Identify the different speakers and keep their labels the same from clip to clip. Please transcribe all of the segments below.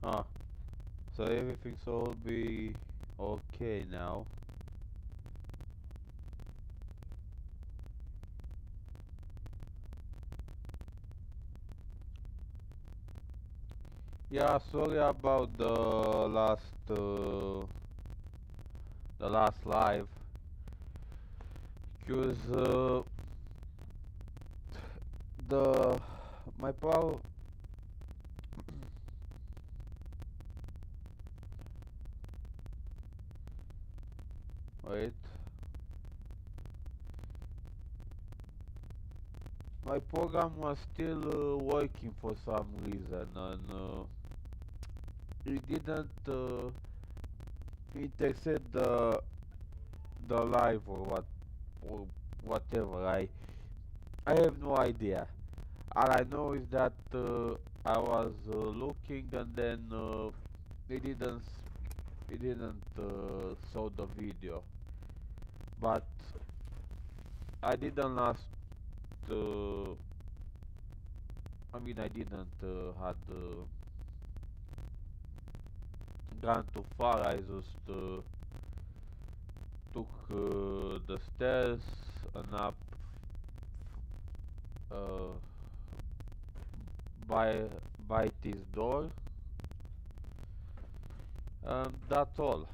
Speaker 1: Ah, so everything's all be okay now. Yeah, sorry about the last live, cause the my power. Wait, my program was still working for some reason, and it didn't intersect the live or whatever. I have no idea. All I know is that I was looking, and then it didn't show the video, but I didn't last. Uh, I didn't had gone too far. I just took the stairs and up uh, by by this door, and that's all.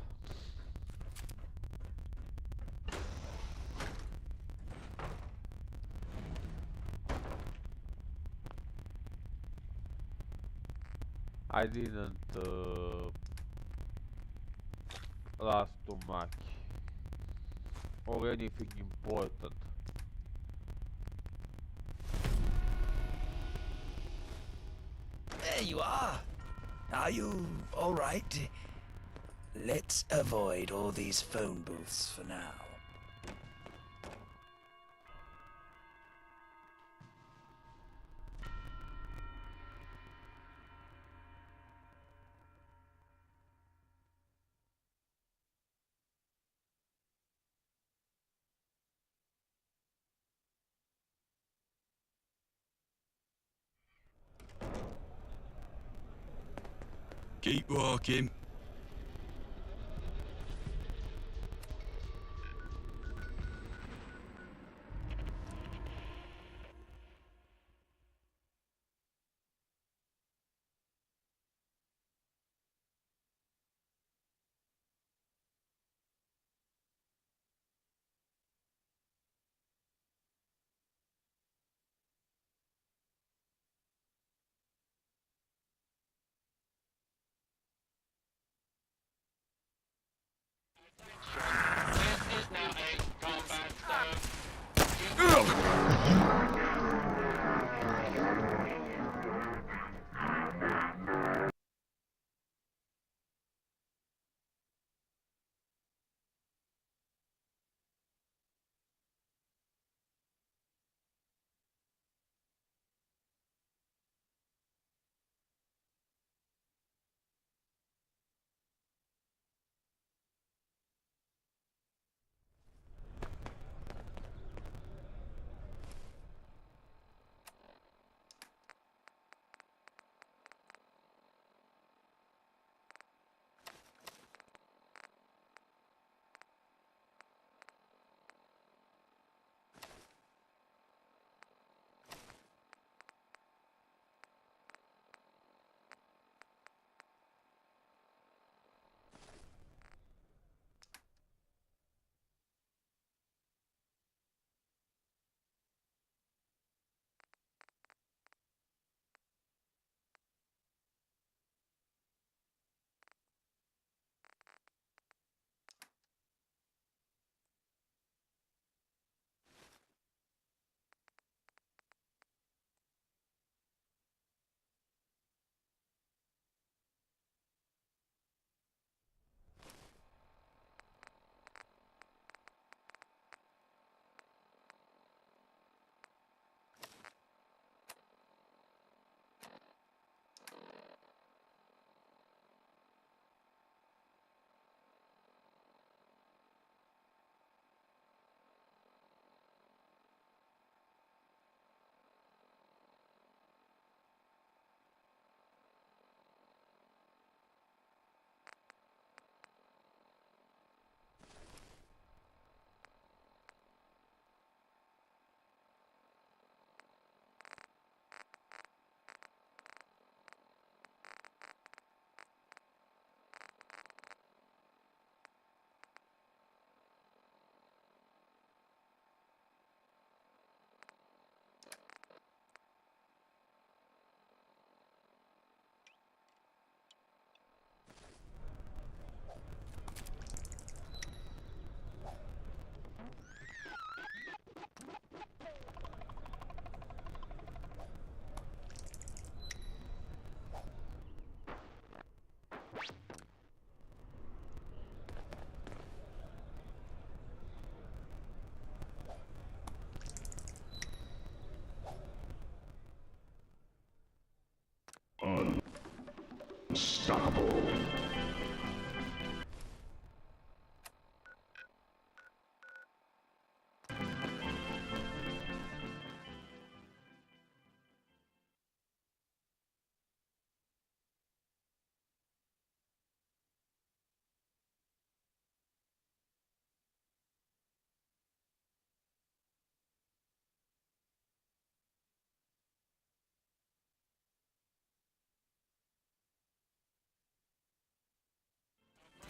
Speaker 1: I didn't last too much or anything important.
Speaker 2: There you are. Are you all right? Let's avoid all these phone booths for now. Keep walking.
Speaker 3: This is now a combat zone.
Speaker 4: Unstoppable.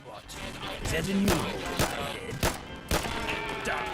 Speaker 2: What? Is that a new hole in my head? Done.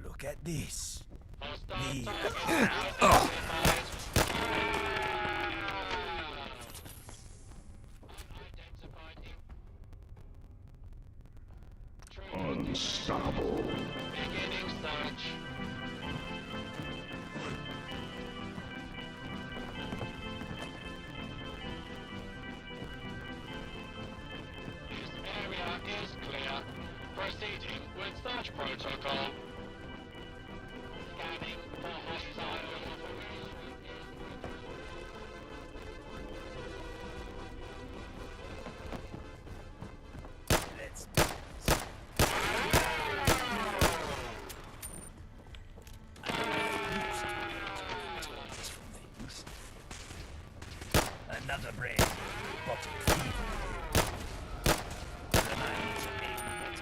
Speaker 2: Look at this.
Speaker 3: Hostile
Speaker 2: The-
Speaker 3: target unidentified.
Speaker 4: Unstoppable.
Speaker 3: Beginning search. This area is clear. Proceeding with search protocol. Scanning for hostile.
Speaker 2: Let's do this. Another brain. Bottom fever. Reminds me of it.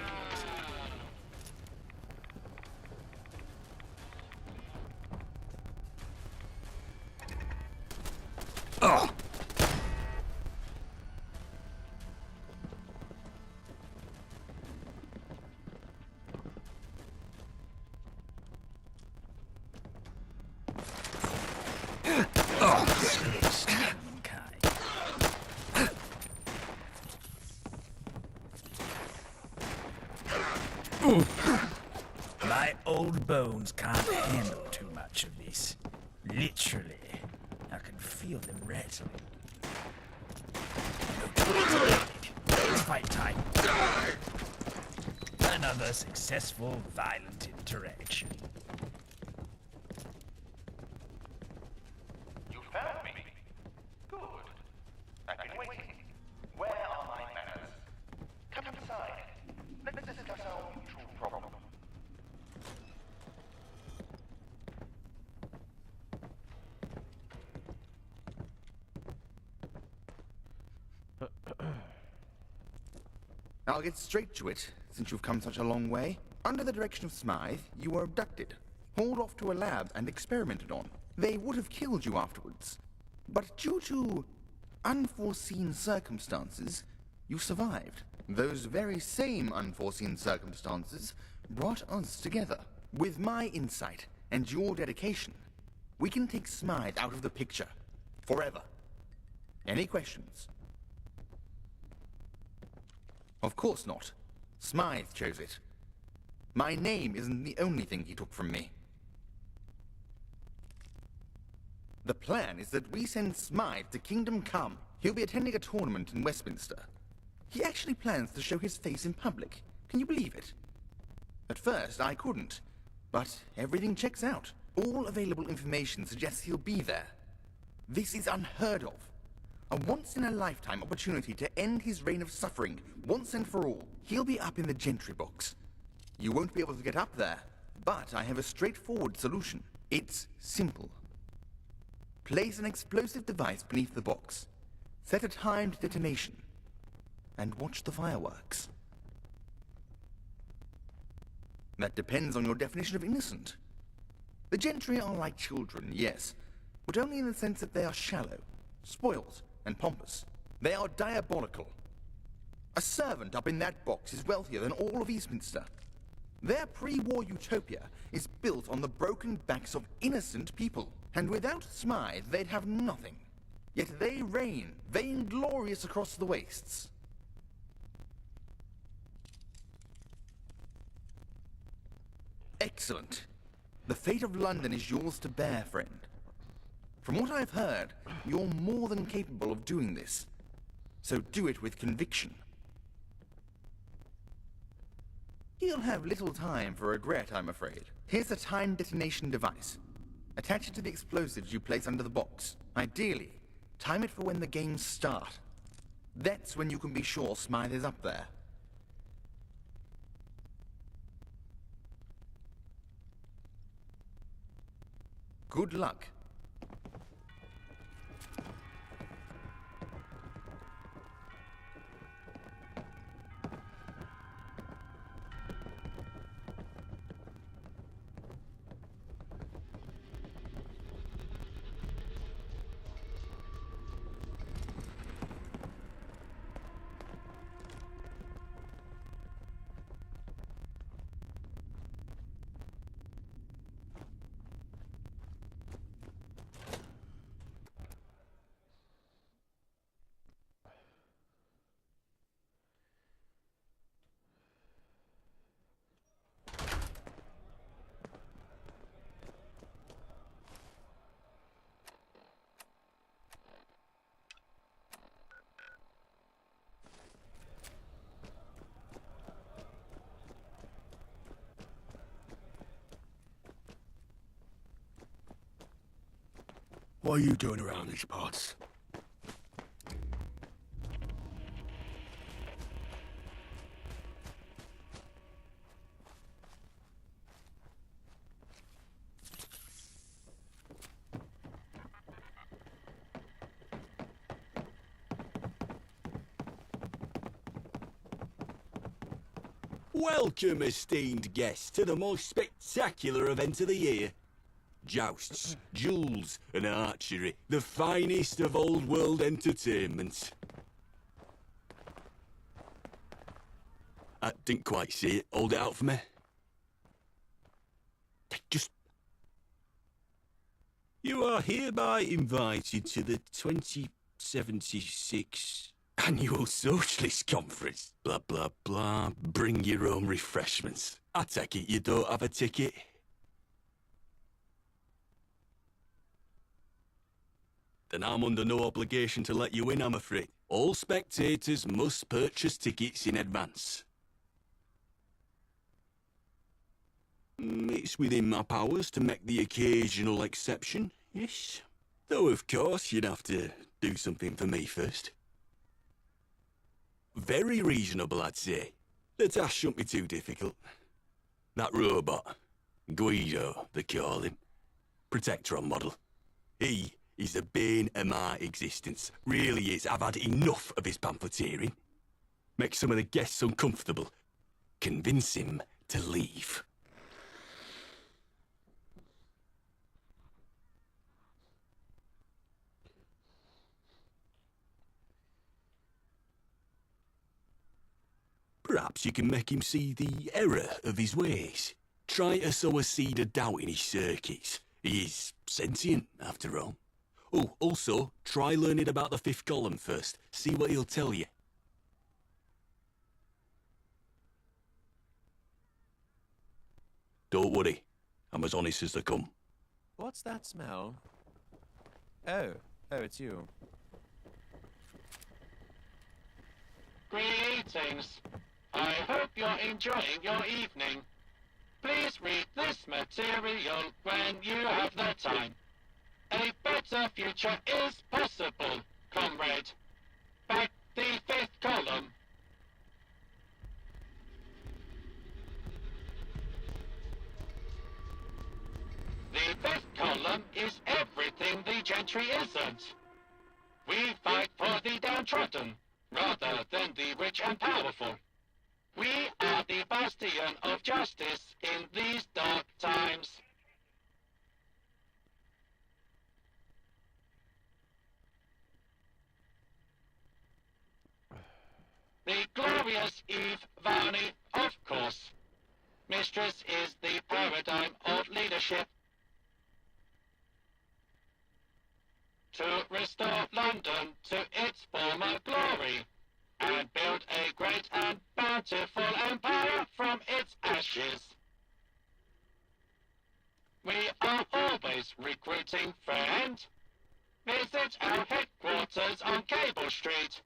Speaker 2: Oh! My old bones can't handle too much of this. Literally, I can feel them rattling. It's fight time. Another successful, violent interaction.
Speaker 5: You found me? Good. I've been waiting. Where are my manners? Come inside. Let's discuss our mutual problem.
Speaker 6: I'll get straight to it, since you've come such a long way. Under the direction of Smythe, you were abducted, hauled off to a lab and experimented on. They would have killed you afterwards. But due to unforeseen circumstances, you survived. Those very same unforeseen circumstances brought us together. With my insight and your dedication, we can take Smythe out of the picture. Forever. Any questions? Of course not. Smythe chose it. My name isn't the only thing he took from me. The plan is that we send Smythe to Kingdom Come. He'll be attending a tournament in Westminster. He actually plans to show his face in public. Can you believe it? At first, I couldn't. But everything checks out. All available information suggests he'll be there. This is unheard of. A once-in-a-lifetime opportunity to end his reign of suffering, once and for all. He'll be up in the Gentry box. You won't be able to get up there, but I have a straightforward solution. It's simple. Place an explosive device beneath the box. Set a timed detonation. And watch the fireworks. That depends on your definition of innocent. The Gentry are like children, yes, but only in the sense that they are shallow, spoiled, and pompous. They are diabolical. A servant up in that box is wealthier than all of Eastminster. Their pre-war utopia is built on the broken backs of innocent people. And without Smythe, they'd have nothing. Yet they reign, vainglorious across the wastes. Excellent. The fate of London is yours to bear, friend. From what I've heard, you're more than capable of doing this. So do it with conviction. You'll have little time for regret, I'm afraid. Here's a time detonation device. Attach it to the explosives you place under the box. Ideally, time it for when the games start. That's when you can be sure Smythe is up there. Good luck.
Speaker 4: What are you doing around these parts?
Speaker 7: Welcome, esteemed guests, to the most spectacular event of the year. Jousts, duels, and archery, the finest of old world entertainment. I didn't quite see it. Hold it out for me. Just... You are hereby invited to the 2076 Annual Socialist Conference. Blah, blah, blah. Bring your own refreshments. I take it you don't have a ticket? Then I'm under no obligation to let you in, I'm afraid. All spectators must purchase tickets in advance. It's within my powers to make the occasional exception, yes. Though, of course, you'd have to do something for me first. Very reasonable, I'd say. The task shouldn't be too difficult. That robot, Guido, they call him, Protectron model. He is the bane of my existence. Really is. I've had enough of his pamphleteering. Make some of the guests uncomfortable. Convince him to leave. Perhaps you can make him see the error of his ways. Try to sow a seed of doubt in his circuits. He is sentient, after all. Oh, also, try learning about the fifth column first. See what he'll tell you. Don't worry. I'm as honest as they come.
Speaker 8: What's that smell? Oh, it's you.
Speaker 3: Greetings. I hope you're enjoying your evening. Please read this material when you have the time. A better future is possible, comrade. Back the fifth column. The fifth column is everything the gentry isn't. We fight for the downtrodden, rather than the rich and powerful. We are the bastion of justice in these dark times. The Victorious Eve Varney, of course. Mistress is the paradigm of leadership. To restore London to its former glory, and build a great and bountiful empire from its ashes. We are always recruiting, friend. Visit our headquarters on Cable Street.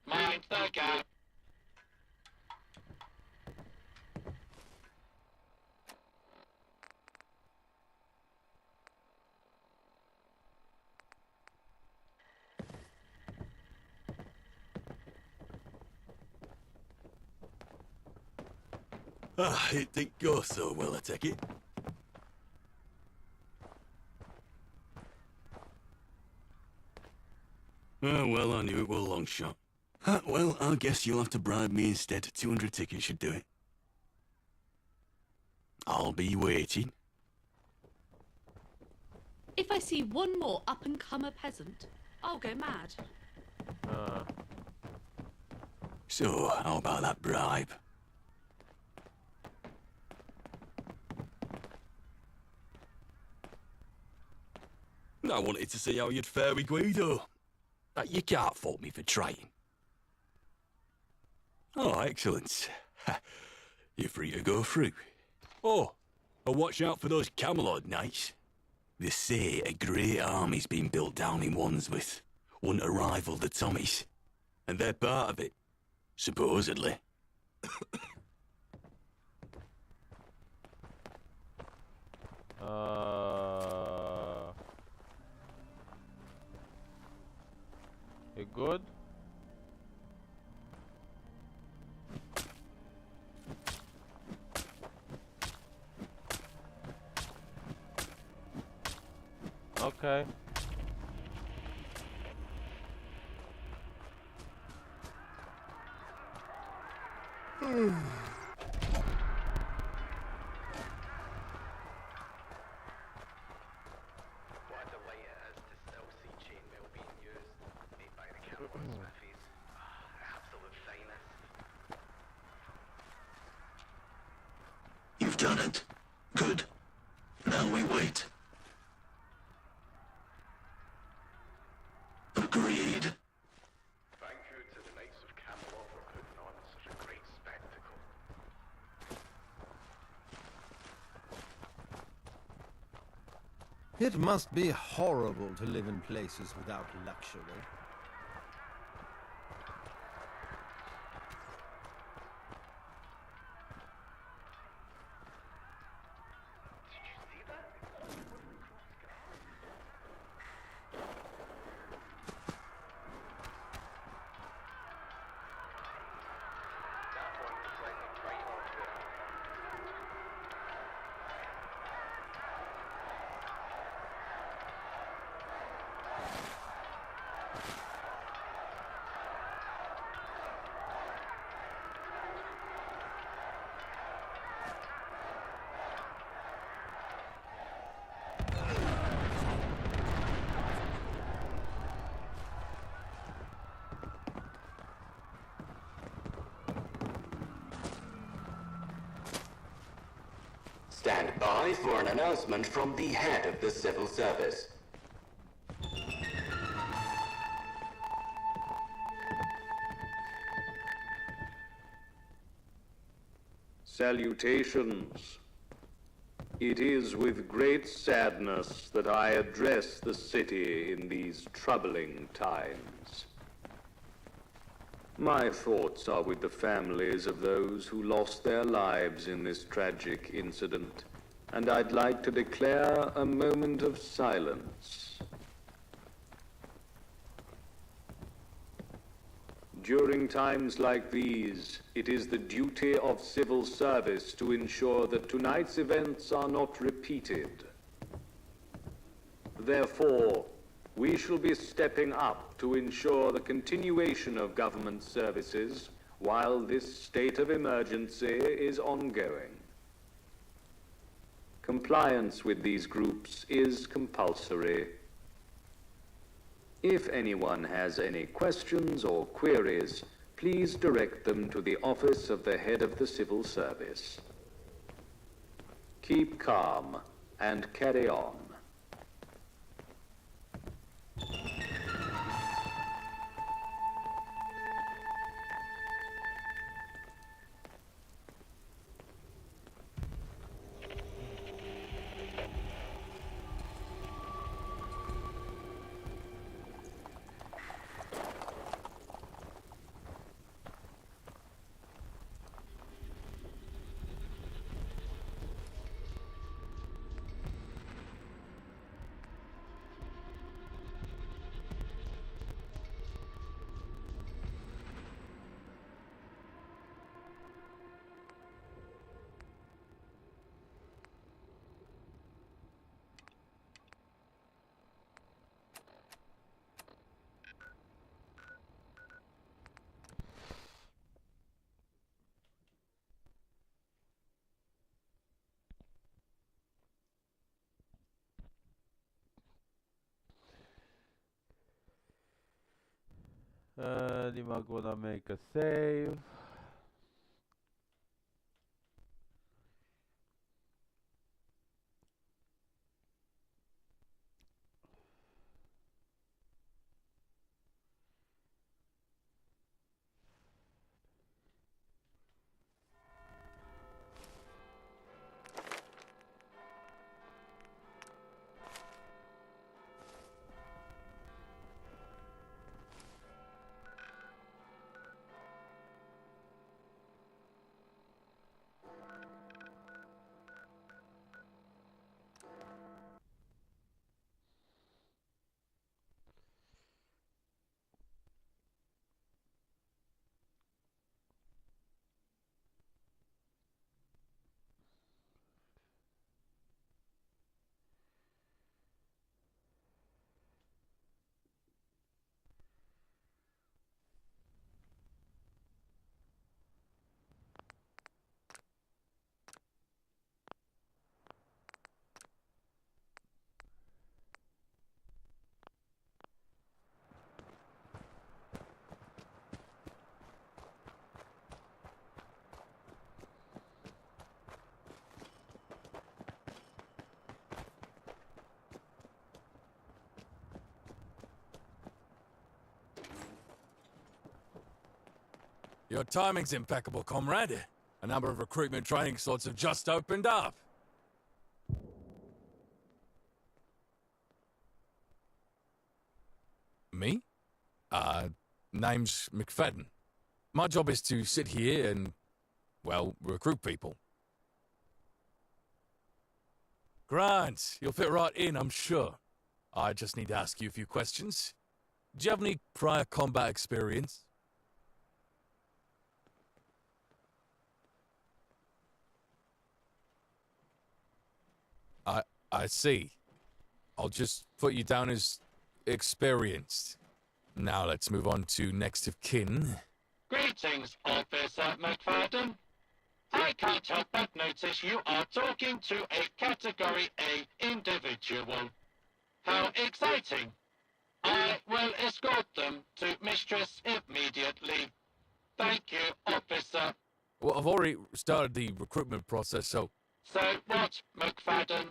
Speaker 3: Mind the gap.
Speaker 7: Ah, it didn't go so well, I take it. Oh, well, I knew it was a long shot. Well, I guess you'll have to bribe me instead. 200 tickets should do it. I'll be waiting.
Speaker 9: If I see one more up-and-comer peasant, I'll go mad.
Speaker 7: So, how about that bribe? I wanted to see how you'd fare with Guido. You can't fault me for trying. Oh, excellent. You're free to go through. Oh, and watch out for those Camelot knights. They say a great army's been built down in Wandsworth, one to rival the Tommies. And they're part of it, supposedly.
Speaker 1: You good? Okay.
Speaker 5: What a delight it is to still see chainmail being used, made by the Camelot smithies. Absolute finest.
Speaker 2: You've done it. Good. Now we wait. Agreed.
Speaker 5: Thank you to the Knights of Camelot for putting on such a great spectacle.
Speaker 10: It must be horrible to live in places without luxury.
Speaker 5: That one was like right on there.
Speaker 11: Stand by for an announcement from the head of the civil service.
Speaker 12: Salutations. It is with great sadness that I address the city in these troubling times. My thoughts are with the families of those who lost their lives in this tragic incident, and I'd like to declare a moment of silence. During times like these, it is the duty of civil service to ensure that tonight's events are not repeated. Therefore, we shall be stepping up to ensure the continuation of government services while this state of emergency is ongoing. Compliance with these groups is compulsory. If anyone has any questions or queries, please direct them to the office of the head of the civil service. Keep calm and carry on.
Speaker 1: And I'm gonna make a save.
Speaker 13: Your timing's impeccable, comrade. A number of recruitment training slots have just opened up. Me? Name's McFadden. My job is to sit here and, well, recruit people. Grant, you'll fit right in, I'm sure. I just need to ask you a few questions. Do you have any prior combat experience? I see. I'll just put you down as experienced. Now let's move on to next of kin.
Speaker 3: Greetings, Officer McFadden. I can't help but notice you are talking to a Category A individual. How exciting. I will escort them to Mistress immediately. Thank you, Officer.
Speaker 13: Well, I've already started the recruitment process, so...
Speaker 3: So what, McFadden?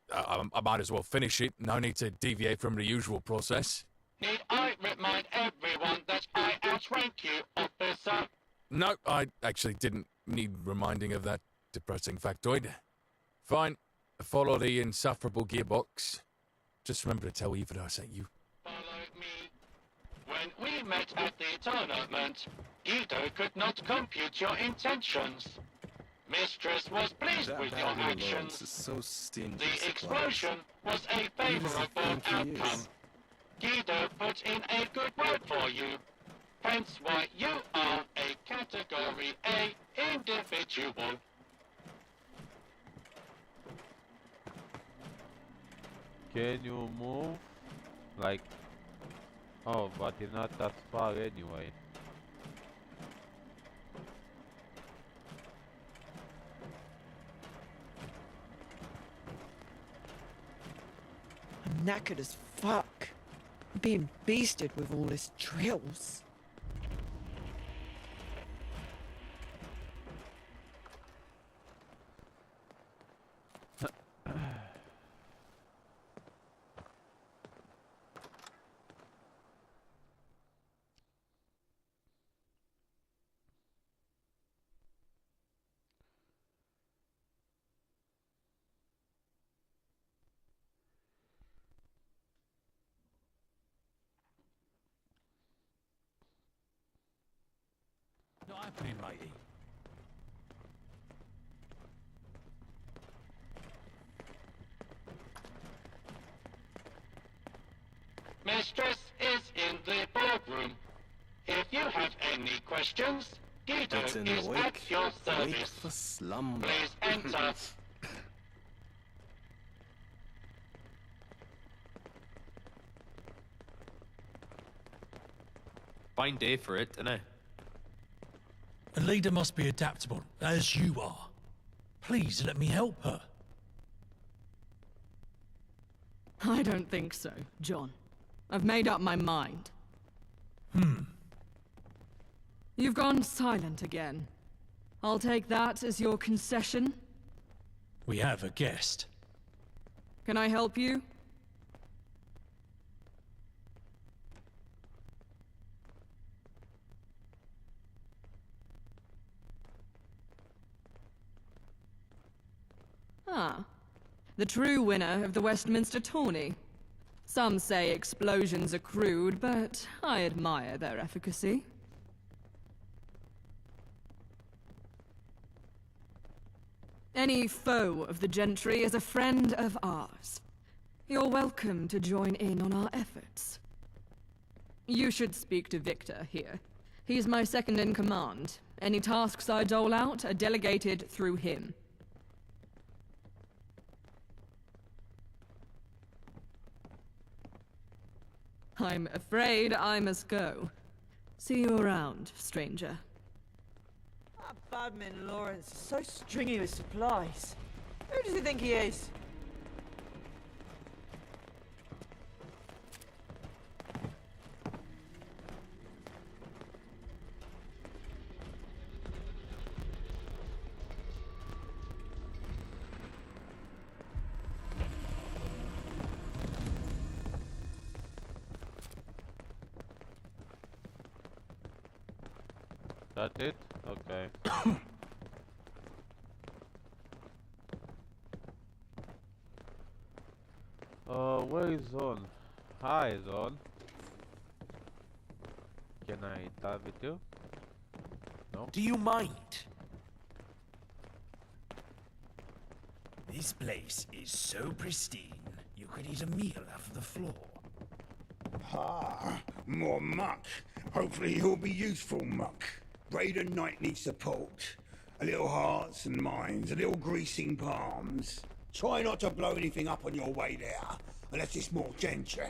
Speaker 13: I might as well finish it. No need to deviate from the usual process.
Speaker 3: Need I remind everyone that I outrank you, Officer?
Speaker 13: No, I actually didn't need reminding of that depressing factoid. Fine. Follow the insufferable gearbox. Just remember to tell Eva I sent you.
Speaker 3: Follow me. When we met at the tournament, Guido could not compute your intentions. Mistress was pleased with your actions.
Speaker 8: So stingy.
Speaker 3: The explosion was a favorable outcome. Guido put in a good word for you. Hence why you are a Category A individual.
Speaker 1: Can you move? Like... Oh, but you're not that far anyway.
Speaker 14: knackered as fuck. Being beasted with all this drills.
Speaker 15: Not happening, matey.
Speaker 3: Mistress is in the boardroom. If you have any questions, Guido
Speaker 4: It's in
Speaker 3: is
Speaker 4: the
Speaker 3: at
Speaker 4: wake.
Speaker 3: your
Speaker 4: Wake
Speaker 3: service.
Speaker 4: for slumber.
Speaker 3: Please enter.
Speaker 16: Fine day for it, innit?
Speaker 15: A leader must be adaptable, as you are. Please let me help her.
Speaker 17: I don't think so, John. I've made up my mind. You've gone silent again. I'll take that as your concession.
Speaker 15: We have a guest.
Speaker 17: Can I help you? Ah, the true winner of the Westminster tourney. Some say explosions are crude, but I admire their efficacy. Any foe of the gentry is a friend of ours. You're welcome to join in on our efforts. You should speak to Victor here. He's my second in command. Any tasks I dole out are delegated through him. I'm afraid I must go. See you around, stranger.
Speaker 14: That Badman Lawrence is so stringy with supplies. Who does he think he is?
Speaker 1: That it? Okay. Where is Zon? Hi, Zon. Can I talk with you? No?
Speaker 2: Do you mind? This place is so pristine, you could eat a meal off the floor.
Speaker 4: Ah, more muck. Hopefully he'll be useful muck. Braden Knight needs support. A little hearts and minds, a little greasing palms. Try not to blow anything up on your way there, unless it's more gentry.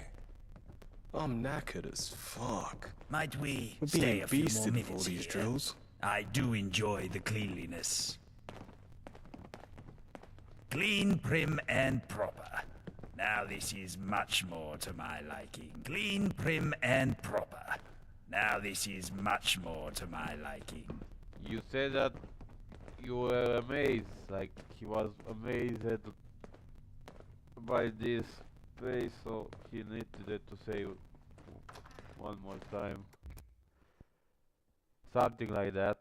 Speaker 18: I'm knackered as fuck.
Speaker 2: Might we
Speaker 18: We're
Speaker 2: stay
Speaker 18: being
Speaker 2: a few more
Speaker 18: beasted with all
Speaker 2: minutes
Speaker 18: these
Speaker 2: here?
Speaker 18: drills.
Speaker 2: I do enjoy the cleanliness. Clean, prim, and proper. Now this is much more to my liking. Clean, prim, and proper. Now this is much more to my liking.
Speaker 1: You said that you were amazed, like he was amazed by this place, so he needed to say one more time. Something like that.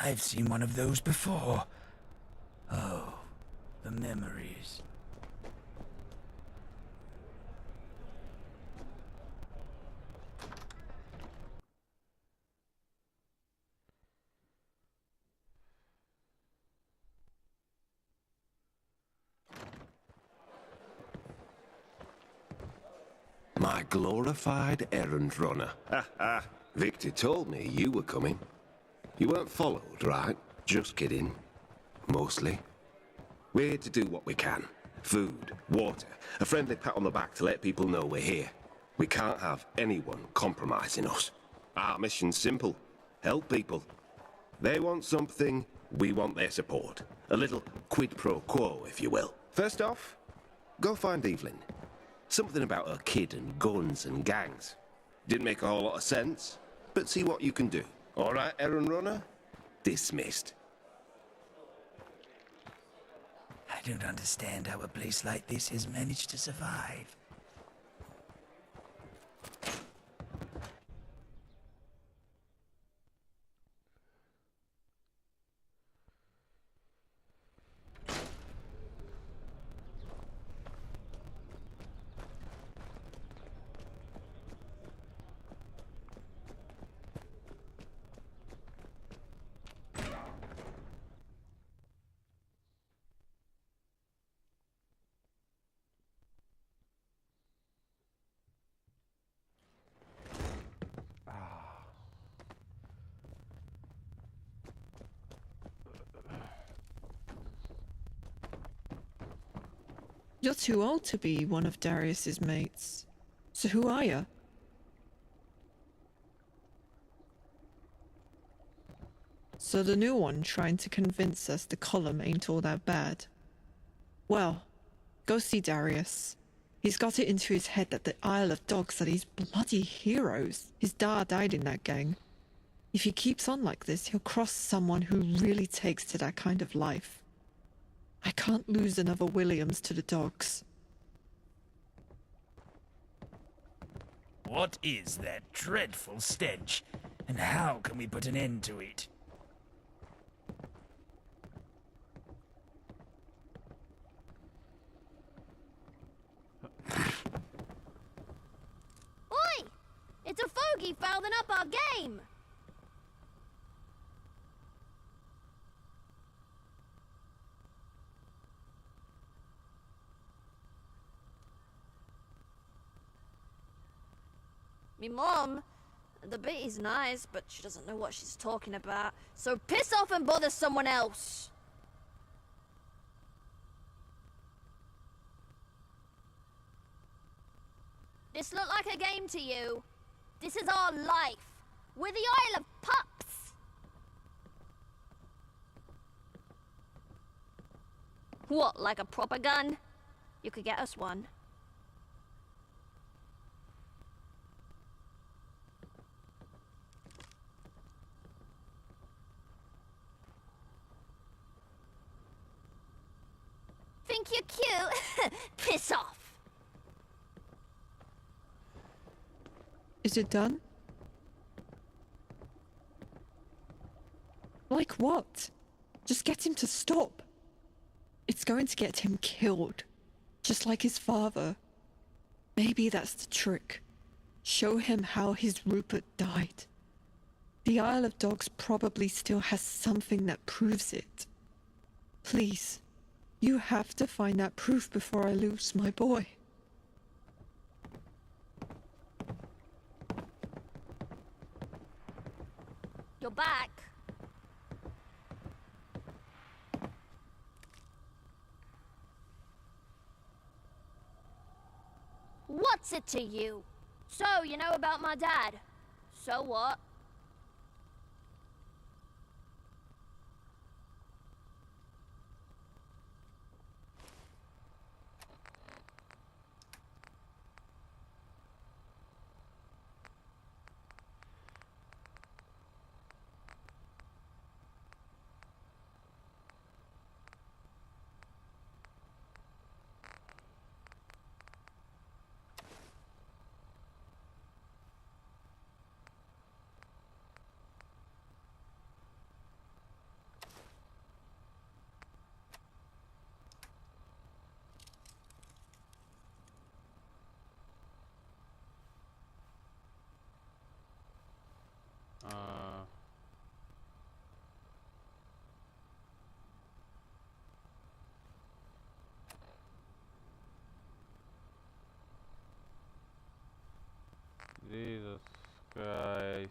Speaker 2: I've seen one of those before. Oh, the memories.
Speaker 19: My glorified errand runner. Ha ha. Victor told me you were coming. You weren't followed, right? Just kidding. Mostly. We're here to do what we can. Food, water, a friendly pat on the back to let people know we're here. We can't have anyone compromising us. Our mission's simple. Help people. They want something, we want their support. A little quid pro quo, if you will. First off, go find Evelyn. Something about her kid and guns and gangs. Didn't make a whole lot of sense, but see what you can do. All right, errand runner? Dismissed.
Speaker 2: I don't understand how a place like this has managed to survive.
Speaker 20: You're too old to be one of Darius's mates. So who are you? So the new one trying to convince us the column ain't all that bad. Well, go see Darius. He's got it into his head that the Isle of Dogs are these bloody heroes. His dad died in that gang. If he keeps on like this, he'll cross someone who really takes to that kind of life. I can't lose another Williams to the Dogs.
Speaker 2: What is that dreadful stench? And how can we put an end to it?
Speaker 21: Oi! It's a fogey fouling up our game! Me mom, the bit is nice, but she doesn't know what she's talking about. So piss off and bother someone else. This look like a game to you? This is our life. We're the Isle of Pups. What, like a proper gun? You could get us one. Think you're cute? Piss off!
Speaker 20: Is it done? Like what? Just get him to stop. It's going to get him killed, just like his father. Maybe that's the trick. Show him how his Rupert died. The Isle of Dogs probably still has something that proves it. Please. You have to find that proof before I lose my boy.
Speaker 21: You're back. What's it to you? So, you know about my dad. So what?
Speaker 1: Christ.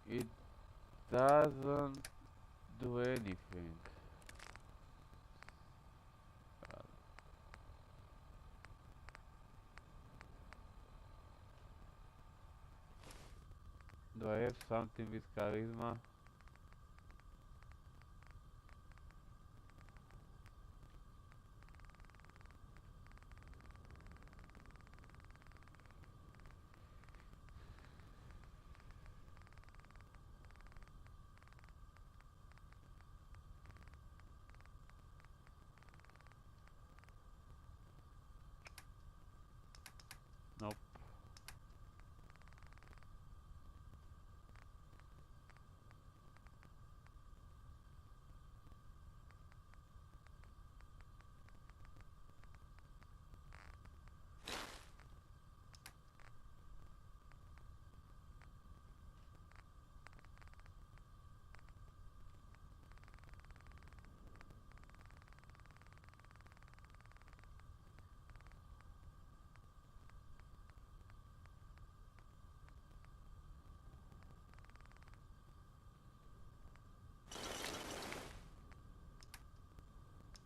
Speaker 1: It doesn't do anything. Do I have something with charisma? Nope.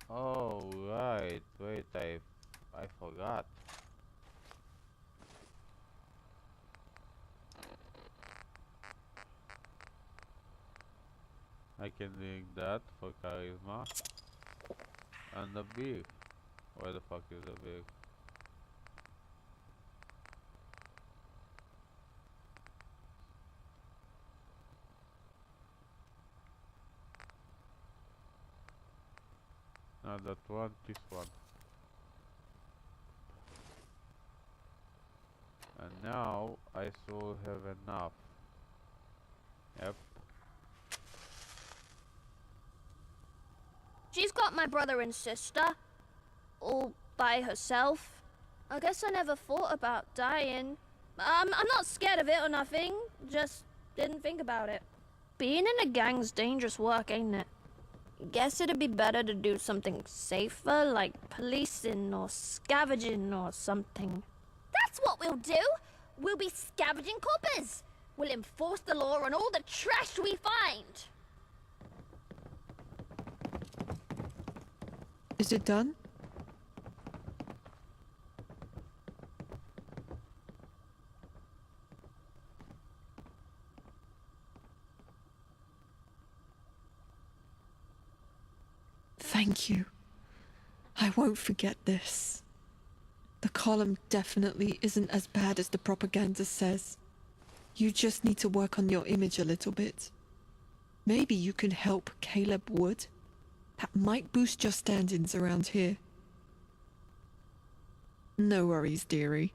Speaker 1: Oh right, wait, I forgot. I can drink that for charisma. And the beer. Where the fuck is the beer? Not that one, this one. And now I should have enough. Yep.
Speaker 21: She's got my brother and sister, all by herself. I guess I never thought about dying. I'm not scared of it or nothing, just didn't think about it. Being in a gang's dangerous work, ain't it? Guess it'd be better to do something safer, like policing or scavenging or something. That's what we'll do! We'll be scavenging coppers! We'll enforce the law on all the trash we find!
Speaker 20: Is it done? Thank you. I won't forget this. The column definitely isn't as bad as the propaganda says. You just need to work on your image a little bit. Maybe you can help Caleb Wood. That might boost your standings around here. No worries, dearie.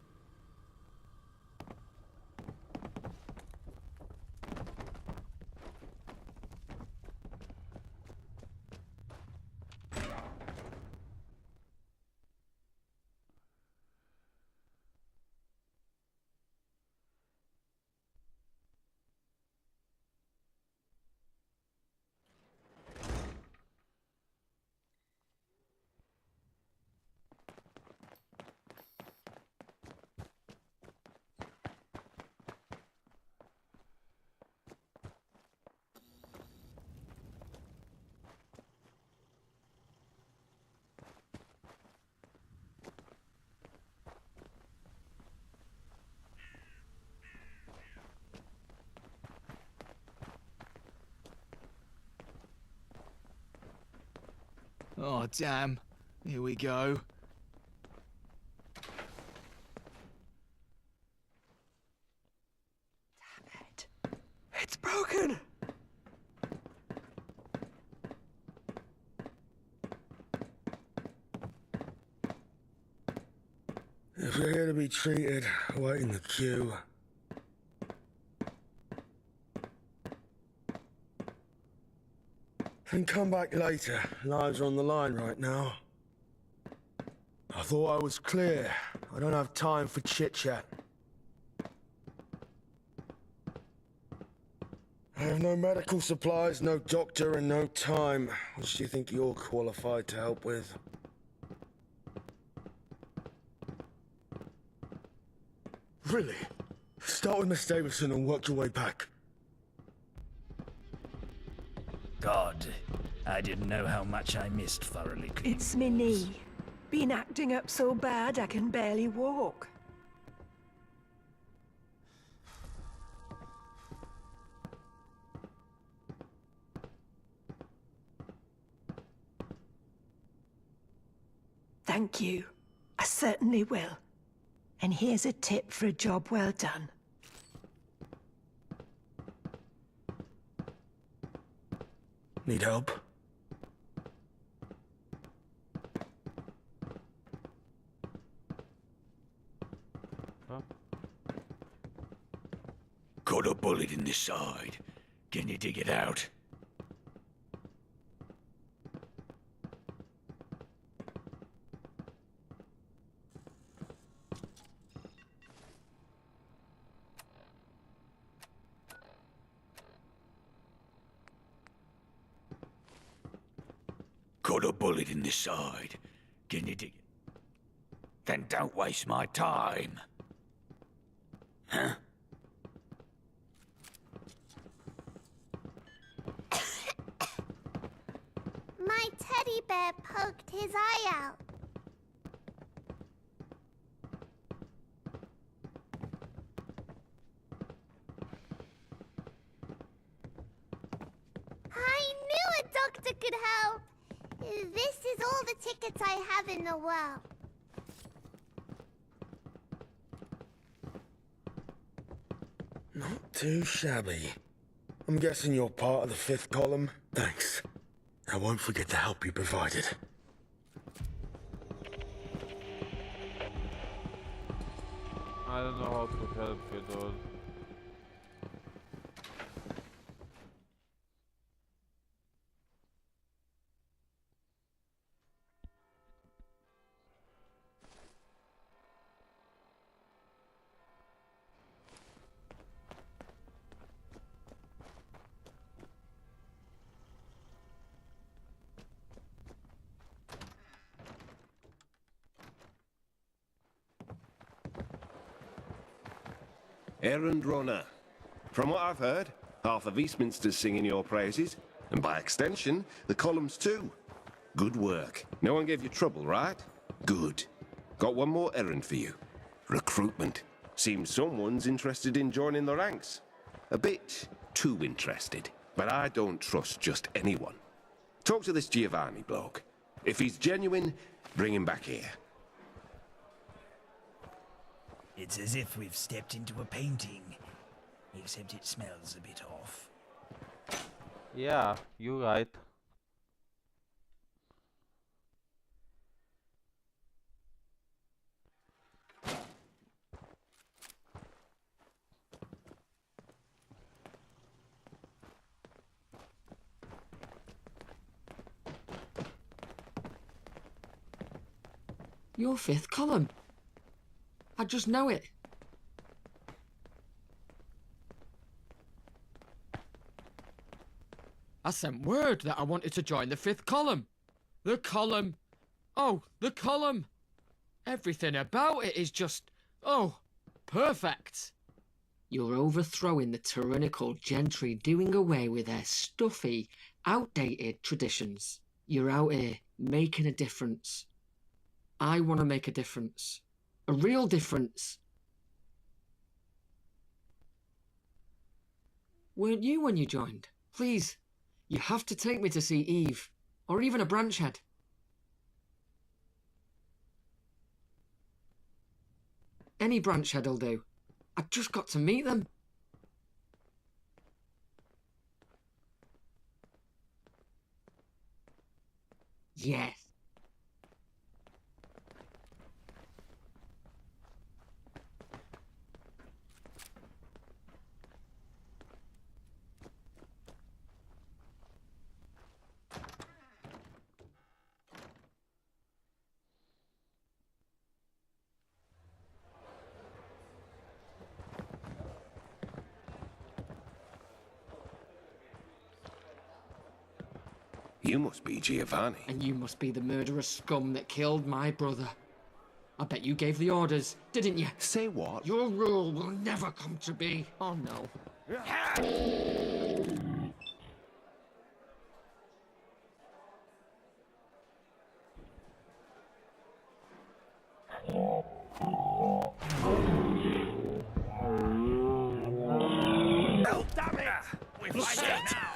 Speaker 6: Oh, damn. Here we go. Damn it. It's broken!
Speaker 4: If you're here to be treated, wait in the queue.
Speaker 18: Then come back later. Lives are on the line right now. I thought I was clear. I don't have time for chit-chat. I have no medical supplies, no doctor, and no time. What do you think you're qualified to help with? Really? Start with Miss Davison and work your way back.
Speaker 2: God, I didn't know how much I missed thoroughly clean.
Speaker 9: It's me knee. Been acting up so bad I can barely walk. Thank you. I certainly will. And here's a tip for a job well done.
Speaker 18: Need help?
Speaker 7: Got a bullet in the side. Can you dig it out? Got a bullet in the side. Can you dig it? Then don't waste my time. Huh?
Speaker 22: My teddy bear poked his eye out. I knew a doctor could help. This is all the tickets I have in the world.
Speaker 18: Not too shabby. I'm guessing you're part of the 5th column. Thanks. I won't forget the help you provided.
Speaker 1: I don't know how to help you, dude.
Speaker 19: Errand runner. From what I've heard, half of Eastminster's singing your praises, and by extension, the columns too. Good work. No one gave you trouble, right? Good. Got one more errand for you. Recruitment. Seems someone's interested in joining the ranks. A bit too interested, but I don't trust just anyone. Talk to this Giovanni bloke. If he's genuine, bring him back here.
Speaker 2: It's as if we've stepped into a painting, except it smells a bit off.
Speaker 1: Yeah, you're right.
Speaker 23: Your 5th column. I just know it. I sent word that I wanted to join the 5th column. The column. Oh, the column. Everything about it is just, oh, perfect. You're overthrowing the tyrannical gentry, doing away with their stuffy, outdated traditions. You're out here making a difference. I want to make a difference. A real difference. Weren't you when you joined? Please, you have to take me to see Eve, or even a branch head. Any branch head'll do. I've just got to meet them. Yes.
Speaker 19: You must be Giovanni.
Speaker 23: And you must be the murderous scum that killed my brother. I bet you gave the orders, didn't you?
Speaker 19: Say what?
Speaker 23: Your rule will never come to be. Oh no.
Speaker 2: Oh, damn it! We're fighting now!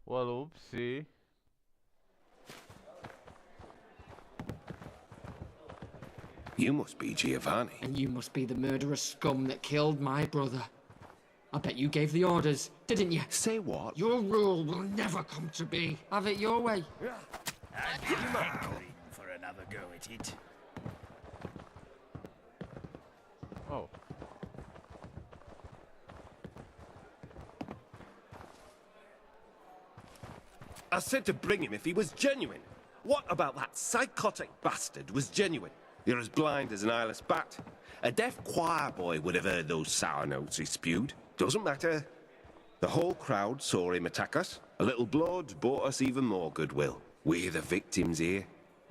Speaker 1: Well, oopsie.
Speaker 19: You must be Giovanni.
Speaker 23: And you must be the murderous scum that killed my brother. I bet you gave the orders, didn't you?
Speaker 19: Say what?
Speaker 23: Your rule will never come to be. Have it your way.
Speaker 2: I'd be hankering for another go at it.
Speaker 1: Oh.
Speaker 19: I said to bring him if he was genuine. What about that psychotic bastard was genuine? You're as blind as an eyeless bat. A deaf choir boy would have heard those sour notes he spewed. Doesn't matter. The whole crowd saw him attack us. A little blood bought us even more goodwill. We're the victims here.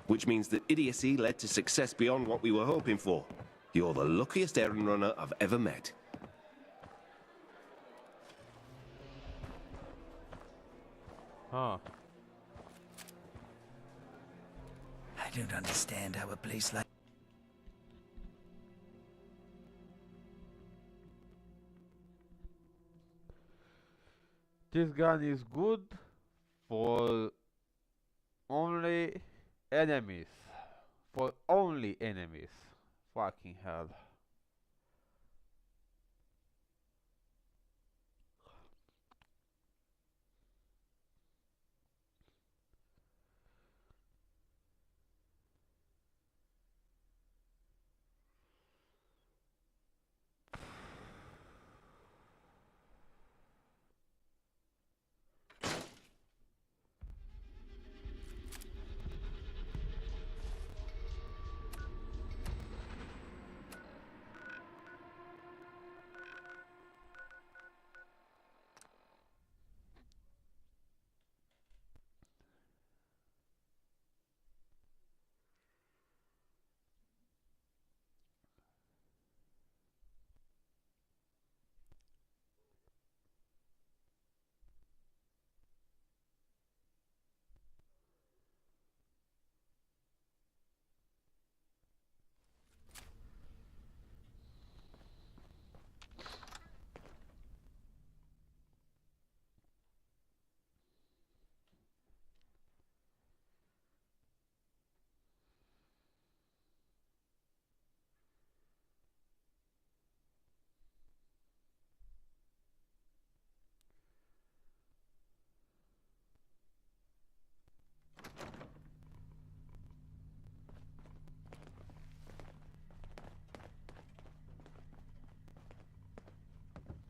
Speaker 19: Which means that idiocy led to success beyond what we were hoping for. You're the luckiest errand runner I've ever met.
Speaker 1: Huh.
Speaker 2: I don't understand how a place like...
Speaker 1: This gun is good for only enemies. For only enemies. Fucking hell.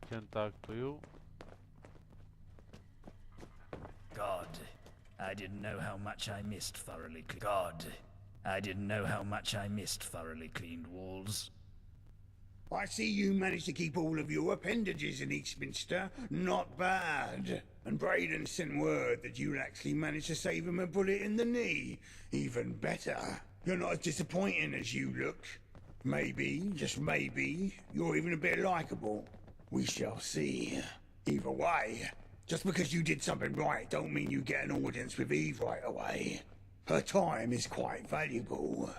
Speaker 1: Can talk to you.
Speaker 2: God, I didn't know how much I missed thoroughly cleaned. God, I didn't know how much I missed thoroughly cleaned walls.
Speaker 4: I see you managed to keep all of your appendages in Eastminster. Not bad. And Braden sent word that you'd actually managed to save him a bullet in the knee. Even better. You're not as disappointing as you look. Maybe, just maybe, you're even a bit likable. We shall see. Either way, just because you did something right don't mean you get an audience with Eve right away. Her time is quite valuable.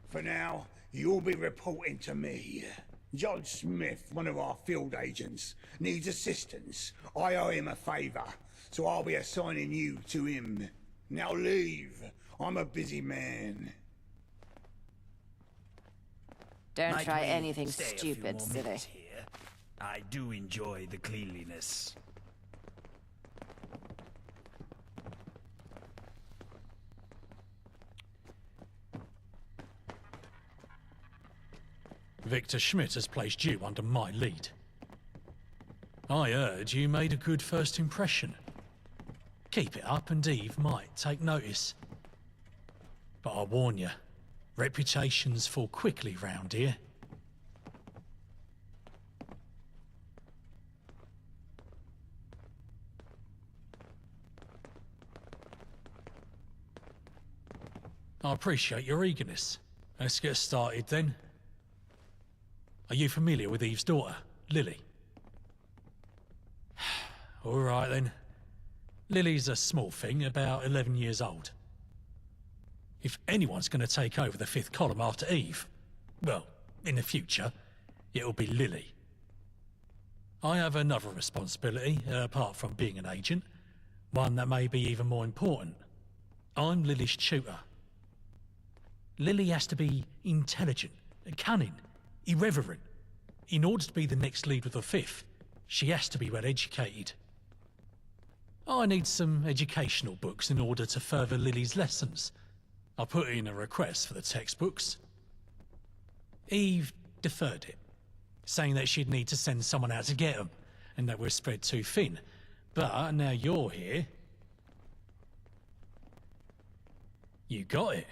Speaker 4: For now, you'll be reporting to me. Judge Smith, one of our field agents, needs assistance. I owe him a favor, so I'll be assigning you to him. Now leave. I'm a busy man.
Speaker 5: Don't
Speaker 2: Might
Speaker 5: try
Speaker 2: we
Speaker 5: anything
Speaker 2: stay a few
Speaker 5: stupid,
Speaker 2: more
Speaker 5: silly.
Speaker 2: minutes here? I do enjoy the cleanliness.
Speaker 15: Victor Schmidt has placed you under my lead. I heard you made a good first impression. Keep it up and Eve might take notice. But I warn you, reputations fall quickly round here. I appreciate your eagerness. Let's get started then. Are you familiar with Eve's daughter, Lily? All right then. Lily's a small thing, about 11 years old. If anyone's going to take over the fifth column after Eve, well, in the future, it'll be Lily. I have another responsibility, apart from being an agent, one that may be even more important. I'm Lily's tutor. Lily has to be intelligent, cunning, irreverent. In order to be the next lead of the fifth, she has to be well educated. I need some educational books in order to further Lily's lessons. I put in a request for the textbooks. Eve deferred it, saying that she'd need to send someone out to get them, and that we're spread too thin. But now you're here. You got it.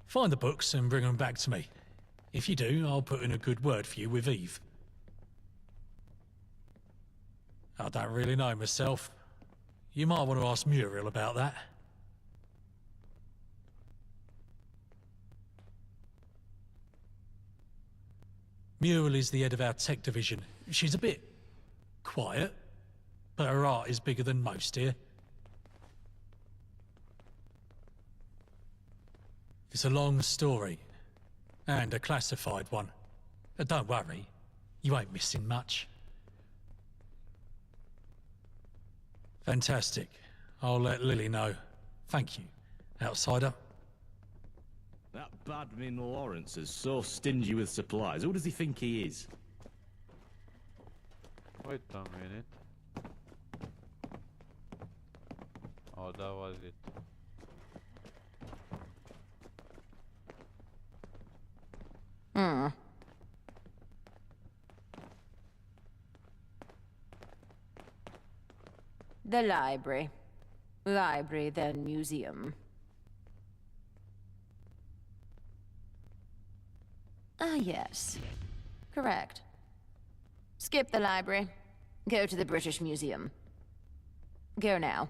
Speaker 15: Find the books and bring them back to me. If you do, I'll put in a good word for you with Eve. I don't really know myself. You might want to ask Muriel about that. Muriel is the head of our tech division. She's a bit quiet, but her heart is bigger than most here. It's a long story, and a classified one. But don't worry, you ain't missing much. Fantastic. I'll let Lily know. Thank you, outsider.
Speaker 5: That Badmin Lawrence is so stingy with supplies. Who does he think he is?
Speaker 1: Wait a minute. Oh, that was it.
Speaker 10: The library. Library, then museum. Ah, yes. Correct. Skip the library. Go to the British Museum. Go now.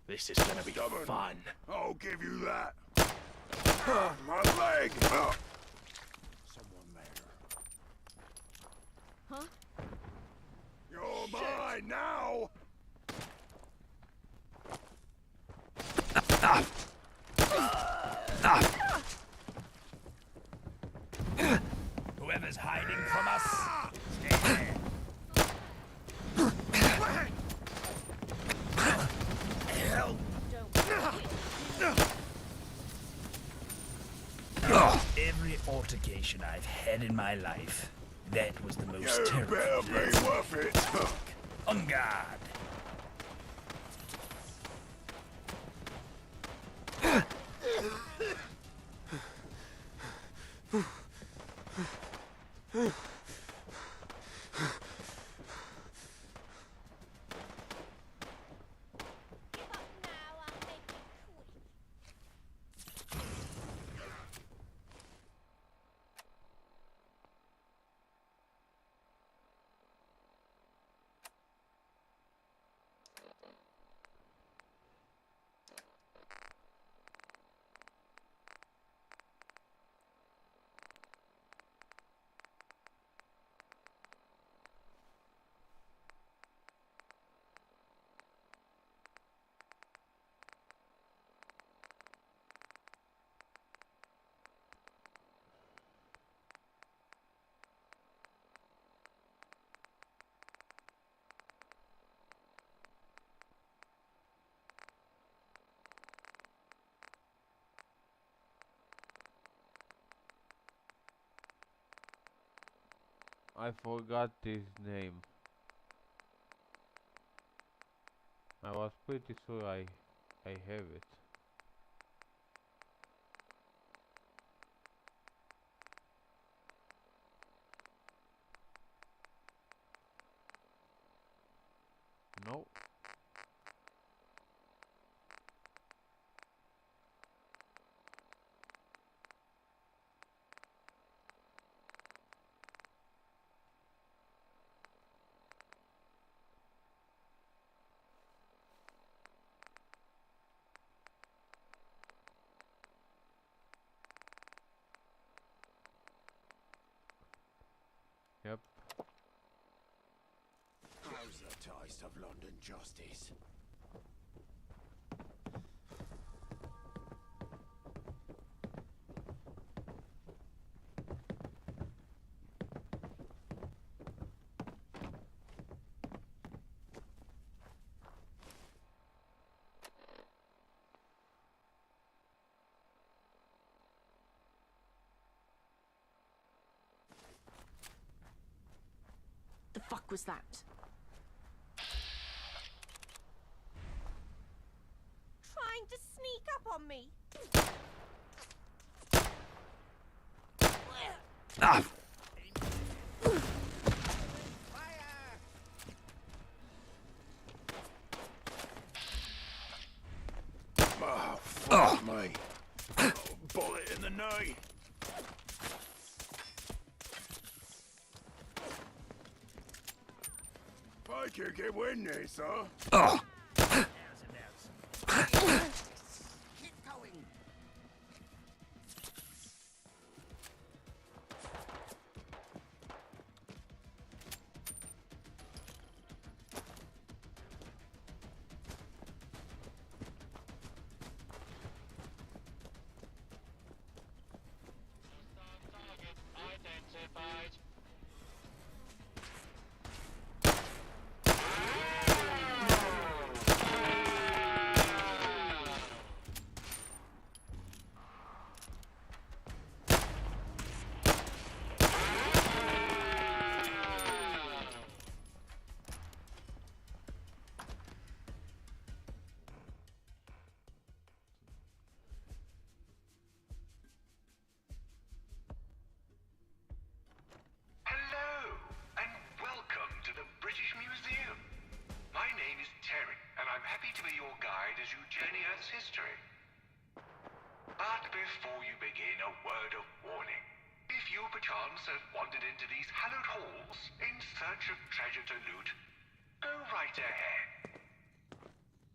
Speaker 18: This is gonna be fun. I'll give you that. My leg! Someone there.
Speaker 10: Huh?
Speaker 18: You're mine now!
Speaker 2: Whoever's hiding from us, stay there. Every altercation I've had in my life, that was the most terrible.
Speaker 18: You better be worth it.
Speaker 2: On guard.
Speaker 1: I forgot his name. I was pretty sure I have it. No. Yep.
Speaker 19: How's the taste of London justice?
Speaker 11: The fuck was that?
Speaker 22: Trying to sneak up on me.
Speaker 7: Ah!
Speaker 19: Oh, fuck me. Oh, bullet in the knee. Think you can win this, huh?
Speaker 7: Oh!
Speaker 19: Keep going.
Speaker 3: Identified.
Speaker 12: Hello, and welcome to the British Museum. My name is Terry, and I'm happy to be your guide as you journey Earth's history. But before you begin, a word of warning. If you perchance have wandered into these hallowed halls in search of treasure to loot, go right ahead.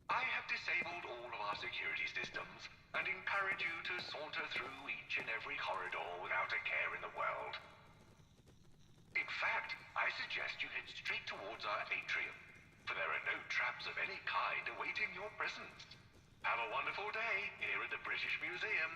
Speaker 12: I have disabled all of our security systems and encourage you to saunter through each and every corridor without a care in the world. In fact, I suggest you head straight towards our atrium, for there are no traps of any kind awaiting your presence. Have a wonderful day here at the British Museum.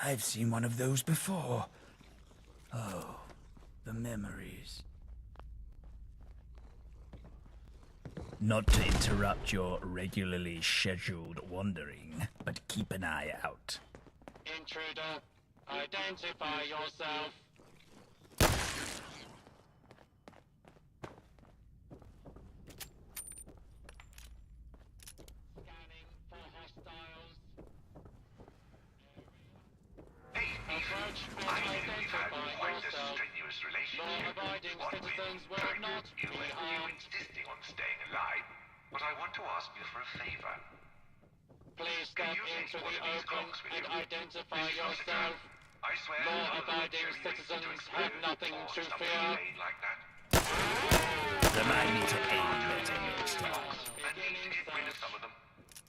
Speaker 2: I've seen one of those before. Oh, the memories. Not to interrupt your regularly scheduled wandering, but keep an eye out.
Speaker 3: Intruder, identify yourself. Scanning for hostiles. Approach and identify yourself. Law-abiding citizens will not be harmed.
Speaker 12: Insisting on staying alive, but I want to ask you for a favor.
Speaker 3: Please step into the open and identify yourself.
Speaker 12: I swear.
Speaker 3: Law-abiding citizens have nothing to fear.
Speaker 12: Like that.
Speaker 2: Remind me to aim better next time.
Speaker 12: And need to get rid of some of them.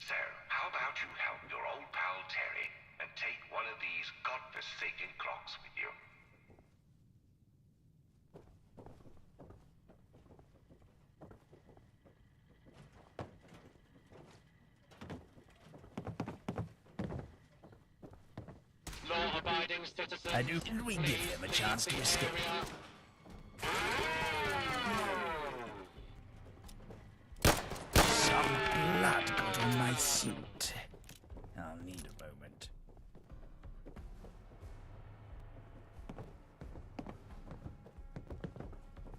Speaker 12: So, how about you help your old pal Terry and take one of these godforsaken clocks with you?
Speaker 3: Law-abiding citizens.
Speaker 2: And didn't we give them a chance to escape? Some blood got on my suit. I'll need a moment.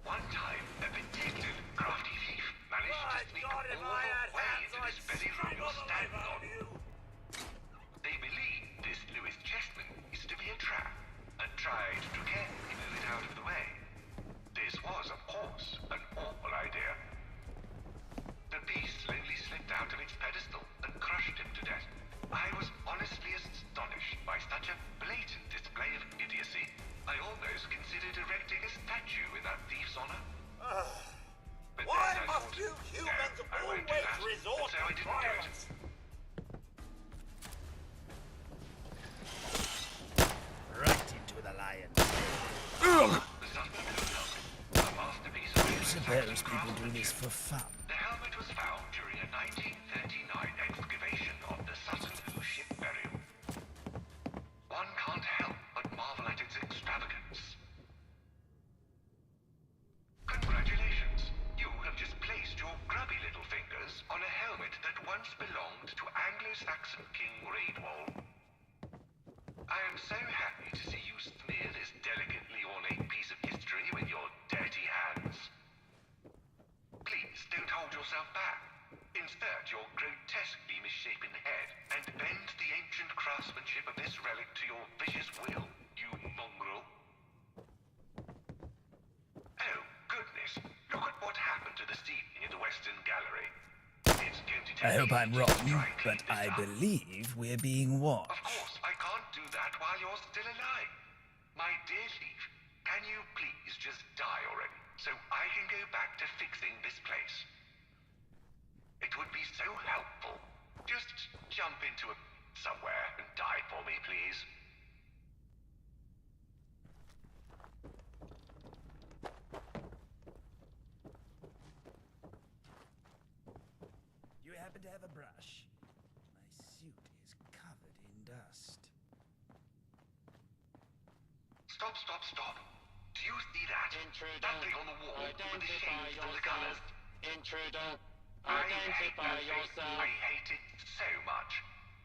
Speaker 12: One time, a vindictive, crafty thief managed to sneak all the way into this very room you're standing on. They believe this Lewis Chessman is to be a trap and tried to carefully move it out of the way. This was, of course, an awful idea. The beast slowly slipped out of its pedestal and crushed him to death. I was honestly astonished by such a blatant display of idiocy. I almost considered erecting a statue in that thief's honor. But
Speaker 8: Why
Speaker 12: then I
Speaker 8: must
Speaker 12: thought,
Speaker 8: you humans
Speaker 12: no, I won't do
Speaker 8: always
Speaker 12: that.
Speaker 8: resort
Speaker 12: So I
Speaker 8: to
Speaker 12: didn't do it.
Speaker 8: violence?
Speaker 2: Right into the lion's I suppose people do this for fun.
Speaker 12: The helmet was found during a 1939 excavation of the Sutton Hoo ship burial. One can't help but marvel at its extravagance. Congratulations! You have just placed your grubby little fingers on a helmet that once belonged to Anglo-Saxon King Raedwall. I am so happy to see you smear this delicately ornate piece of history with your dirty hands. Please don't hold yourself back. Insert your grotesquely misshapen head and bend the ancient craftsmanship of this relic to your vicious will, you mongrel. Oh, goodness. Look at what happened to this evening in the Western Gallery. It's going to take
Speaker 2: I hope I'm wrong,
Speaker 12: try and
Speaker 2: but
Speaker 12: clean this
Speaker 2: I
Speaker 12: up.
Speaker 2: believe we're being watched.
Speaker 12: Of course, I can't do that while you're still alive. My dear thief, can you please just die already, so I can go back to fixing this place? It would be so helpful. Just jump into somewhere and die for me, please.
Speaker 2: You happen to have a brush? My suit is covered in dust.
Speaker 12: Stop, stop, stop. Do you see that?
Speaker 3: Intruder.
Speaker 12: That thing on the wall with the
Speaker 3: Identify
Speaker 12: shades and the
Speaker 3: yourself.
Speaker 12: colors?
Speaker 3: Intruder.
Speaker 12: I hate
Speaker 3: Identify
Speaker 12: that thing.
Speaker 3: yourself.
Speaker 12: I hate it so much.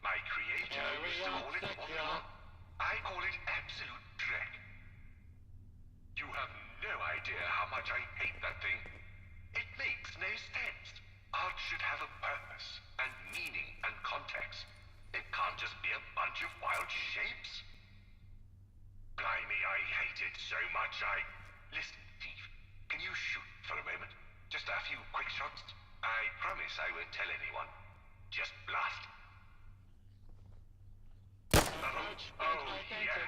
Speaker 12: My creator used to call it
Speaker 3: Secure.
Speaker 12: I call it absolute dreck. You have no idea how much I hate that thing. It makes no sense. Art should have a purpose and meaning and context. It can't just be a bunch of wild shapes. Blimey, I hate it so much Listen, thief, can you shoot for a moment? Just a few quick shots? I promise I won't tell anyone. Just blast. Oh, yeah.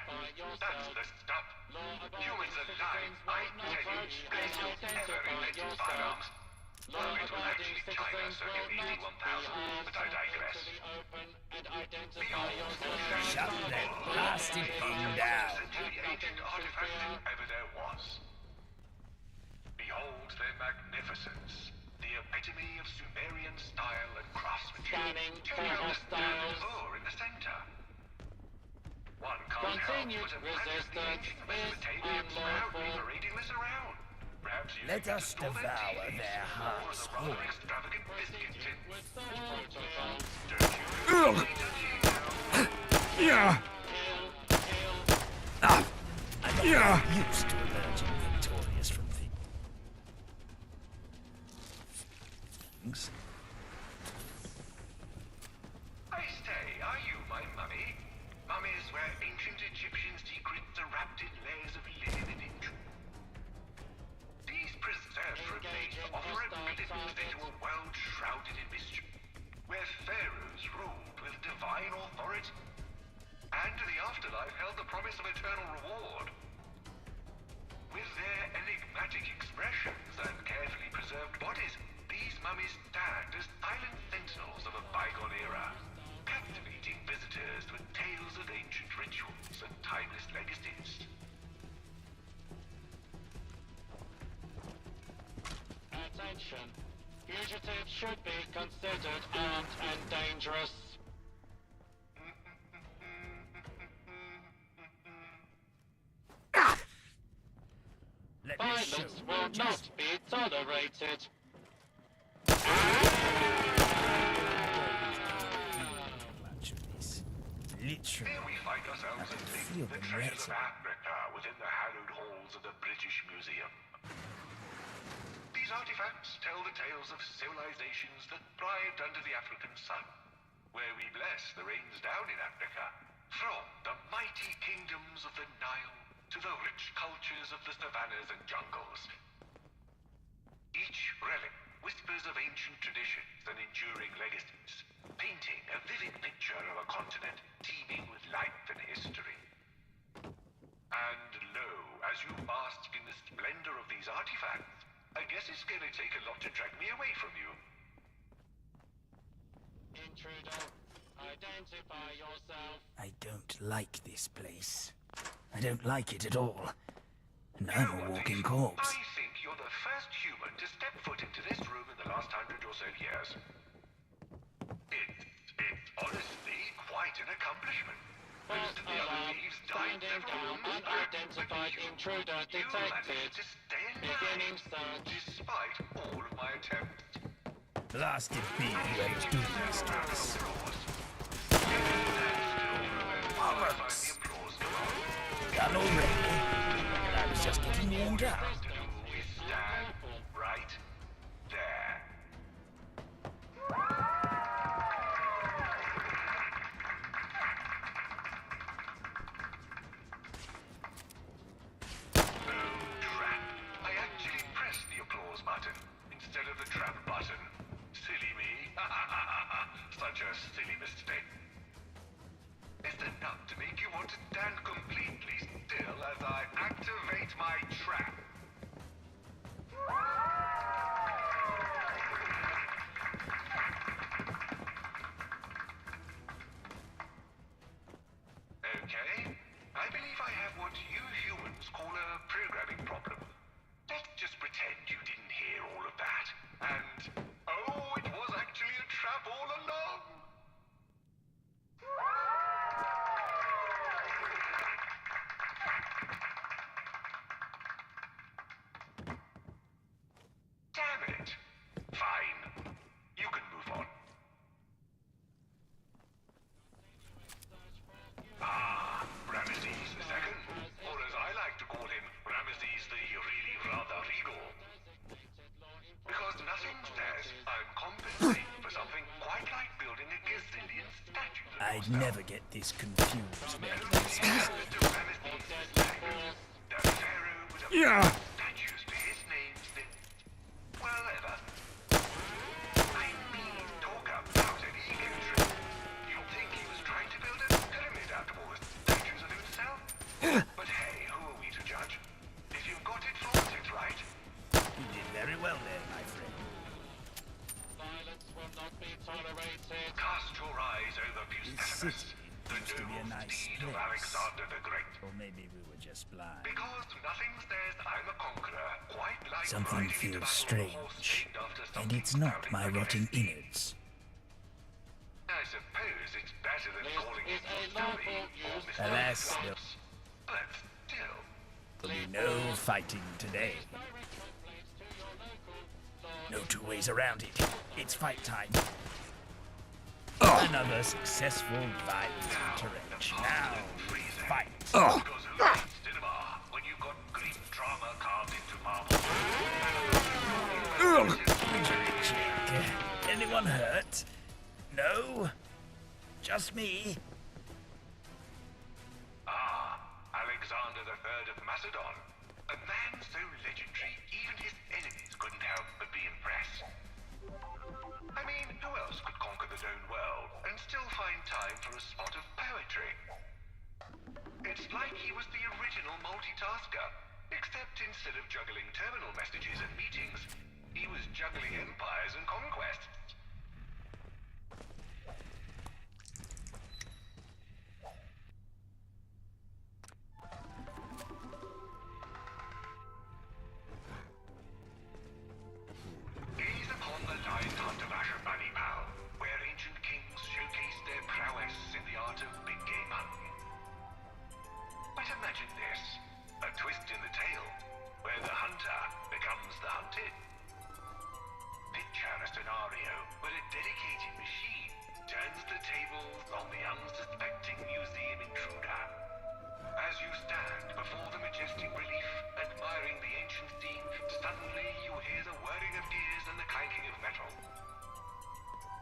Speaker 12: That's the stuff. Humans alive, I tell you, place your ever invented firearms. Well, it was actually China circa 181000, but I digress.
Speaker 2: Shut that blasted thing down.
Speaker 12: The ancient artifact ever there was. Behold their magnificence, the epitome of Sumerian style and craftsmanship.
Speaker 3: Scanning
Speaker 12: Do
Speaker 3: for
Speaker 12: you understand
Speaker 3: hostiles.
Speaker 12: the four in the center? One can't
Speaker 3: Continued
Speaker 12: help but imagine the
Speaker 3: resistance
Speaker 12: ancient
Speaker 3: is
Speaker 12: Mesopotamians proudly
Speaker 3: unlawful.
Speaker 12: parading this around. Perhaps you
Speaker 2: Let
Speaker 12: think
Speaker 2: us
Speaker 12: to store their
Speaker 2: devour
Speaker 12: TVs
Speaker 2: their
Speaker 12: or
Speaker 2: hearts
Speaker 12: as a rather
Speaker 2: whole.
Speaker 12: extravagant biscuit tin.
Speaker 2: Yeah. I'm not used to emerging victorious from things.
Speaker 12: I say, are you my mummy? Mummies where ancient Egyptian secrets are wrapped in layers of linen and inju. These preserved remains offer a glimpse into a world shrouded in mystery, where pharaohs ruled with divine authority. and the afterlife held the promise of eternal reward. With their enigmatic expressions and carefully preserved bodies, these mummies stand as silent sentinels of a bygone era, captivating visitors with tales of ancient rituals and timeless legacies.
Speaker 3: Attention. Fugitives should be considered armed and dangerous. Violence will not be tolerated.
Speaker 2: Literally.
Speaker 12: Here we find ourselves in the treasures of Africa within the hallowed halls of the British Museum. These artifacts tell the tales of civilizations that thrived under the African sun, where we bless the rains down in Africa, from the mighty kingdoms of the Nile to the rich cultures of the savannas and jungles. Each relic whispers of ancient traditions and enduring legacies, painting a vivid picture of a continent teeming with life and history. And lo, as you bask in the splendor of these artifacts, I guess it's gonna take a lot to drag me away from you.
Speaker 3: Intruder, identify yourself.
Speaker 2: I don't like this place. I don't like it at all. And I'm a walking corpse.
Speaker 12: I think you're the first human to step foot into this room in the last 100 or so years. It's honestly quite an accomplishment.
Speaker 3: False alarm. Standing down. Unidentified intruder detected. Beginning search.
Speaker 12: Despite all of my attempts.
Speaker 2: Blasted be whoever's doing this to us. Bollocks! Done already. I was just getting warmed up.
Speaker 12: We stand right there. Trap. I actually pressed the applause button instead of the trap button. Silly me. Such a silly mistake. It's enough to make you want to stand completely still as I activate my trap. Okay, I believe I have what you humans call a programming problem. Let's just pretend you didn't hear all of that. And, oh, it was actually a trap all along. Damn it. Fine. You can move on. Ah, Ramesses II, or as I like to call him, Ramesses the really rather regal. Because nothing says I'm compensating for something quite like building a gazillion statues.
Speaker 2: I'd never get this confused.
Speaker 12: Yeah. Statues to his name that, well, ever. I mean, talk about an ego trip. You'd think he was trying to build a pyramid out of all the statues of himself. But hey, who are we to judge? If you've got it, flaunt it, right?
Speaker 2: You did very well there, my friend.
Speaker 3: Violence will not be tolerated.
Speaker 12: Cast your eyes over Bucephalus, the noble steed of Alexander the Great.
Speaker 2: Or maybe we were just blind.
Speaker 12: Because nothing says I'm a conqueror quite like
Speaker 2: Something feels strange, and it's not my rotting innards.
Speaker 12: I suppose it's better than calling it dummy.
Speaker 2: Alas,
Speaker 12: But still.
Speaker 2: there'll be no fighting today. No two ways around it. It's fight time. Another successful violent interaction. Now we fight.
Speaker 12: Cinema, when you've got Greek drama carved into marble.
Speaker 2: Injury check. Anyone hurt? No? Just me?
Speaker 12: Ah, Alexander III of Macedon. A man so legendary, even his enemies couldn't help but be impressed. I mean, who else could conquer the known world and still find time for a spot of poetry? It's like he was the original multitasker, except instead of juggling terminal messages and meetings, he was juggling empires and conquests. Gaze upon the lion hunter Money Pal, where ancient kings showcased their prowess in the art of big game hunting. But imagine this, a twist in the tale, where the hunter becomes the hunted. Picture a scenario where a dedicated machine turns the tables on the unsuspecting museum intruder. As you stand before the majestic relief, admiring the ancient scene, suddenly you hear the whirring of gears and the clanking of metal.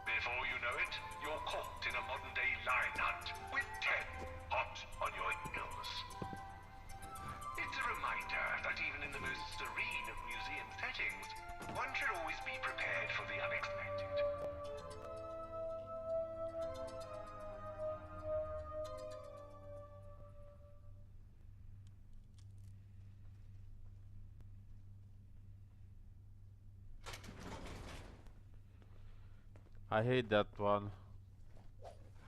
Speaker 12: Before you know it, you're caught in a modern-day lion hunt with 10 hot on your heels. It's a reminder that even in the most serene of museum settings, one should always be prepared for the unexpected.
Speaker 1: I hate that one.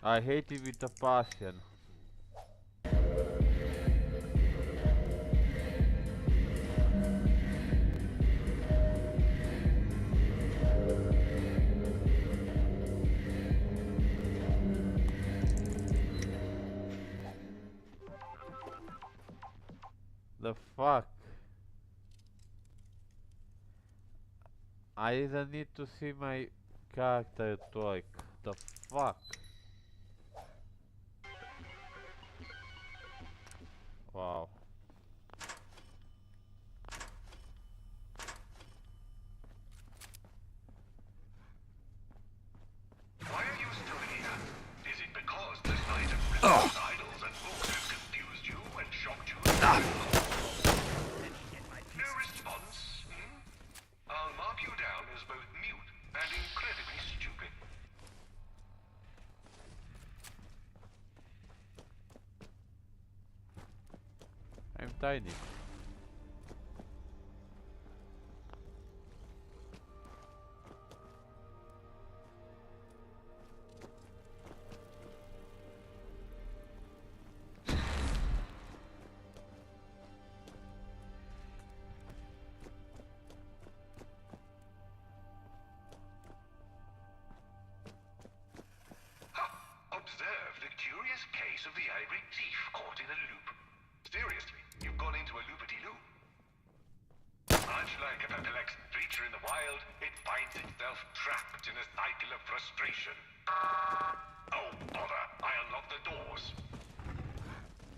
Speaker 1: I hate it with a passion. The fuck? I didn't need to see my character twerk. The fuck? Wow.
Speaker 12: Why are you still here? Is it because the sight of religious idols and books has confused you and shocked you? No response? Hmm? I'll mark you down as both mute and incredibly stupid.
Speaker 1: I'm tiny.
Speaker 12: Observe the curious case of the ivory thief caught in a loop. Seriously, you've gone into a loopity-loop. Much like a perplexed creature in the wild, it finds itself trapped in a cycle of frustration. Oh, bother, I unlocked the doors.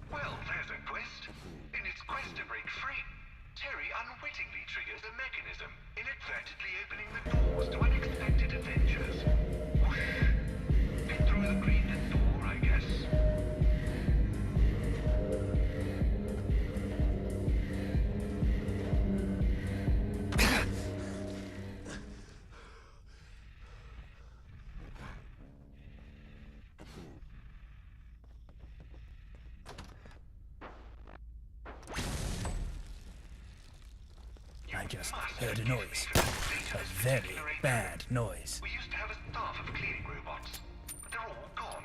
Speaker 12: Well, there's a twist. In its quest to break free, Terry unwittingly triggers a mechanism, inadvertently opening the doors to unexpected adventures. Whoosh! Bit through the green door, I guess.
Speaker 2: I just heard a noise. A very bad noise.
Speaker 12: We used to have a staff of cleaning robots, but they're all gone.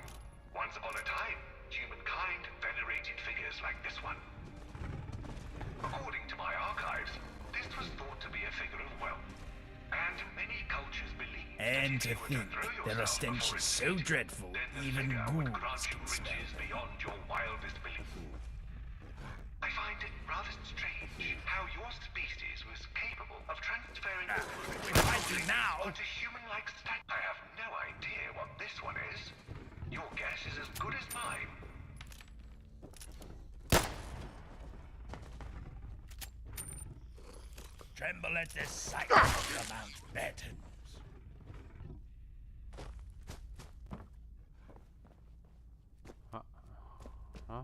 Speaker 12: Once upon a time, humankind venerated figures like this one. According to my archives, this was thought to be a figure of wealth, and many cultures believe
Speaker 2: And to think there are stenches so dreadful, even ghouls can smell.
Speaker 12: beyond your wildest belief. I find it rather strange how your species was capable of transferring
Speaker 2: now
Speaker 12: onto human-like stat. I have no idea what this one is. Your guess is as good as mine.
Speaker 2: Tremble at the sight of your Mountbattens.
Speaker 1: Huh?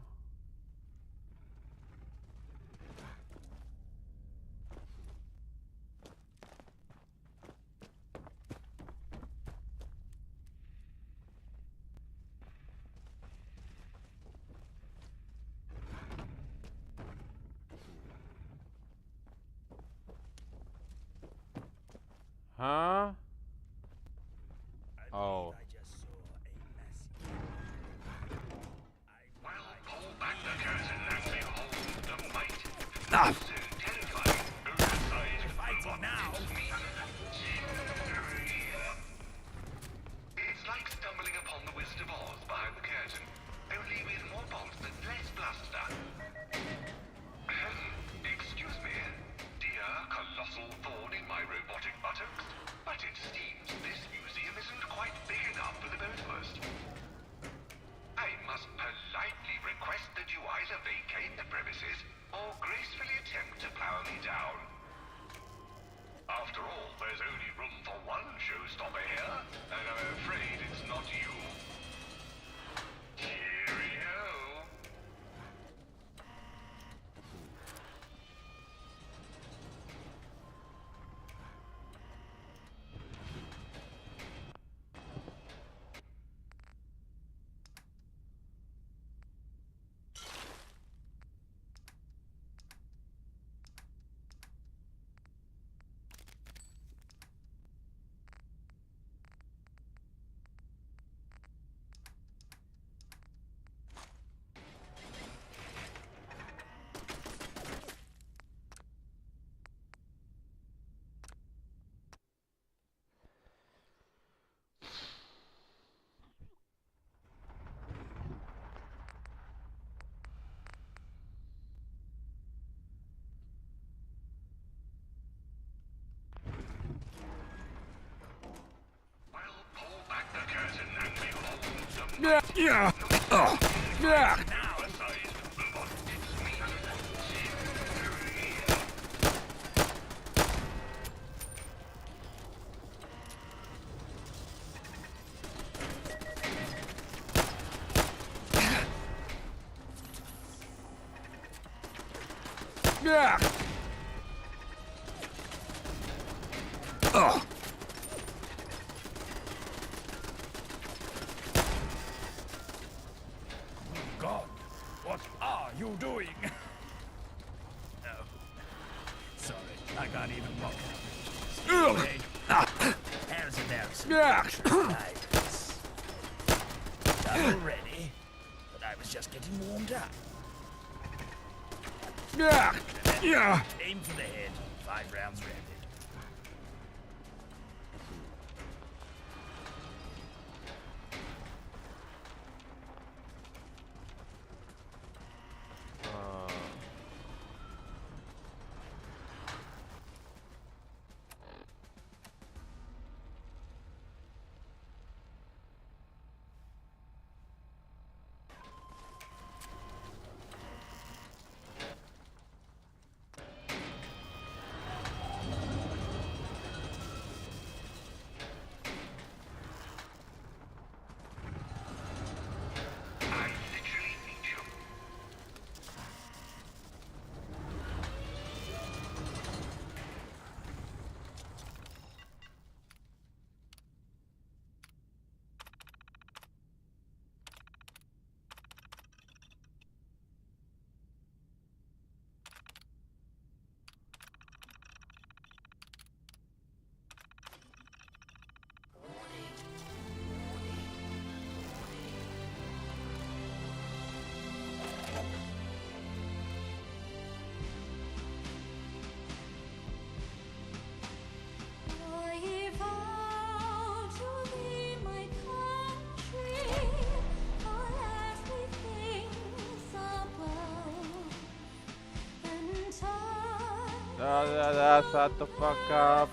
Speaker 12: West of Oz behind the curtain, only with more bolts and less bluster. Excuse me, dear colossal thorn in my robotic buttocks, but it seems this museum isn't quite big enough for the both of us. I must politely request that you either vacate the premises or gracefully attempt to power me down. After all, there's only room for one showstopper here, and I'm afraid it's not you. Cheerio.
Speaker 2: Yeah, yeah. Yeah. Yeah. Oh. God, what are you doing? Oh. Sorry, I can't even walk. Anyway, how's about some guidance? I'm all ready, but I was just getting warmed up. Yeah. Aim for the head. 5 rounds ready.
Speaker 1: Shut the fuck up.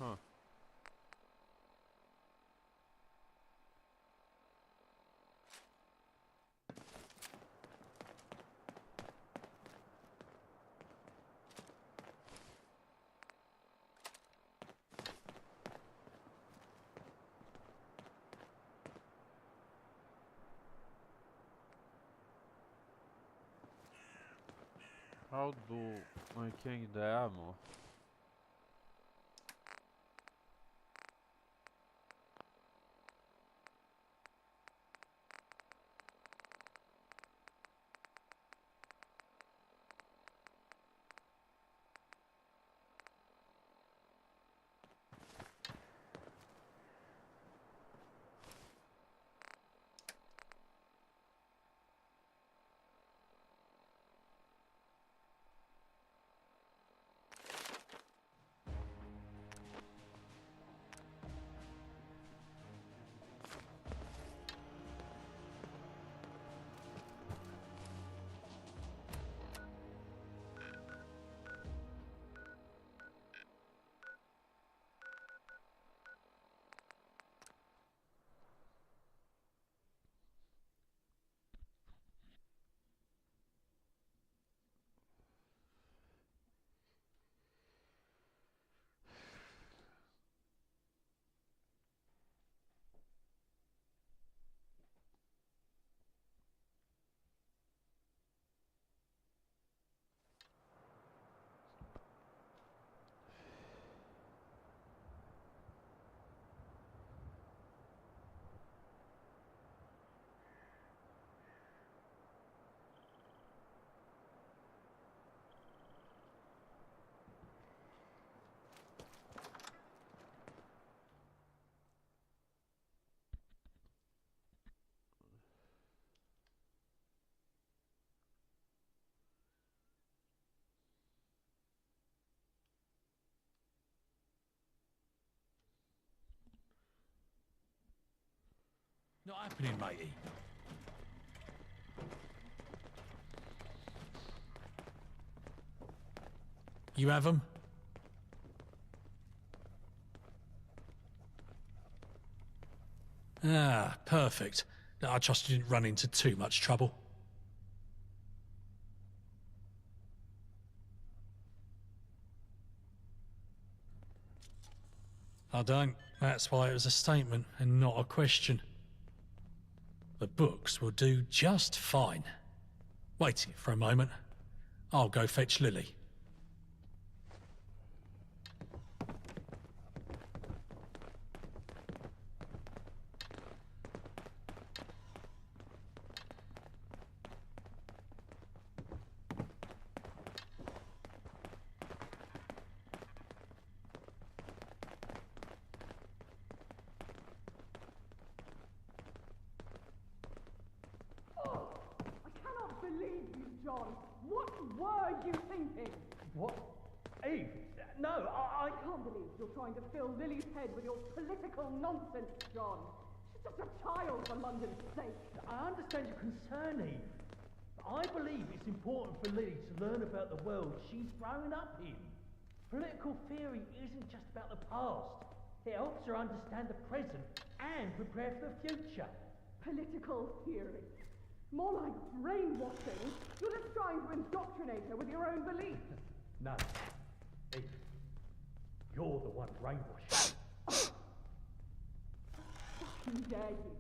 Speaker 1: Huh. How do I change the ammo?
Speaker 15: Not happening, matey. You have them? Ah, perfect. I trust you didn't run into too much trouble. I don't. That's why it was a statement and not a question. The books will do just fine. Wait for a moment. I'll go fetch Lily.
Speaker 8: John, what were you thinking?
Speaker 11: What? Eve? No, I
Speaker 8: can't believe you're trying to fill Lily's head with your political nonsense, John. She's just a child, for London's sake.
Speaker 11: I understand your concern, Eve. But I believe it's important for Lily to learn about the world she's grown up in. Political theory isn't just about the past. It helps her understand the present and prepare for the future.
Speaker 8: Political theory? More like brainwashing. You're just trying to indoctrinate her with your own beliefs.
Speaker 11: No. Eve, you're the one brainwashed.
Speaker 8: Fucking dare you.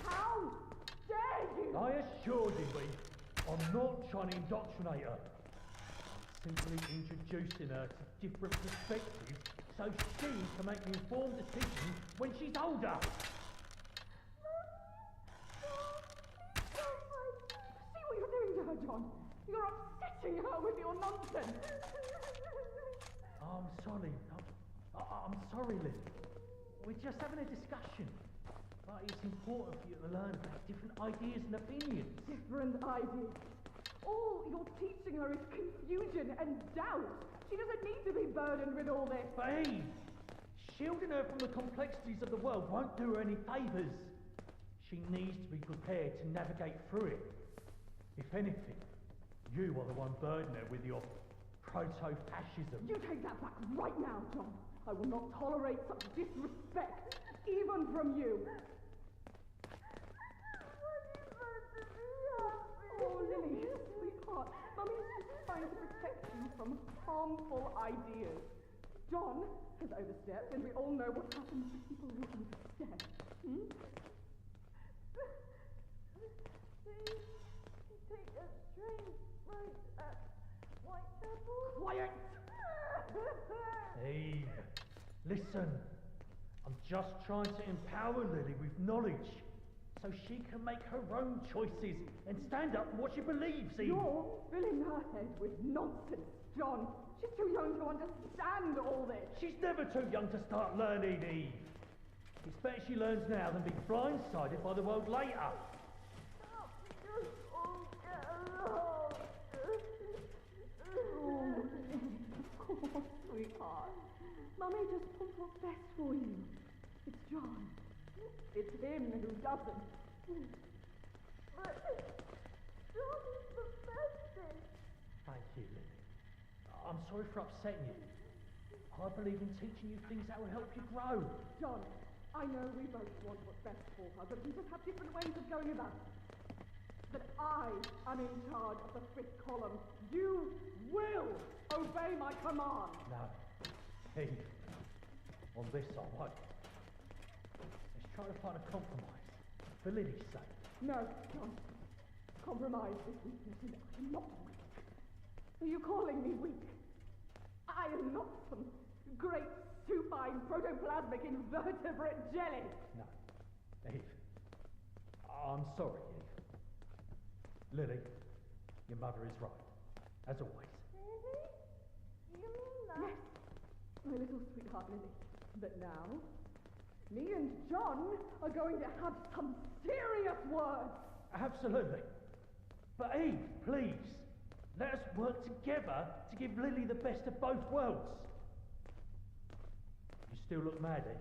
Speaker 8: How dare you?
Speaker 11: I assure you, Eve, I'm not trying to indoctrinate her. I'm simply introducing her to different perspectives so she can make an informed decision when she's older.
Speaker 8: Her, John. You're upsetting her with your nonsense.
Speaker 11: Oh, I'm sorry. I'm sorry, Liz. We're just having a discussion. But it's important for you to learn about different ideas and opinions.
Speaker 8: Different ideas? All you're teaching her is confusion and doubt. She doesn't need to be burdened with all this.
Speaker 11: But Eve, shielding her from the complexities of the world won't do her any favours. She needs to be prepared to navigate through it. If anything, you are the one burdening her with your proto-fascism.
Speaker 8: You take that back right now, John. I will not tolerate such disrespect, even from you. Oh, Lily, sweetheart, Mummy's just trying to protect you from harmful ideas. John has overstepped, and we all know what happens to people who overstep. Hmm?
Speaker 22: Please, take a train right at Whitechapel.
Speaker 8: Quiet!
Speaker 11: Eve, listen. I'm just trying to empower Lily with knowledge so she can make her own choices and stand up for what she believes in.
Speaker 8: You're filling her head with nonsense, John. She's too young to understand all this.
Speaker 11: She's never too young to start learning, Eve. It's better she learns now than be blindsided by the world later.
Speaker 8: Oh, sweetheart. Mummy just wants what's best for you. It's John. It's him who doesn't.
Speaker 22: But John is the bestest.
Speaker 11: Thank you, Lily. I'm sorry for upsetting you. I believe in teaching you things that will help you grow.
Speaker 8: John, I know we both want what's best for her, but we just have different ways of going about it. But I am in charge of the fifth column. You will obey my command.
Speaker 11: No. Eve, on this I won't. Let's try to find a compromise. For Lily's sake.
Speaker 8: No, John. Compromise is weakness, and I am not weak. Are you calling me weak? I am not some great supine protoplasmic invertebrate jelly.
Speaker 11: No. Eve. I'm sorry, Eve. Lily, your mother is right. As always.
Speaker 22: Really? You mean that?
Speaker 8: Yes, my little sweetheart Lily. But now, me and John are going to have some serious words.
Speaker 11: Absolutely. But Eve, please, let us work together to give Lily the best of both worlds. You still look mad, Eve.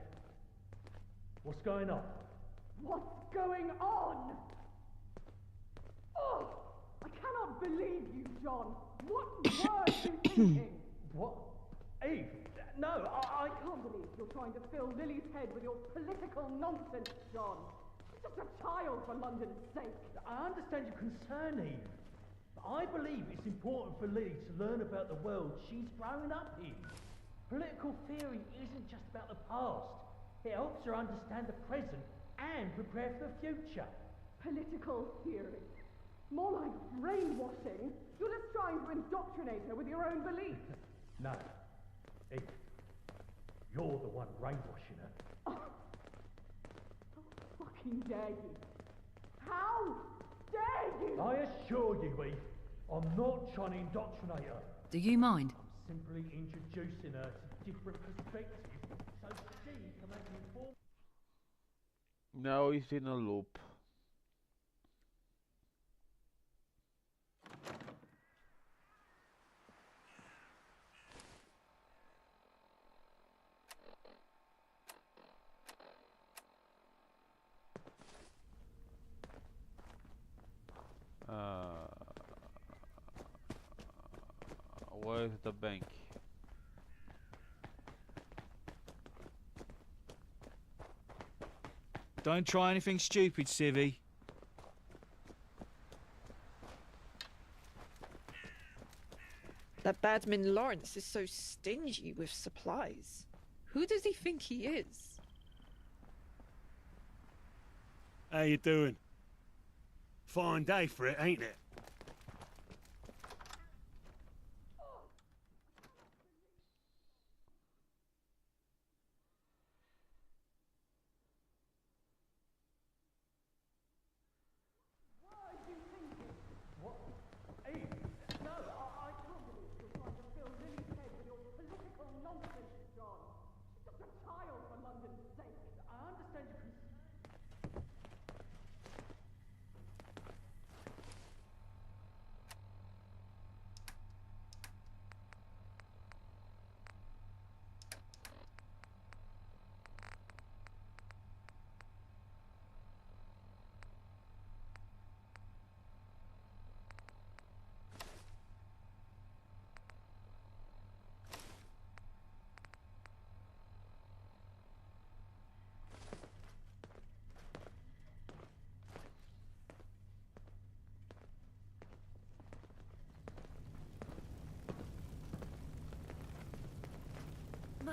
Speaker 11: What's going on?
Speaker 8: What's going on? Oh, I cannot believe you, John. What were you thinking?
Speaker 11: What? Eve, no,
Speaker 8: I can't believe you're trying to fill Lily's head with your political nonsense, John. She's just a child, for London's sake.
Speaker 11: I understand your concern, Eve. But I believe it's important for Lily to learn about the world she's growing up in. Political theory isn't just about the past. It helps her understand the present and prepare for the future.
Speaker 8: Political theory? More like brainwashing. You're just trying to indoctrinate her with your own beliefs.
Speaker 11: No. Eve, you're the one brainwashing her.
Speaker 8: Oh. How fucking dare you? How dare you?
Speaker 11: I assure you, Eve, I'm not trying to indoctrinate her.
Speaker 13: Do you mind?
Speaker 11: I'm simply introducing her to different perspectives so she can make an informed...
Speaker 1: Now he's in a loop. Where's the bank?
Speaker 6: Don't try anything stupid, Civvy.
Speaker 20: That Badman Lawrence is so stingy with supplies. Who does he think he is?
Speaker 18: How you doing? Fine day for it, ain't it?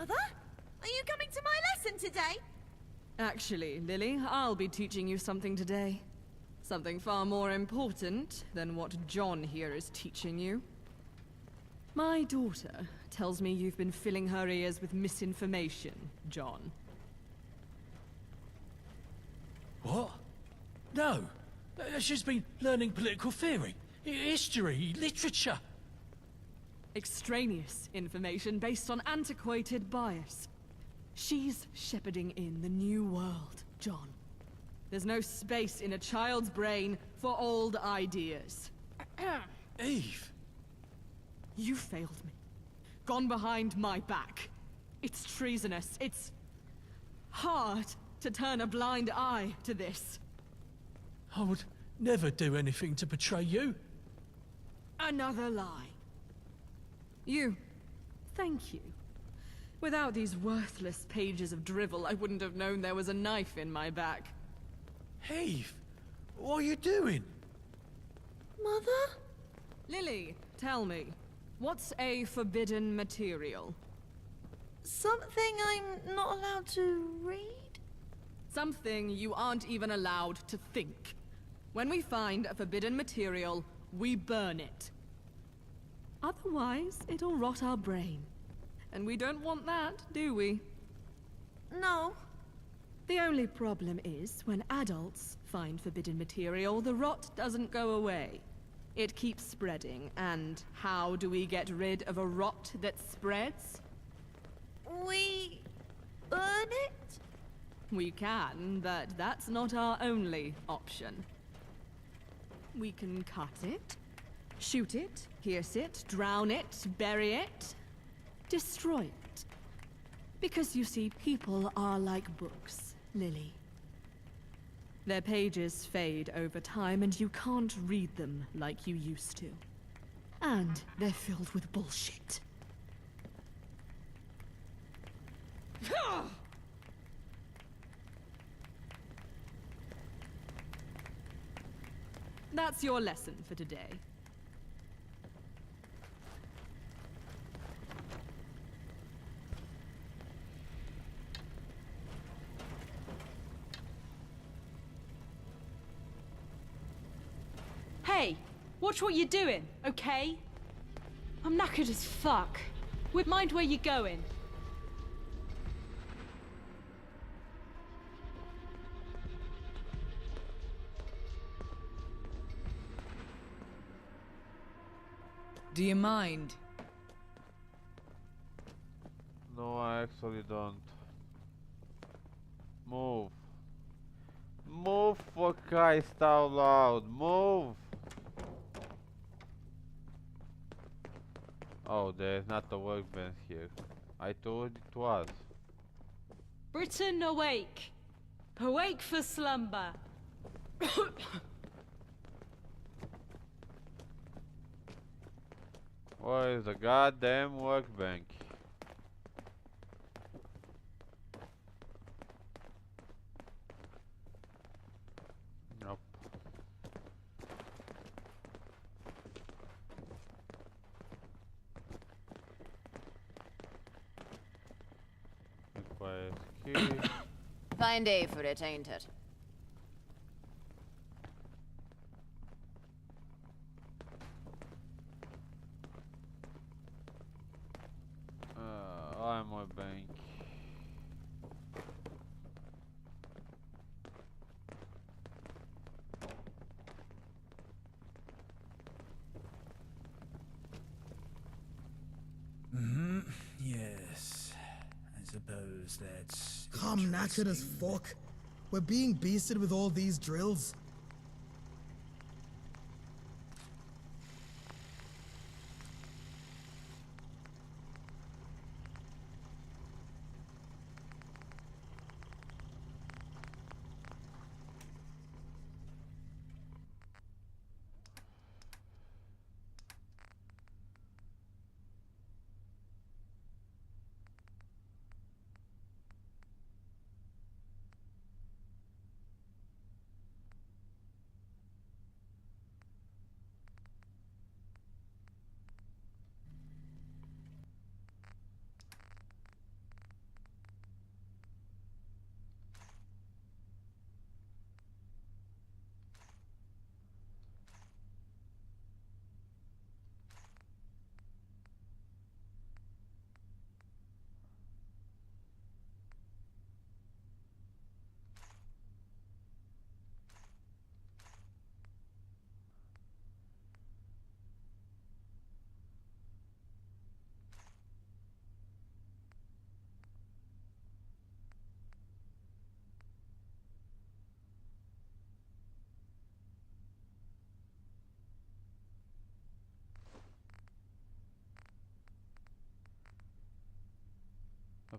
Speaker 13: Mother? Are you coming to my lesson today?
Speaker 16: Actually, Lily, I'll be teaching you something today. Something far more important than what John here is teaching you. My daughter tells me you've been filling her ears with misinformation, John.
Speaker 15: What? No. She's been learning political theory, history, literature.
Speaker 16: Extraneous information based on antiquated bias. She's shepherding in the new world, John. There's no space in a child's brain for old ideas.
Speaker 15: Eve!
Speaker 16: You failed me. Gone behind my back. It's treasonous. It's hard to turn a blind eye to this.
Speaker 15: I would never do anything to betray you.
Speaker 16: Another lie. You. Thank you. Without these worthless pages of drivel, I wouldn't have known there was a knife in my back.
Speaker 15: Eve, what are you doing?
Speaker 13: Mother?
Speaker 16: Lily, tell me, what's a forbidden material?
Speaker 13: Something I'm not allowed to read?
Speaker 16: Something you aren't even allowed to think. When we find a forbidden material, we burn it. Otherwise, it'll rot our brain. And we don't want that, do we?
Speaker 13: No.
Speaker 16: The only problem is, when adults find forbidden material, the rot doesn't go away. It keeps spreading, and how do we get rid of a rot that spreads?
Speaker 13: We burn it?
Speaker 16: We can, but that's not our only option. We can cut it, shoot it, pierce it, drown it, bury it, destroy it. Because you see, people are like books, Lily. Their pages fade over time, and you can't read them like you used to. And they're filled with bullshit. That's your lesson for today.
Speaker 17: Hey, watch what you're doing, okay? I'm knackered as fuck. Mind where you're going.
Speaker 24: Do you mind?
Speaker 1: No, I actually don't. Move. Move, for Christ out loud. Move. Oh, there's not a workbench here. I thought it was.
Speaker 17: Britain awake. Awake for slumber.
Speaker 1: Where is the goddamn workbench? Nope. Requires key.
Speaker 10: Fine day for it, ain't it?
Speaker 1: I'm a bank.
Speaker 2: Yes. I suppose that's...
Speaker 25: I'm knackered as fuck. We're being beasted with all these drills.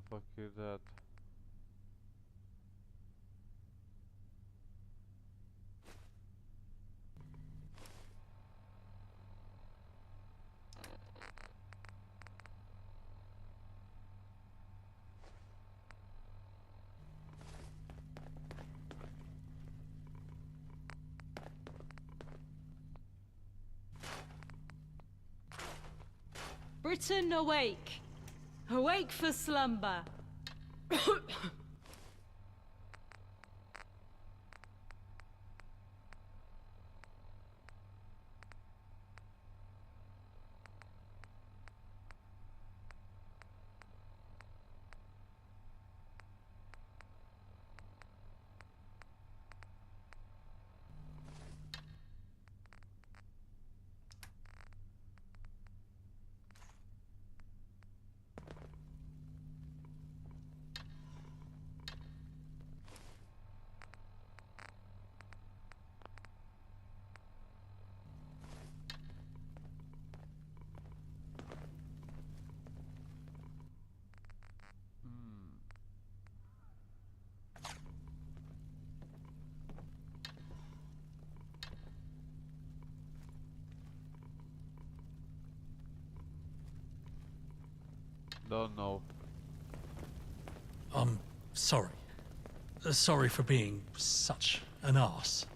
Speaker 1: fuck is that?
Speaker 17: Britain awake! Awake for slumber!
Speaker 1: Don't know.
Speaker 15: I'm sorry. Sorry for being such an arse.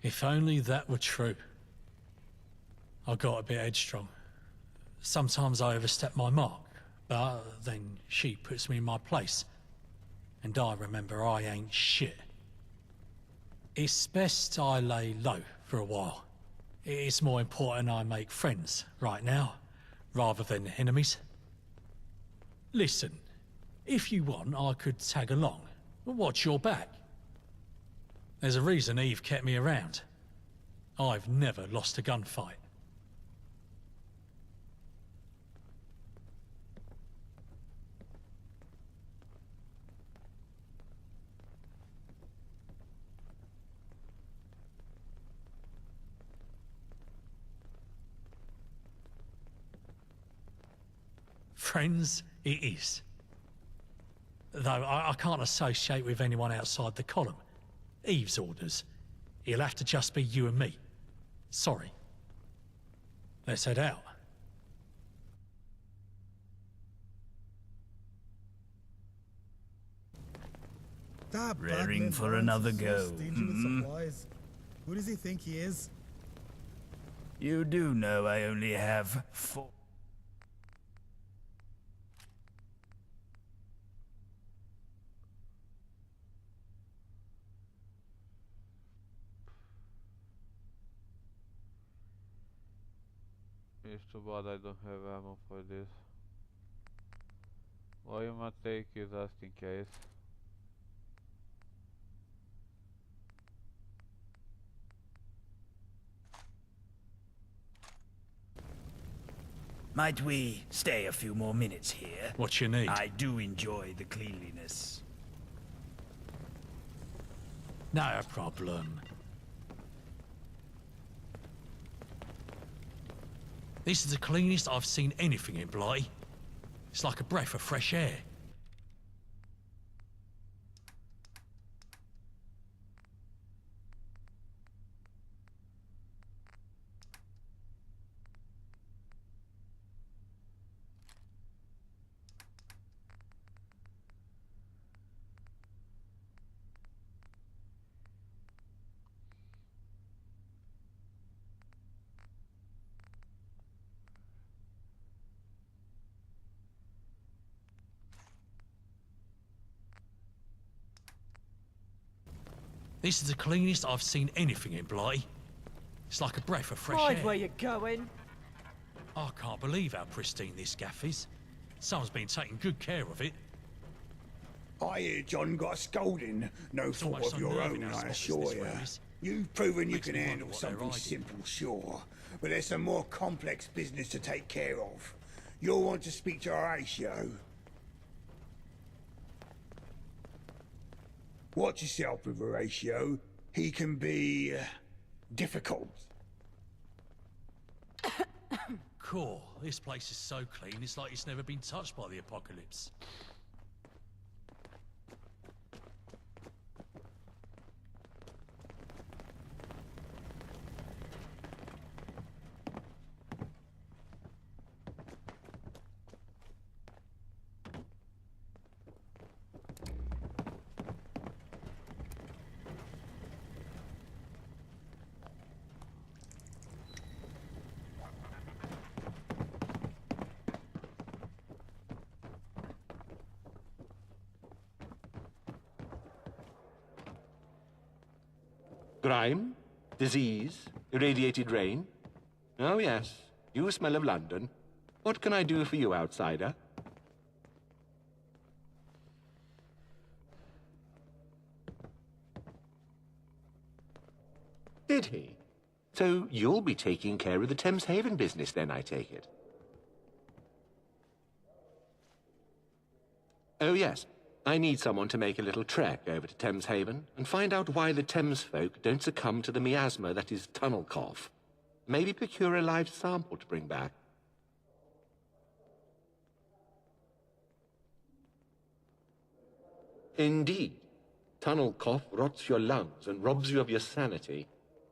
Speaker 15: If only that were true. I got a bit headstrong. Sometimes I overstep my mark, but then she puts me in my place. And I remember I ain't shit. It's best I lay low for a while. It's more important I make friends right now, rather than enemies. Listen, if you want, I could tag along. Watch your back. There's a reason Eve kept me around. I've never lost a gunfight. Friends, it is. Though I can't associate with anyone outside the column. Eve's orders. It'll have to just be you and me. Sorry. Let's head out.
Speaker 2: Raring for another go.
Speaker 25: Stingy with supplies. Who does he think he is?
Speaker 2: You do know I only have 4.
Speaker 1: It's too bad I don't have ammo for this. What you might take is just in case.
Speaker 2: Might we stay a few more minutes here?
Speaker 15: What you need?
Speaker 2: I do enjoy the cleanliness.
Speaker 15: No problem. This is the cleanest I've seen anything in Blighty. It's like a breath of fresh air. This is the cleanest I've seen anything in Blighty. It's like a breath of fresh
Speaker 17: Mind
Speaker 15: air.
Speaker 17: where you're going.
Speaker 15: I can't believe how pristine this gaff is. Someone's been taking good care of it.
Speaker 4: I hear John got a scolding. No fault
Speaker 15: almost
Speaker 4: of your
Speaker 15: unnerving
Speaker 4: own,
Speaker 15: how
Speaker 4: I
Speaker 15: spotless
Speaker 4: assure
Speaker 15: this
Speaker 4: you.
Speaker 15: room is.
Speaker 4: You've proven you
Speaker 15: Makes
Speaker 4: can
Speaker 15: me wonder
Speaker 4: handle
Speaker 15: what they're
Speaker 4: something
Speaker 15: hiding.
Speaker 4: simple, sure. But there's some more complex business to take care of. You'll want to speak to Horatio. Watch yourself with Horatio. He can be difficult.
Speaker 15: Cool. This place is so clean, it's like it's never been touched by the apocalypse.
Speaker 5: Grime, disease, irradiated rain. Oh yes, you smell of London. What can I do for you, outsider? Did he? So you'll be taking care of the Thames Haven business then, I take it? Oh yes, I need someone to make a little trek over to Thames Haven and find out why the Thames folk don't succumb to the miasma that is tunnel cough. Maybe procure a live sample to bring back. Indeed. Tunnel cough rots your lungs and robs you of your sanity.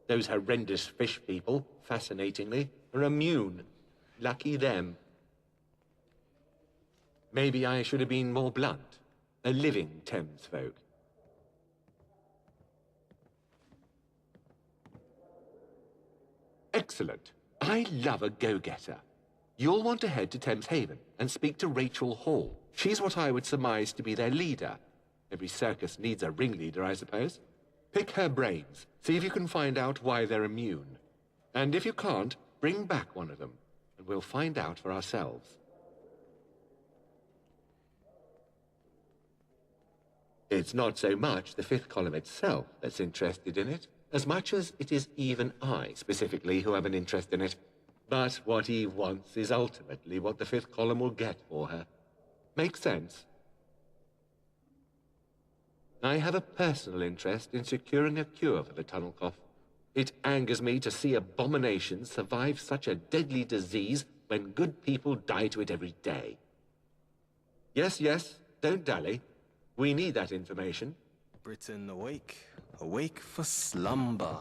Speaker 5: Those horrendous fish people, fascinatingly, are immune. Lucky them. Maybe I should have been more blunt. A living Thames folk. Excellent. I love a go-getter. You'll want to head to Thames Haven and speak to Rachel Hall. She's what I would surmise to be their leader. Every circus needs a ringleader, I suppose. Pick her brains. See if you can find out why they're immune. And if you can't, bring back one of them, and we'll find out for ourselves. It's not so much the fifth column itself that's interested in it, as much as it is even I, specifically, who have an interest in it. But what he wants is ultimately what the fifth column will get for her. Makes sense? I have a personal interest in securing a cure for the tunnel cough. It angers me to see abominations survive such a deadly disease when good people die to it every day. Yes, yes, don't dally. We need that information.
Speaker 9: Britain awake. Awake for slumber.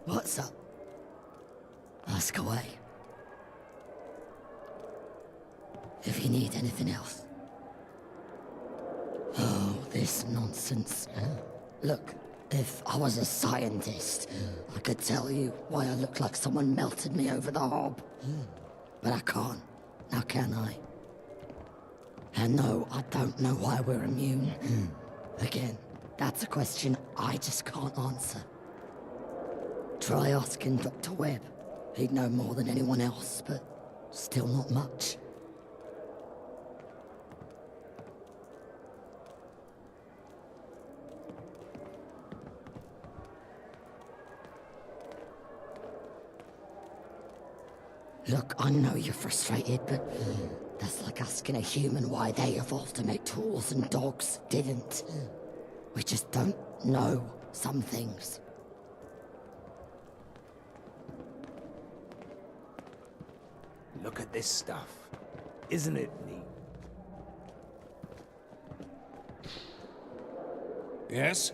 Speaker 14: What's up? Ask away. If you need anything else. Oh, this nonsense. Look, if I was a scientist, I could tell you why I look like someone melted me over the hob. But I can't. Now can I? And no, I don't know why we're immune. Again, that's a question I just can't answer. Try asking Dr. Webb. He'd know more than anyone else, but still not much. Look, I know you're frustrated, but that's like asking a human why they evolved to make tools and dogs didn't. We just don't know some things.
Speaker 9: Look at this stuff. Isn't it neat?
Speaker 21: Yes?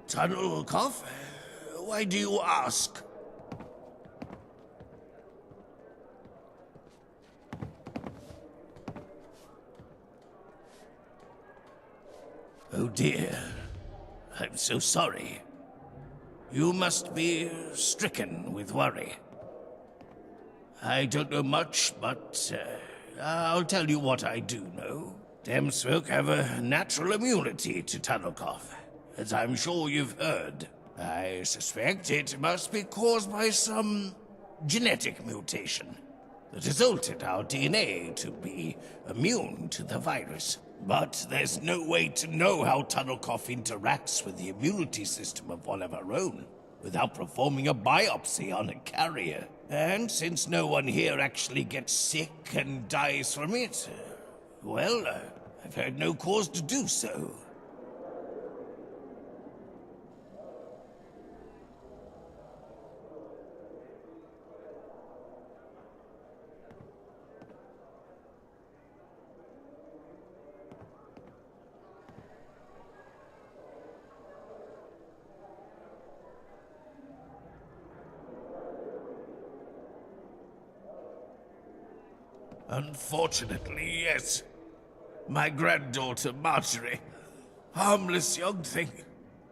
Speaker 21: Tunnel cough? Why do you ask? Oh dear. I'm so sorry. You must be stricken with worry. I don't know much, but I'll tell you what I do know. Thames folk have a natural immunity to tunnel cough, as I'm sure you've heard. I suspect it must be caused by some genetic mutation that has altered our DNA to be immune to the virus. But there's no way to know how tunnel cough interacts with the immunity system of one of our own without performing a biopsy on a carrier. And since no one here actually gets sick and dies from it, well, I've had no cause to do so. Unfortunately, yes. My granddaughter, Marjorie. Harmless young thing.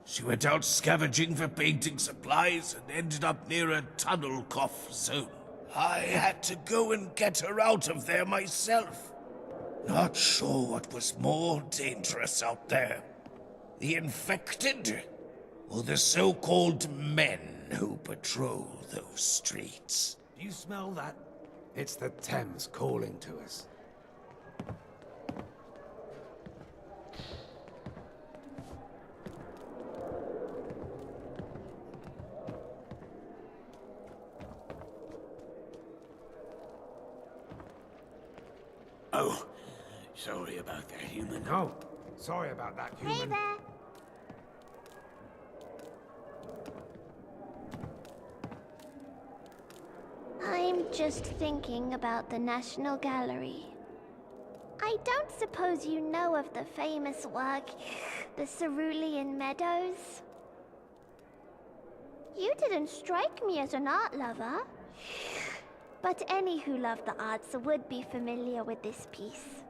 Speaker 21: She went out scavenging for painting supplies and ended up near a tunnel cough zone. I had to go and get her out of there myself. Not sure what was more dangerous out there. The infected, or the so-called men who patrol those streets.
Speaker 9: Do you smell that? It's the Thames calling to us.
Speaker 21: Oh, sorry about that, human.
Speaker 9: No, sorry about that, human.
Speaker 22: Hey there. I'm just thinking about the National Gallery. I don't suppose you know of the famous work, the Cerulean Meadows? You didn't strike me as an art lover. But any who love the arts would be familiar with this piece.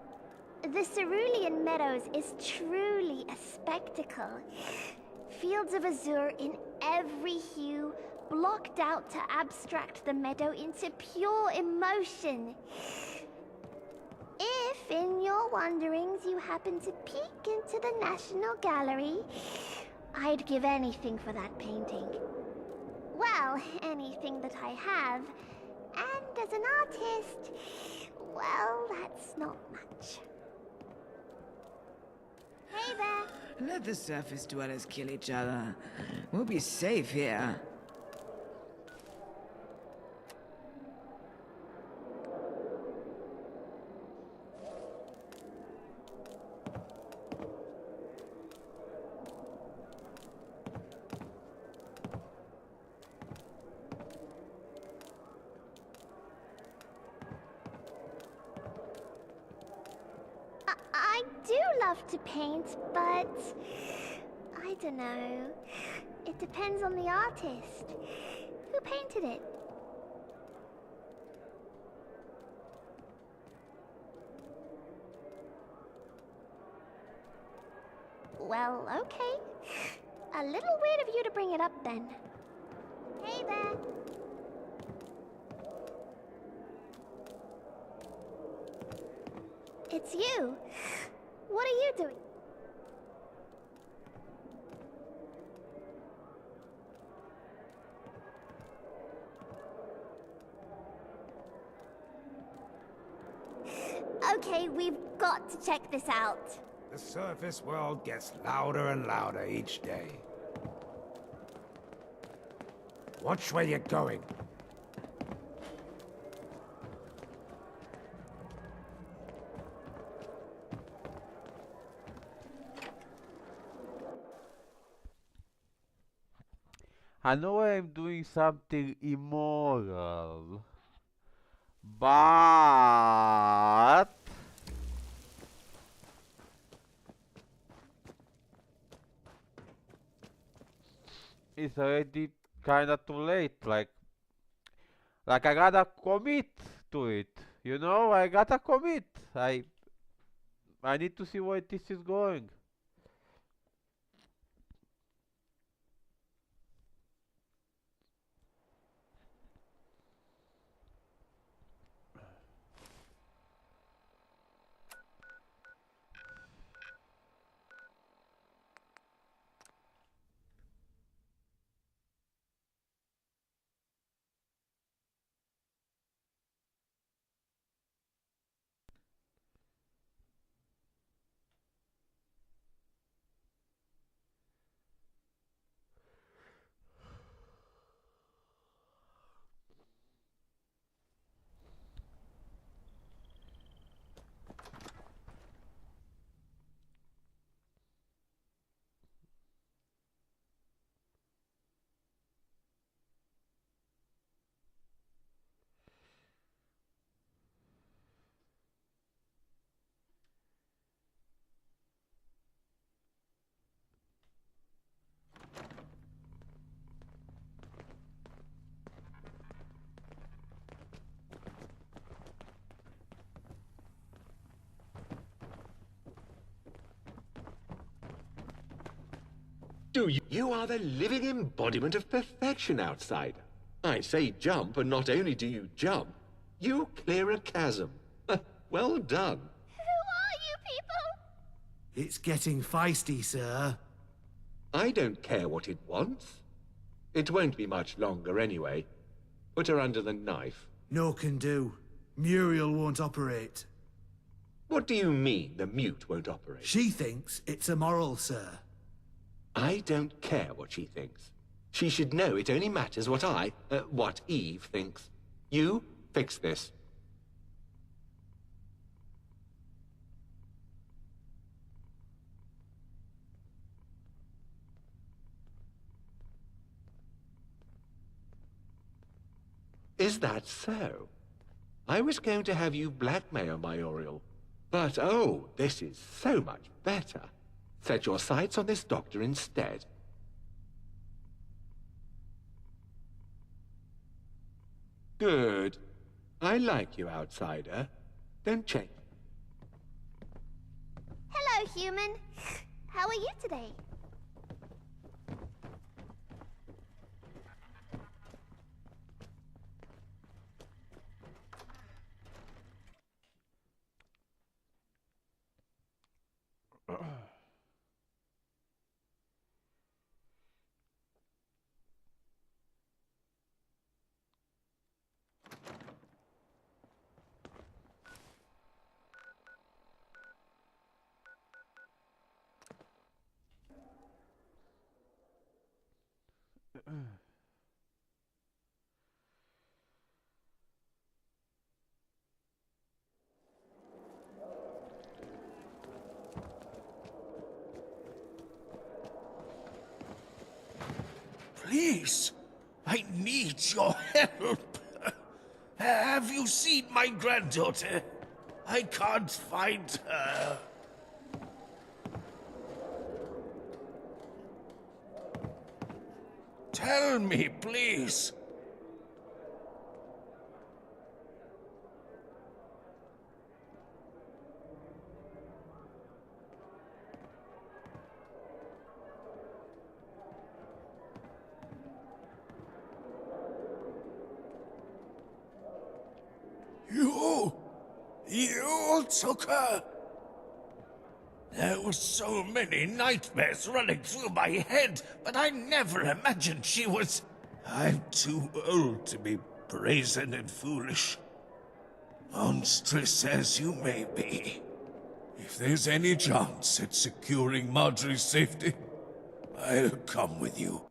Speaker 22: The Cerulean Meadows is truly a spectacle. Fields of azure in every hue, blocked out to abstract the meadow into pure emotion. If, in your wanderings, you happen to peek into the National Gallery, I'd give anything for that painting. Well, anything that I have. And as an artist, well, that's not much. Hey there!
Speaker 24: Let the surface dwellers kill each other. We'll be safe here.
Speaker 22: I do love to paint, but I don't know. It depends on the artist. Who painted it? Well, okay. A little weird of you to bring it up then. Hey there. It's you. What are you doing? Okay, we've got to check this out.
Speaker 9: The surface world gets louder and louder each day. Watch where you're going.
Speaker 1: I know I'm doing something immoral, but it's already kinda too late. Like I gotta commit to it. You know, I gotta commit. I need to see where this is going.
Speaker 5: You are the living embodiment of perfection, outsider. I say jump, and not only do you jump, you clear a chasm. Well done.
Speaker 22: Who are you people?
Speaker 9: It's getting feisty, sir.
Speaker 5: I don't care what it wants. It won't be much longer anyway. Put her under the knife.
Speaker 9: No can do. Muriel won't operate.
Speaker 5: What do you mean, the mute won't operate?
Speaker 9: She thinks it's immoral, sir.
Speaker 5: I don't care what she thinks. She should know it only matters what Eve thinks. You fix this. Is that so? I was going to have you blackmail my Oriole. But, oh, this is so much better. Set your sights on this doctor instead. Good. I like you, outsider. Don't change.
Speaker 22: Hello, human. How are you today?
Speaker 21: Please, I need your help. Have you seen my granddaughter? I can't find her. Tell me, please. You took her? There were so many nightmares running through my head, but I never imagined she was... I'm too old to be brazen and foolish. Monstrous as you may be. If there's any chance at securing Marjorie's safety, I'll come with you.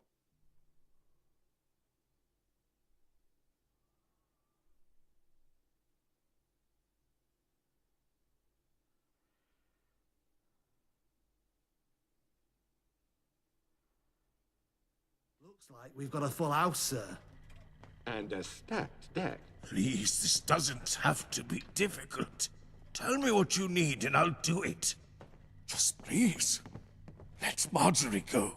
Speaker 9: Looks like we've got a full house, sir.
Speaker 5: And a stacked deck.
Speaker 21: Please, this doesn't have to be difficult. Tell me what you need and I'll do it. Just please, let Marjorie go.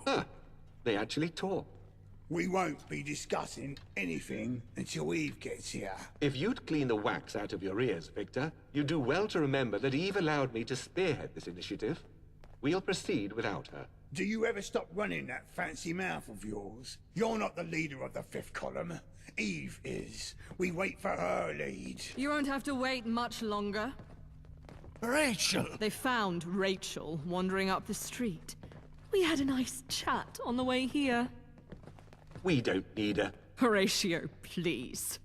Speaker 5: They actually talk.
Speaker 4: We won't be discussing anything until Eve gets here.
Speaker 5: If you'd clean the wax out of your ears, Victor, you'd do well to remember that Eve allowed me to spearhead this initiative. We'll proceed without her.
Speaker 4: Do you ever stop running that fancy mouth of yours? You're not the leader of the fifth column. Eve is. We wait for her lead.
Speaker 16: You won't have to wait much longer.
Speaker 21: Rachel!
Speaker 16: They found Rachel wandering up the street. We had a nice chat on the way here.
Speaker 5: We don't need her.
Speaker 16: Horatio, please.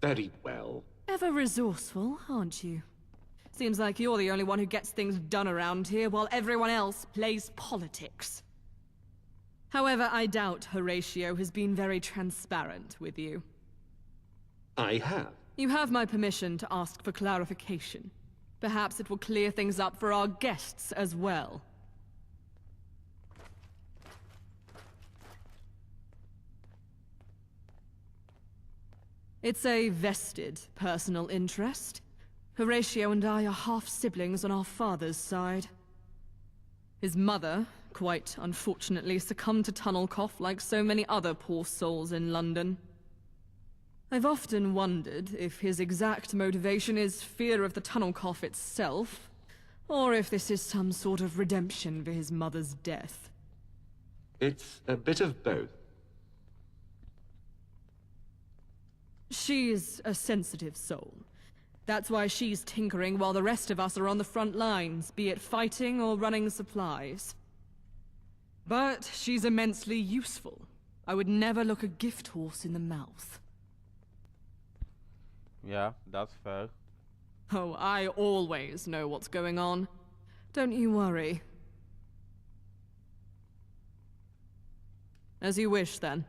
Speaker 5: Very well.
Speaker 16: Ever resourceful, aren't you? Seems like you're the only one who gets things done around here, while everyone else plays politics. However, I doubt Horatio has been very transparent with you.
Speaker 5: I have.
Speaker 16: You have my permission to ask for clarification. Perhaps it will clear things up for our guests as well. It's a vested personal interest. Horatio and I are half-siblings on our father's side. His mother, quite unfortunately, succumbed to tunnel cough like so many other poor souls in London. I've often wondered if his exact motivation is fear of the tunnel cough itself, or if this is some sort of redemption for his mother's death.
Speaker 5: It's a bit of both.
Speaker 16: She's a sensitive soul. That's why she's tinkering while the rest of us are on the front lines, be it fighting or running supplies. But she's immensely useful. I would never look a gift horse in the mouth.
Speaker 1: Yeah, that's fair.
Speaker 16: Oh, I always know what's going on. Don't you worry. As you wish, then.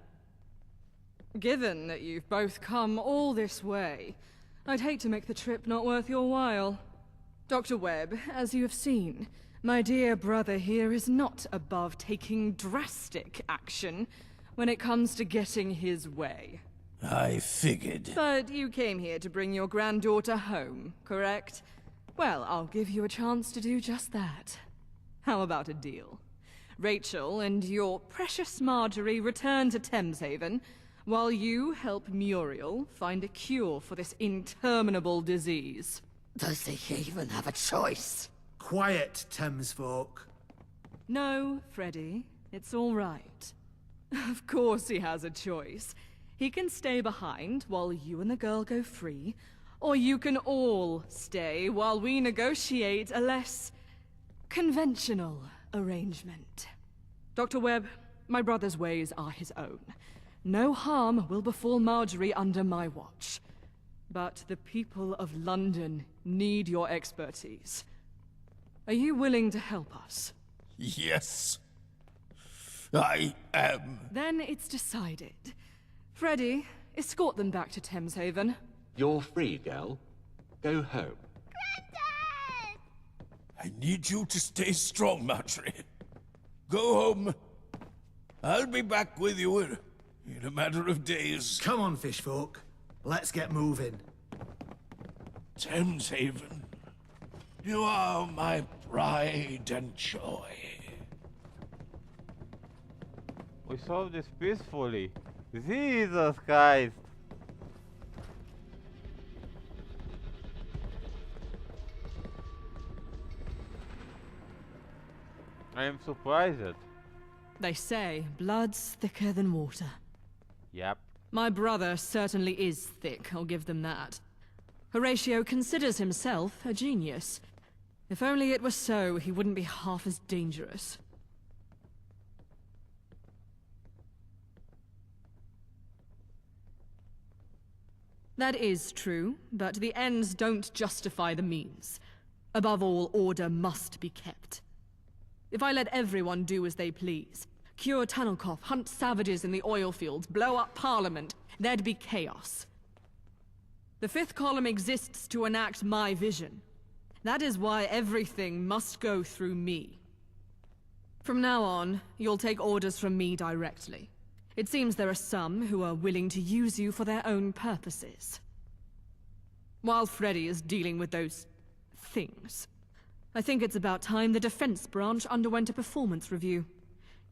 Speaker 16: Given that you've both come all this way, I'd hate to make the trip not worth your while. Dr. Webb, as you have seen, my dear brother here is not above taking drastic action when it comes to getting his way.
Speaker 21: I figured.
Speaker 16: But you came here to bring your granddaughter home, correct? Well, I'll give you a chance to do just that. How about a deal? Rachel and your precious Marjorie return to Thameshaven, while you help Muriel find a cure for this interminable disease.
Speaker 14: Does he even have a choice?
Speaker 9: Quiet, Thames folk.
Speaker 16: No, Freddy. It's all right. Of course he has a choice. He can stay behind while you and the girl go free, or you can all stay while we negotiate a less conventional arrangement. Dr. Webb, my brother's ways are his own. No harm will befall Marjorie under my watch. But the people of London need your expertise. Are you willing to help us?
Speaker 21: Yes. I am.
Speaker 16: Then it's decided. Freddy, escort them back to Thameshaven.
Speaker 5: You're free, girl. Go home.
Speaker 21: I need you to stay strong, Marjorie. Go home. I'll be back with you in a matter of days.
Speaker 9: Come on, fish folk. Let's get moving.
Speaker 21: Thameshaven, you are my pride and joy.
Speaker 1: We solved this peacefully. Jesus Christ. I am surprised.
Speaker 16: They say blood's thicker than water.
Speaker 1: Yep.
Speaker 16: My brother certainly is thick, I'll give them that. Horatio considers himself a genius. If only it were so, he wouldn't be half as dangerous. That is true, but the ends don't justify the means. Above all, order must be kept. If I let everyone do as they please, cure tunnel cough, hunt savages in the oil fields, blow up Parliament, there'd be chaos. The fifth column exists to enact my vision. That is why everything must go through me. From now on, you'll take orders from me directly. It seems there are some who are willing to use you for their own purposes. While Freddy is dealing with those things, I think it's about time the defense branch underwent a performance review.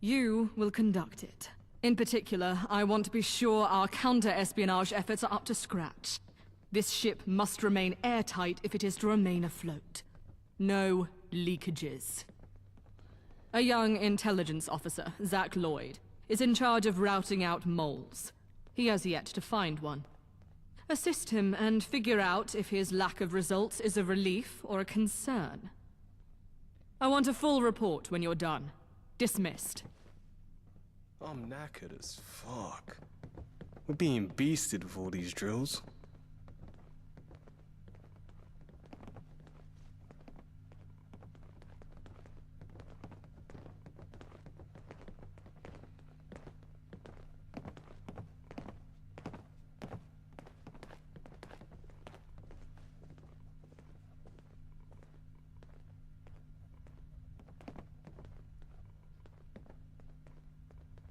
Speaker 16: You will conduct it. In particular, I want to be sure our counter-espionage efforts are up to scratch. This ship must remain airtight if it is to remain afloat. No leakages. A young intelligence officer, Zach Lloyd, is in charge of routing out moles. He has yet to find one. Assist him and figure out if his lack of results is a relief or a concern. I want a full report when you're done. Dismissed.
Speaker 18: I'm knackered as fuck. We're being beasted with all these drills.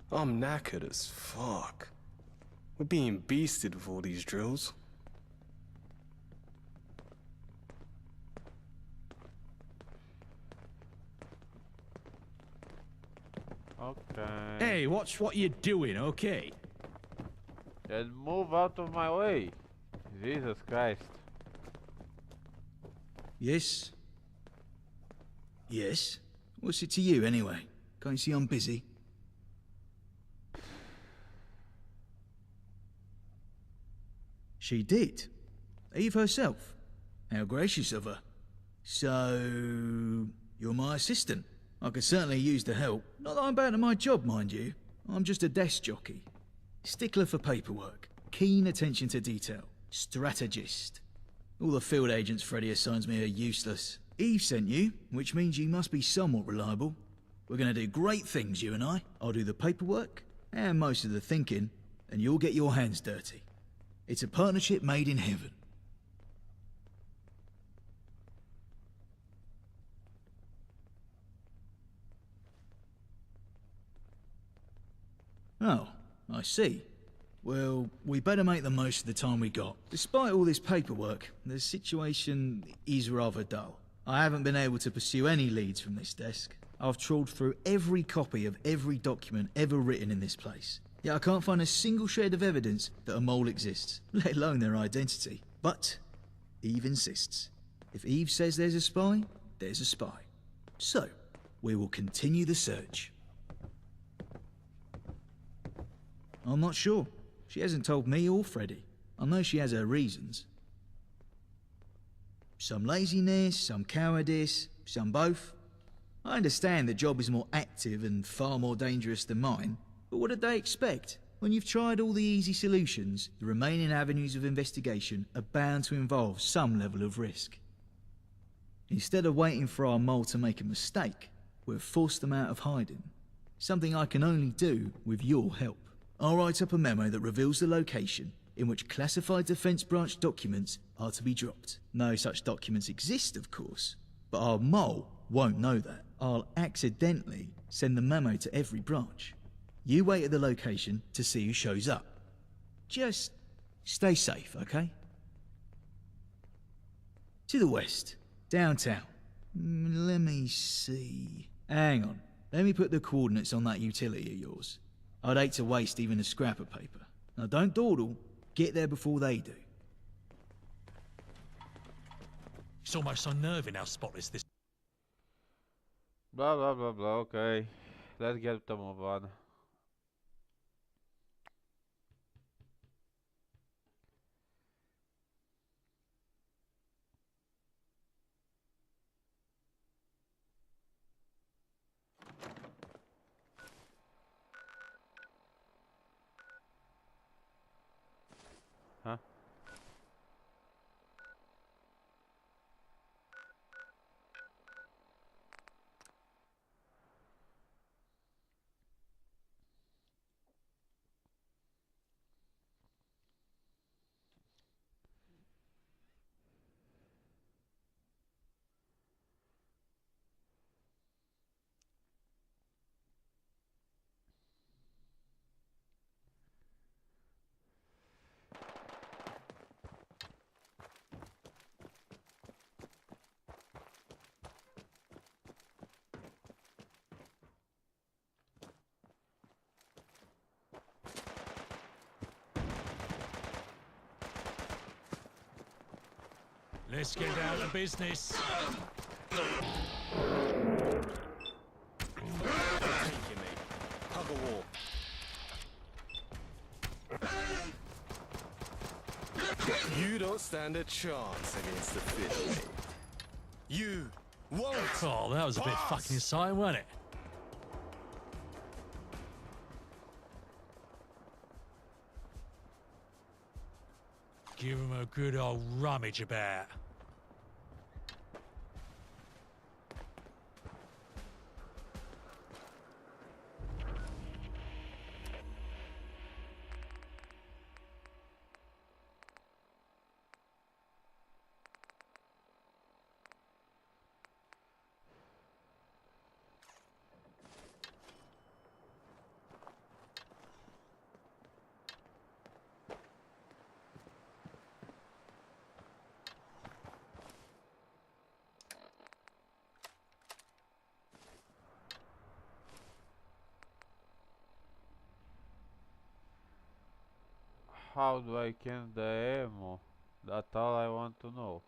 Speaker 18: I'm knackered as fuck. We're being beasted with all these drills.
Speaker 1: Okay.
Speaker 2: Hey, watch what you're doing, okay?
Speaker 1: Then move out of my way. Jesus Christ.
Speaker 6: Yes? Yes? What's it to you, anyway? Can't you see I'm busy? She did. Eve herself. How gracious of her. So, you're my assistant. I could certainly use the help. Not that I'm bad at my job, mind you. I'm just a desk jockey. Stickler for paperwork. Keen attention to detail. Strategist. All the field agents Freddy assigns me are useless. Eve sent you, which means you must be somewhat reliable. We're gonna do great things, you and I. I'll do the paperwork, and most of the thinking, and you'll get your hands dirty. It's a partnership made in heaven. Oh, I see. Well, we better make the most of the time we got. Despite all this paperwork, the situation is rather dull. I haven't been able to pursue any leads from this desk. I've trawled through every copy of every document ever written in this place. Yet I can't find a single shred of evidence that a mole exists, let alone their identity. But Eve insists. If Eve says there's a spy, there's a spy. So, we will continue the search. I'm not sure. She hasn't told me or Freddy. I know she has her reasons. Some laziness, some cowardice, some both. I understand the job is more active and far more dangerous than mine, but what did they expect? When you've tried all the easy solutions, the remaining avenues of investigation are bound to involve some level of risk. Instead of waiting for our mole to make a mistake, we've forced them out of hiding. Something I can only do with your help. I'll write up a memo that reveals the location in which classified Defence Branch documents are to be dropped. No such documents exist, of course, but our mole won't know that. I'll accidentally send the memo to every branch. You wait at the location to see who shows up. Just stay safe, okay? To the west, downtown. Let me see. Hang on. Let me put the coordinates on that utility of yours. I'd hate to waste even a scrap of paper. Now don't dawdle. Get there before they do.
Speaker 15: It's almost unnerving how spotless this...
Speaker 1: Blah blah blah blah, okay. Let's get to move on. Huh?
Speaker 15: Let's get down to business.
Speaker 3: Tug of war. You don't stand a chance against the fit. You won't.
Speaker 15: Oh, that was a bit fucking exciting, wasn't it? Give him a good old rummage about.
Speaker 1: How do I can the ammo? That's all I want to know.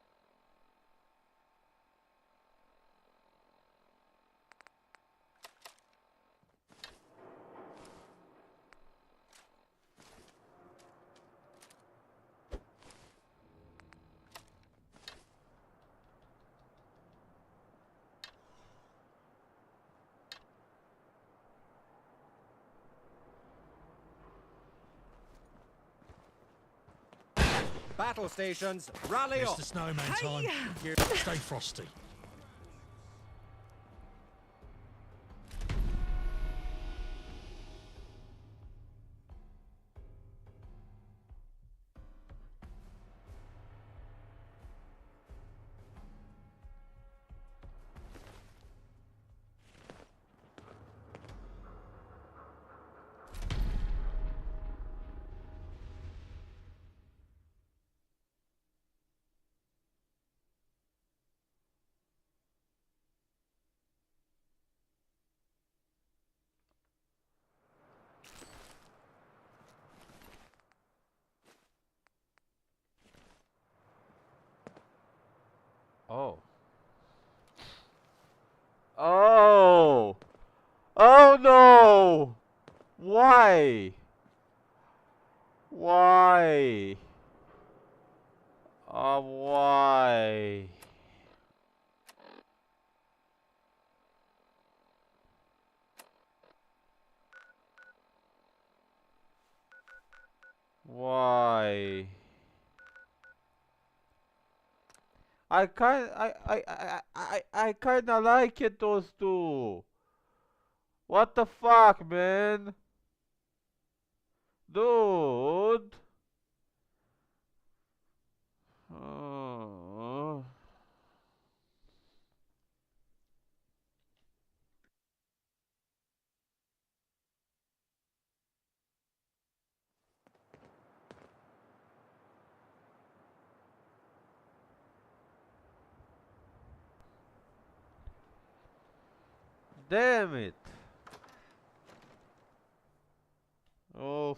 Speaker 7: Battle stations, rally
Speaker 15: It's
Speaker 7: up.
Speaker 15: the snowman time. Stay frosty.
Speaker 1: Oh. Oh! Oh no! Why? Why? Why? Why? I kinda like it, those two. What the fuck, man? Dude. Oh. Damn it. Oh.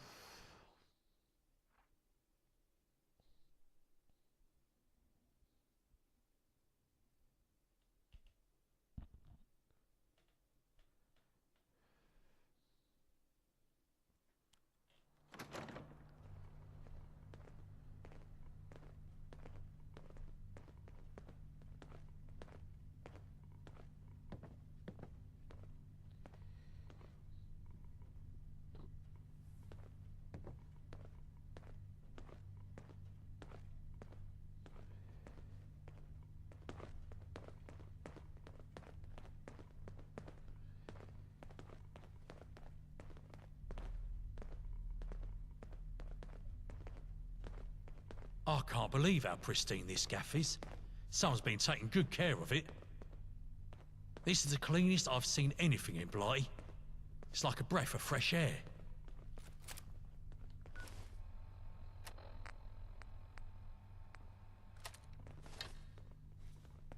Speaker 15: I can't believe how pristine this gaff is. Someone's been taking good care of it. This is the cleanest I've seen anything in Blighty. It's like a breath of fresh air.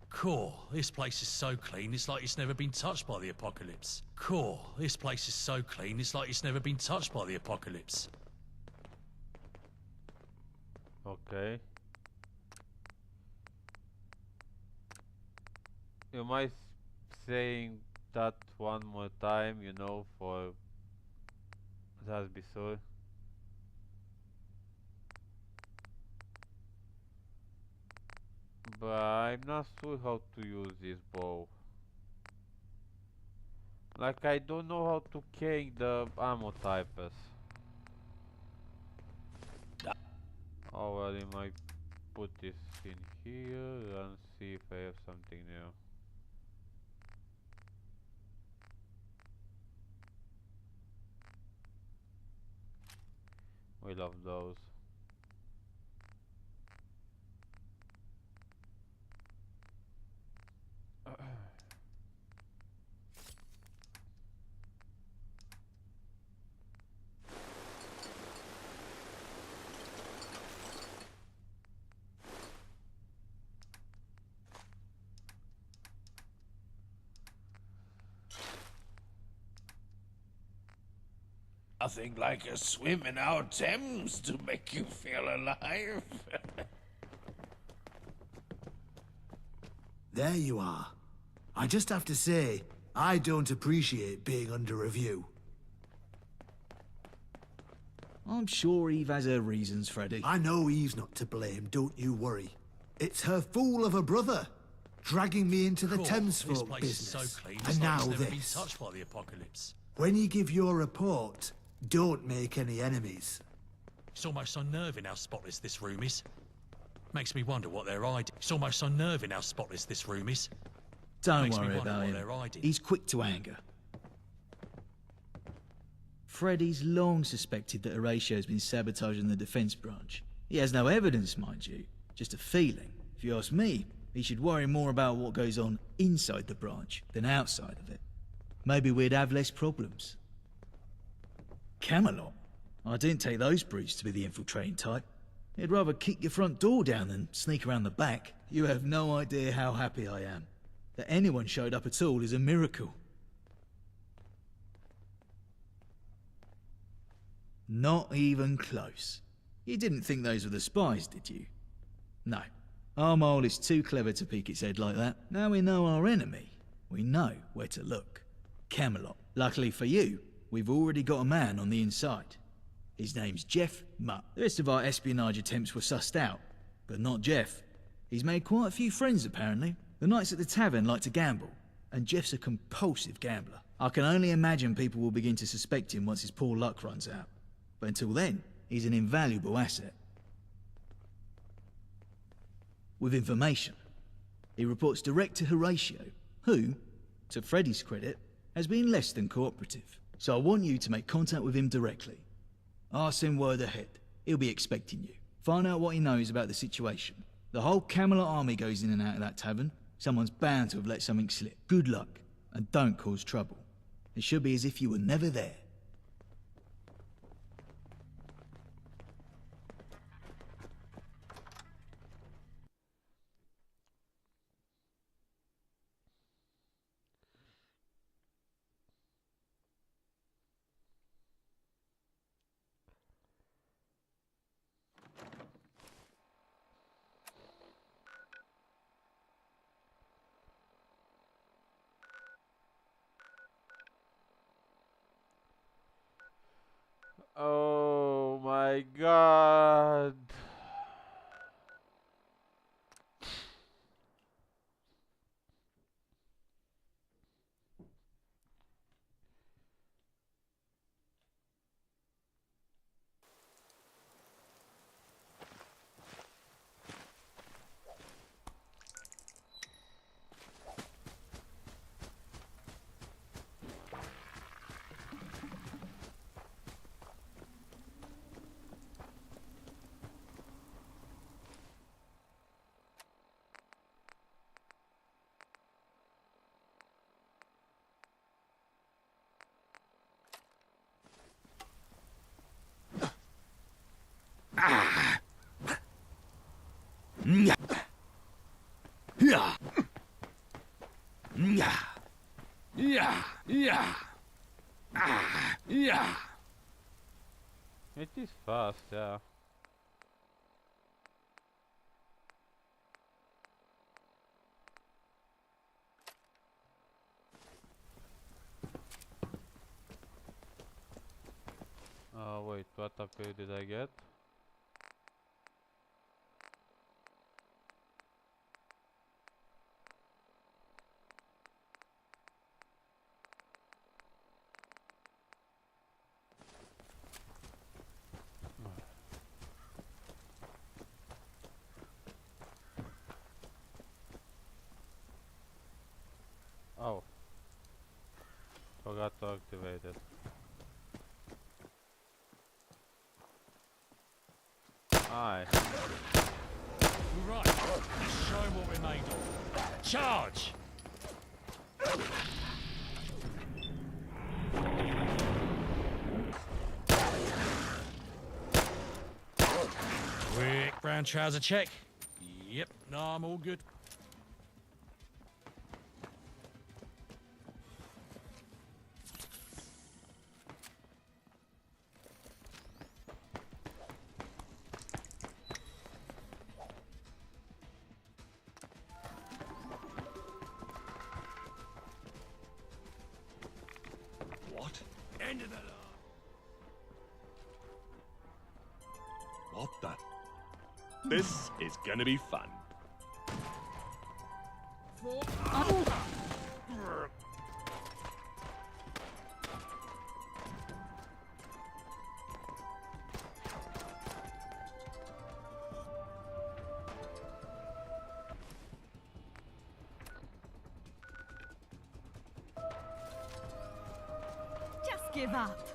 Speaker 15: Cool, this place is so clean, it's like it's never been touched by the apocalypse. Cool, this place is so clean, it's like it's never been touched by the apocalypse.
Speaker 1: Okay. You mind saying that one more time, you know, for that be so. But I'm not sure how to use this bow. Like, I don't know how to change the ammo types. Oh well, I might put this in here and see if I have something new. We love those.
Speaker 21: Nothing like a swim in our Thames to make you feel alive.
Speaker 8: There you are. I just have to say, I don't appreciate being under review.
Speaker 6: I'm sure Eve has her reasons, Freddy.
Speaker 8: I know Eve's not to blame, don't you worry. It's her fool of a brother, dragging me into the Thames
Speaker 15: This
Speaker 8: folk
Speaker 15: place is
Speaker 8: business.
Speaker 15: so clean,
Speaker 8: And
Speaker 15: it's like
Speaker 8: now
Speaker 15: it's never been
Speaker 8: this.
Speaker 15: touched by the apocalypse.
Speaker 8: When you give your report, don't make any enemies.
Speaker 15: It's almost unnerving how spotless this room is. Makes me wonder what they're hiding. It's almost unnerving how spotless this room is.
Speaker 6: Don't
Speaker 15: Makes me
Speaker 6: worry
Speaker 15: wonder
Speaker 6: about
Speaker 15: what
Speaker 6: him.
Speaker 15: they're hiding.
Speaker 6: He's quick to anger. Freddy's long suspected that Horatio's been sabotaging the defense branch. He has no evidence, mind you, just a feeling. If you ask me, he should worry more about what goes on inside the branch than outside of it. Maybe we'd have less problems. Camelot? I didn't take those brutes to be the infiltrating type. They'd rather kick your front door down than sneak around the back. You have no idea how happy I am. That anyone showed up at all is a miracle. Not even close. You didn't think those were the spies, did you? No. Our mole is too clever to peek its head like that. Now we know our enemy, we know where to look. Camelot. Luckily for you, we've already got a man on the inside. His name's Jeff Mutt. The rest of our espionage attempts were sussed out, but not Jeff. He's made quite a few friends, apparently. The nights at the tavern like to gamble, and Jeff's a compulsive gambler. I can only imagine people will begin to suspect him once his poor luck runs out. But until then, he's an invaluable asset. With information. He reports direct to Horatio, who, to Freddy's credit, has been less than cooperative. So I want you to make contact with him directly. I'll send word ahead. He'll be expecting you. Find out what he knows about the situation. The whole Camelot army goes in and out of that tavern. Someone's bound to have let something slip. Good luck, and don't cause trouble. It should be as if you were never there.
Speaker 1: Oh my god.
Speaker 2: Yeah. Yeah. Yeah. Yeah. Yeah. Yeah.
Speaker 1: It is fast, yeah. Oh wait, what upgrade did I get? Oh, forgot to activate it. Aye.
Speaker 15: Right, let's show him what we're made of. Charge! Quick brown trouser check. Yep, no, I'm all good.
Speaker 2: What? End of the line. What the? This is gonna be fun.
Speaker 16: give up.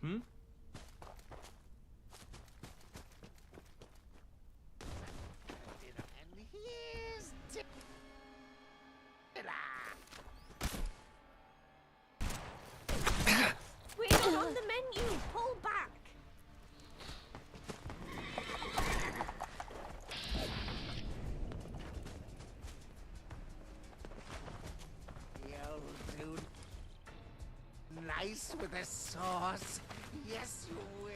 Speaker 2: Hmm?
Speaker 22: We're not on the menu. Pull back.
Speaker 21: You'll do nice with the sauce. Yes, you will.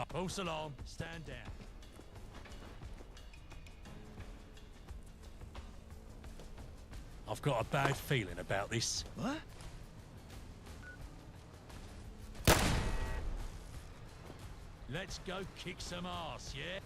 Speaker 2: False alarm, stand down. I've got a bad feeling about this.
Speaker 6: What?
Speaker 2: Let's go kick some ass, yeah?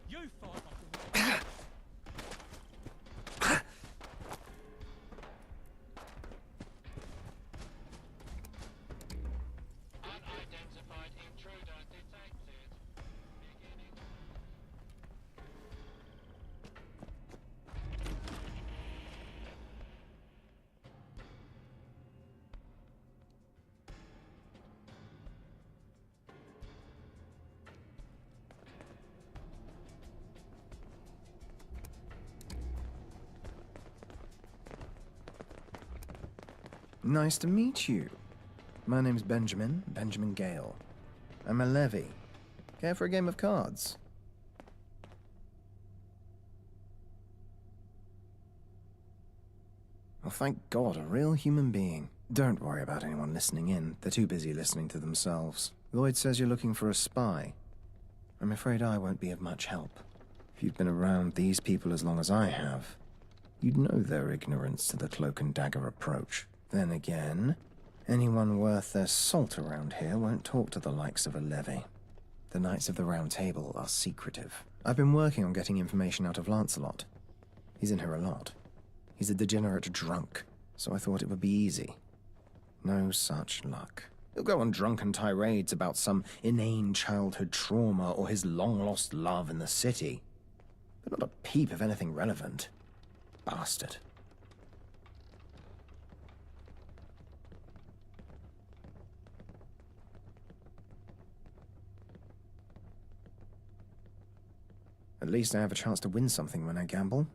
Speaker 2: You fight like a
Speaker 5: Unidentified intruder detected. Beginning.
Speaker 11: Nice to meet you. My name's Benjamin Gale. I'm a levy. Care for a game of cards? Well, thank God, a real human being. Don't worry about anyone listening in. They're too busy listening to themselves. Lloyd says you're looking for a spy. I'm afraid I won't be of much help. If you've been around these people as long as I have, you'd know their ignorance to the cloak and dagger approach. Then again, anyone worth their salt around here won't talk to the likes of a Levy. The Knights of the Round Table are secretive. I've been working on getting information out of Lancelot. He's in here a lot. He's a degenerate drunk, so I thought it would be easy. No such luck. He'll go on drunken tirades about some inane childhood trauma or his long-lost love in the city. But not a peep of anything relevant. Bastard. At least I have a chance to win something when I gamble.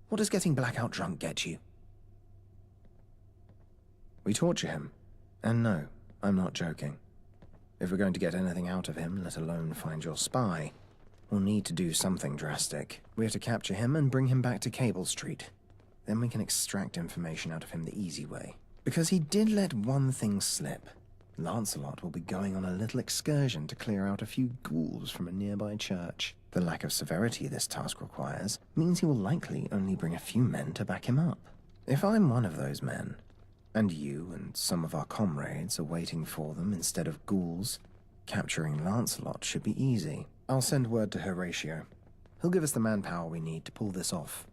Speaker 11: What does getting blackout drunk get you? We torture him. And no, I'm not joking. If we're going to get anything out of him, let alone find your spy, we'll need to do something drastic. We have to capture him and bring him back to Cable Street. Then we can extract information out of him the easy way. Because he did let one thing slip. Lancelot will be going on a little excursion to clear out a few ghouls from a nearby church. The lack of severity this task requires means he will likely only bring a few men to back him up. If I'm one of those men, and you and some of our comrades are waiting for them instead of ghouls, capturing Lancelot should be easy. I'll send word to Horatio. He'll give us the manpower we need to pull this off.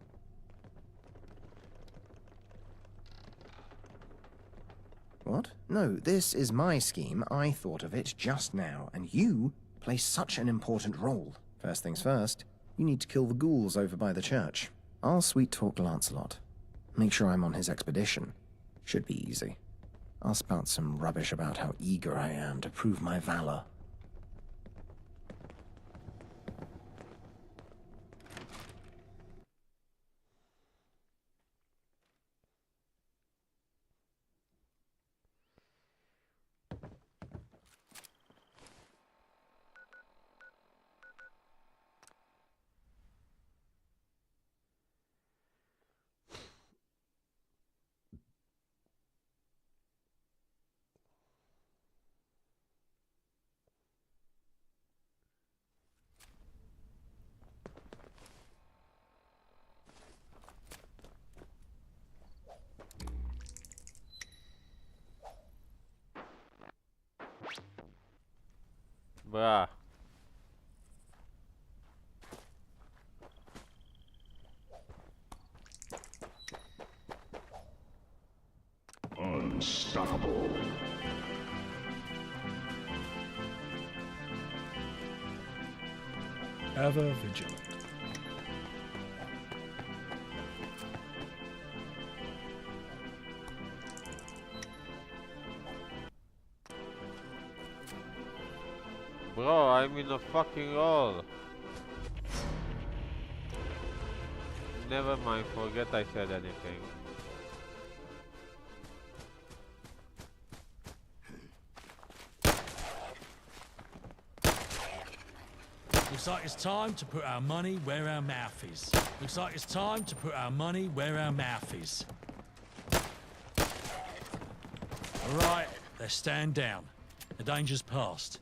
Speaker 11: What? No, this is my scheme. I thought of it just now, and you play such an important role. First things first, you need to kill the ghouls over by the church. I'll sweet-talk Lancelot. Make sure I'm on his expedition. Should be easy. I'll spout some rubbish about how eager I am to prove my valor.
Speaker 1: Bruh.
Speaker 12: Unstoppable.
Speaker 2: Ever vigilant.
Speaker 1: Bro, I'm in a fucking hole. Never mind, forget I said anything.
Speaker 15: Looks like it's time to put our money where our mouth is. Looks like it's time to put our money where our mouth is. All right, let's stand down. The danger's past.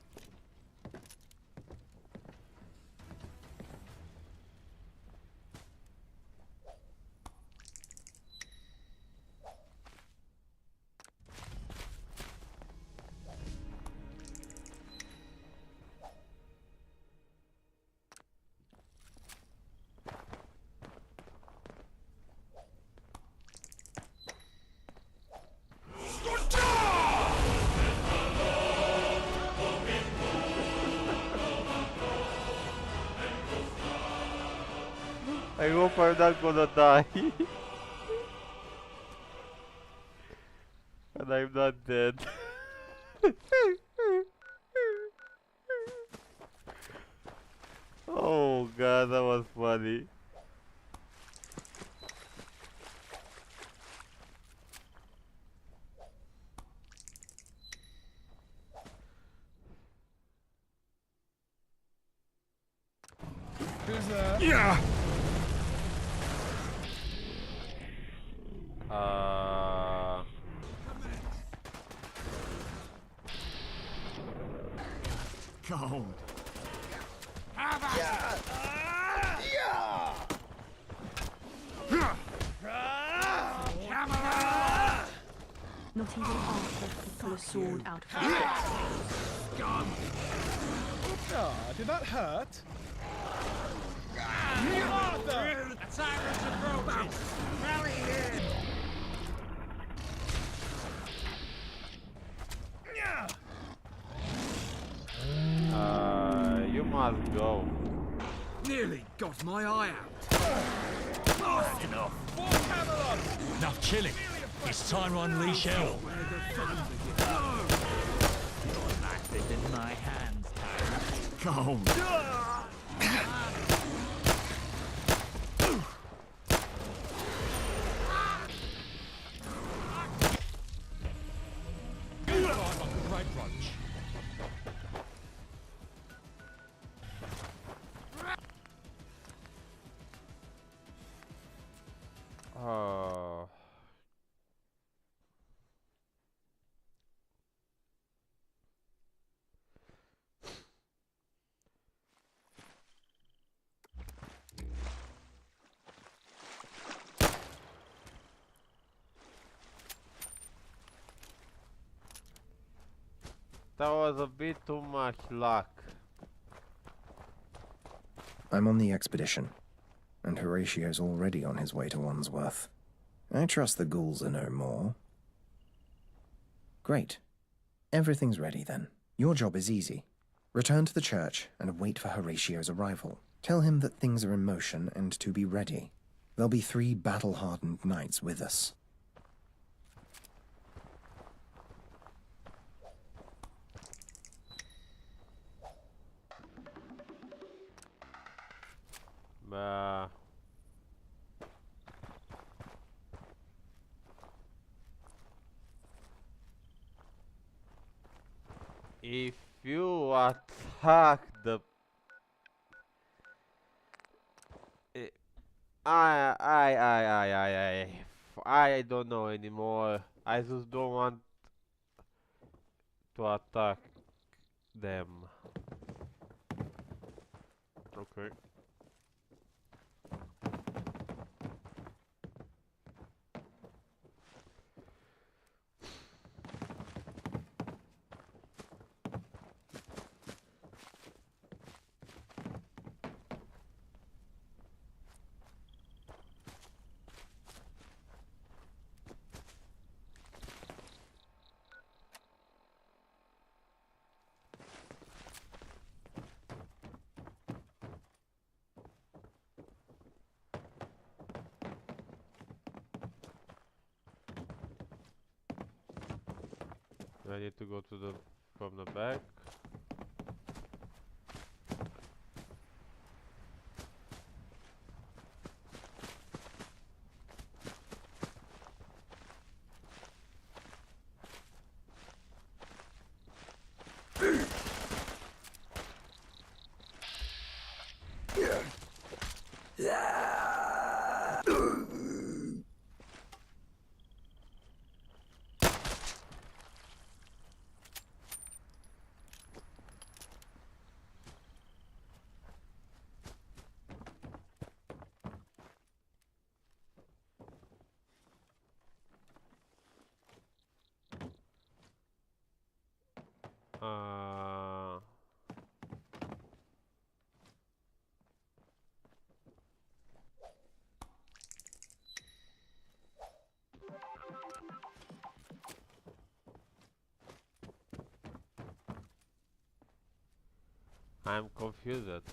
Speaker 1: I hope I'm not gonna die. And I'm not dead. Oh god, that was funny.
Speaker 18: Who's there?
Speaker 2: Yeah!
Speaker 16: single Arthur could pull a sword out of his
Speaker 18: Scum! Ah, did that hurt? Arthur!
Speaker 2: A tyrant's approaches! Rally in!
Speaker 1: You must go.
Speaker 18: Nearly got my eye out.
Speaker 2: Enough!
Speaker 15: Enough chilling. It's time to unleash hell.
Speaker 2: Your life is in my hands, tyrant. Go!
Speaker 1: Oh. That was a bit too much luck.
Speaker 11: I'm on the expedition, and Horatio's already on his way to Wandsworth. I trust the ghouls are no more. Great. Everything's ready then. Your job is easy. Return to the church and wait for Horatio's arrival. Tell him that things are in motion and to be ready. There'll be 3 battle-hardened knights with us.
Speaker 1: If you attack the I don't know anymore. I just don't want to attack them. Okay. I need to go to the from the back. I'm confused.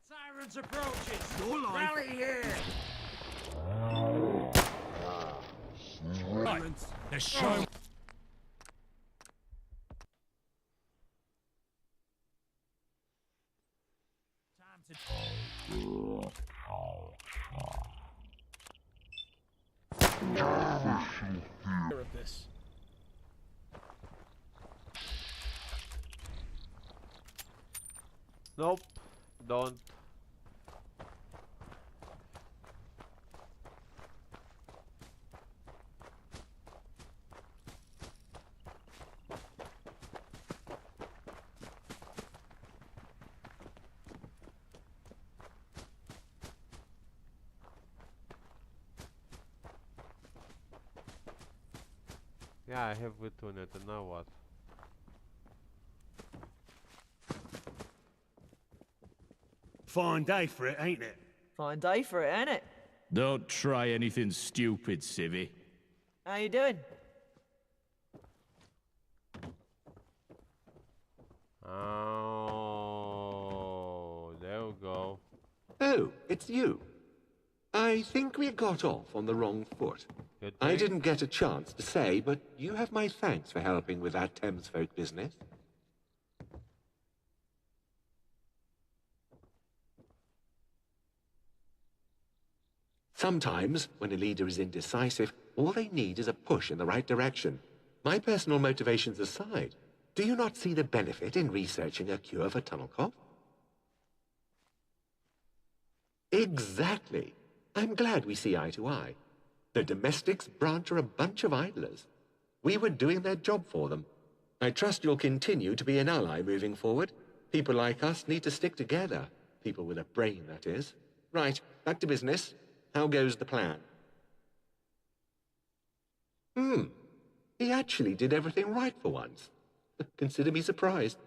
Speaker 2: Tyrant's approaches! Rally here!
Speaker 15: Right, let's show.
Speaker 18: Of this.
Speaker 1: Nope, don't. Yeah, I have returned it, and now what?
Speaker 2: Fine day for it, ain't it?
Speaker 12: Fine day for it, ain't it?
Speaker 2: Don't try anything stupid, Civvy.
Speaker 12: How you doing?
Speaker 1: Oh, there we go.
Speaker 5: Oh, it's you. I think we got off on the wrong foot. I didn't get a chance to say, but you have my thanks for helping with that Thames folk business. Sometimes, when a leader is indecisive, all they need is a push in the right direction. My personal motivations aside, do you not see the benefit in researching a cure for tunnel cough? Exactly. I'm glad we see eye to eye. The domestics branch are a bunch of idlers. We were doing their job for them. I trust you'll continue to be an ally moving forward. People like us need to stick together. People with a brain, that is. Right, back to business. How goes the plan? He actually did everything right for once. Consider me surprised.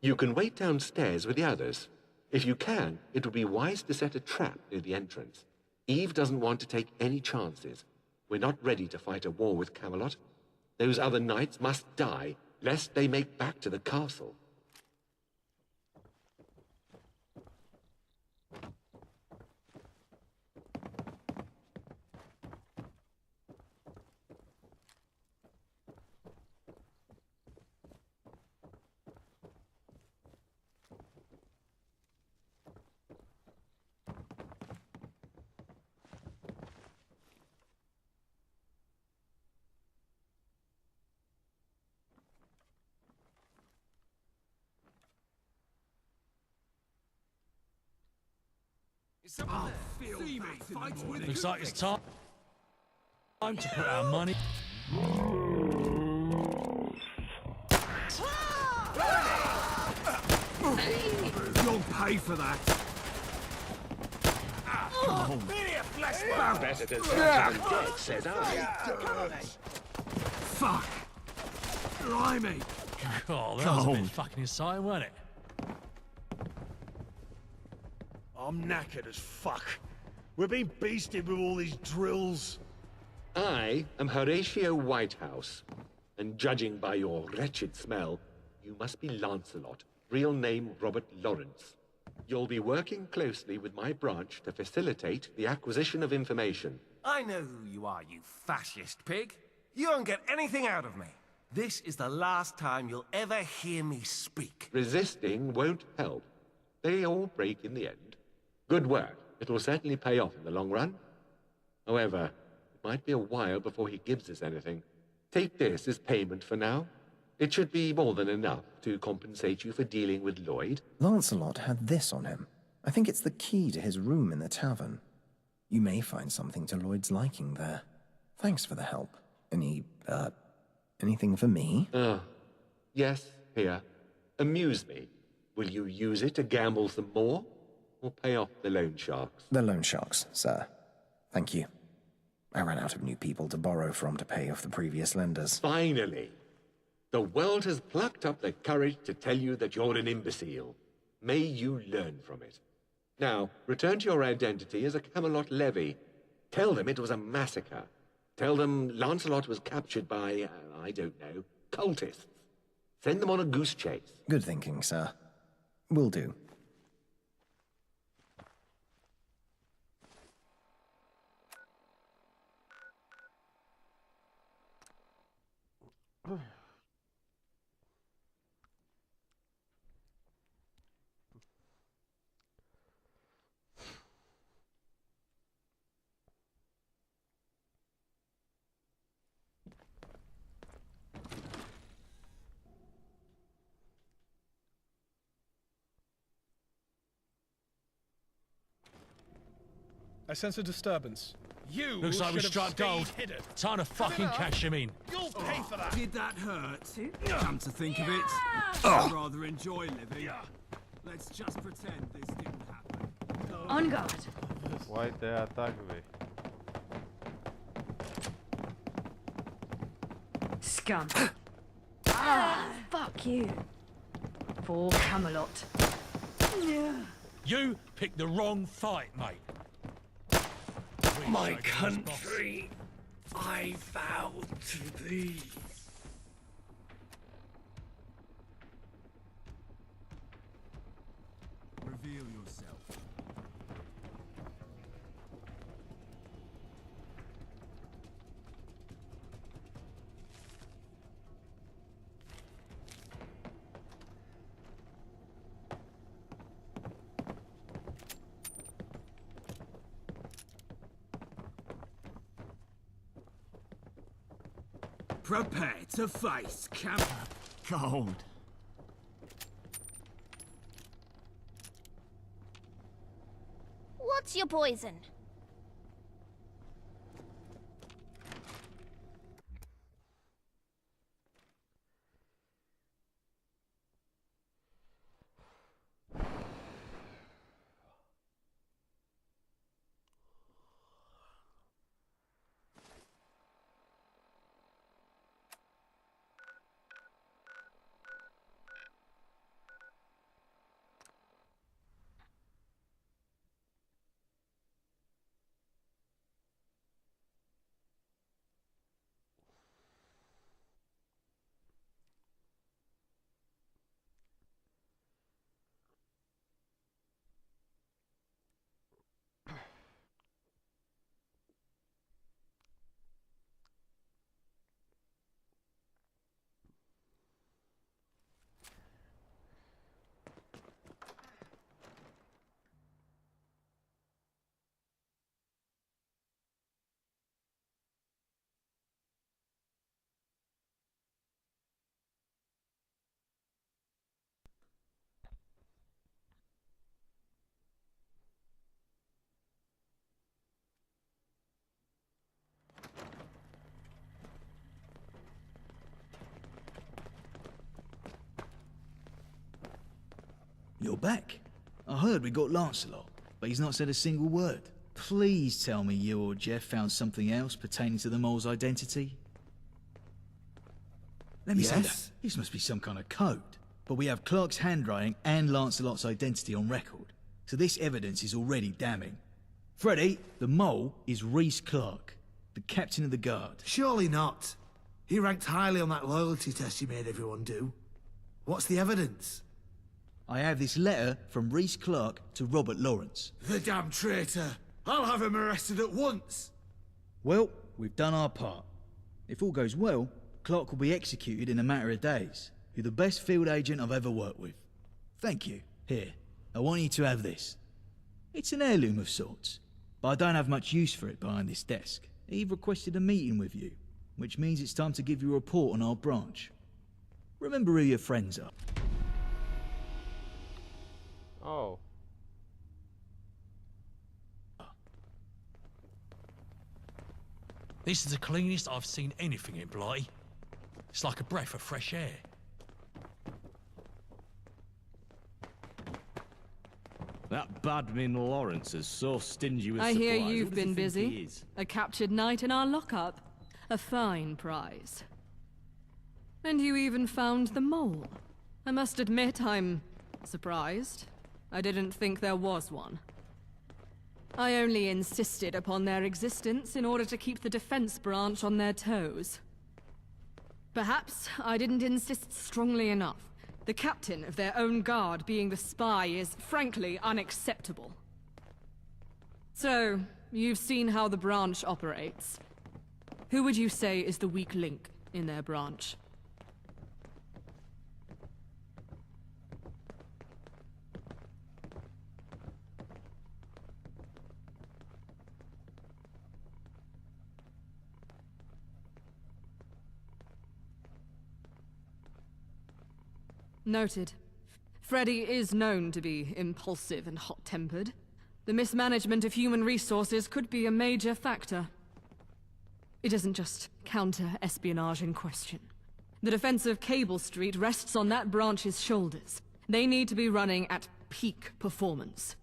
Speaker 5: You can wait downstairs with the others. If you can, it would be wise to set a trap near the entrance. Eve doesn't want to take any chances. We're not ready to fight a war with Camelot. Those other knights must die, lest they make back to the castle.
Speaker 15: Looks like it's time to put our money.
Speaker 2: You'll pay for that.
Speaker 5: Better to dead, said I.
Speaker 2: Fuck. Blimey.
Speaker 15: Oh, that was a bit fucking exciting, wasn't it?
Speaker 2: I'm knackered as fuck. We're being beasted with all these drills.
Speaker 5: I am Horatio Whitehouse, and judging by your wretched smell, you must be Lancelot, real name Robert Lawrence. You'll be working closely with my branch to facilitate the acquisition of information.
Speaker 13: I know who you are, you fascist pig. You won't get anything out of me. This is the last time you'll ever hear me speak.
Speaker 5: Resisting won't help. They all break in the end. Good work. It will certainly pay off in the long run. However, it might be a while before he gives us anything. Take this as payment for now. It should be more than enough to compensate you for dealing with Lloyd.
Speaker 11: Lancelot had this on him. I think it's the key to his room in the tavern. You may find something to Lloyd's liking there. Thanks for the help. Anything for me?
Speaker 5: Yes, here. Amuse me. Will you use it to gamble some more? Or pay off the loan sharks?
Speaker 11: The loan sharks, sir. Thank you. I ran out of new people to borrow from to pay off the previous lenders.
Speaker 5: Finally! The world has plucked up the courage to tell you that you're an imbecile. May you learn from it. Now, return to your identity as a Camelot levy. Tell them it was a massacre. Tell them Lancelot was captured by, I don't know, cultists. Send them on a goose chase.
Speaker 11: Good thinking, sir. Will do.
Speaker 10: I sense a disturbance.
Speaker 2: You
Speaker 15: Looks like we
Speaker 2: should have
Speaker 15: struck
Speaker 2: stayed
Speaker 15: gold.
Speaker 2: hidden.
Speaker 15: Time to fucking cash him in.
Speaker 2: You'll pay for that.
Speaker 19: Did that hurt? Come to think of it, I'd rather enjoy living. Let's just pretend this didn't happen.
Speaker 17: On guard.
Speaker 1: Why they attack me?
Speaker 17: Scum. Ah, fuck you. For Camelot.
Speaker 15: You picked the wrong fight, mate.
Speaker 2: My country, I vow to thee.
Speaker 19: Reveal yourself. Prepare to face Cold.
Speaker 22: What's your poison?
Speaker 6: You're back. I heard we got Lancelot, but he's not said a single word. Please tell me you or Jeff found something else pertaining to the mole's identity. Let me say that. This must be some kind of code. But we have Clark's handwriting and Lancelot's identity on record, so this evidence is already damning. Freddy, the mole is Rhys Clark, the captain of the guard.
Speaker 8: Surely not. He ranked highly on that loyalty test you made everyone do. What's the evidence?
Speaker 6: I have this letter from Rhys Clark to Robert Lawrence.
Speaker 8: The damn traitor! I'll have him arrested at once!
Speaker 6: Well, we've done our part. If all goes well, Clark will be executed in a matter of days. You're the best field agent I've ever worked with. Thank you. Here, I want you to have this. It's an heirloom of sorts, but I don't have much use for it behind this desk. Eve requested a meeting with you, which means it's time to give you a report on our branch. Remember who your friends are.
Speaker 1: Oh.
Speaker 15: This is the cleanest I've seen anything in Blighty. It's like a breath of fresh air.
Speaker 20: That badman Lawrence is so stingy with
Speaker 16: I
Speaker 20: supplies.
Speaker 16: hear
Speaker 20: Who
Speaker 16: you've
Speaker 20: does he
Speaker 16: been
Speaker 20: think he
Speaker 16: busy.
Speaker 20: is?
Speaker 16: A captured knight in our lockup. A fine prize. And you even found the mole. I must admit I'm surprised. I didn't think there was one. I only insisted upon their existence in order to keep the defense branch on their toes. Perhaps I didn't insist strongly enough. The captain of their own guard being the spy is frankly unacceptable. So, you've seen how the branch operates. Who would you say is the weak link in their branch? Noted. Freddy is known to be impulsive and hot-tempered. The mismanagement of human resources could be a major factor. It isn't just counter-espionage in question. The defense of Cable Street rests on that branch's shoulders. They need to be running at peak performance.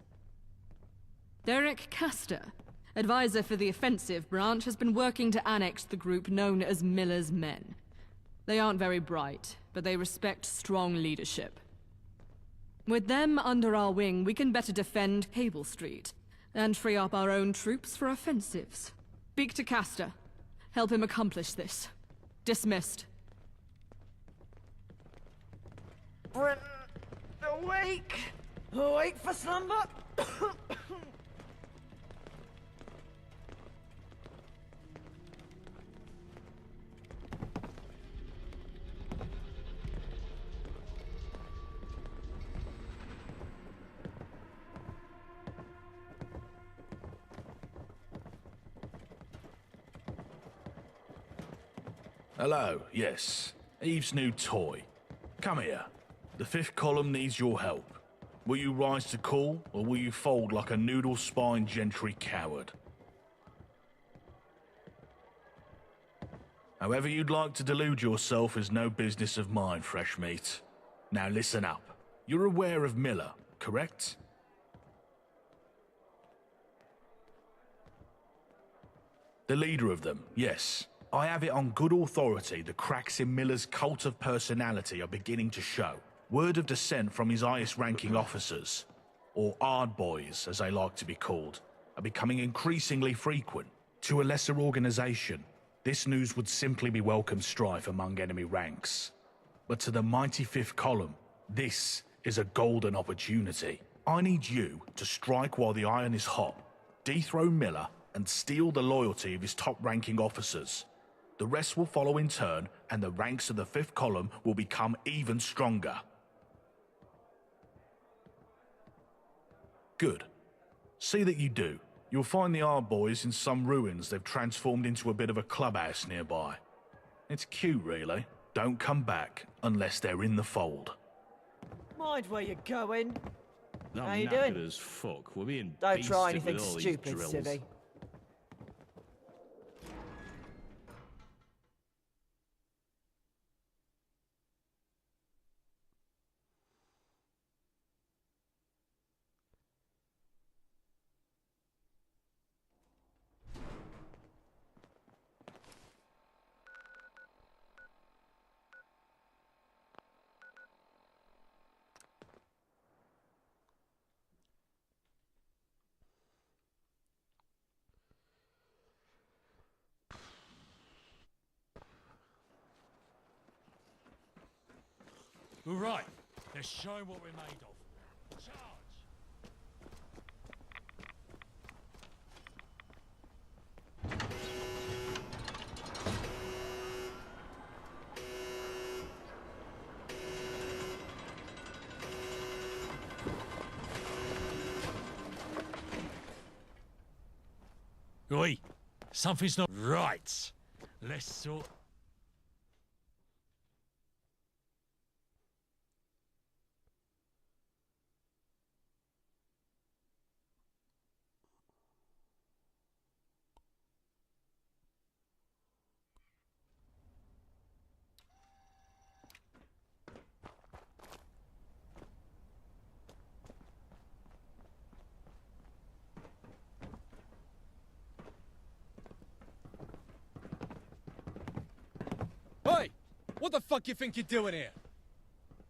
Speaker 16: Derek Castor, advisor for the offensive branch, has been working to annex the group known as Miller's Men. They aren't very bright, but they respect strong leadership. With them under our wing, we can better defend Cable Street, and free up our own troops for offensives. Speak to Castor. Help him accomplish this. Dismissed.
Speaker 12: Britain, awake! Awake for slumber!
Speaker 4: Hello, yes. Eve's new toy. Come here. The fifth column needs your help. Will you rise to call, or will you fold like a noodle-spined gentry coward? However you'd like to delude yourself is no business of mine, fresh meat. Now listen up. You're aware of Miller, correct? The leader of them, yes. I have it on good authority the cracks in Miller's cult of personality are beginning to show. Word of dissent from his highest-ranking officers, or Ard Boys as they like to be called, are becoming increasingly frequent. To a lesser organization, this news would simply be welcome strife among enemy ranks. But to the mighty fifth column, this is a golden opportunity. I need you to strike while the iron is hot, dethrone Miller, and steal the loyalty of his top-ranking officers. The rest will follow in turn, and the ranks of the fifth column will become even stronger. Good. See that you do. You'll find the Ard Boys in some ruins they've transformed into a bit of a clubhouse nearby. It's cute, really. Don't come back unless they're in the fold.
Speaker 12: Mind where you're going.
Speaker 20: I'm
Speaker 12: How you
Speaker 20: knackered
Speaker 12: doing?
Speaker 20: as fuck. We're being
Speaker 12: Don't try
Speaker 20: beasted
Speaker 12: anything
Speaker 20: with all these
Speaker 12: stupid,
Speaker 20: drills.
Speaker 12: Civvy.
Speaker 15: All right, let's show him what we're made of. Charge! Oi, something's not right. Let's sort.
Speaker 10: Hey! What the fuck you think you're doing here?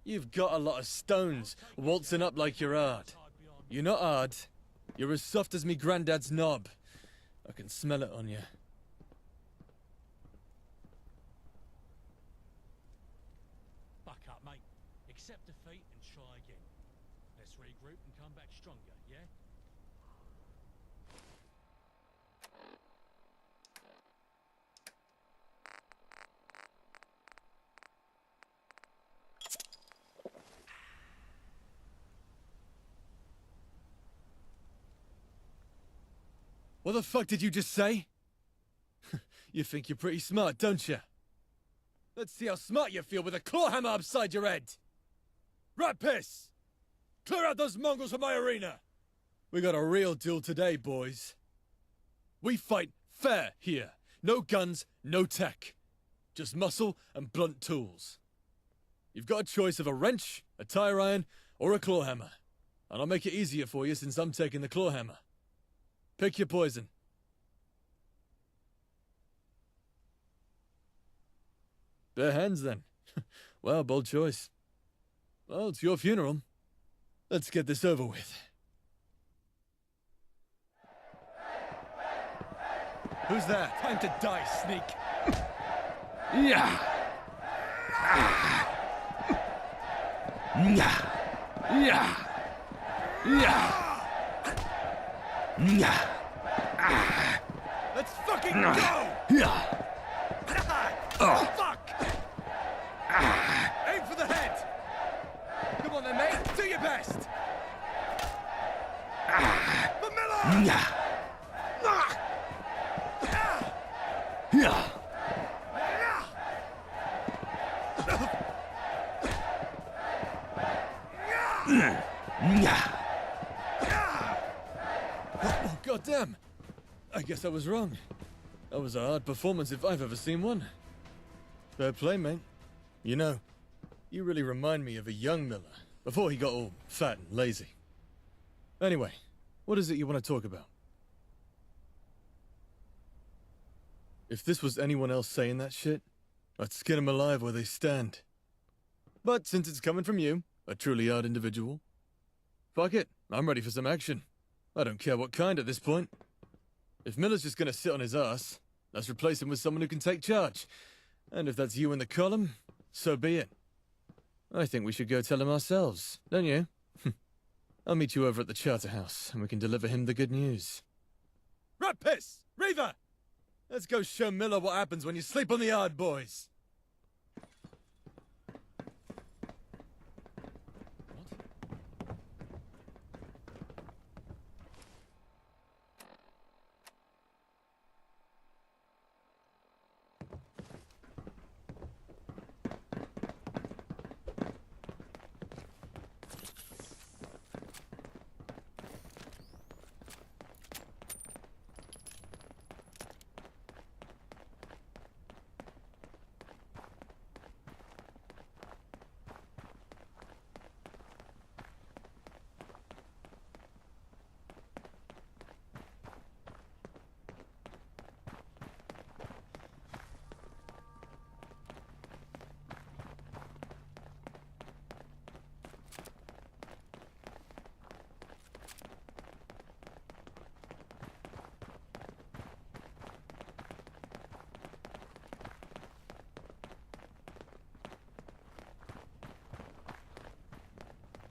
Speaker 10: You've got a lot of stones, waltzing up like you're hard. You're not hard. You're as soft as me granddad's knob. I can smell it on you.
Speaker 15: Buck up, mate. Accept defeat and try again. Let's regroup and come back stronger, yeah?
Speaker 10: What the fuck did you just say? You think you're pretty smart, don't you? Let's see how smart you feel with a claw hammer upside your head. Rat piss! Clear out those Mongols from my arena! We got a real deal today, boys. We fight fair here. No guns, no tech. Just muscle and blunt tools. You've got a choice of a wrench, a tire iron, or a claw hammer. And I'll make it easier for you since I'm taking the claw hammer. Pick your poison. Bare hands, then. Well, bold choice. Well, it's your funeral. Let's get this over with. Who's there? Time to die, sneak.
Speaker 21: Yeah. Yeah. Yeah. Yeah. Yeah.
Speaker 10: Let's fucking go!
Speaker 21: Yeah.
Speaker 10: Fuck! Aim for the head! Come on then, mate. Do your best! Miller!
Speaker 21: Yeah. Yeah. Yeah.
Speaker 10: Oh, goddamn! I guess I was wrong. That was a hard performance if I've ever seen one. Fair play, mate. You know, you really remind me of a young Miller, before he got all fat and lazy. Anyway, what is it you want to talk about? If this was anyone else saying that shit, I'd skin them alive where they stand. But since it's coming from you, a truly odd individual, fuck it, I'm ready for some action. I don't care what kind at this point. If Miller's just gonna sit on his ass, let's replace him with someone who can take charge. And if that's you in the column, so be it. I think we should go tell him ourselves, don't you? I'll meet you over at the Charterhouse, and we can deliver him the good news. Rat piss! Reaver! Let's go show Miller what happens when you sleep on the yard, boys.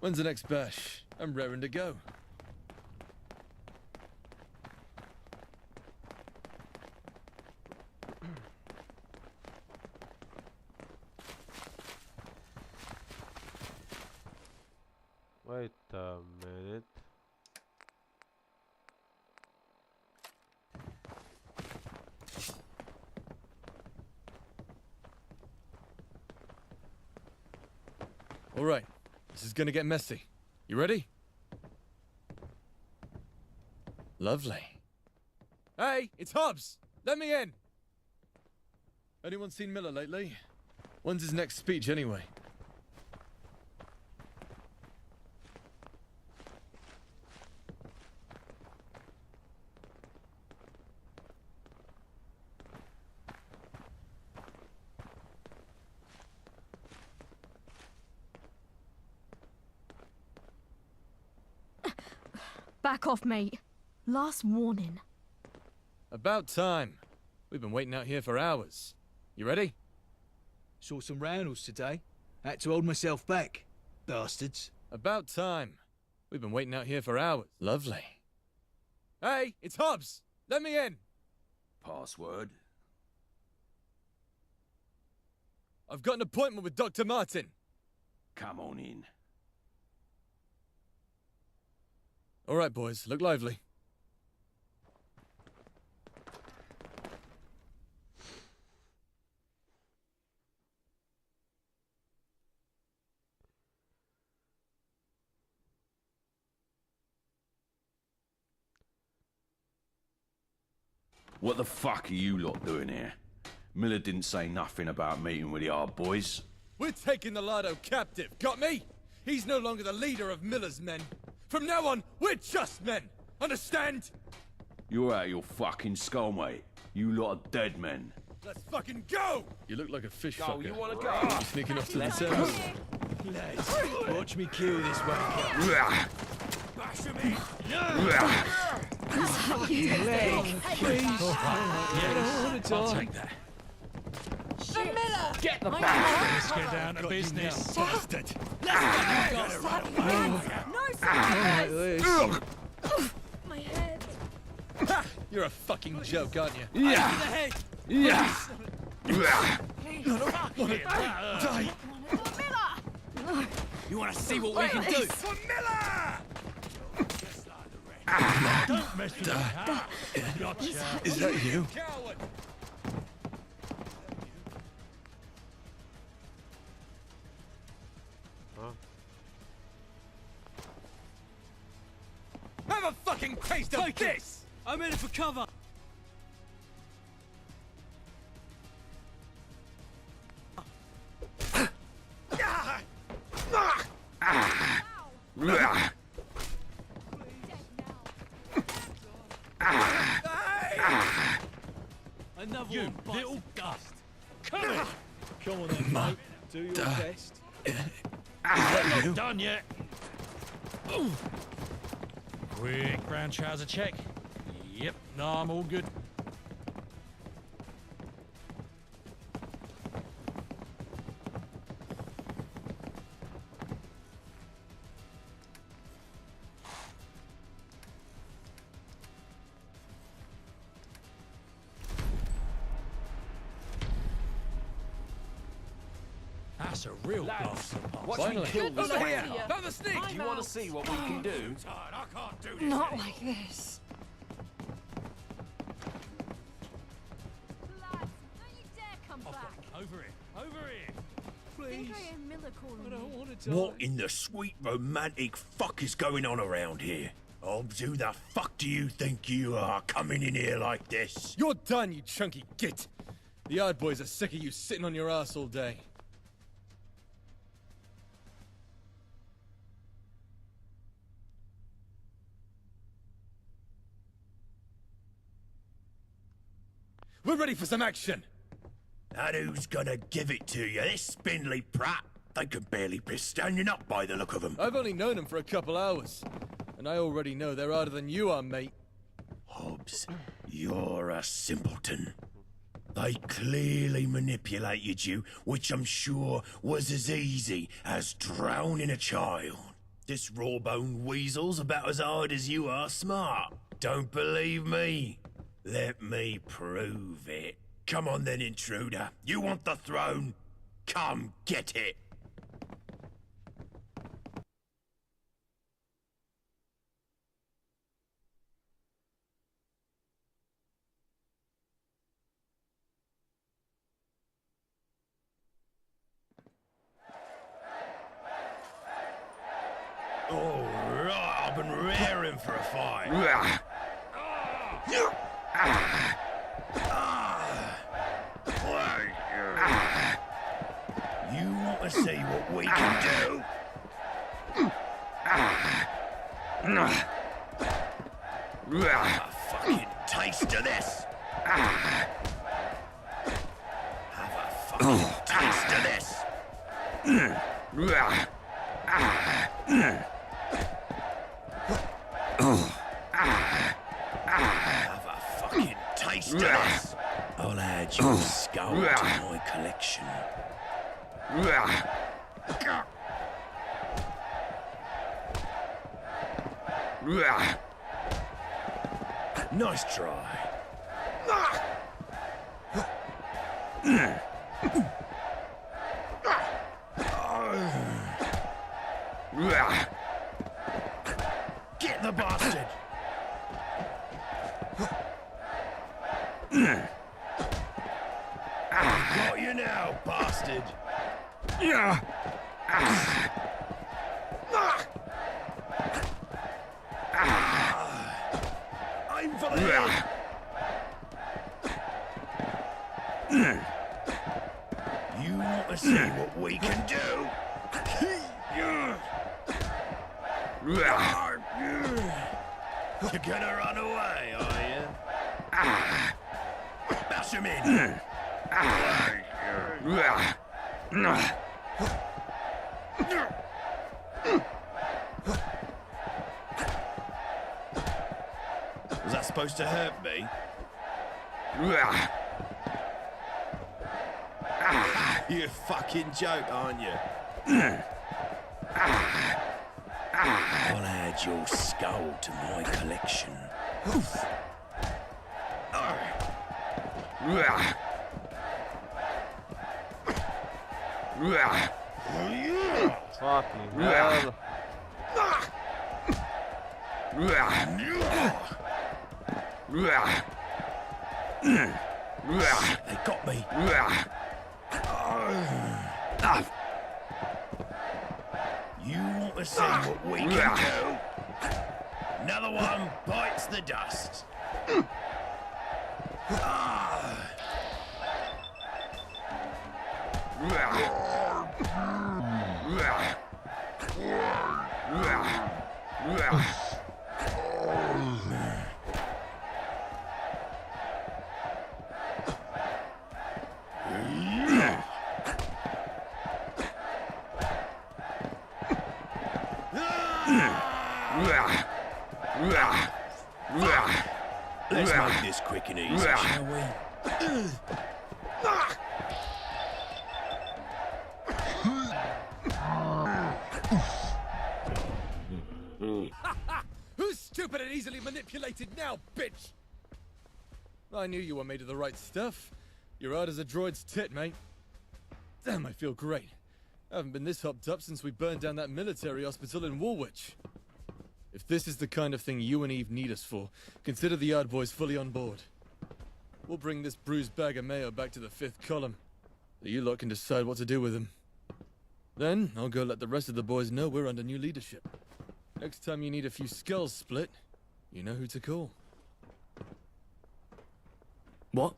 Speaker 10: When's the next bash? I'm raring to go.
Speaker 1: Wait a minute.
Speaker 10: All right, this is gonna get messy. You ready? Lovely. Hey, it's Hobbs! Let me in! Anyone seen Miller lately? When's his next speech anyway?
Speaker 17: Back off, mate. Last warning.
Speaker 10: About time. We've been waiting out here for hours. You ready?
Speaker 6: Saw some roundels today. Had to hold myself back. Bastards.
Speaker 10: About time. We've been waiting out here for hours. Lovely. Hey, it's Hobbs! Let me in!
Speaker 9: Password?
Speaker 10: I've got an appointment with Dr. Martin.
Speaker 9: Come on in.
Speaker 10: All right, boys, look lively.
Speaker 9: What the fuck are you lot doing here? Miller didn't say nothing about meeting with the Ard boys.
Speaker 10: We're taking the Lardo captive, got me? He's no longer the leader of Miller's men. From now on, we're just men, understand?
Speaker 9: You're out of your fucking skull, mate. You lot are dead men.
Speaker 10: Let's fucking go! You look like a fish
Speaker 9: Go,
Speaker 10: fucker.
Speaker 9: you wanna go?
Speaker 10: You sneaking off to the
Speaker 9: Let's
Speaker 10: terrace?
Speaker 9: go.
Speaker 10: Lads, watch me kill this wanker. Bash him in!
Speaker 12: That's what you think.
Speaker 10: Please.
Speaker 15: Yes, I'll take that.
Speaker 12: Miller!
Speaker 15: Get the fuck
Speaker 12: Let's
Speaker 15: get down to business.
Speaker 10: Bastard!
Speaker 12: No, my head.
Speaker 10: Ha! You're a fucking joke, aren't you?
Speaker 9: Yeah. Yeah.
Speaker 12: Please.
Speaker 10: Die!
Speaker 12: No.
Speaker 10: You want to see what we can do?
Speaker 12: For
Speaker 10: Miller!
Speaker 15: Don't mess with me. Gotcha.
Speaker 10: Is that you? Have a fucking taste of this!
Speaker 19: I'm in it for cover. Another
Speaker 15: You
Speaker 19: one,
Speaker 15: little gust. Come on. Come on then, mate. Do your best. Not done yet. Quick brown trouser check. Yep, no, I'm all good. That's a real blast.
Speaker 9: Watch
Speaker 10: Finally.
Speaker 9: me kill this
Speaker 10: Over
Speaker 9: wanker.
Speaker 10: here! Down the sneak!
Speaker 9: Do you want to see what we can do?
Speaker 10: I can't do this.
Speaker 12: Not like this.
Speaker 17: Lads, don't you dare come back.
Speaker 15: Over here. Over here.
Speaker 17: I think I hear Miller calling
Speaker 15: I don't
Speaker 17: me.
Speaker 15: want to die.
Speaker 3: What in the sweet romantic fuck is going on around here? Hobbs, who the fuck do you think you are coming in here like this?
Speaker 10: You're done, you chunky git. The Ard boys are sick of you sitting on your ass all day. We're ready for some action!
Speaker 3: And who's gonna give it to you? This spindly prat? They can barely be standing up by the look of them.
Speaker 10: I've only known them for a couple hours. And I already know they're harder than you are, mate.
Speaker 3: Hobbs, you're a simpleton. They clearly manipulated you, which I'm sure was as easy as drowning a child. This raw-boned weasel's about as hard as you are smart. Don't believe me? Let me prove it. Come on then, intruder. You want the throne? Come get it. All right, I've been raring for a fight. You want to see what we can do? Have a fucking taste of this. Have a fucking taste of this. Have a fucking taste of this. I'll add your skull to my collection. Nice try. Get the bastard! Got you now, bastard! Aim for the head! You want to see what we can do? You're gonna run away, are you? Bash him in! Was that supposed to hurt me? You fucking joke, aren't you? I'll add your skull to my collection.
Speaker 1: Fucking hell.
Speaker 3: They got me. You want to see what we can do? Another one bites the dust. Let's make this quick and easy, shall we?
Speaker 10: Who's stupid and easily manipulated now, bitch? I knew you were made of the right stuff. You're hard as a droid's tit, mate. Damn, I feel great. I haven't been this hopped up since we burned down that military hospital in Woolwich. If this is the kind of thing you and Eve need us for, consider the Yard Boys fully on board. We'll bring this bruised bag of mayo back to the 5th column, so you lot can decide what to do with him. Then, I'll go let the rest of the boys know we're under new leadership. Next time you need a few skulls split, you know who to call.
Speaker 4: What?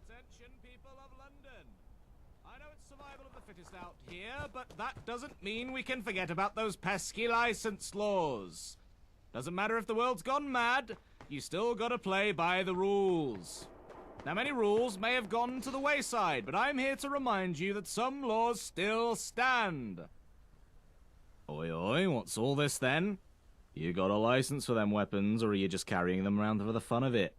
Speaker 7: Attention, people of London. I know it's survival of the fittest out here, but that doesn't mean we can forget about those pesky license laws. Doesn't matter if the world's gone mad, you still gotta play by the rules. Now, many rules may have gone to the wayside, but I'm here to remind you that some laws still stand. Oi, oi, what's all this then? You got a license for them weapons, or are you just carrying them around for the fun of it?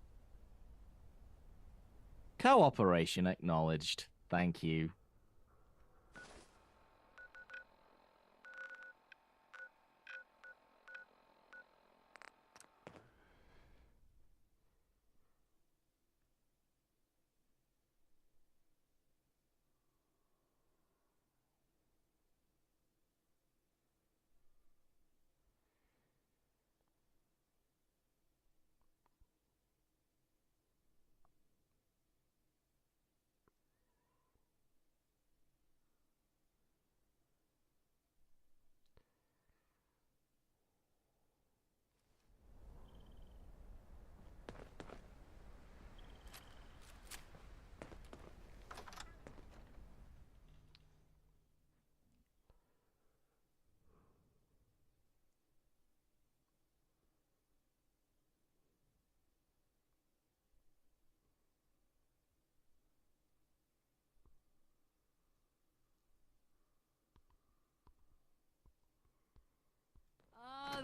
Speaker 7: Cooperation acknowledged. Thank you.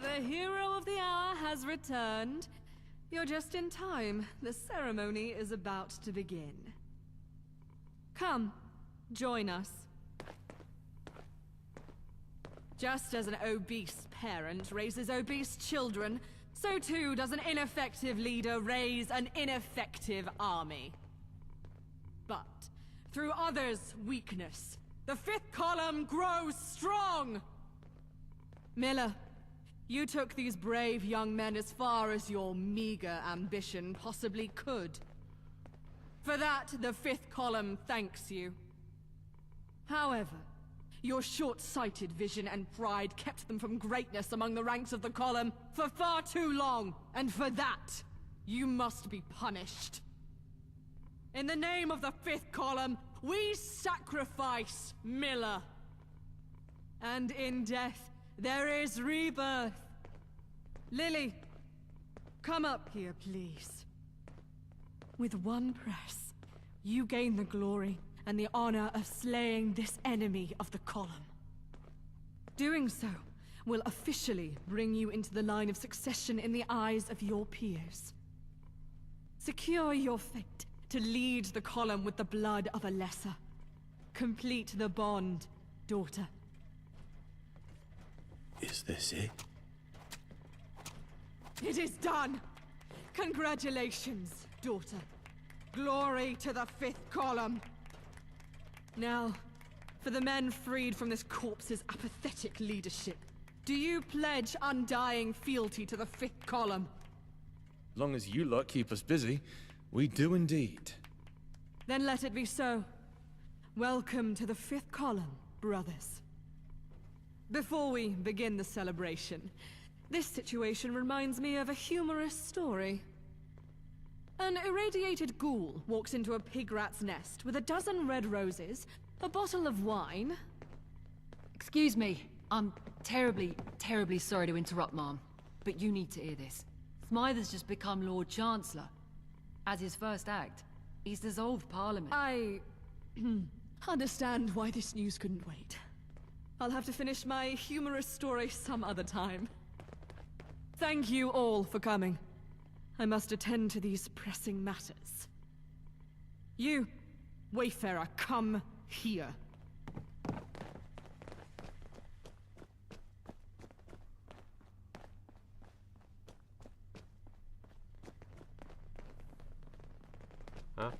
Speaker 16: The hero of the hour has returned. You're just in time. The ceremony is about to begin. Come, join us. Just as an obese parent raises obese children, so too does an ineffective leader raise an ineffective army. But through others' weakness, the fifth column grows strong! Miller, you took these brave young men as far as your meager ambition possibly could. For that, the fifth column thanks you. However, your short-sighted vision and pride kept them from greatness among the ranks of the column for far too long, and for that, you must be punished. In the name of the fifth column, we sacrifice Miller. And in death, there is rebirth. Lily, come up here, please. With one press, you gain the glory and the honor of slaying this enemy of the column. Doing so will officially bring you into the line of succession in the eyes of your peers. Secure your fate to lead the column with the blood of a lesser. Complete the bond, daughter.
Speaker 3: Is this it?
Speaker 16: It is done! Congratulations, daughter. Glory to the fifth column. Now, for the men freed from this corpse's apathetic leadership, do you pledge undying fealty to the fifth column?
Speaker 10: Long as you lot keep us busy, we do indeed.
Speaker 16: Then let it be so. Welcome to the fifth column, brothers. Before we begin the celebration, this situation reminds me of a humorous story. An irradiated ghoul walks into a pig rat's nest with a dozen red roses, a bottle of wine.
Speaker 14: Excuse me. I'm terribly, terribly sorry to interrupt, Mom, but you need to hear this. Smyther's just become Lord Chancellor. As his first act, he's dissolved Parliament.
Speaker 16: I understand why this news couldn't wait. I'll have to finish my humorous story some other time. Thank you all for coming. I must attend to these pressing matters. You, Wayfarer, come here.
Speaker 1: Huh?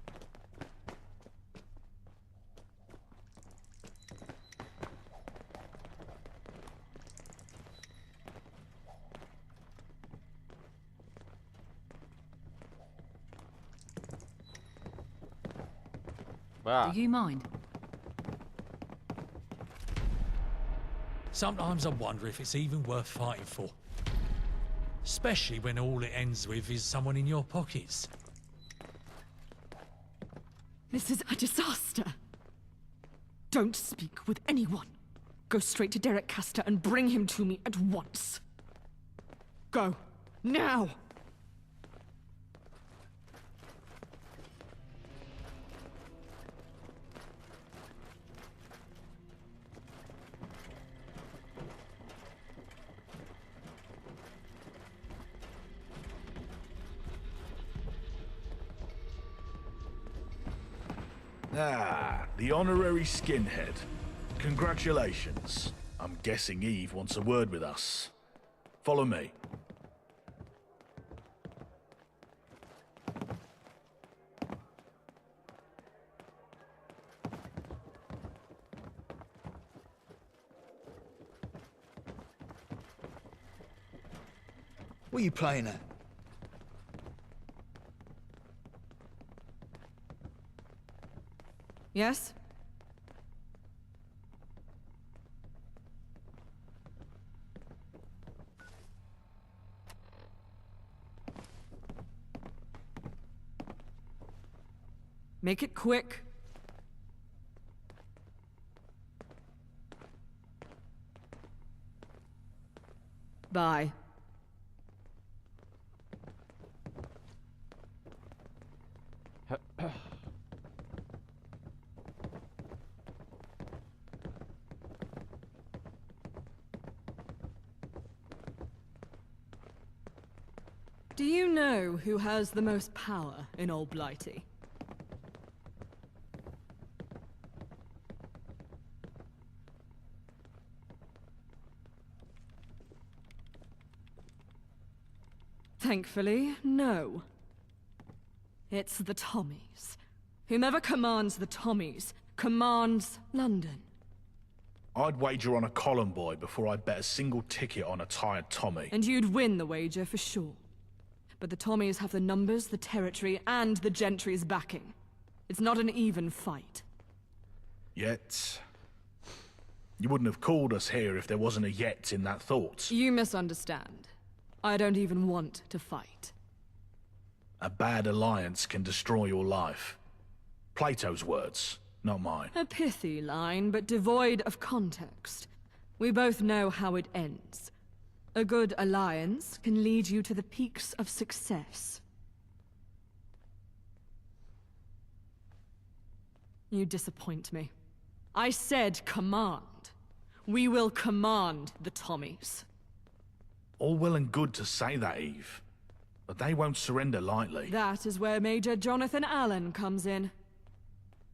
Speaker 14: Do you mind?
Speaker 15: Sometimes I wonder if it's even worth fighting for. Especially when all it ends with is someone in your pockets.
Speaker 16: This is a disaster. Don't speak with anyone. Go straight to Derek Castor and bring him to me at once. Go. Now!
Speaker 4: Ah, the honorary skinhead. Congratulations. I'm guessing Eve wants a word with us. Follow me.
Speaker 6: What are you playing at?
Speaker 16: Yes? Make it quick. Bye. Do you know who has the most power in Old Blighty? Thankfully, no. It's the Tommies. Whomever commands the Tommies commands London.
Speaker 4: I'd wager on a column boy before I'd bet a single ticket on a tired Tommy.
Speaker 16: And you'd win the wager for sure. But the Tommies have the numbers, the territory, and the gentry's backing. It's not an even fight.
Speaker 4: Yet... you wouldn't have called us here if there wasn't a yet in that thought.
Speaker 16: You misunderstand. I don't even want to fight.
Speaker 4: A bad alliance can destroy your life. Plato's words, not mine.
Speaker 16: A pithy line, but devoid of context. We both know how it ends. A good alliance can lead you to the peaks of success. You disappoint me. I said command. We will command the Tommies.
Speaker 4: All well and good to say that, Eve. But they won't surrender lightly.
Speaker 16: That is where Major Jonathan Allen comes in.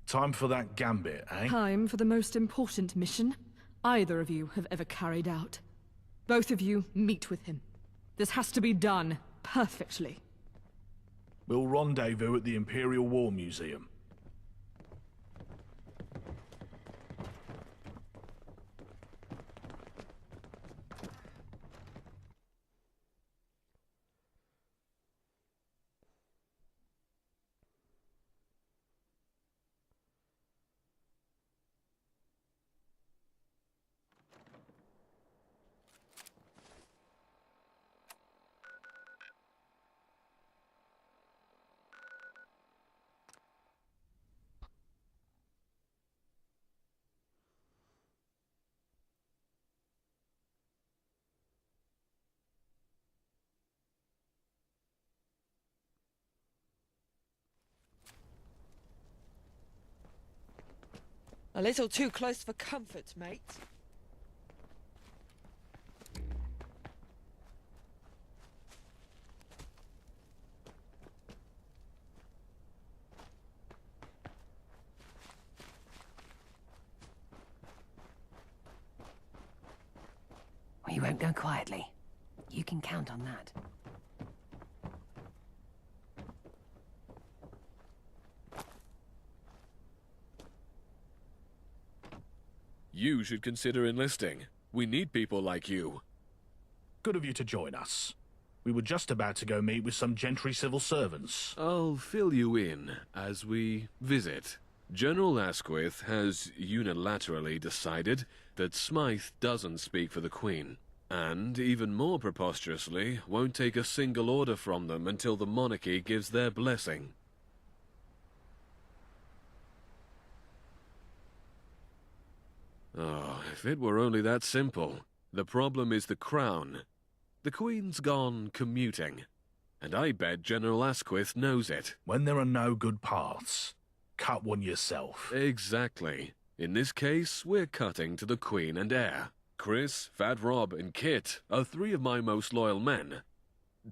Speaker 4: Time for that gambit, eh?
Speaker 16: Time for the most important mission either of you have ever carried out. Both of you meet with him. This has to be done perfectly.
Speaker 4: We'll rendezvous at the Imperial War Museum.
Speaker 13: A little too close for comfort, mate.
Speaker 18: We won't go quietly. You can count on that.
Speaker 23: You should consider enlisting. We need people like you.
Speaker 4: Good of you to join us. We were just about to go meet with some gentry civil servants.
Speaker 23: I'll fill you in as we visit. General Asquith has unilaterally decided that Smythe doesn't speak for the Queen, and, even more preposterously, won't take a single order from them until the monarchy gives their blessing. Oh, if it were only that simple. The problem is the crown. The Queen's gone commuting, and I bet General Asquith knows it.
Speaker 4: When there are no good paths, cut one yourself.
Speaker 23: Exactly. In this case, we're cutting to the Queen and heir. Chris, Fat Rob, and Kit are three of my most loyal men.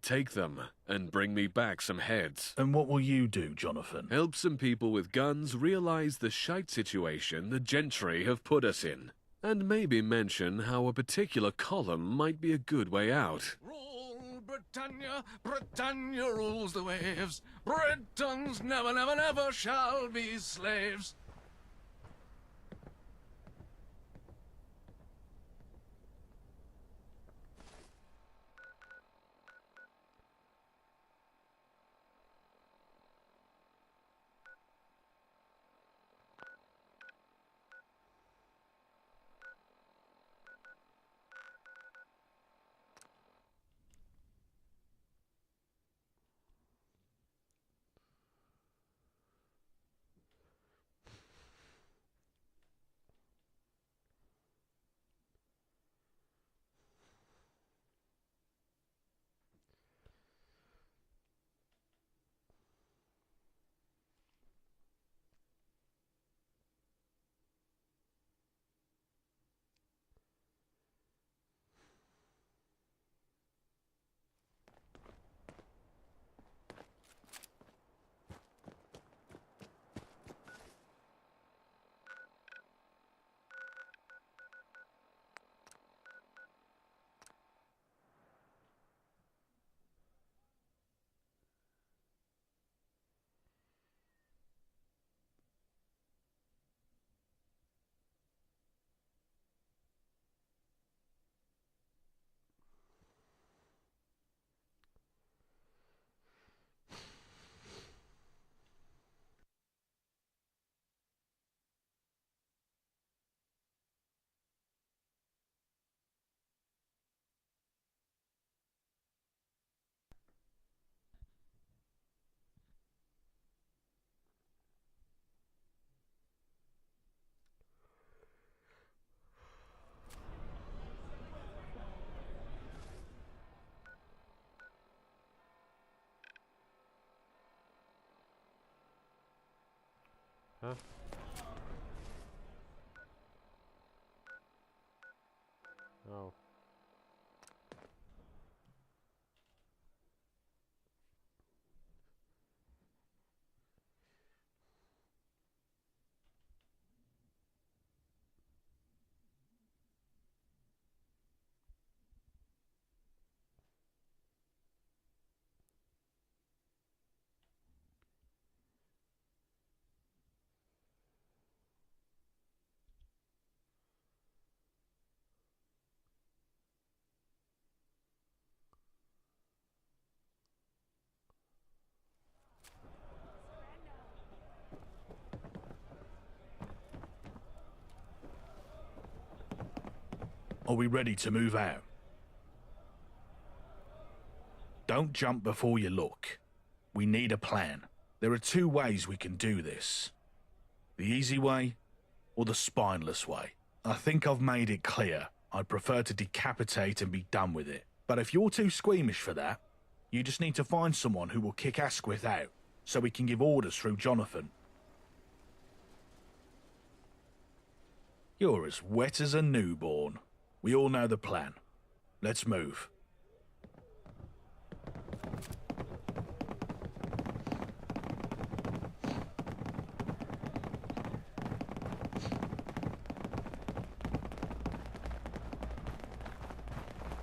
Speaker 23: Take them, and bring me back some heads.
Speaker 4: And what will you do, Jonathan?
Speaker 23: Help some people with guns realize the shite situation the gentry have put us in. And maybe mention how a particular column might be a good way out.
Speaker 2: Rule Britannia, Britannia rules the waves. Britons never, never, never shall be slaves.
Speaker 1: Huh? Oh.
Speaker 4: Are we ready to move out? Don't jump before you look. We need a plan. There are two ways we can do this. The easy way or the spineless way. I think I've made it clear. I'd prefer to decapitate and be done with it. But if you're too squeamish for that, you just need to find someone who will kick Asquith out so we can give orders through Jonathan. You're as wet as a newborn. We all know the plan. Let's move.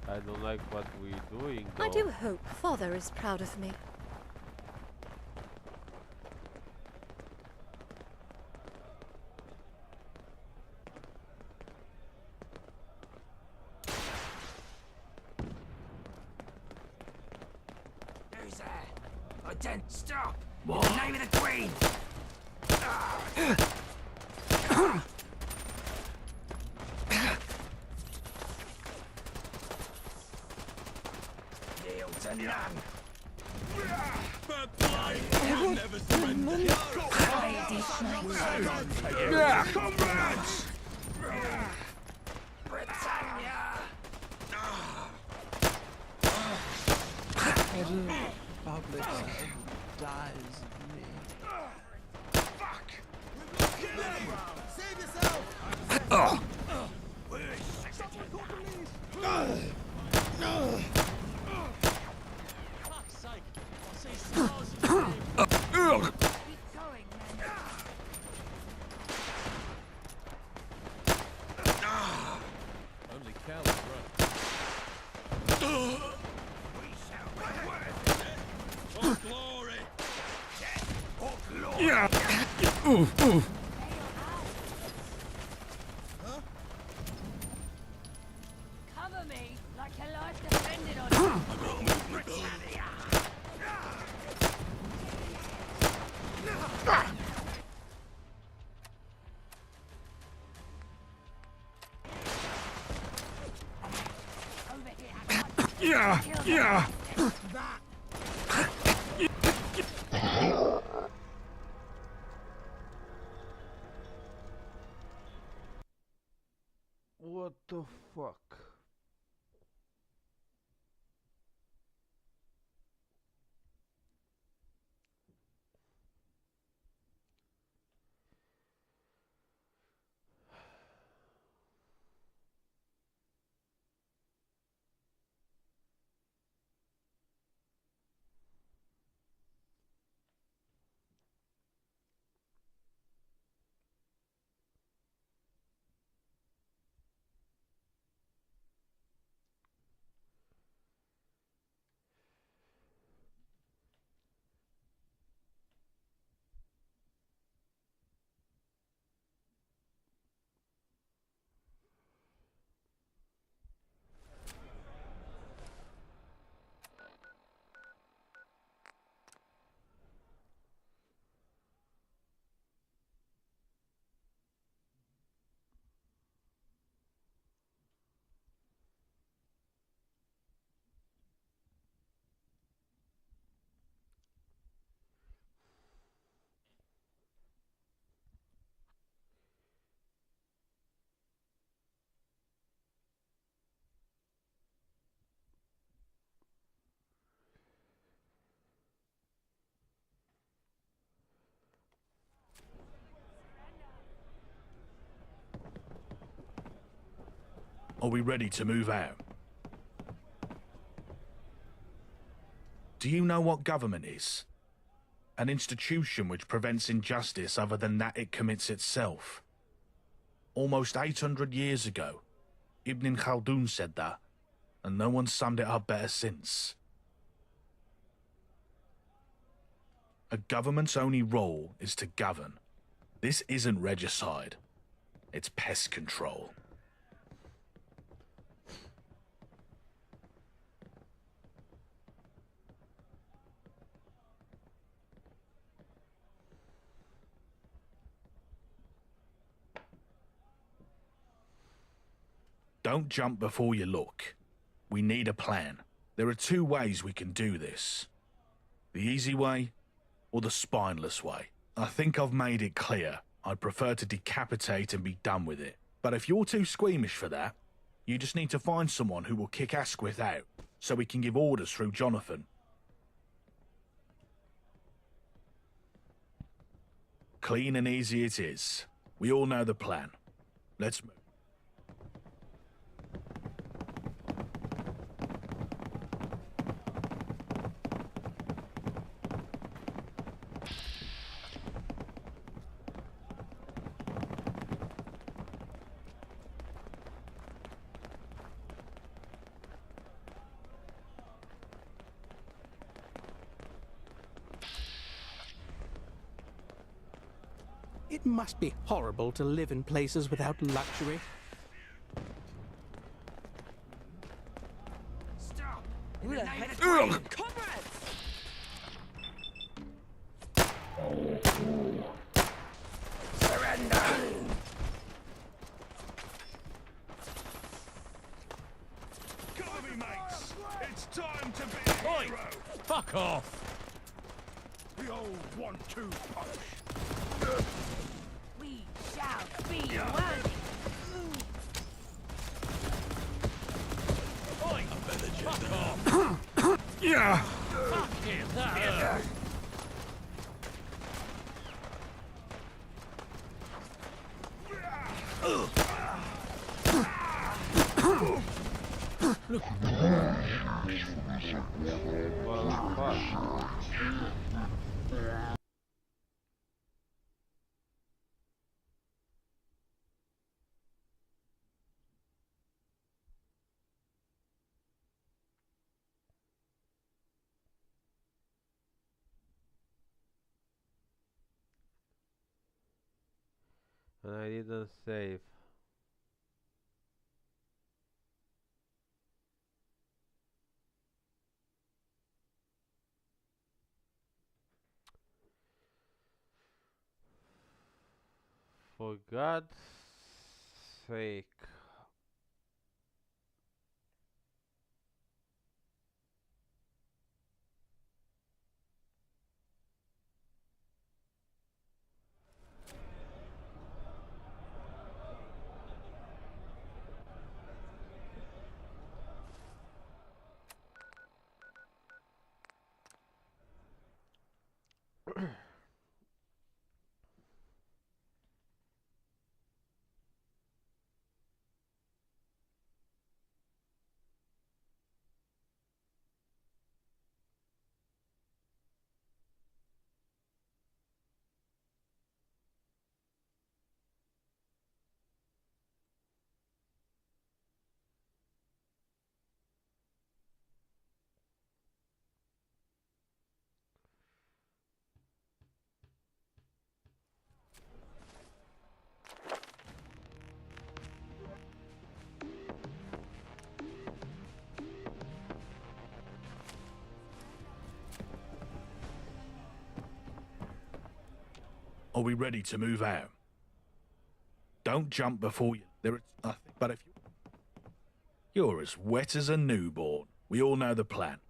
Speaker 1: I don't like what we're doing, though.
Speaker 12: I do hope Father is proud of me.
Speaker 21: Who's there? Lieutenant, stop! In the name of the Queen! Kneel to none!
Speaker 2: Never surrender.
Speaker 21: Comrades! Britannia!
Speaker 2: Public dies me.
Speaker 21: Fuck!
Speaker 2: Kill him!
Speaker 21: Save yourself!
Speaker 2: Fuck's sake! I see stars in the air. Only cowards run.
Speaker 21: We shall be worth for glory! Death or glory!
Speaker 12: Cover me like your life depended on it.
Speaker 21: Britannia!
Speaker 1: What the fuck?
Speaker 4: Are we ready to move out? Do you know what government is? An institution which prevents injustice other than that it commits itself. Almost 800 years ago, Ibn Khaldun said that, and no one summed it up better since. A government's only role is to govern. This isn't regicide. It's pest control. Don't jump before you look. We need a plan. There are two ways we can do this. The easy way, or the spineless way. I think I've made it clear. I'd prefer to decapitate and be done with it. But if you're too squeamish for that, you just need to find someone who will kick Asquith out, so we can give orders through Jonathan. Clean and easy it is. We all know the plan. Let's move.
Speaker 5: It must be horrible to live in places without luxury.
Speaker 13: Stop!
Speaker 5: Who the heck?
Speaker 13: Comrades!
Speaker 21: Surrender!
Speaker 4: Cover me, mates! It's time to be a
Speaker 2: Oi!
Speaker 4: hero!
Speaker 2: Fuck off!
Speaker 4: The old 1-2 punch.
Speaker 12: We shall be worthy.
Speaker 2: Oi! Fuck off!
Speaker 4: Yeah!
Speaker 2: Fuck him! That hurt.
Speaker 1: Look. Well, fuck. And I didn't save. For God's sake.
Speaker 4: Are we ready to move out? Don't jump before you... There is nothing, but if you... You're as wet as a newborn. We all know the plan.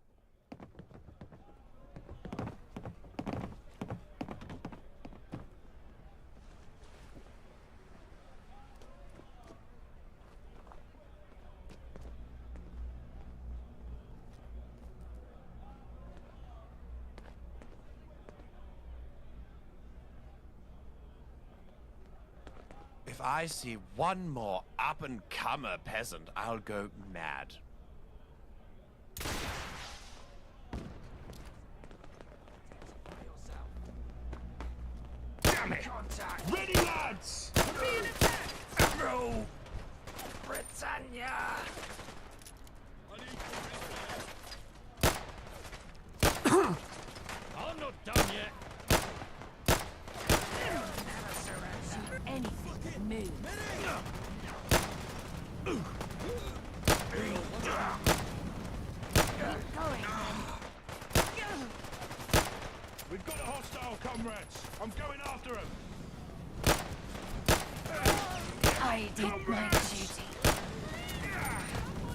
Speaker 8: If I see one more up-and-comer peasant, I'll go mad.
Speaker 3: Damn it! Ready, lads! Being attacked! Roll! Britannia!
Speaker 2: I'm not done yet.
Speaker 12: Anything move. Keep going,
Speaker 3: We've got a hostile, comrades! I'm going after him!
Speaker 12: I did my duty.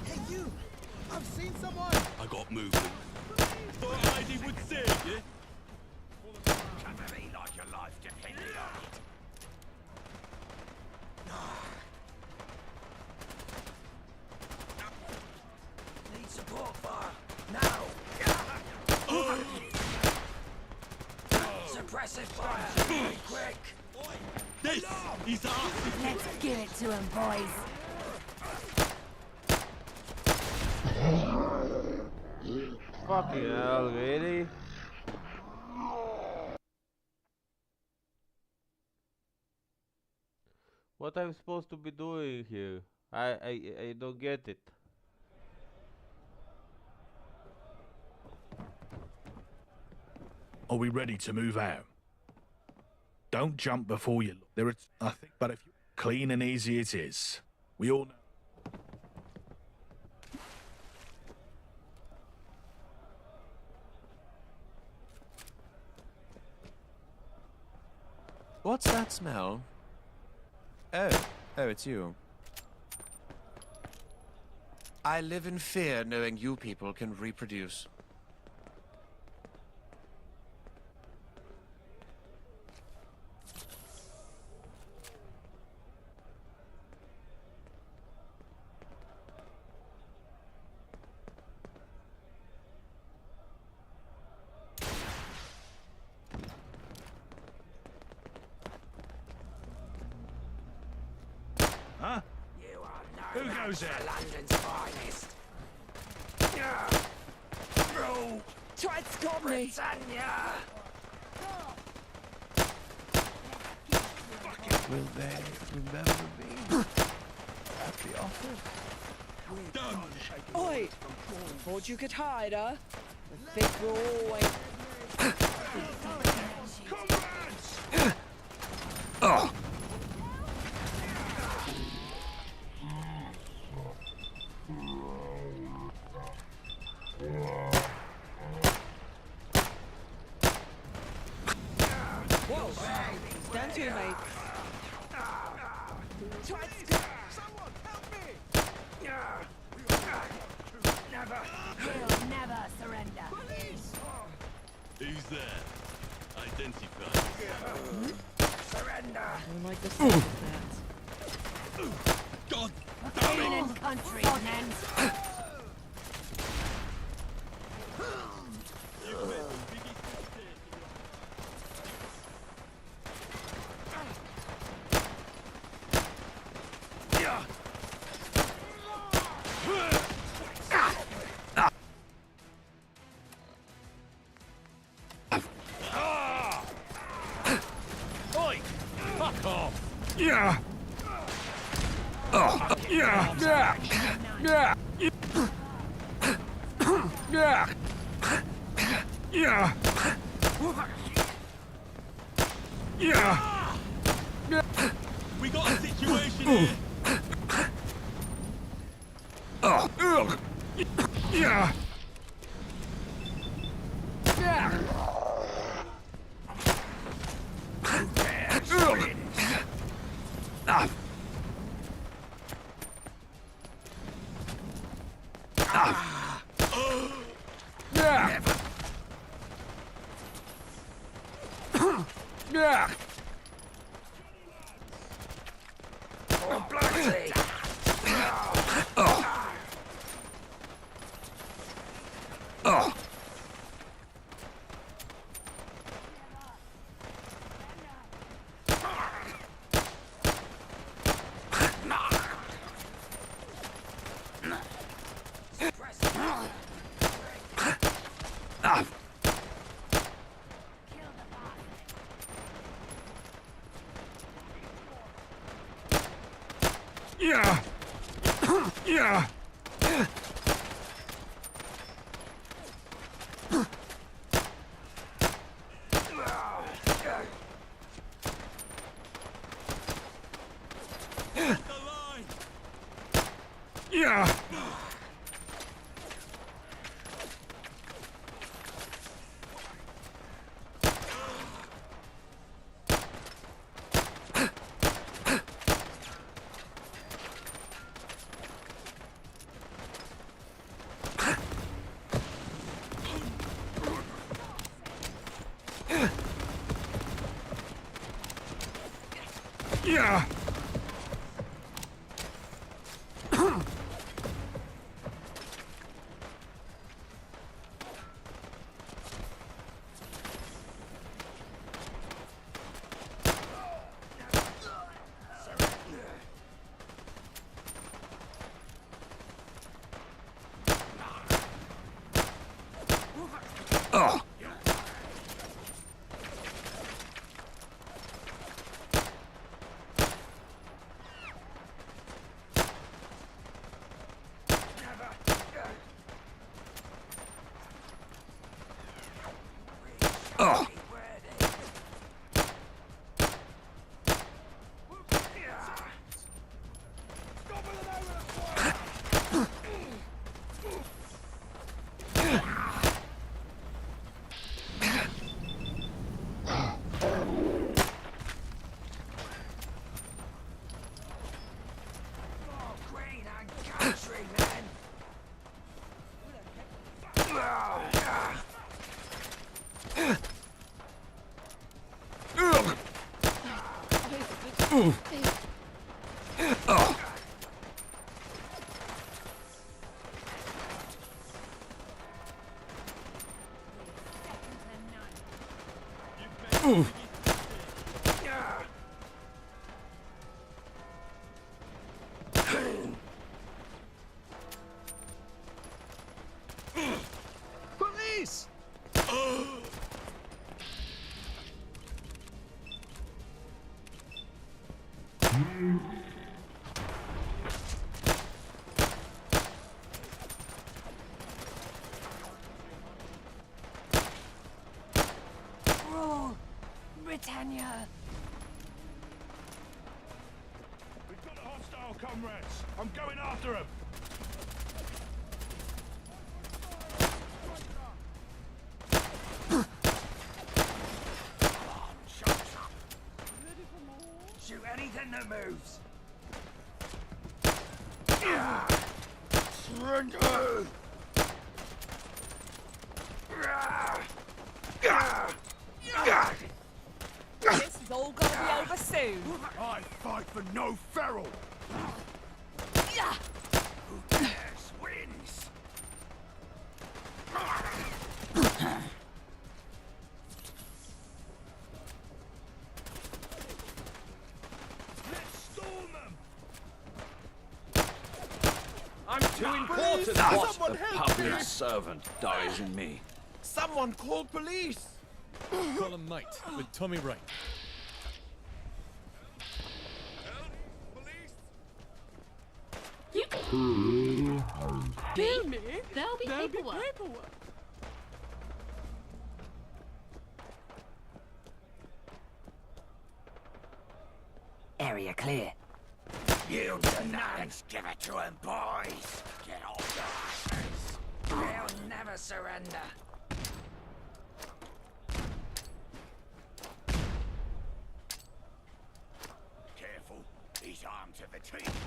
Speaker 19: Hey, you! I've seen someone!
Speaker 3: I got movement.
Speaker 19: Thought Heidi would save you.
Speaker 3: Come to me like your life depended on it. Need support fire. Now! Suppressive fire! Be quick!
Speaker 19: This is our...
Speaker 12: Let's give it to him, boys.
Speaker 1: Fucking hell, really? What I'm supposed to be doing here? I don't get it.
Speaker 4: Are we ready to move out? Don't jump before you look. There are nothing, but if you clean and easy it is. We all know.
Speaker 8: What's that smell? Oh, it's you. I live in fear knowing you people can reproduce.
Speaker 3: Huh? Who goes there?
Speaker 21: London's finest. Roll!
Speaker 13: Try and stop me!
Speaker 21: Britannia!
Speaker 9: Will they remember me? At the office?
Speaker 13: Oi! Thought you could hide, huh? I think we're always...
Speaker 3: Oh!
Speaker 13: Whoa! Stand to, mate. Try and stop...
Speaker 19: Someone, help me!
Speaker 21: Never!
Speaker 12: We'll never surrender.
Speaker 19: Police!
Speaker 3: Who's there? Identify.
Speaker 21: Surrender!
Speaker 13: I don't like the sound of that.
Speaker 3: God
Speaker 12: Queen and country, men.
Speaker 2: Oi! Fuck off!
Speaker 3: Yeah! Oh! Yeah! Yeah! Yeah! Yeah! Yeah! Yeah!
Speaker 19: We got a situation here!
Speaker 3: Oh! Ugh! Yeah! Yeah! Ugh! Ah! Ah! Yeah! Yeah!
Speaker 21: Oh, bloody!
Speaker 3: Oh! Oh! Yeah. Yeah. Yeah. Yeah. Oh. Oh. Ooh. Oh. Ooh.
Speaker 7: Police!
Speaker 18: Rule! Britannia!
Speaker 4: We've got a hostile, comrades. I'm going after him.
Speaker 3: Shoot anything that moves. Surrender!
Speaker 13: This is all gonna be over soon.
Speaker 3: I fight for no feral.
Speaker 13: Yeah.
Speaker 3: Who dares wins.
Speaker 4: Let's storm them.
Speaker 9: I'm too important.
Speaker 19: Police!
Speaker 9: What?
Speaker 19: Someone
Speaker 9: The
Speaker 19: help
Speaker 9: public
Speaker 19: me!
Speaker 9: servant dies in me.
Speaker 19: Someone call police!
Speaker 10: Call him mate with Tommy Wright.
Speaker 17: You
Speaker 13: Kill me?
Speaker 17: There'll be paperwork.
Speaker 18: Area clear.
Speaker 3: You demands, give it to him, boys. Get off your asses. They'll never surrender. Careful, he's armed to the teeth.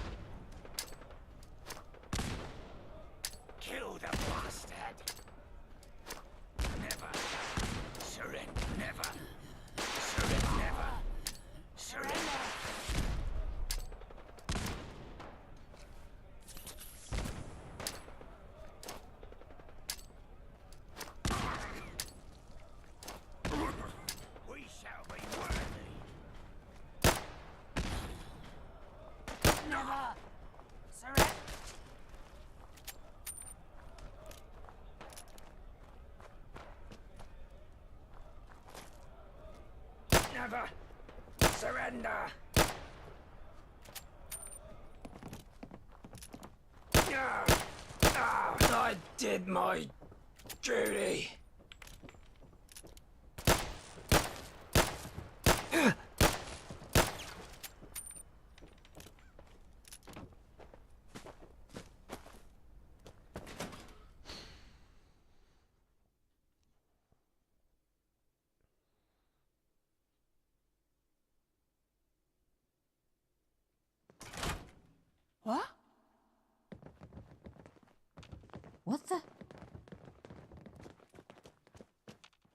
Speaker 3: Kill the bastard. Never surrender. Never surrender. Never surrender. We shall be worthy.
Speaker 18: Never! Surrender!
Speaker 3: Never surrender.
Speaker 21: I did my duty.
Speaker 17: What? What the?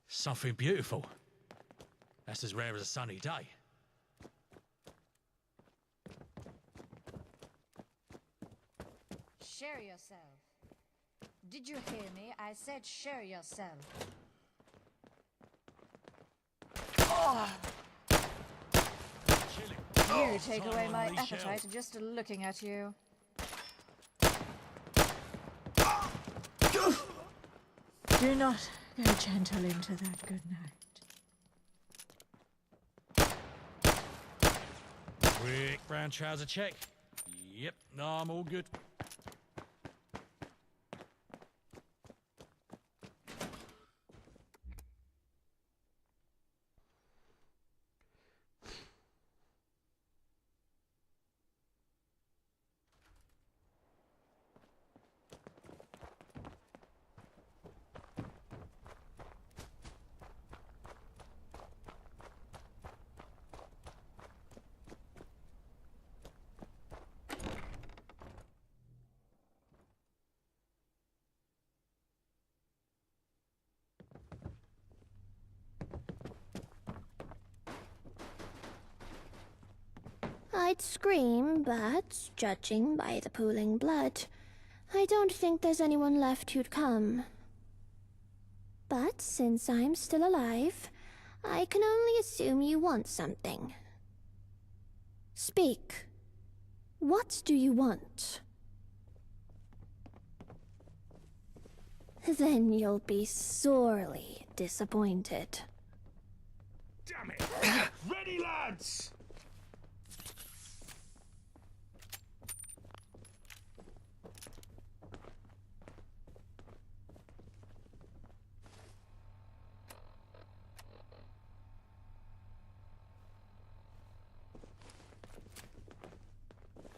Speaker 15: Something beautiful. That's as rare as a sunny day.
Speaker 11: Share yourself. Did you hear me? I said share yourself. You take away my appetite just looking at you. Do not go gentle into that good night.
Speaker 15: Quick brown trouser check. Yep, no, I'm all good.
Speaker 20: I'd scream, but judging by the pooling blood, I don't think there's anyone left who'd come. But since I'm still alive, I can only assume you want something. Speak. What do you want? Then you'll be sorely disappointed.
Speaker 3: Damn it! Ready, lads!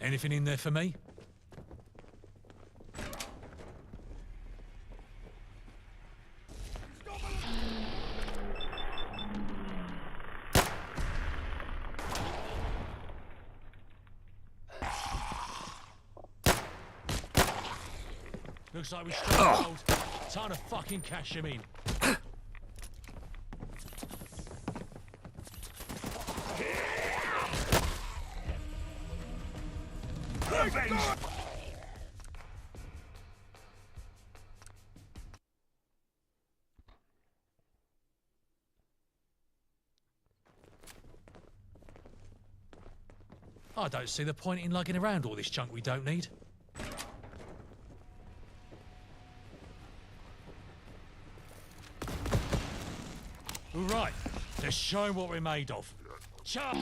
Speaker 15: Anything in there for me? Looks like we struck gold. Time to fucking cash him in. I don't see the point in lugging around all this junk we don't need. All right, let's show 'em what we're made of. Charge!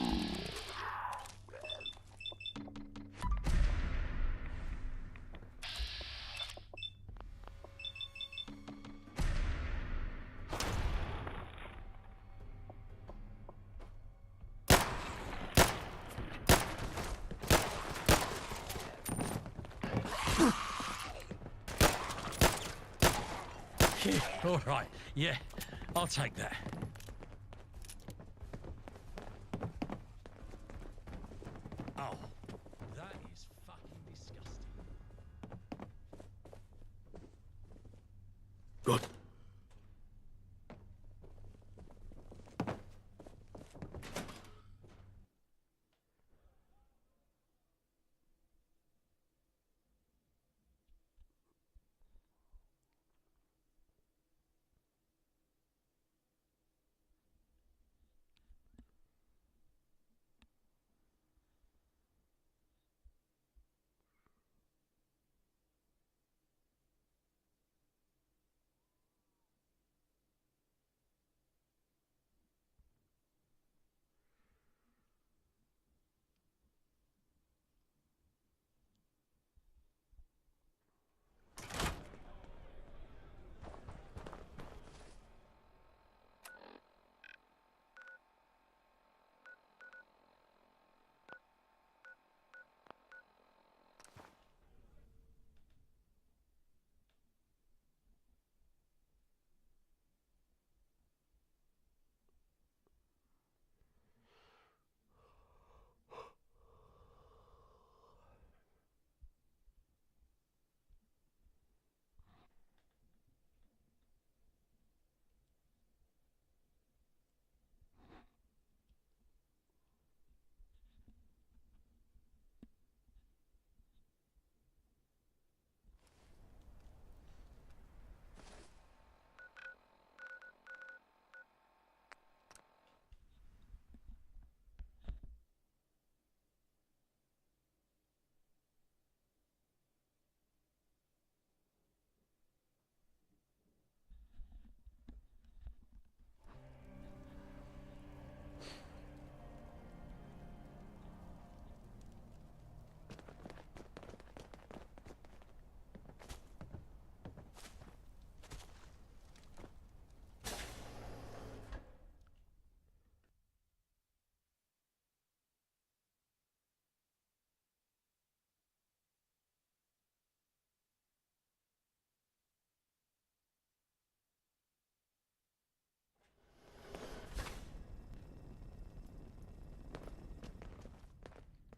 Speaker 15: All right, yeah, I'll take that. Oh, that is fucking disgusting.
Speaker 3: Good.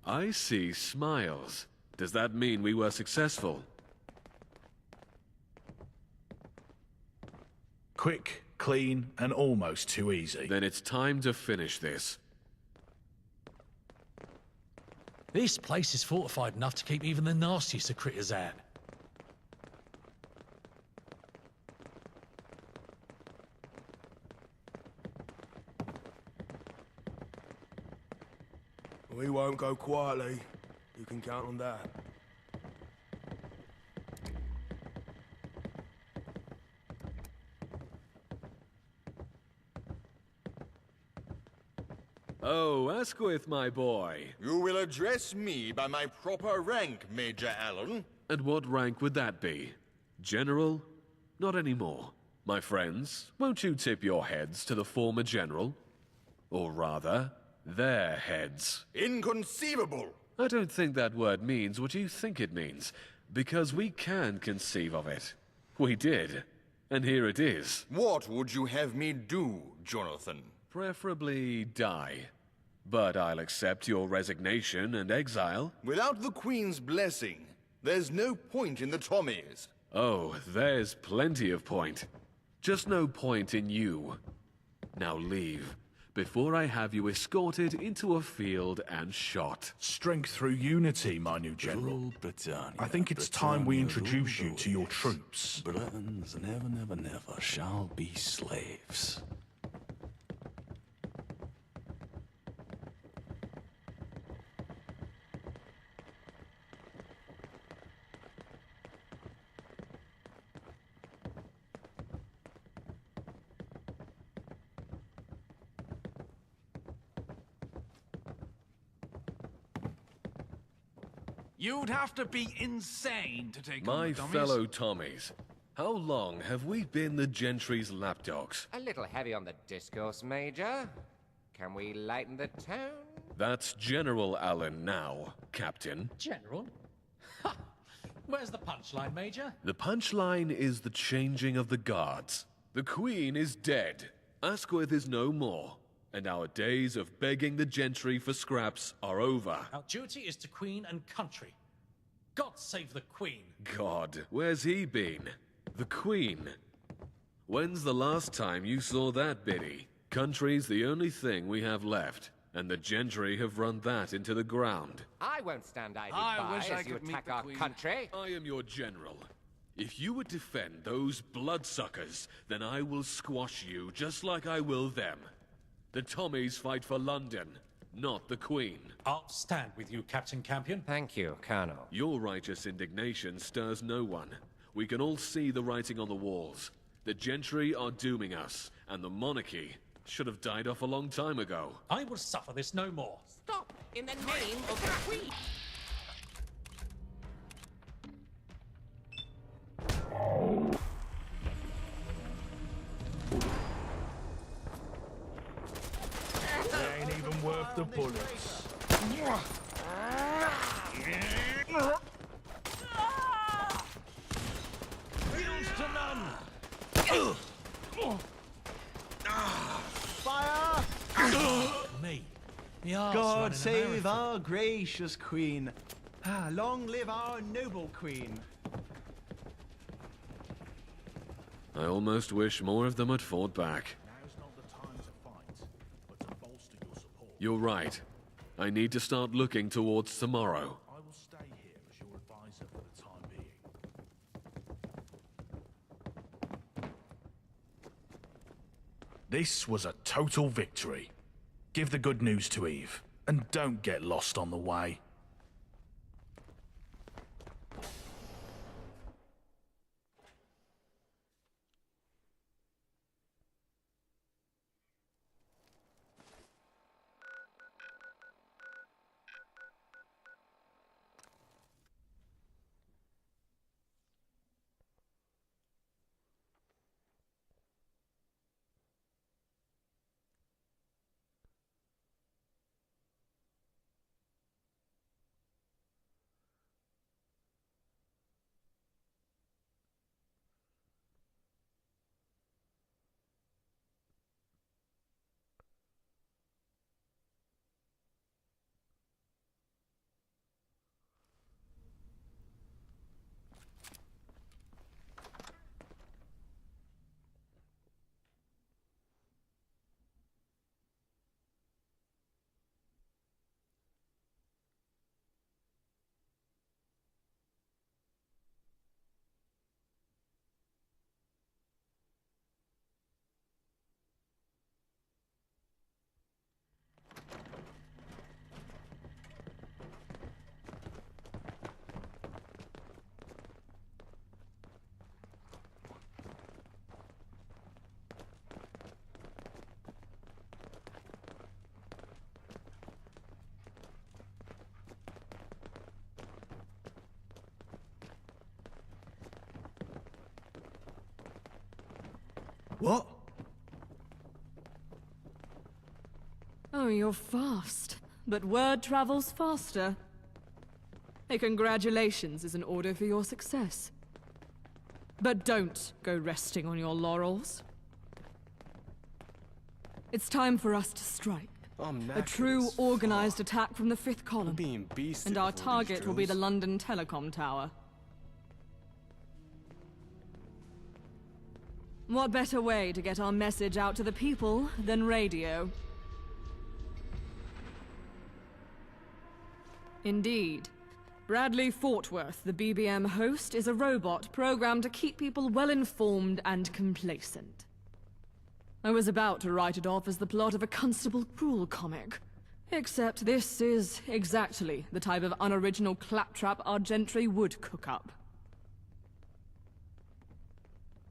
Speaker 23: I see smiles. Does that mean we were successful?
Speaker 4: Quick, clean, and almost too easy.
Speaker 23: Then it's time to finish this.
Speaker 15: This place is fortified enough to keep even the nastiest of critters out.
Speaker 6: We won't go quietly. You can count on that.
Speaker 23: Oh, Asquith, my boy.
Speaker 14: You will address me by my proper rank, Major Allen.
Speaker 23: And what rank would that be? General? Not anymore. My friends, won't you tip your heads to the former general? Or rather, their heads.
Speaker 14: Inconceivable!
Speaker 23: I don't think that word means what you think it means, because we can conceive of it. We did, and here it is.
Speaker 14: What would you have me do, Jonathan?
Speaker 23: Preferably die. But I'll accept your resignation and exile.
Speaker 14: Without the Queen's blessing, there's no point in the Tommies.
Speaker 23: Oh, there's plenty of point. Just no point in you. Now leave, before I have you escorted into a field and shot.
Speaker 4: Strength through unity, my new general.
Speaker 22: Britannia,
Speaker 4: I think it's time we introduce you to your troops.
Speaker 22: Britons never, never, never shall be slaves.
Speaker 2: You'd have to be insane to take on
Speaker 23: My
Speaker 2: the Tommies.
Speaker 23: fellow Tommies, how long have we been the gentry's lapdogs?
Speaker 24: A little heavy on the discourse, Major. Can we lighten the tone?
Speaker 23: That's General Allen now, Captain.
Speaker 15: General? Ha! Where's the punchline, Major?
Speaker 23: The punchline is the changing of the guards. The Queen is dead. Asquith is no more. And our days of begging the gentry for scraps are over.
Speaker 15: Our duty is to Queen and country. God save the Queen.
Speaker 23: God, where's he been? The Queen. When's the last time you saw that biddy? Country's the only thing we have left, and the gentry have run that into the ground.
Speaker 24: I won't stand idly
Speaker 2: I
Speaker 24: by
Speaker 2: wish I
Speaker 24: as you
Speaker 2: could meet
Speaker 24: attack
Speaker 2: the
Speaker 24: our
Speaker 2: Queen.
Speaker 24: country.
Speaker 23: I am your general. If you would defend those bloodsuckers, then I will squash you just like I will them. The Tommies fight for London, not the Queen.
Speaker 15: I'll stand with you, Captain Campion.
Speaker 24: Thank you, Colonel.
Speaker 23: Your righteous indignation stirs no one. We can all see the writing on the walls. The gentry are dooming us, and the monarchy should have died off a long time ago.
Speaker 15: I will suffer this no more.
Speaker 24: Stop in the name of the Queen.
Speaker 4: They ain't even worth the bullets.
Speaker 2: Yields to none!
Speaker 25: Fire!
Speaker 15: Me. The arse
Speaker 25: God
Speaker 15: running a
Speaker 25: save
Speaker 15: marathon.
Speaker 25: our gracious queen. Ah, long live our noble queen.
Speaker 23: I almost wish more of them had fought back.
Speaker 4: Now's not the time to fight, but to bolster your support.
Speaker 23: You're right. I need to start looking towards tomorrow.
Speaker 4: I will stay here as your advisor for the time being. This was a total victory. Give the good news to Eve, and don't get lost on the way.
Speaker 6: What?
Speaker 1: Oh, you're fast. But word travels faster. A congratulations is an order for your success. But don't go resting on your laurels. It's time for us to strike. A true, organized attack from the fifth column. And our target will be the London Telecom Tower. What better way to get our message out to the people than radio? Indeed. Bradley Fortworth, the BBM host, is a robot programmed to keep people well-informed and complacent. I was about to write it off as the plot of a Constable Cruel comic. Except this is exactly the type of unoriginal claptrap our gentry would cook up.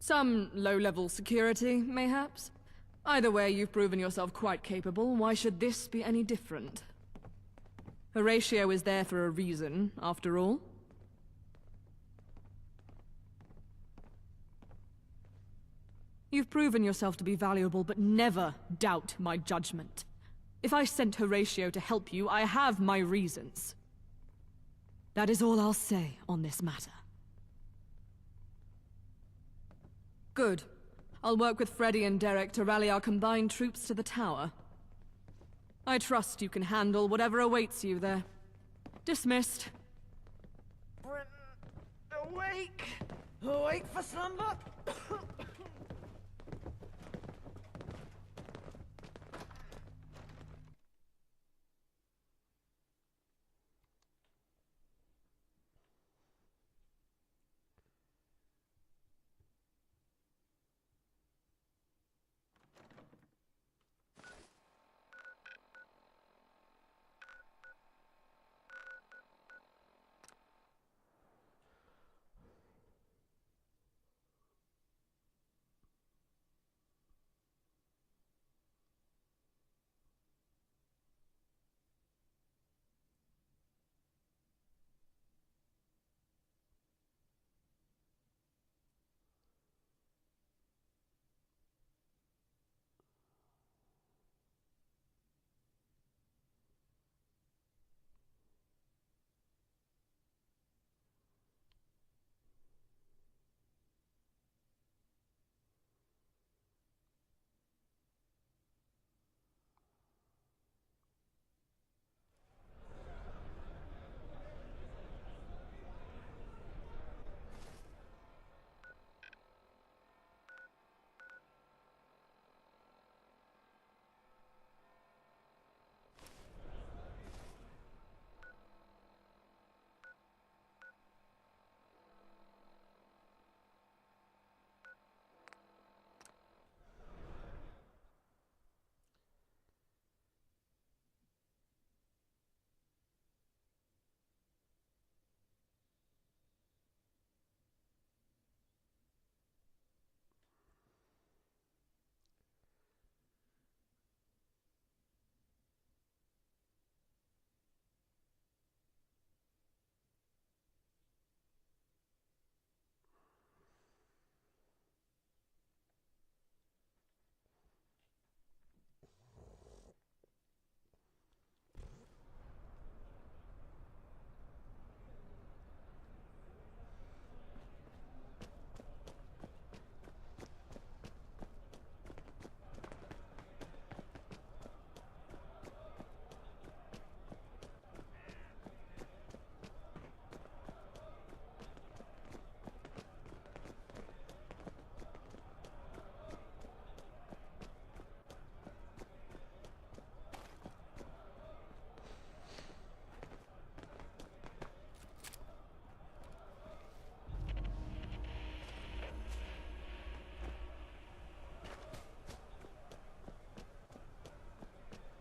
Speaker 1: Some low-level security, mayhaps? Either way, you've proven yourself quite capable. Why should this be any different? Horatio is there for a reason, after all. You've proven yourself to be valuable, but never doubt my judgment. If I sent Horatio to help you, I have my reasons. That is all I'll say on this matter. Good. I'll work with Freddy and Derek to rally our combined troops to the tower. I trust you can handle whatever awaits you there. Dismissed.
Speaker 13: Britain, awake! Awake for slumber?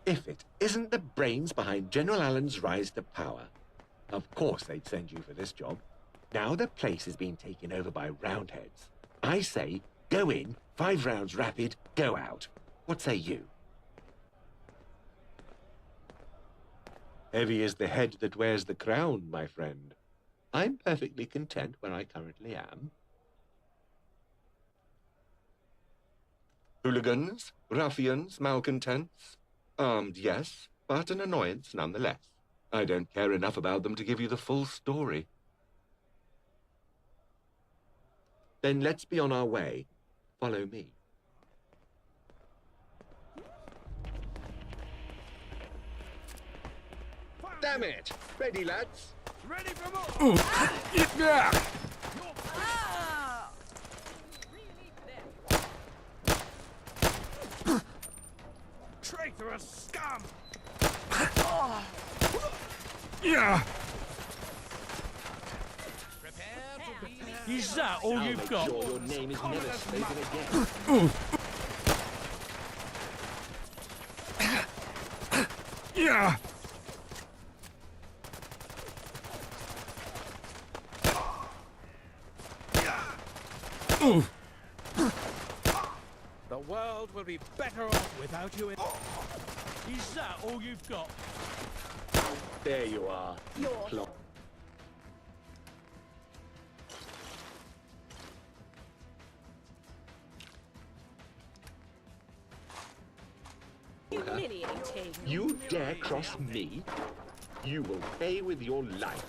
Speaker 5: If it isn't the brains behind General Allen's rise to power. Of course they'd send you for this job. Now the place is being taken over by Roundheads. I say, go in, 5 rounds rapid, go out. What say you? Heavy is the head that wears the crown, my friend. I'm perfectly content where I currently am. Hooligans, ruffians, malcontents. Armed, yes, but an annoyance nonetheless. I don't care enough about them to give you the full story. Then let's be on our way. Follow me. Damn it! Ready, lads?
Speaker 2: Ready for more!
Speaker 3: Yeah!
Speaker 2: Traitorous scum!
Speaker 3: Yeah!
Speaker 15: Is that all you've got?
Speaker 5: Sure your name is never spoken again.
Speaker 3: Yeah!
Speaker 2: The world will be better off without you.
Speaker 15: Is that all you've got?
Speaker 5: There you are.
Speaker 17: Humiliating.
Speaker 5: You dare cross me? You will pay with your life.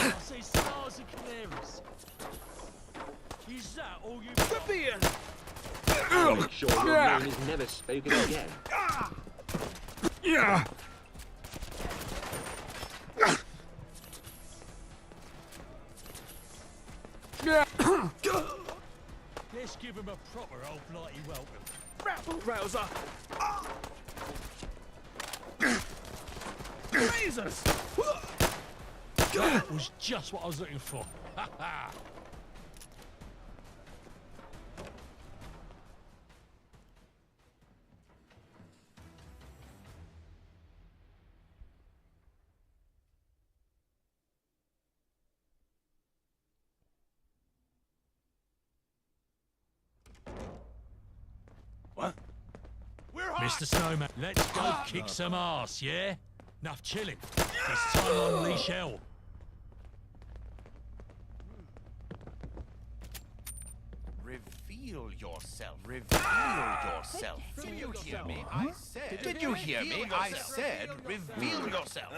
Speaker 15: I see stars and canaries. Is that all you've got?
Speaker 5: I'll make sure your name is never spoken again.
Speaker 3: Yeah!
Speaker 15: Let's give him a proper old blighty welcome.
Speaker 2: Rabble-rouser! Lasers!
Speaker 15: That was just what I was looking for. Ha ha! Mr. Snowman, let's go kick some ass, yeah? Enough chilling. It's time to unleash hell.
Speaker 21: Reveal yourself. Reveal yourself. Did you hear me? I said. Did you hear me? I said, reveal yourself.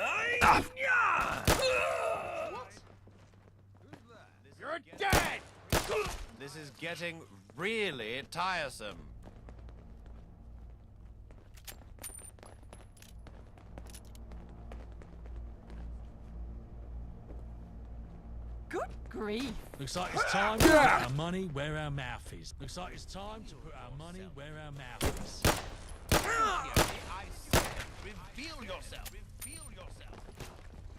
Speaker 2: You're dead!
Speaker 21: This is getting really tiresome.
Speaker 17: Good grief.
Speaker 15: Looks like it's time to put our money where our mouth is. Looks like it's time to put our money where our mouth is.
Speaker 21: I said, reveal yourself. Reveal yourself.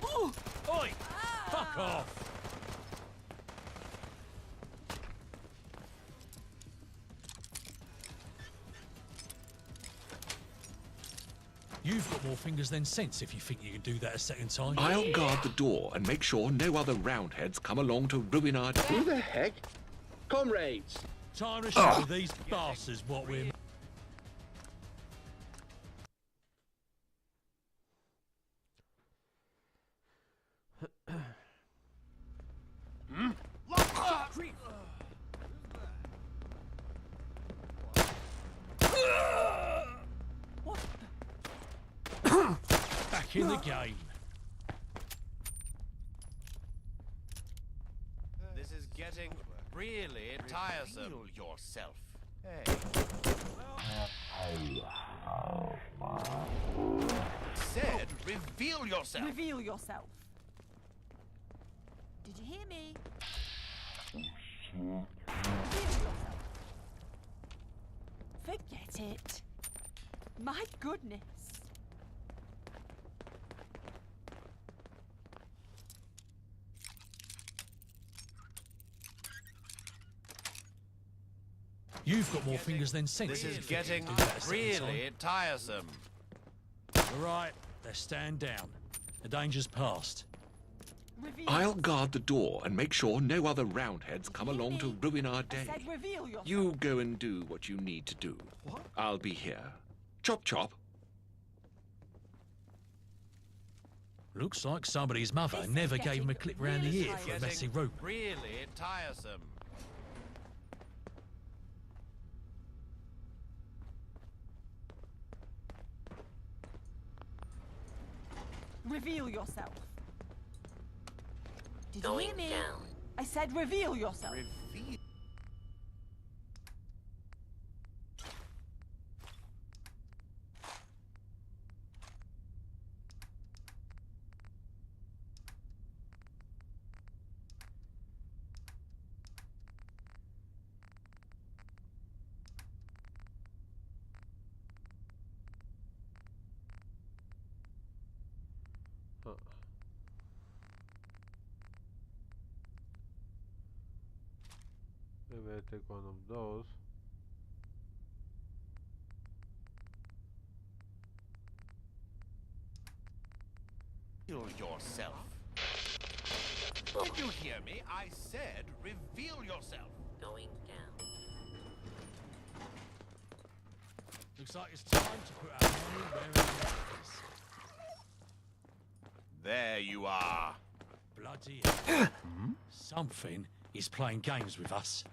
Speaker 15: Ooh! Oi! Fuck off! You've got more fingers than sense if you think you can do that a second time.
Speaker 5: I'll guard the door and make sure no other roundheads come along to ruin our... Who the heck? Comrades!
Speaker 15: Time to show these bastards what we're... Back in the game.
Speaker 21: This is getting really tiresome. Reveal yourself. Hey. Said, reveal yourself.
Speaker 17: Reveal yourself.
Speaker 11: Did you hear me?
Speaker 17: Reveal yourself. Forget it. My goodness.
Speaker 15: You've got more fingers than sense.
Speaker 21: This
Speaker 15: if
Speaker 21: is
Speaker 15: you think you
Speaker 21: getting
Speaker 15: can do that a second
Speaker 21: really tiresome.
Speaker 15: All right, let's stand down. The danger's past.
Speaker 5: I'll guard the door and make sure no other roundheads come along to ruin our day.
Speaker 17: Reveal yourself.
Speaker 5: You go and do what you need to do. I'll be here.
Speaker 14: Chop chop.
Speaker 15: Looks like somebody's mother never gave him a clip round the ear for a messy rope.
Speaker 21: Really tiresome.
Speaker 13: Reveal yourself. Did you
Speaker 21: Going
Speaker 13: hear me?
Speaker 21: down.
Speaker 13: I said reveal yourself.
Speaker 21: Reveal.
Speaker 7: Maybe I take one of those.
Speaker 21: Reveal yourself. Did you hear me? I said reveal yourself. Going down.
Speaker 15: Looks like it's time to put our money where our mouth is.
Speaker 21: There you are.
Speaker 15: Bloody hell. Something is playing games with us.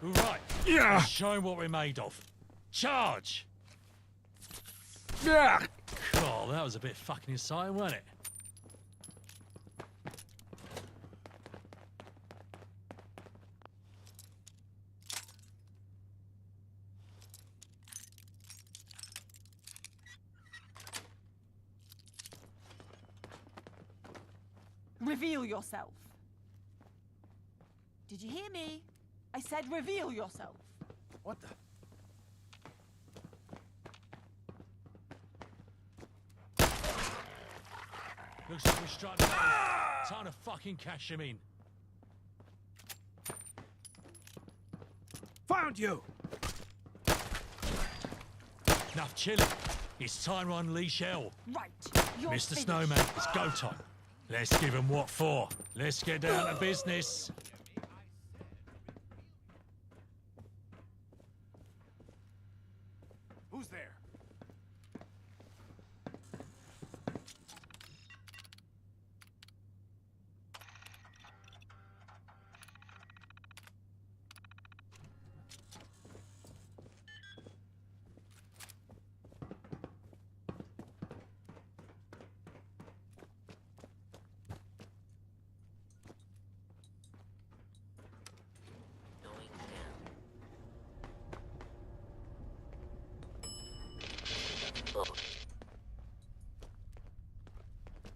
Speaker 15: All right.
Speaker 2: Yeah.
Speaker 15: Let's show him what we're made of. Charge!
Speaker 2: Yeah.
Speaker 15: God, that was a bit fucking exciting, wasn't it?
Speaker 13: Reveal yourself. Did you hear me? I said reveal yourself.
Speaker 21: What the?
Speaker 15: Looks like we're striking out. Time to fucking cash him in.
Speaker 2: Found you!
Speaker 15: Enough chilling. It's time to unleash hell.
Speaker 13: Right. You're
Speaker 15: Mr.
Speaker 13: finished.
Speaker 15: Snowman, it's go time. Let's give him what for. Let's get down to business.
Speaker 2: Who's there?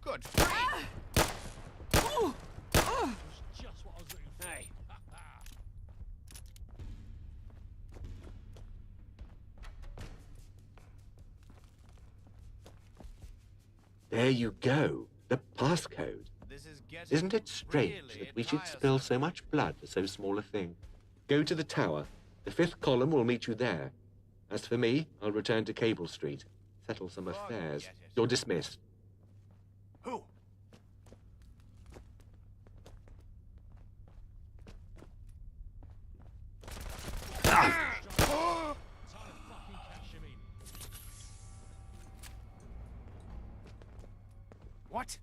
Speaker 21: Good.
Speaker 15: Just what I was looking for.
Speaker 2: Hey.
Speaker 5: There you go. The passcode.
Speaker 21: This is getting
Speaker 5: Isn't it strange
Speaker 21: really
Speaker 5: that we should
Speaker 21: tiresome.
Speaker 5: spill so much blood for so small a thing? Go to the tower. The fifth column will meet you there. As for me, I'll return to Cable Street. Settle some affairs. You're dismissed.
Speaker 2: Who? What?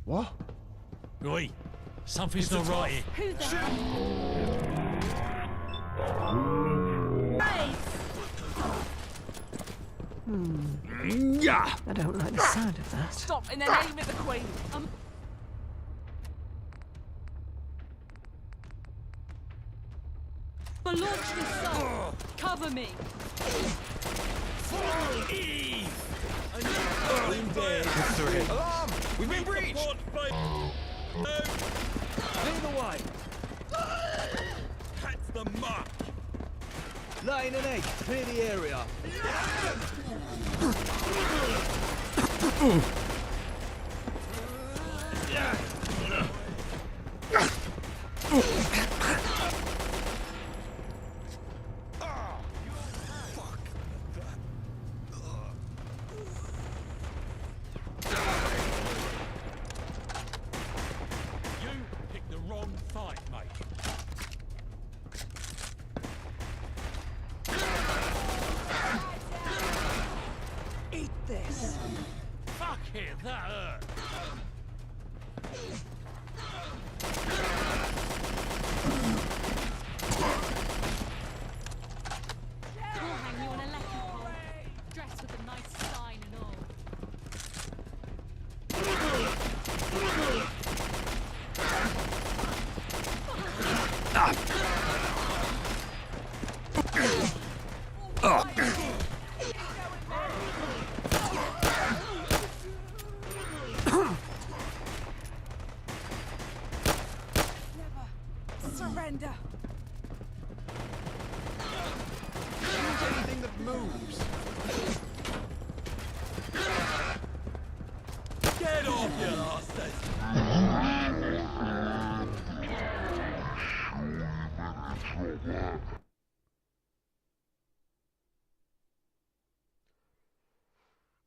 Speaker 25: What?
Speaker 15: Oi, something's not right here.
Speaker 17: Who the hell? Hey!
Speaker 18: Yeah. I don't like the sound of that.
Speaker 13: Stop in the name of the Queen.
Speaker 17: I'll launch this song. Cover me.
Speaker 2: Alarm! We've been breached! Clear the way! That's the mark! Laying an egg, clear the area.
Speaker 13: Eat this.
Speaker 15: Fuck it, that hurt.
Speaker 17: We'll hang you on a leopard pole, dressed with a nice sign and all.
Speaker 13: Surrender.
Speaker 25: Shoot anything that moves.
Speaker 2: Get off, you bastard!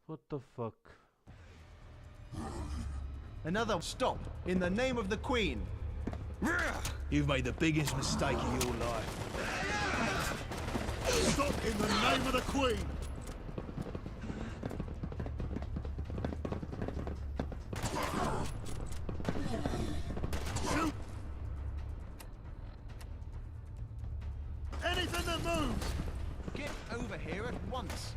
Speaker 7: What the fuck?
Speaker 25: Another stop in the name of the Queen.
Speaker 2: You've made the biggest mistake of your life. Stop in the name of the Queen! Shoot! Anything that moves!
Speaker 25: Get over here at once.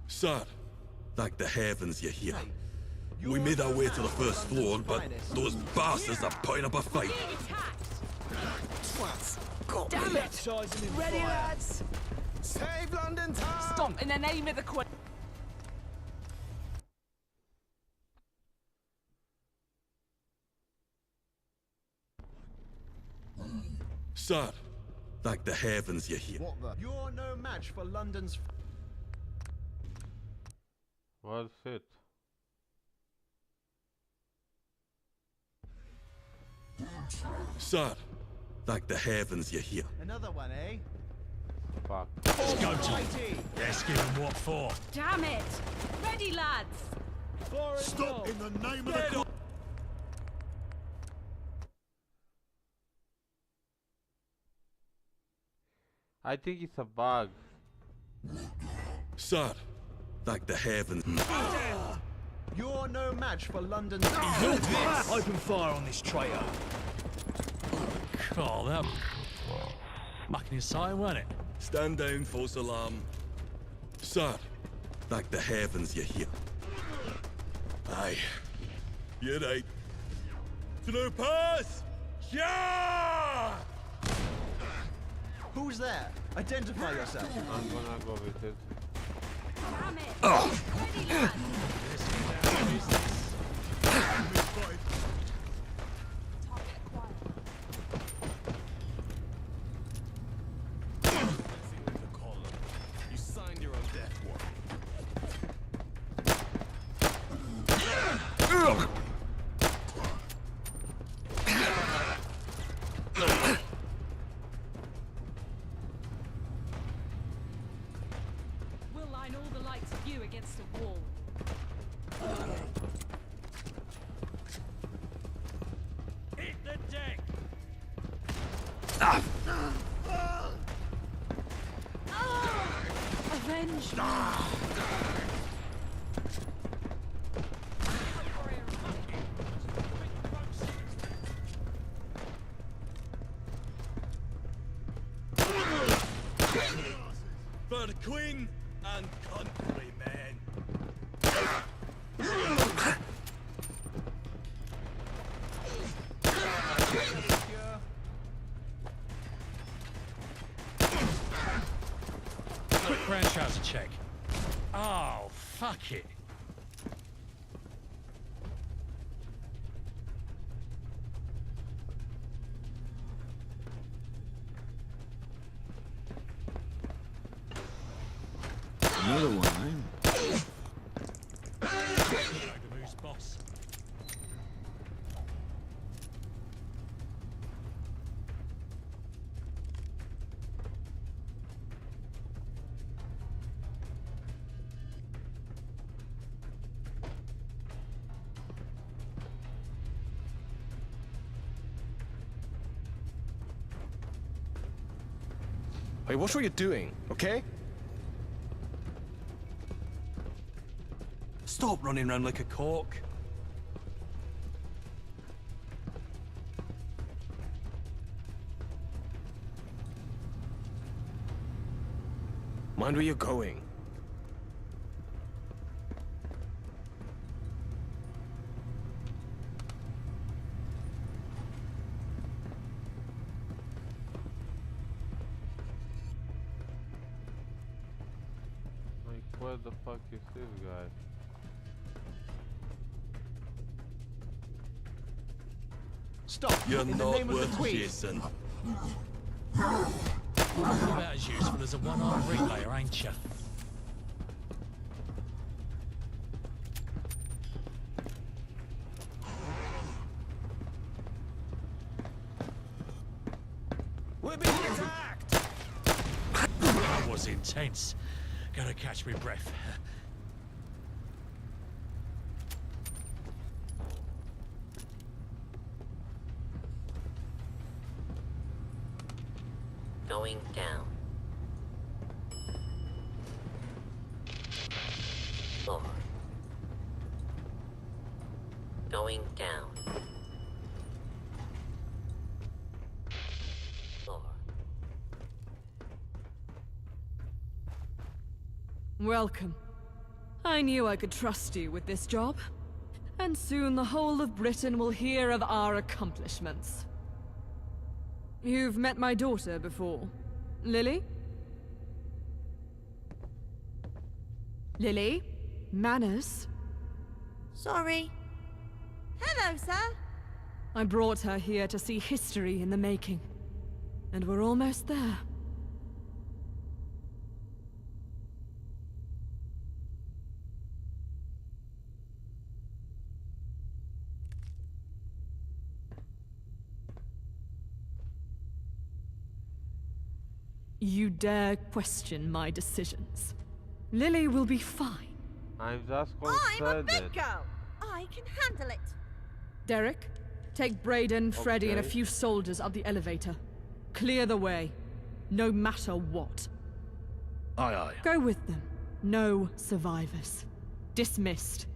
Speaker 14: Sir, thank the heavens you're here. We made our way to the first floor, but those bastards are putting up a fight.
Speaker 13: Damn it! Ready, lads?
Speaker 25: Save London town!
Speaker 13: Stop in the name of the Queen.
Speaker 14: Sir, thank the heavens you're here.
Speaker 25: What the? You're no match for London's.
Speaker 7: Well fit.
Speaker 14: Sir, thank the heavens you're here.
Speaker 25: Another one, eh?
Speaker 7: Fuck.
Speaker 15: Let's go, Tom. Let's give him what for.
Speaker 17: Damn it! Ready, lads!
Speaker 2: Stop in the name of the Queen!
Speaker 7: I think it's a bug.
Speaker 14: Sir, thank the heavens.
Speaker 25: You're no match for London's.
Speaker 2: Open fire on this traitor.
Speaker 15: Oh, that mucking inside, wasn't it?
Speaker 14: Stand down, false alarm. Sir, thank the heavens you're here. Aye. You're right. Through pass! Yeah!
Speaker 25: Who's there? Identify yourself.
Speaker 7: I'm gonna go with it.
Speaker 17: Damn it!
Speaker 14: Oh.
Speaker 17: Ready, lads!
Speaker 2: You signed your own death warrant.
Speaker 17: We'll line all the likes of you against the wall.
Speaker 15: Hit the deck!
Speaker 17: Avenge me.
Speaker 14: For the Queen and country, man.
Speaker 15: Quick crown trouser check. Oh, fuck it.
Speaker 22: Another one,
Speaker 15: Moose boss.
Speaker 6: Hey, watch what you're doing, okay?
Speaker 22: Stop running around like a cock.
Speaker 6: Mind where you're going.
Speaker 7: Like, what the fuck is this guy?
Speaker 25: Stop!
Speaker 14: You're
Speaker 25: in the
Speaker 14: not
Speaker 25: name of the
Speaker 14: worth
Speaker 25: Queen.
Speaker 14: chasing.
Speaker 15: About as useful as a one-armed relayer, ain't you?
Speaker 6: We're being attacked!
Speaker 15: That was intense. Gotta catch me breath.
Speaker 18: Going down. Floor. Going down. Floor.
Speaker 1: Welcome. I knew I could trust you with this job. And soon the whole of Britain will hear of our accomplishments. You've met my daughter before. Lily? Lily? Manners?
Speaker 11: Sorry. Hello, sir.
Speaker 1: I brought her here to see history in the making. And we're almost there. You dare question my decisions. Lily will be fine.
Speaker 7: I'm just
Speaker 11: I'm a
Speaker 7: concerned.
Speaker 11: big girl. I can handle it.
Speaker 1: Derek, take Brayden, Freddy, and a
Speaker 7: Okay.
Speaker 1: few soldiers up the elevator. Clear the way, no matter what.
Speaker 4: Aye, aye.
Speaker 1: Go with them. No survivors. Dismissed.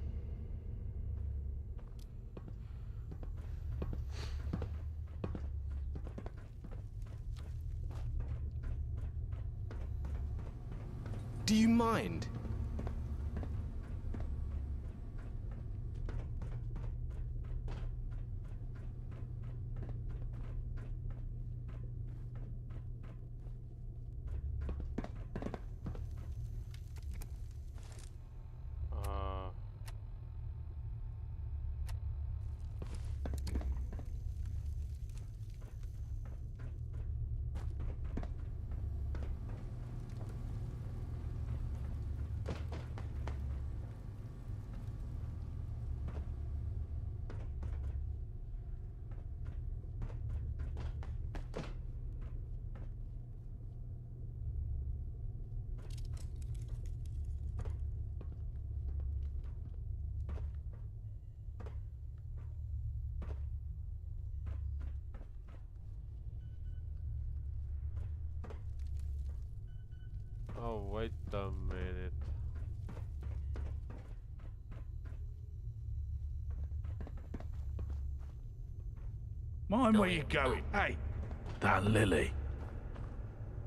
Speaker 6: Do you mind?
Speaker 4: Mind where you're going. Hey, that Lily.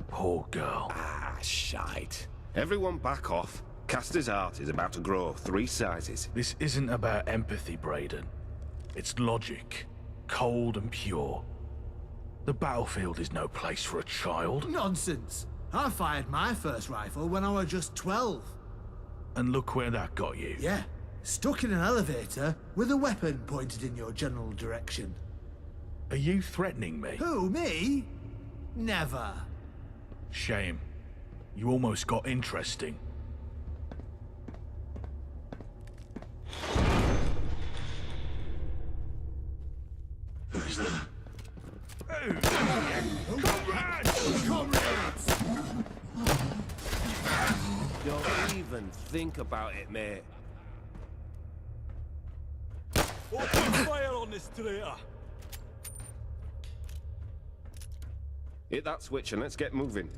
Speaker 4: Poor girl.
Speaker 3: Ah, shite. Everyone back off. Caster's heart is about to grow 3 sizes.
Speaker 4: This isn't about empathy, Brayden. It's logic. Cold and pure. The battlefield is no place for a child.
Speaker 8: Nonsense. I fired my first rifle when I was just 12.
Speaker 4: And look where that got you.
Speaker 8: Yeah. Stuck in an elevator with a weapon pointed in your general direction.
Speaker 4: Are you threatening me?
Speaker 8: Who, me? Never.
Speaker 4: Shame. You almost got interesting.
Speaker 3: Don't even think about it, mate.
Speaker 14: Open fire on this traitor!
Speaker 3: Hit that switch and let's get moving.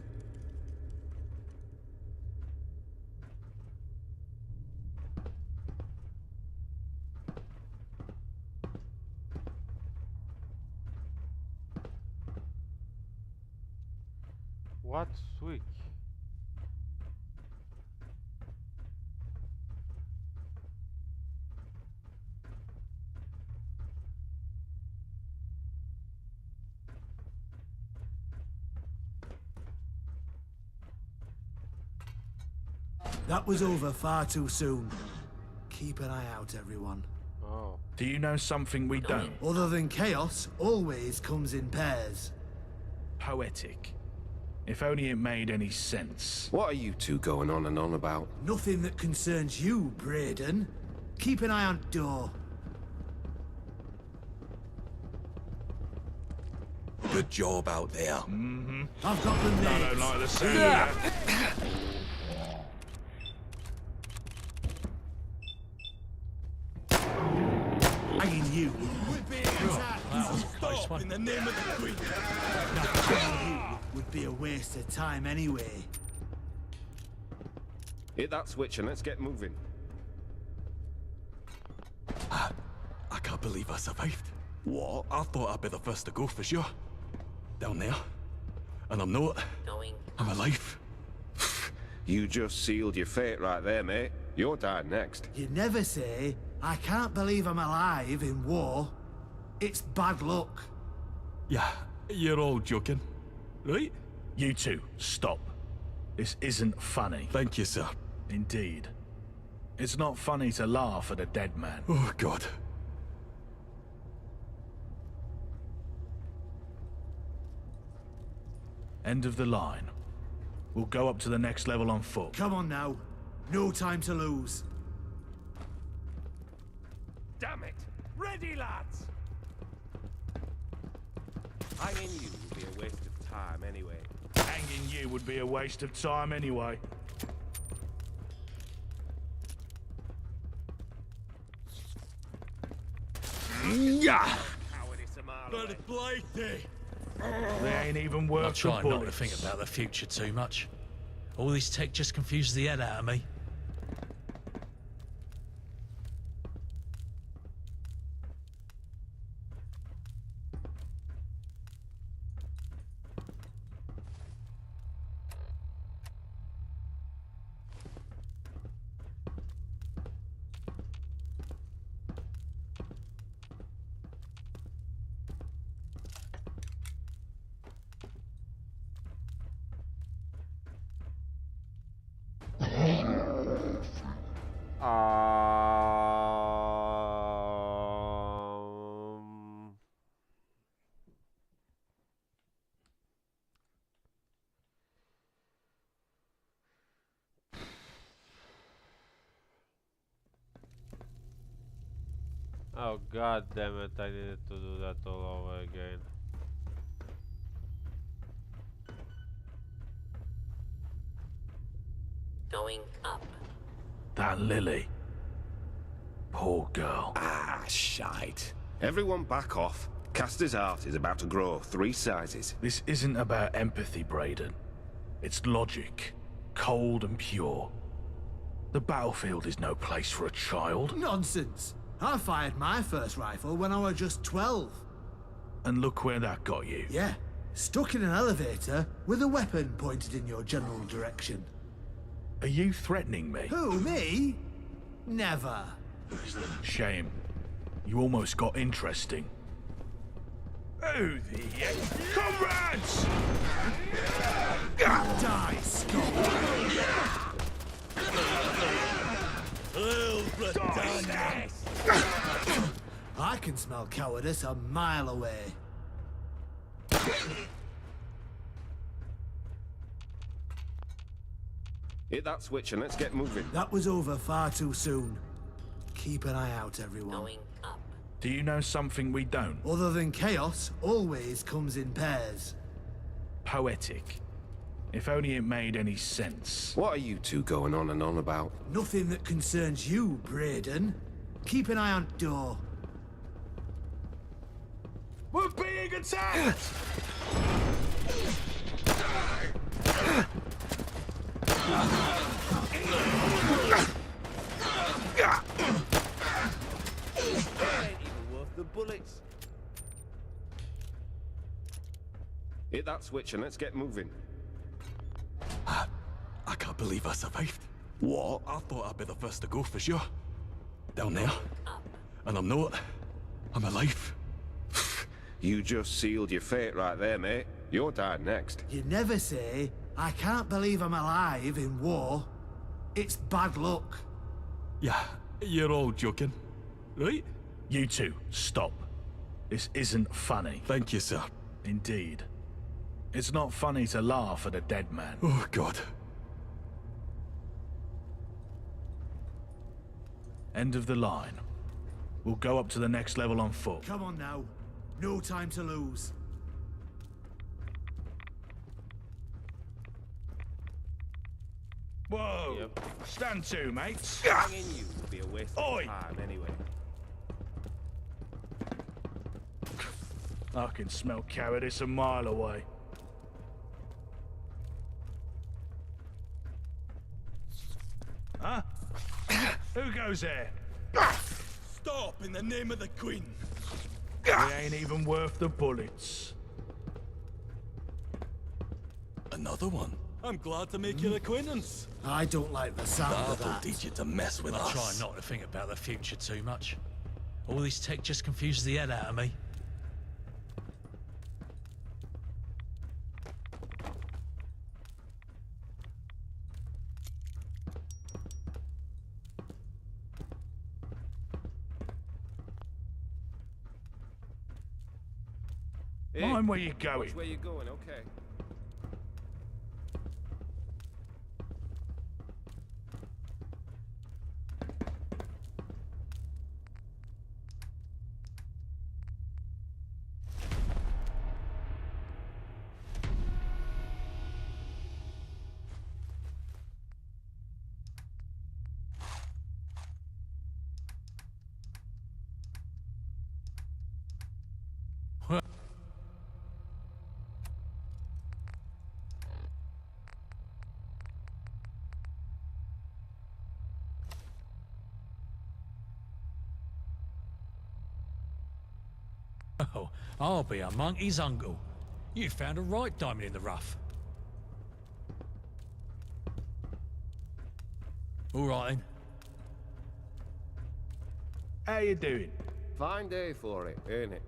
Speaker 7: What switch?
Speaker 8: That was over far too soon. Keep an eye out, everyone.
Speaker 7: Oh.
Speaker 4: Do you know something we don't?
Speaker 8: Other than chaos, always comes in pairs.
Speaker 4: Poetic. If only it made any sense.
Speaker 3: What are you two going on and on about?
Speaker 8: Nothing that concerns you, Brayden. Keep an eye on door.
Speaker 14: Good job out there.
Speaker 4: Mm-hmm.
Speaker 8: I've got the names.
Speaker 4: I don't like the sound of that.
Speaker 8: Hanging you.
Speaker 15: That was a close one.
Speaker 14: In the name of the Queen.
Speaker 8: Killing you would be a waste of time anyway.
Speaker 3: Hit that switch and let's get moving.
Speaker 14: I can't believe I survived.
Speaker 3: What?
Speaker 14: I thought I'd be the first to go for sure. Down there. And I'm not. I'm alive.
Speaker 3: You just sealed your fate right there, mate. You're dying next.
Speaker 8: You never say, I can't believe I'm alive in war. It's bad luck.
Speaker 14: Yeah, you're all joking. Right?
Speaker 4: You two, stop. This isn't funny.
Speaker 14: Thank you, sir.
Speaker 4: Indeed. It's not funny to laugh at a dead man.
Speaker 14: Oh, God.
Speaker 4: End of the line. We'll go up to the next level on foot.
Speaker 8: Come on now. No time to lose.
Speaker 2: Damn it! Ready, lads!
Speaker 3: Hanging you would be a waste of time anyway.
Speaker 4: Hanging you would be a waste of time anyway.
Speaker 14: Yeah! But Blighty!
Speaker 4: They ain't even worth
Speaker 15: I try
Speaker 4: the
Speaker 15: not to
Speaker 4: bullets.
Speaker 15: think about the future too much. All this tech just confuses the hell out of me.
Speaker 7: Oh god damn it, I needed to do that all over again.
Speaker 18: Going up.
Speaker 4: That Lily. Poor girl.
Speaker 3: Ah, shite. Everyone back off. Caster's heart is about to grow 3 sizes.
Speaker 4: This isn't about empathy, Brayden. It's logic. Cold and pure. The battlefield is no place for a child.
Speaker 8: Nonsense. I fired my first rifle when I was just 12.
Speaker 4: And look where that got you.
Speaker 8: Yeah, stuck in an elevator with a weapon pointed in your general direction.
Speaker 4: Are you threatening me?
Speaker 8: Who, me? Never.
Speaker 4: Shame. You almost got interesting. Who the comrades!
Speaker 8: Die, Scott! I can smell cowardice a mile away.
Speaker 9: Hit that switch and let's get moving.
Speaker 8: That was over far too soon. Keep an eye out, everyone.
Speaker 4: Do you know something we don't?
Speaker 8: Other than chaos, always comes in pairs.
Speaker 4: Poetic. If only it made any sense.
Speaker 9: What are you two going on and on about?
Speaker 8: Nothing that concerns you, Braden. Keep an eye on door.
Speaker 4: We're being attacked!
Speaker 9: The bullets. Hit that switch and let's get moving.
Speaker 14: I can't believe I survived.
Speaker 9: What?
Speaker 14: I thought I'd be the first to go for sure. Down there. And I'm not. I'm alive.
Speaker 9: You just sealed your fate right there, mate. You're dying next.
Speaker 8: You never say, I can't believe I'm alive in war. It's bad luck.
Speaker 14: Yeah, you're all joking, right?
Speaker 4: You two, stop. This isn't funny.
Speaker 14: Thank you, sir.
Speaker 4: Indeed. It's not funny to laugh at a dead man.
Speaker 14: Oh, God.
Speaker 4: End of the line. We'll go up to the next level on foot.
Speaker 8: Come on now. No time to lose.
Speaker 4: Whoa! Yep. Stand to, mates.
Speaker 9: Hanging you would be a waste of time anyway.
Speaker 4: I can smell cowardice a mile away. Huh? Who goes there?
Speaker 14: Stop in the name of the Queen.
Speaker 4: They ain't even worth the bullets.
Speaker 14: Another one. I'm glad to make your acquaintance.
Speaker 8: I don't like the sound of
Speaker 14: That'll
Speaker 8: that.
Speaker 14: teach you to mess with
Speaker 15: I
Speaker 14: us.
Speaker 15: try not to think about the future too much. All this tech just confuses the hell out of me.
Speaker 4: Mind where you're going.
Speaker 9: Which way you going? Okay.
Speaker 15: Oh, I'll be a monkey's uncle. You found a right diamond in the rough. All right then.
Speaker 4: How you doing?
Speaker 9: Fine day for it, ain't it?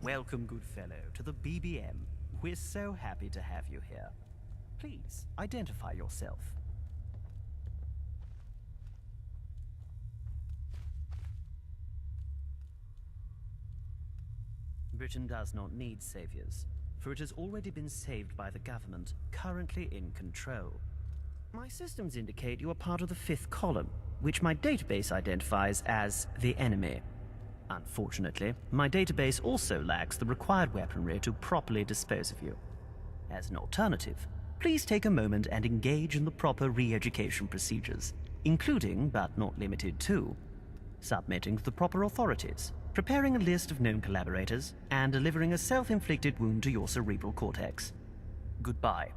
Speaker 10: Welcome, good fellow, to the BBM, we're so happy to have you here. Please, identify yourself. Britain does not need saviors, for it has already been saved by the government, currently in control. My systems indicate you are part of the 5th column, which my database identifies as the enemy. Unfortunately, my database also lacks the required weaponry to properly dispose of you. As an alternative, please take a moment and engage in the proper re-education procedures, including, but not limited to, submitting to the proper authorities, preparing a list of known collaborators, and delivering a self-inflicted wound to your cerebral cortex. Goodbye.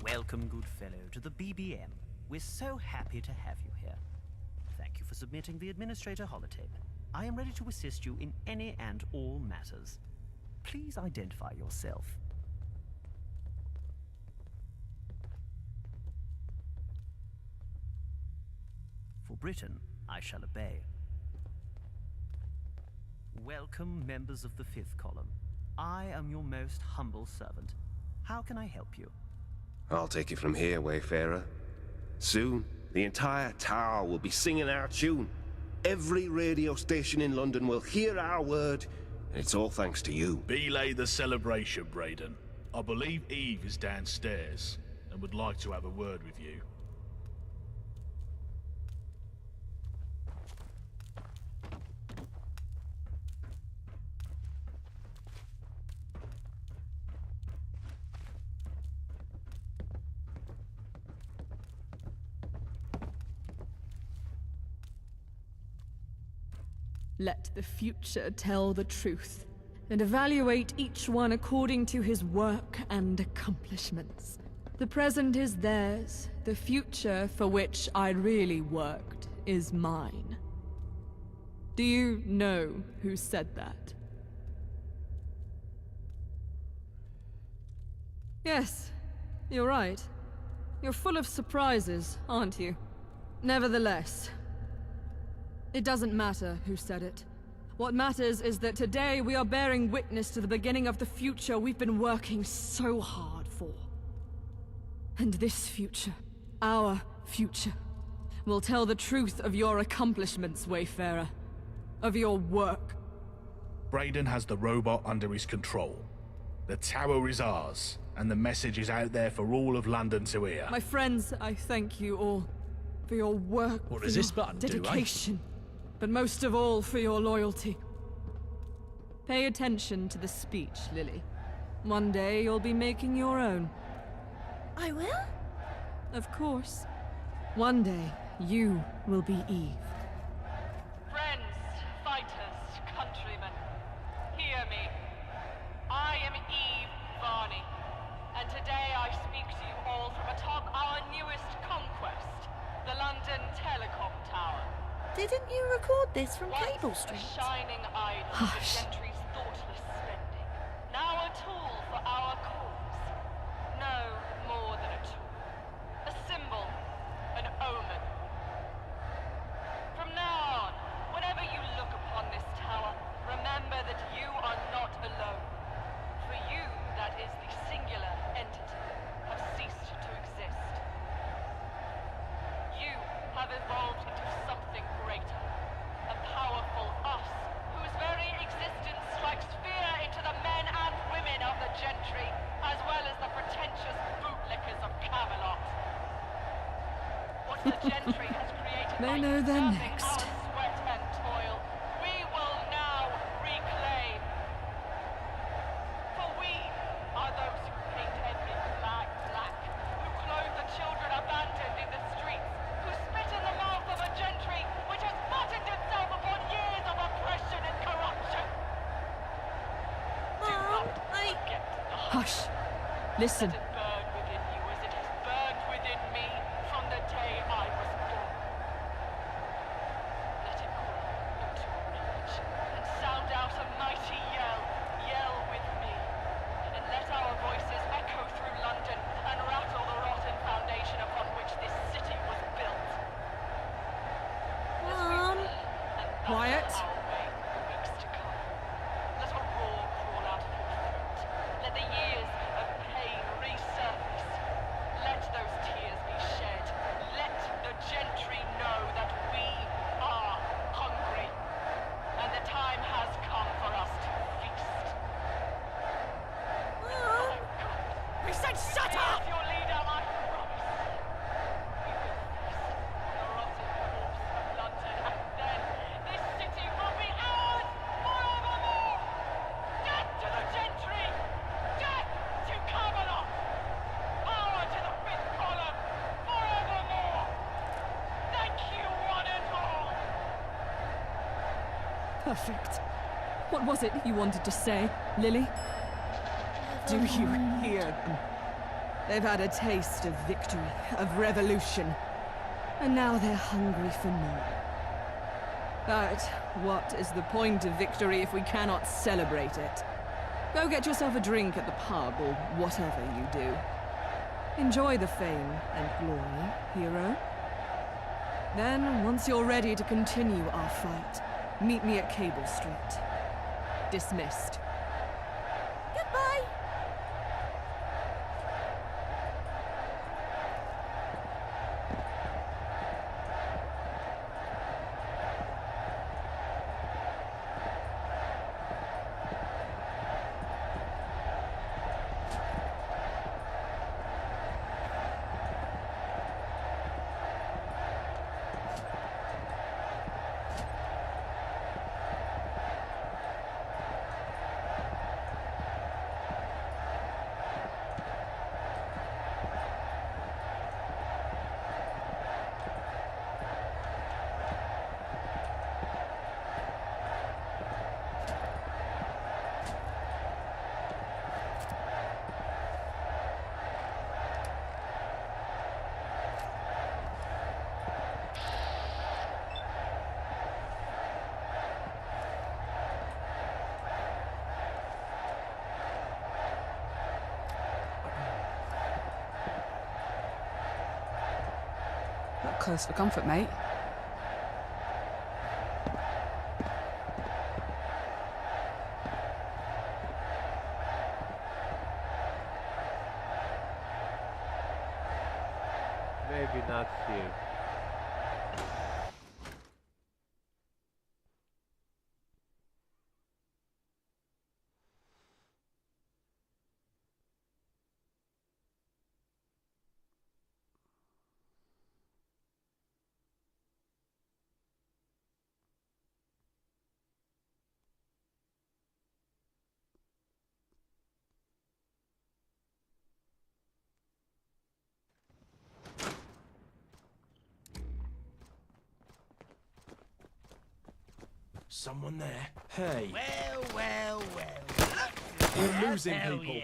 Speaker 10: Welcome, good fellow, to the BBM. We're so happy to have you here. Thank you for submitting the administrator holotape. I am ready to assist you in any and all matters. Please identify yourself. For Britain, I shall obey. Welcome, members of the 5th column. I am your most humble servant. How can I help you?
Speaker 9: I'll take it from here, Wayfarer. Soon, the entire tower will be singing our tune. Every radio station in London will hear our word, and it's all thanks to you.
Speaker 4: Belay the celebration, Brayden. I believe Eve is downstairs and would like to have a word with you.
Speaker 1: Let the future tell the truth, and evaluate each one according to his work and accomplishments. The present is theirs, the future for which I really worked is mine. Do you know who said that? Yes, you're right. You're full of surprises, aren't you? Nevertheless, it doesn't matter who said it. What matters is that today we are bearing witness to the beginning of the future we've been working so hard for. And this future, our future, will tell the truth of your accomplishments, Wayfarer. Of your work.
Speaker 4: Brayden has the robot under his control. The tower is ours, and the message is out there for all of London to hear.
Speaker 1: My friends, I thank you all for your work,
Speaker 15: What
Speaker 1: for
Speaker 15: does
Speaker 1: your
Speaker 15: this button do, eh?
Speaker 1: dedication, but most of all for your loyalty. Pay attention to the speech, Lily. One day you'll be making your own.
Speaker 12: I will?
Speaker 1: Of course. One day, you will be Eve.
Speaker 16: Friends, fighters, countrymen, hear me. I am Eve Varney, and today I speak to you all from atop our newest conquest, the London Telecom Tower.
Speaker 12: Didn't you record this from
Speaker 16: Once
Speaker 12: Cable Street?
Speaker 16: a shining idol of the gentry's thoughtless spending, now a tool for our cause. No more than a tool. A symbol, an omen. From now on, whenever you look upon this tower, remember that you are not alone. For you, that is the singular entity, have ceased to exist. You have evolved into something greater. A powerful us, whose very existence strikes fear into the men and women of the gentry, as well as the pretentious bootlickers of Camelot. What the gentry has created
Speaker 1: They
Speaker 16: by
Speaker 1: know they're
Speaker 16: usurping
Speaker 1: next.
Speaker 16: our sweat and toil, we will now reclaim. For we are those who paint every flag black, who clothe the children abandoned in the streets, who spit in the mouth of a gentry which has fattened itself upon years of oppression and corruption.
Speaker 12: Mom,
Speaker 1: Hush. Listen.
Speaker 16: Let it burn within you as it has burned within me from the day I was born. Let it grow into knowledge and sound out a mighty yell. Yell with me. And let our voices echo through London and rattle
Speaker 1: Perfect. What was it you wanted to say, Lily? Do you hear them? They've had a taste of victory, of revolution. And now they're hungry for more. But what is the point of victory if we cannot celebrate it? Go get yourself a drink at the pub, or whatever you do. Enjoy the fame and glory, hero. Then, once you're ready to continue our fight, meet me at Cable Street. Dismissed.
Speaker 12: Goodbye.
Speaker 13: Not close for comfort, mate.
Speaker 7: Maybe not here.
Speaker 3: Someone there? Hey.
Speaker 2: Well.
Speaker 3: You're losing people.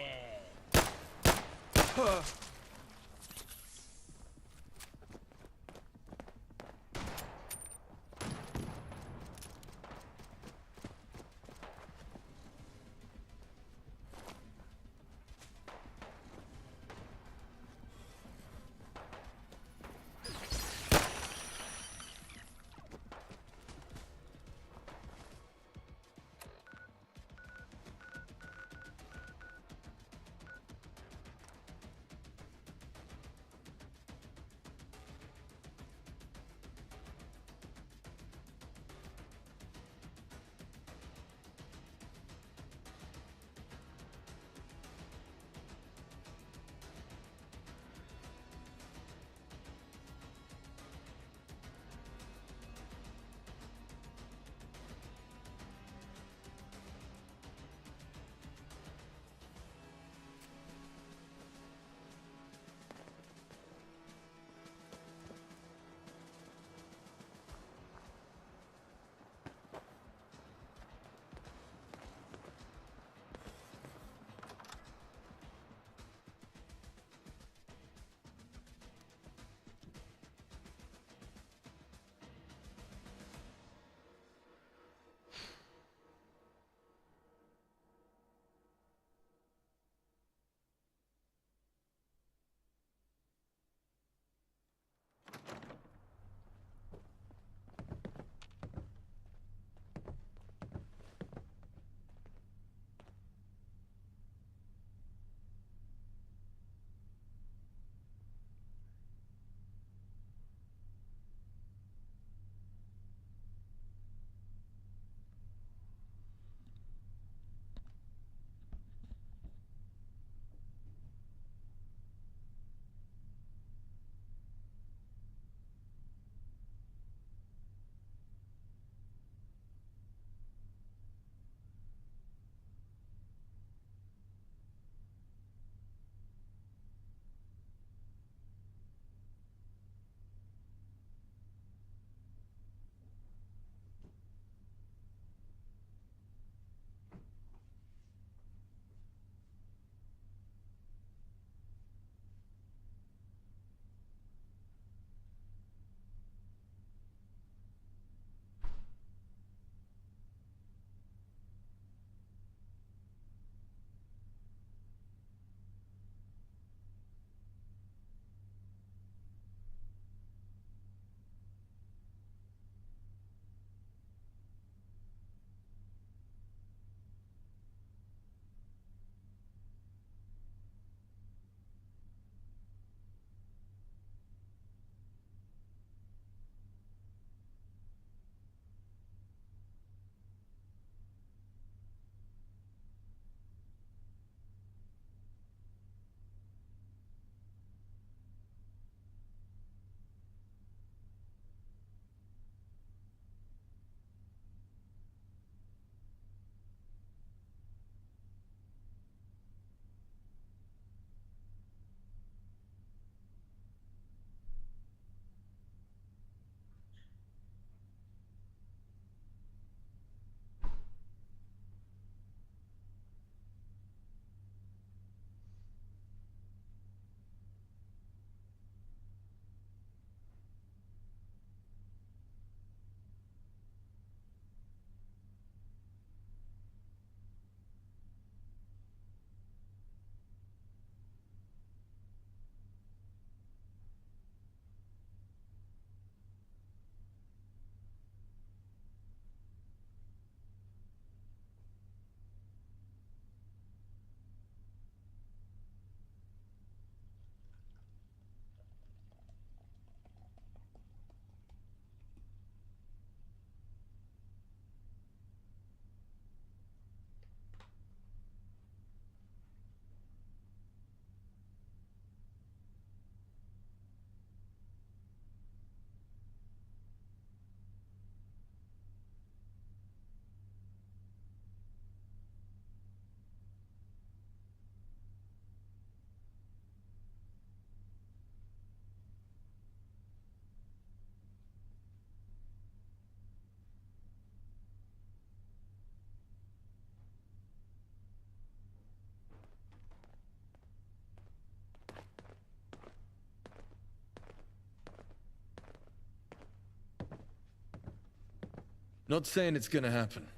Speaker 19: Not saying it's gonna happen,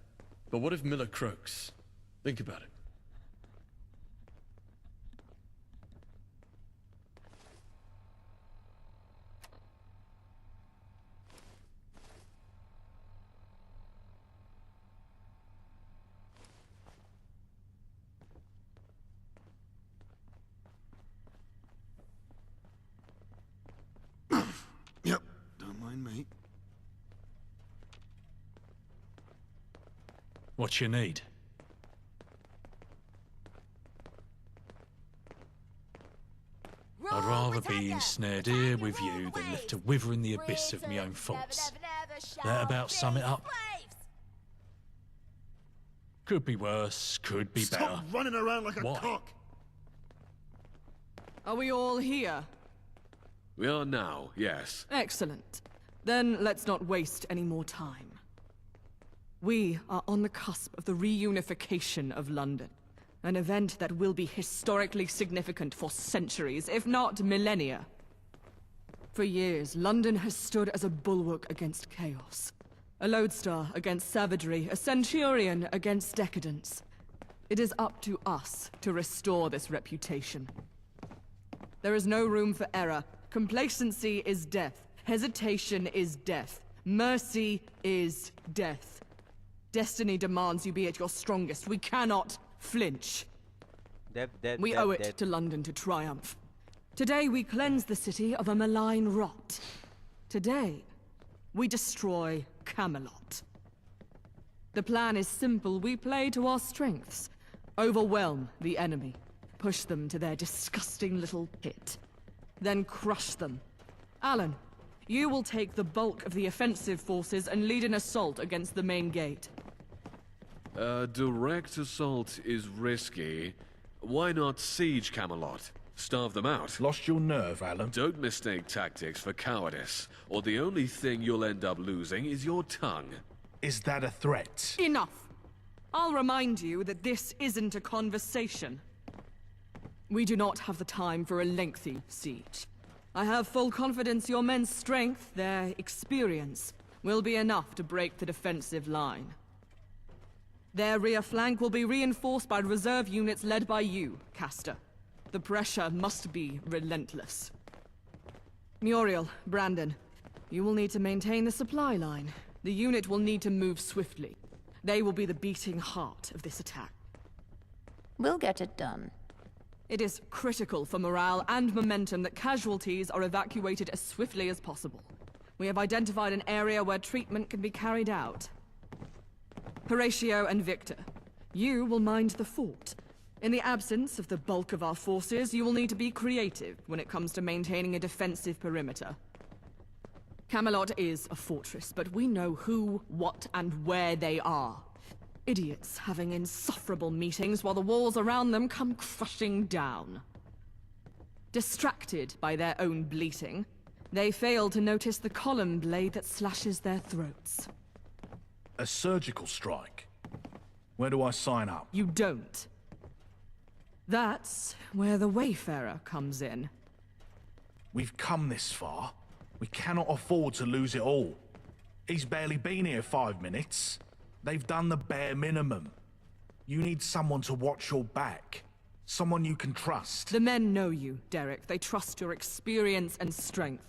Speaker 19: but what if Miller croaks? Think about it.
Speaker 14: Yep, don't mind me.
Speaker 15: What you need? I'd rather be ensnared here with you than left to wither in the abyss of my own faults. That about sum it up? Could be worse, could be better.
Speaker 3: Stop running around like a
Speaker 15: Why?
Speaker 3: cock!
Speaker 1: Are we all here?
Speaker 20: We are now, yes.
Speaker 1: Excellent. Then let's not waste any more time. We are on the cusp of the reunification of London. An event that will be historically significant for centuries, if not millennia. For years, London has stood as a bulwark against chaos. A lodestar against savagery, a centurion against decadence. It is up to us to restore this reputation. There is no room for error. Complacency is death. Hesitation is death. Mercy is death. Destiny demands you be at your strongest. We cannot flinch. We owe it to London to triumph. Today we cleanse the city of a malign rot. Today, we destroy Camelot. The plan is simple. We play to our strengths. Overwhelm the enemy. Push them to their disgusting little pit. Then crush them. Alan, you will take the bulk of the offensive forces and lead an assault against the main gate.
Speaker 20: Direct assault is risky. Why not siege Camelot? Starve them out.
Speaker 4: Lost your nerve, Alan.
Speaker 20: Don't mistake tactics for cowardice, or the only thing you'll end up losing is your tongue.
Speaker 4: Is that a threat?
Speaker 1: Enough! I'll remind you that this isn't a conversation. We do not have the time for a lengthy siege. I have full confidence your men's strength, their experience, will be enough to break the defensive line. Their rear flank will be reinforced by reserve units led by you, Castor. The pressure must be relentless. Muriel, Brandon, you will need to maintain the supply line. The unit will need to move swiftly. They will be the beating heart of this attack.
Speaker 12: We'll get it done.
Speaker 1: It is critical for morale and momentum that casualties are evacuated as swiftly as possible. We have identified an area where treatment can be carried out. Horatio and Victor, you will mind the fort. In the absence of the bulk of our forces, you will need to be creative when it comes to maintaining a defensive perimeter. Camelot is a fortress, but we know who, what, and where they are. Idiots having insufferable meetings while the walls around them come crushing down. Distracted by their own bleating, they fail to notice the column blade that slashes their throats.
Speaker 4: A surgical strike? Where do I sign up?
Speaker 1: You don't. That's where the Wayfarer comes in.
Speaker 4: We've come this far. We cannot afford to lose it all. He's barely been here 5 minutes. They've done the bare minimum. You need someone to watch your back. Someone you can trust.
Speaker 1: The men know you, Derek. They trust your experience and strength.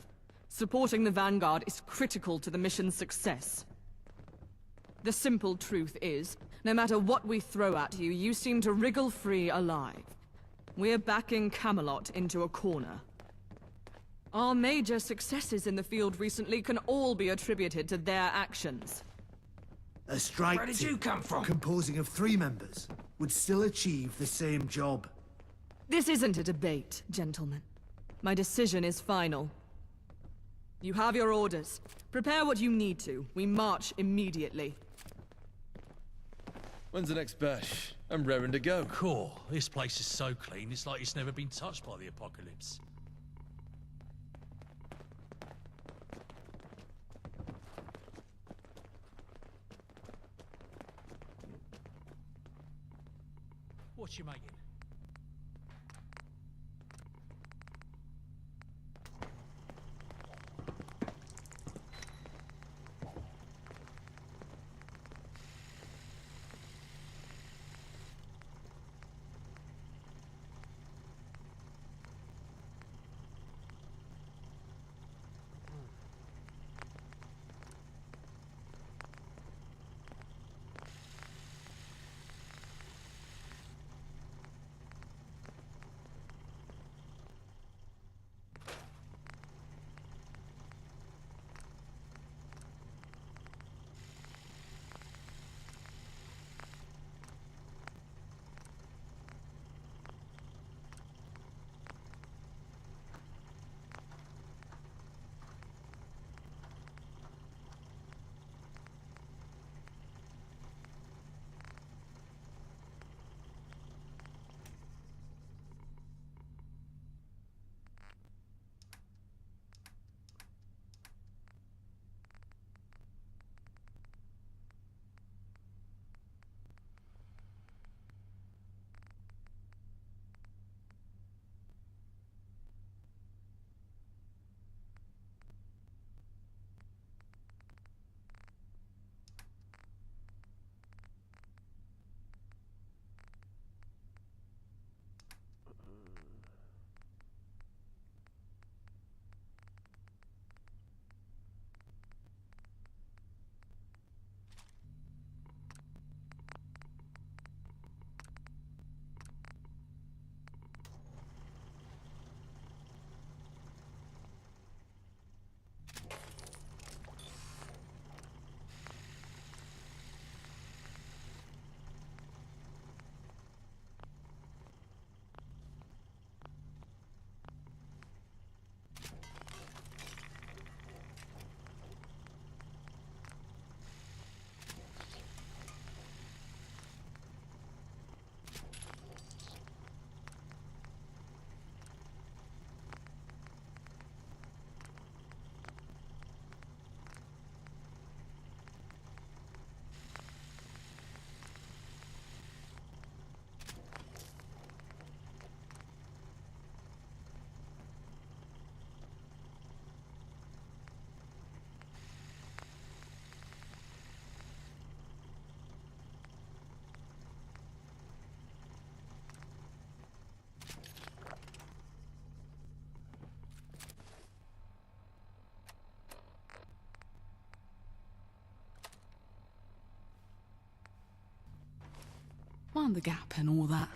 Speaker 1: Supporting the Vanguard is critical to the mission's success. The simple truth is, no matter what we throw at you, you seem to wriggle free alive. We're backing Camelot into a corner. Our major successes in the field recently can all be attributed to their actions.
Speaker 8: A strike
Speaker 3: Where did you come from?
Speaker 8: composing of 3 members would still achieve the same job.
Speaker 1: This isn't a debate, gentlemen. My decision is final. You have your orders. Prepare what you need to. We march immediately.
Speaker 19: When's the next bash? I'm raring to go.
Speaker 15: Cool. This place is so clean, it's like it's never been touched by the apocalypse. What you making?
Speaker 5: find the gap and all that.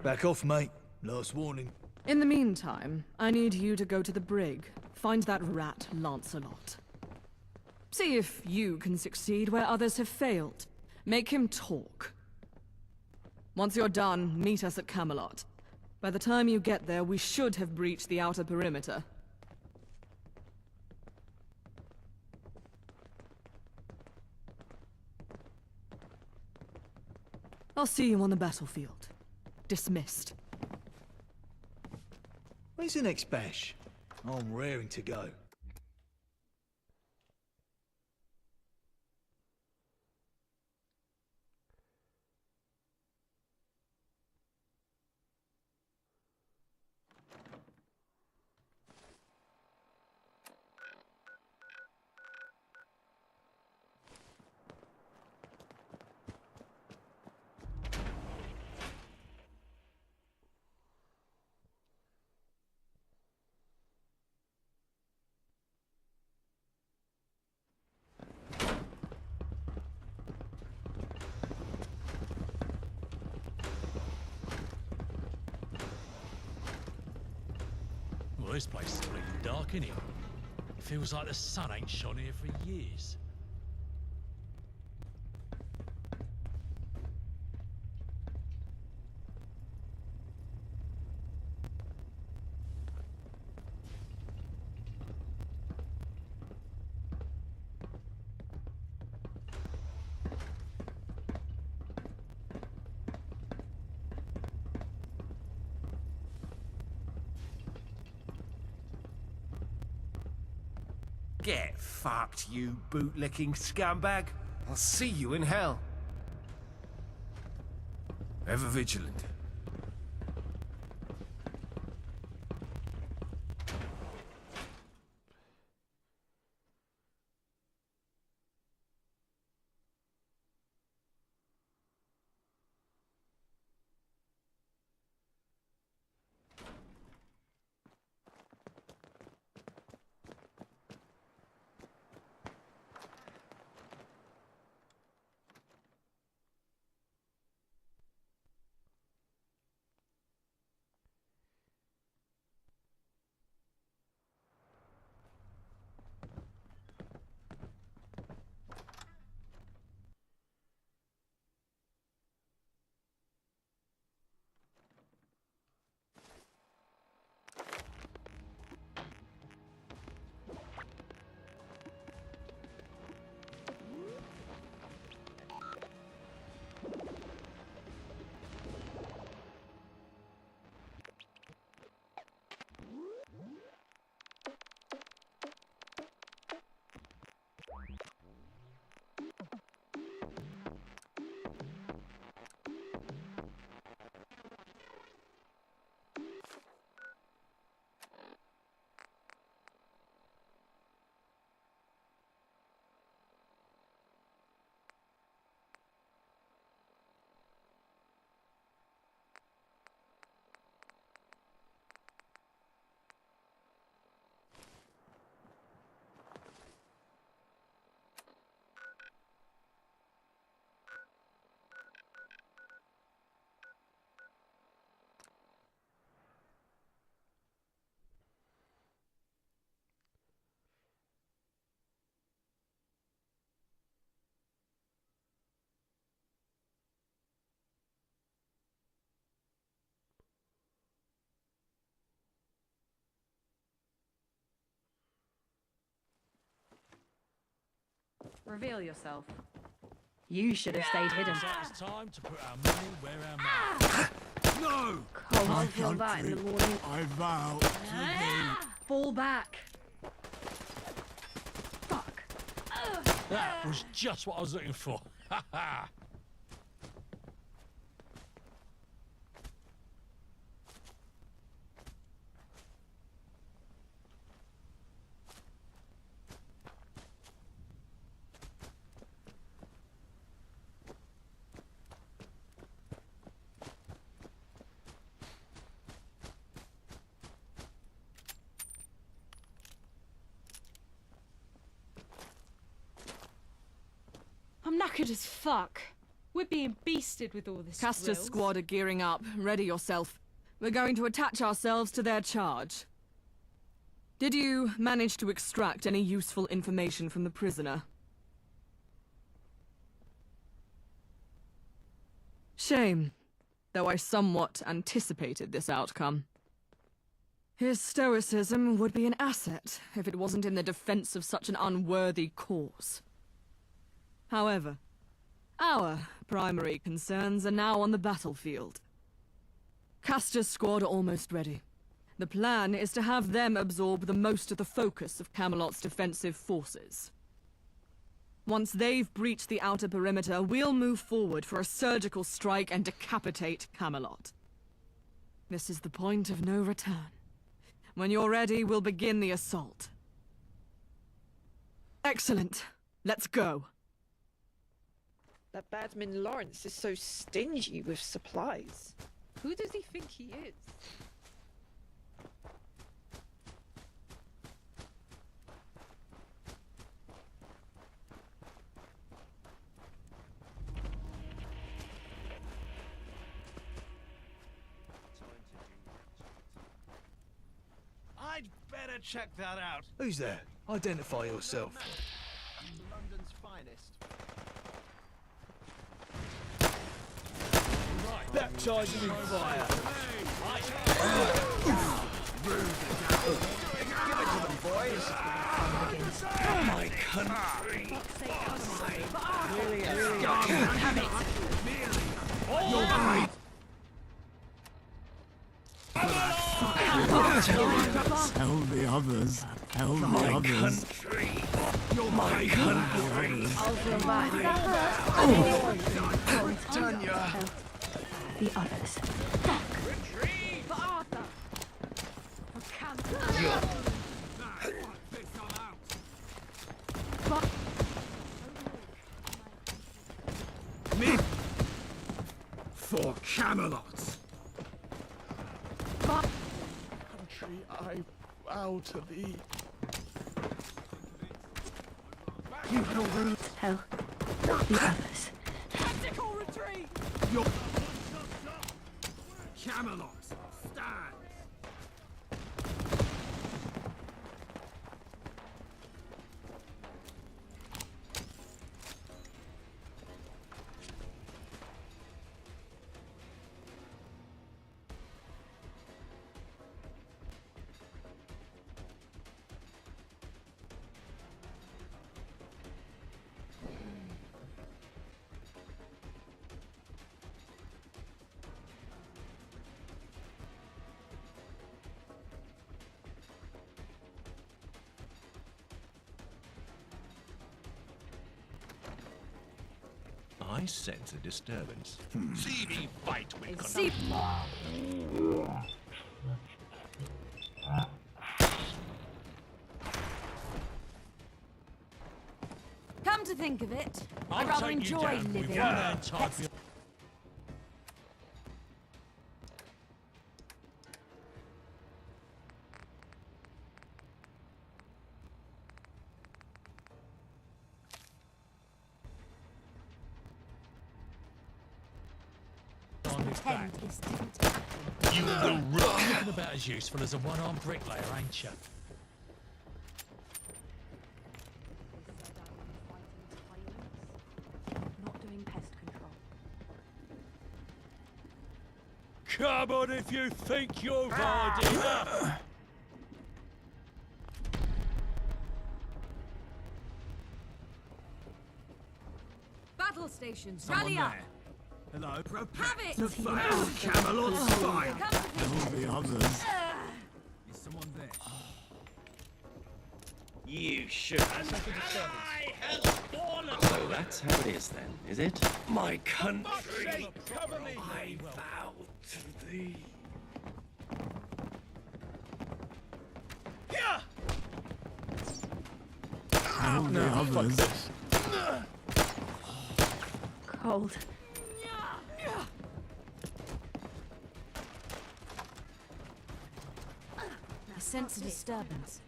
Speaker 8: Back off, mate. Last warning.
Speaker 1: In the meantime, I need you to go to the brig. Find that rat, Lancelot. See if you can succeed where others have failed. Make him talk. Once you're done, meet us at Camelot. By the time you get there, we should have breached the outer perimeter. I'll see you on the battlefield. Dismissed.
Speaker 8: Where's the next bash? I'm raring to go.
Speaker 15: Well, this place is bleeding dark, isn't it? Feels like the sun ain't shone here for years.
Speaker 17: Get fucked, you bootlicking scumbag. I'll see you in hell. Ever vigilant.
Speaker 21: Reveal yourself. You should have stayed hidden.
Speaker 15: It's time to put our money where our mouth.
Speaker 8: No!
Speaker 21: I'll feel that in the morning.
Speaker 8: I vow to thee.
Speaker 21: Fall back.
Speaker 15: That was just what I was looking for. Ha ha!
Speaker 5: knackered as fuck. We're being beasted with all this
Speaker 1: Castor's
Speaker 5: drills.
Speaker 1: squad are gearing up. Ready yourself. We're going to attach ourselves to their charge. Did you manage to extract any useful information from the prisoner? Shame, though I somewhat anticipated this outcome. His stoicism would be an asset if it wasn't in the defense of such an unworthy cause. However, our primary concerns are now on the battlefield. Castor's squad are almost ready. The plan is to have them absorb the most of the focus of Camelot's defensive forces. Once they've breached the outer perimeter, we'll move forward for a surgical strike and decapitate Camelot. This is the point of no return. When you're ready, we'll begin the assault. Excellent. Let's go.
Speaker 13: That Badman Lawrence is so stingy with supplies.
Speaker 5: Who does he think he is?
Speaker 2: I'd better check that out.
Speaker 6: Who's there? Identify yourself.
Speaker 2: London's finest.
Speaker 6: Baptise him in fire.
Speaker 2: Give it to them, boys.
Speaker 3: My country.
Speaker 2: You're right.
Speaker 3: Tell the others. Tell the others. Country. You're my country.
Speaker 2: Tanya.
Speaker 12: The others.
Speaker 2: Retrieve for Arthur. For
Speaker 3: Me. For Camelot.
Speaker 6: Country, I bow to thee.
Speaker 12: You will tell the others.
Speaker 2: Tactical retreat.
Speaker 3: Your Camelot stands.
Speaker 22: I sense a disturbance. See me fight with
Speaker 1: See.
Speaker 11: Come to think of it,
Speaker 15: I'll
Speaker 11: I'd rather
Speaker 15: take you
Speaker 11: enjoy
Speaker 15: down with
Speaker 11: living.
Speaker 15: one hand tied behind- on his back.
Speaker 22: You will run.
Speaker 15: Looking about as useful as a one-armed bricklayer, ain't you?
Speaker 21: Not doing pest control.
Speaker 15: Come on if you think you're hard enough.
Speaker 11: Battle stations,
Speaker 3: Someone
Speaker 11: rally up!
Speaker 3: there. Hello.
Speaker 11: Have it!
Speaker 3: To fight Camelot's fire. Tell the others.
Speaker 2: Is someone there?
Speaker 23: You should.
Speaker 22: So that's how it is then, is it?
Speaker 3: My country.
Speaker 2: Cover me.
Speaker 3: I vow to thee. Tell the others.
Speaker 12: Cold.
Speaker 11: I sense a disturbance.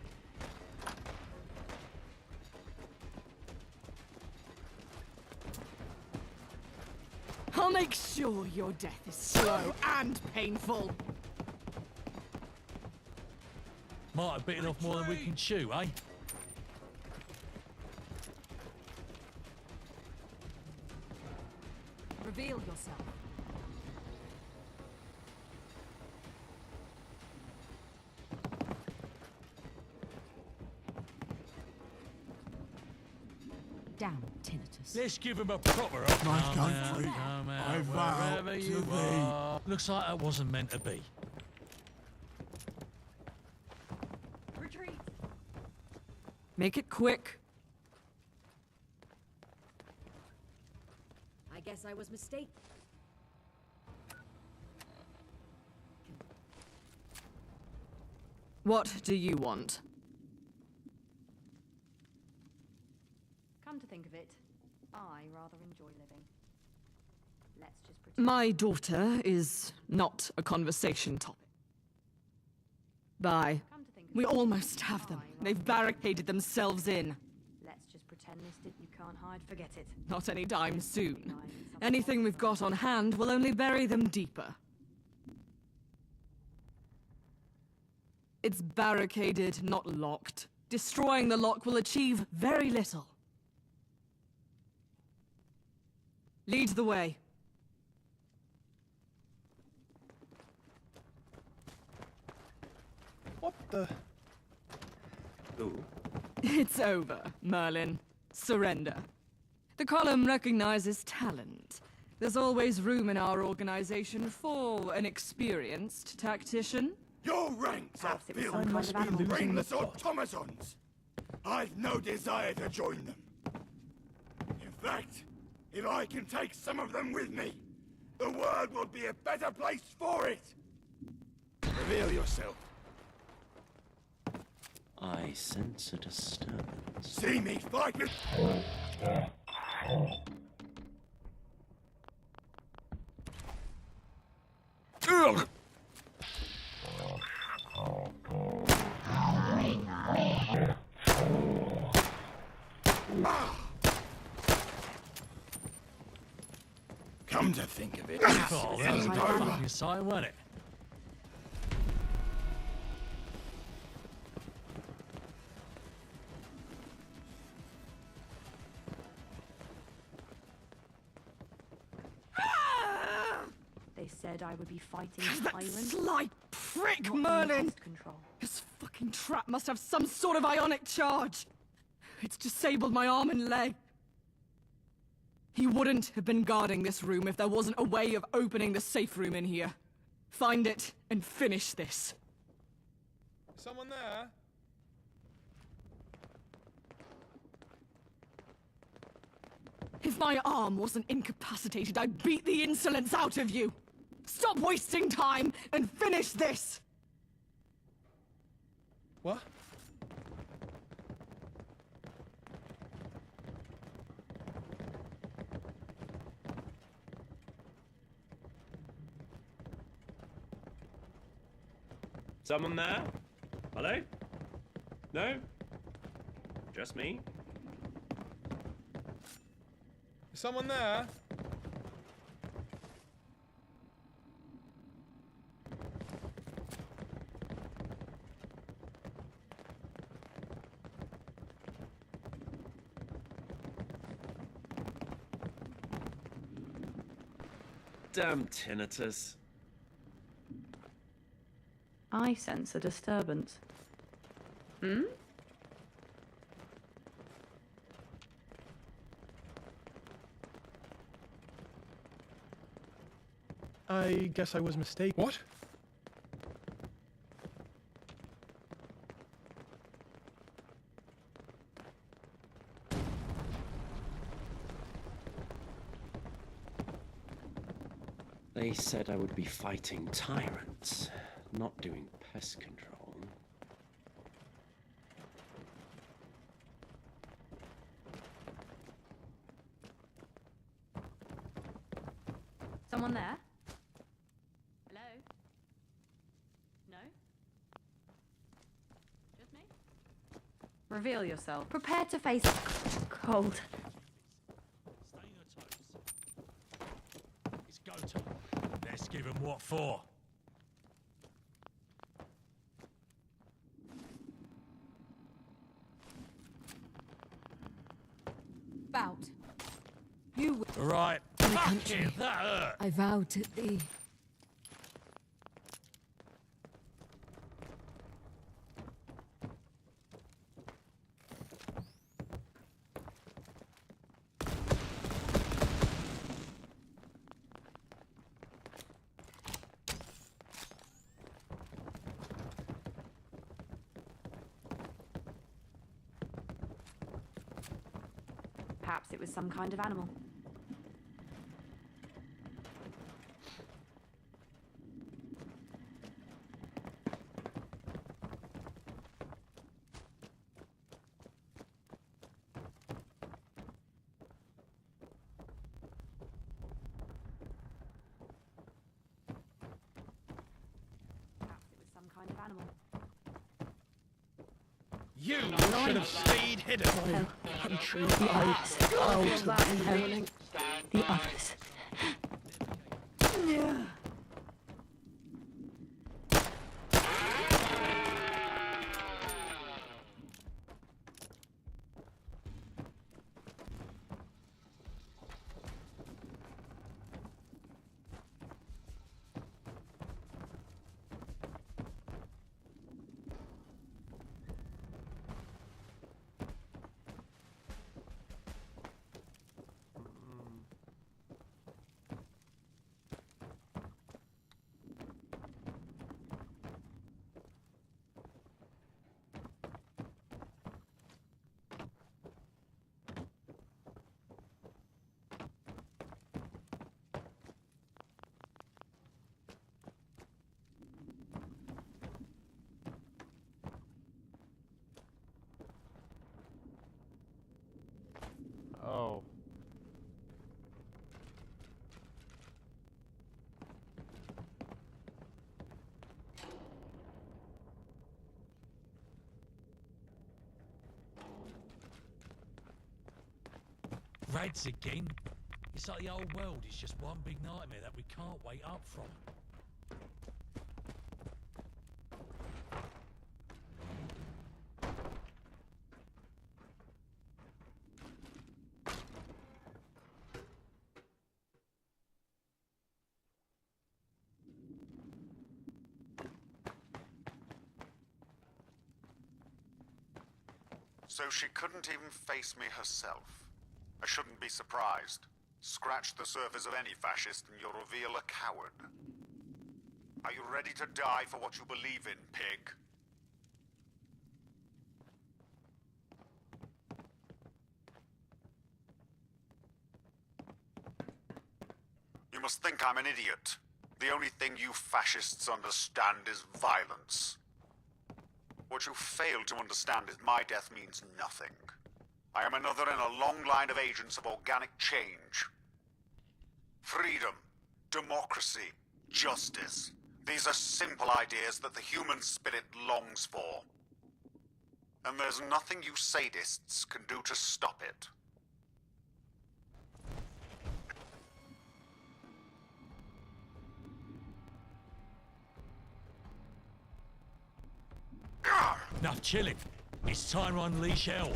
Speaker 1: make sure your death is slow and painful.
Speaker 15: Might have bitten off more than we can chew, eh?
Speaker 1: Reveal yourself.
Speaker 10: Damn tinnitus.
Speaker 15: Let's give him a proper up.
Speaker 8: My
Speaker 15: Come out,
Speaker 8: country,
Speaker 15: come out,
Speaker 8: I vow
Speaker 15: wherever
Speaker 8: to
Speaker 15: you
Speaker 8: thee.
Speaker 15: are. Looks like that wasn't meant to be.
Speaker 10: Retreat.
Speaker 1: Make it quick.
Speaker 10: I guess I was mistaken.
Speaker 1: What do you want?
Speaker 21: Come to think of it, I rather enjoy living. Let's just pretend.
Speaker 1: My daughter is not a conversation topic. Bye.
Speaker 21: Come to think of
Speaker 1: We
Speaker 21: it,
Speaker 1: almost have them. They've barricaded themselves in.
Speaker 21: Let's just pretend this did you can't hide, forget it.
Speaker 1: Not anytime soon. Anything we've got on hand will only bury them deeper. It's barricaded, not locked. Destroying the lock will achieve very little. Lead the way.
Speaker 6: What the?
Speaker 9: Ooh.
Speaker 1: It's over, Merlin. Surrender. The column recognizes talent. There's always room in our organization for an experienced tactician.
Speaker 3: Your ranks are
Speaker 21: Perhaps it was
Speaker 3: filled
Speaker 21: some kind
Speaker 3: with
Speaker 21: of animal.
Speaker 3: brainless automatons. I've no desire to join them. In fact, if I can take some of them with me, the world will be a better place for it. Reveal yourself.
Speaker 18: I sense a disturbance.
Speaker 3: See me fight with... Ugh! Come to think of it,
Speaker 15: Oh, that was
Speaker 3: isn't
Speaker 15: a
Speaker 3: over.
Speaker 15: fucking sight, wasn't it?
Speaker 21: They said I would be fighting
Speaker 1: That
Speaker 21: tyrants.
Speaker 1: sly prick,
Speaker 21: not in
Speaker 1: Merlin!
Speaker 21: pest control.
Speaker 1: This fucking trap must have some sort of ionic charge. It's disabled my arm and leg. He wouldn't have been guarding this room if there wasn't a way of opening the safe room in here. Find it and finish this.
Speaker 6: Someone there?
Speaker 1: If my arm wasn't incapacitated, I'd beat the insolence out of you. Stop wasting time and finish this!
Speaker 6: What?
Speaker 18: Someone there? Hello? No? Just me?
Speaker 6: Someone there?
Speaker 18: Damn tinnitus.
Speaker 21: I sense a disturbance. Hmm?
Speaker 6: I guess I was mistaken. What?
Speaker 18: They said I would be fighting tyrants, not doing pest control.
Speaker 21: Someone there? Hello? No? Just me? Reveal yourself.
Speaker 12: Prepare to face cold.
Speaker 15: Give 'em what for?
Speaker 10: Bout. You will.
Speaker 15: Right.
Speaker 10: My
Speaker 15: Fuck
Speaker 10: country.
Speaker 15: you, that hurt.
Speaker 10: I vow to thee.
Speaker 21: Perhaps it was some kind of animal. Perhaps it was some kind of animal.
Speaker 2: You should have stayed hidden.
Speaker 12: No country, the others. Oh, to the the others.
Speaker 7: Oh.
Speaker 15: Raids again? It's like the old world is just one big nightmare that we can't wake up from.
Speaker 16: So she couldn't even face me herself. I shouldn't be surprised. Scratch the surface of any fascist and you'll reveal a coward. Are you ready to die for what you believe in, pig? You must think I'm an idiot. The only thing you fascists understand is violence. What you fail to understand is my death means nothing. I am another in a long line of agents of organic change. Freedom, democracy, justice. These are simple ideas that the human spirit longs for. And there's nothing you sadists can do to stop it.
Speaker 15: Enough chilling. It's time to unleash hell.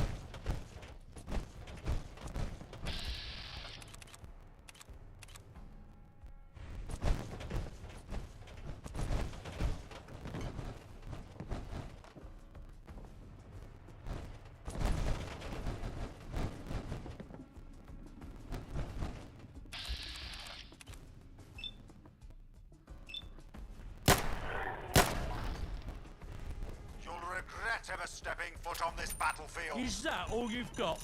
Speaker 16: Regret ever stepping foot on this battlefield.
Speaker 15: Is that all you've got?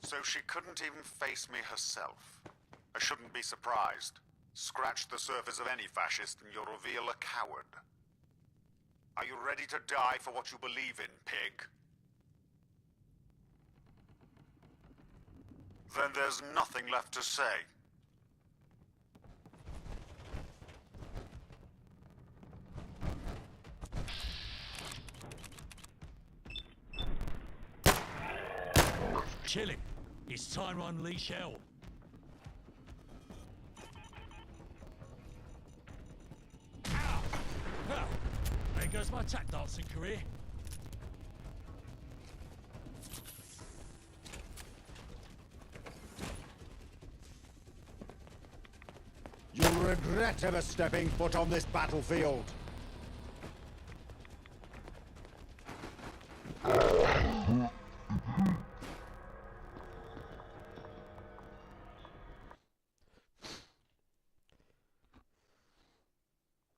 Speaker 16: So she couldn't even face me herself. I shouldn't be surprised. Scratch the surface of any fascist and you'll reveal a coward. Are you ready to die for what you believe in, pig? Then there's nothing left to say.
Speaker 15: Kill him. It's time to unleash hell. Ow! Well, there goes my tap dancing career.
Speaker 14: You'll regret ever stepping foot on this battlefield.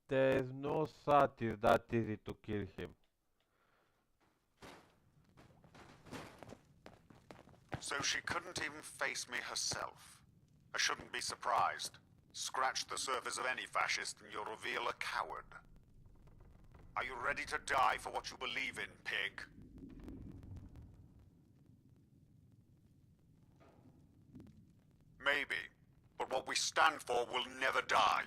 Speaker 7: There is no such is that easy to kill him.
Speaker 16: So she couldn't even face me herself. I shouldn't be surprised. Scratch the surface of any fascist and you'll reveal a coward. Are you ready to die for what you believe in, pig? Maybe, but what we stand for will never die.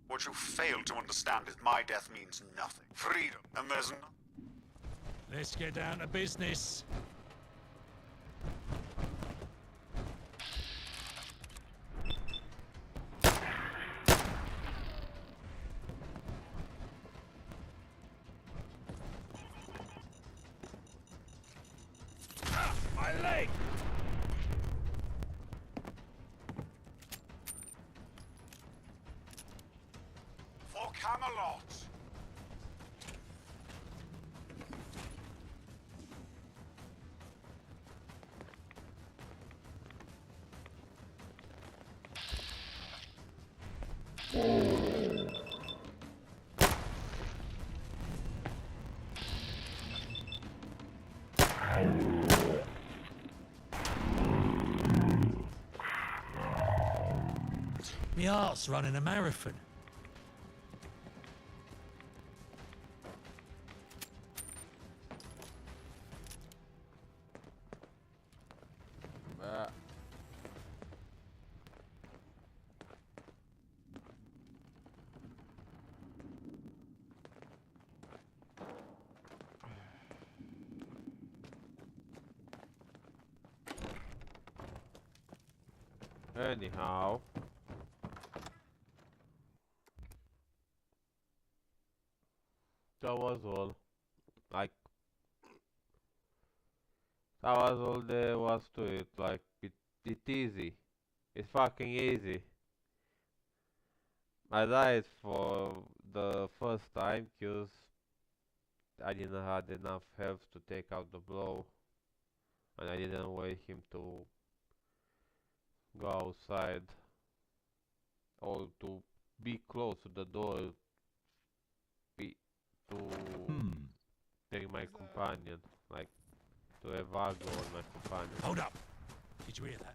Speaker 16: What you fail to understand is my death means nothing. Freedom, and there's no...
Speaker 15: Let's get down to business.
Speaker 2: My leg!
Speaker 16: For Camelot!
Speaker 15: My heart's running a marathon.
Speaker 7: Anyhow. That was all. Like, that was all there was to it. Like, it's easy. It's fucking easy. I died for the first time because I didn't have enough health to take out the blow. And I didn't wait him to go outside. Or to be close to the door. To take my companion, like to have Argo on my companion.
Speaker 15: Hold up! Did you hear that?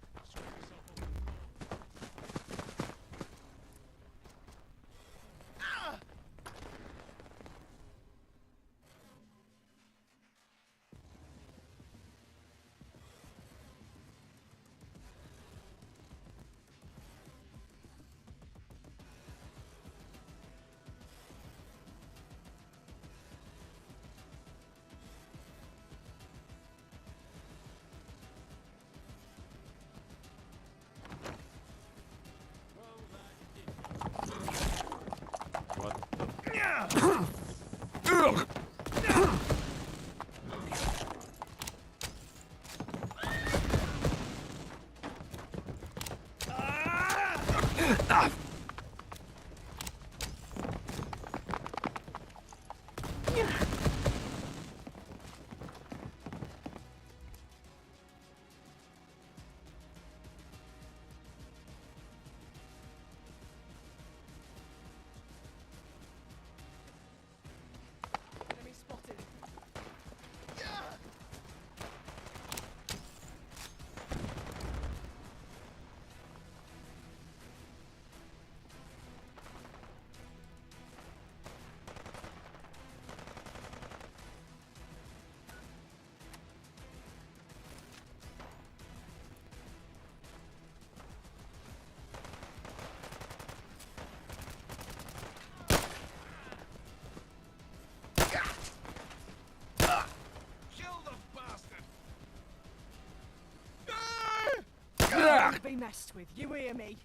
Speaker 5: be messed with, you hear me?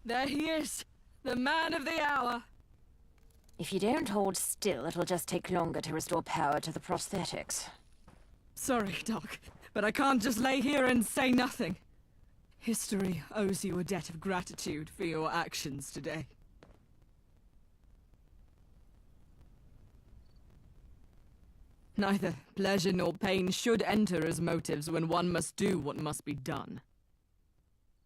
Speaker 1: There he is, the man of the hour.
Speaker 4: If you don't hold still, it'll just take longer to restore power to the prosthetics.
Speaker 1: Sorry, Doc, but I can't just lay here and say nothing. History owes you a debt of gratitude for your actions today. Neither pleasure nor pain should enter as motives when one must do what must be done.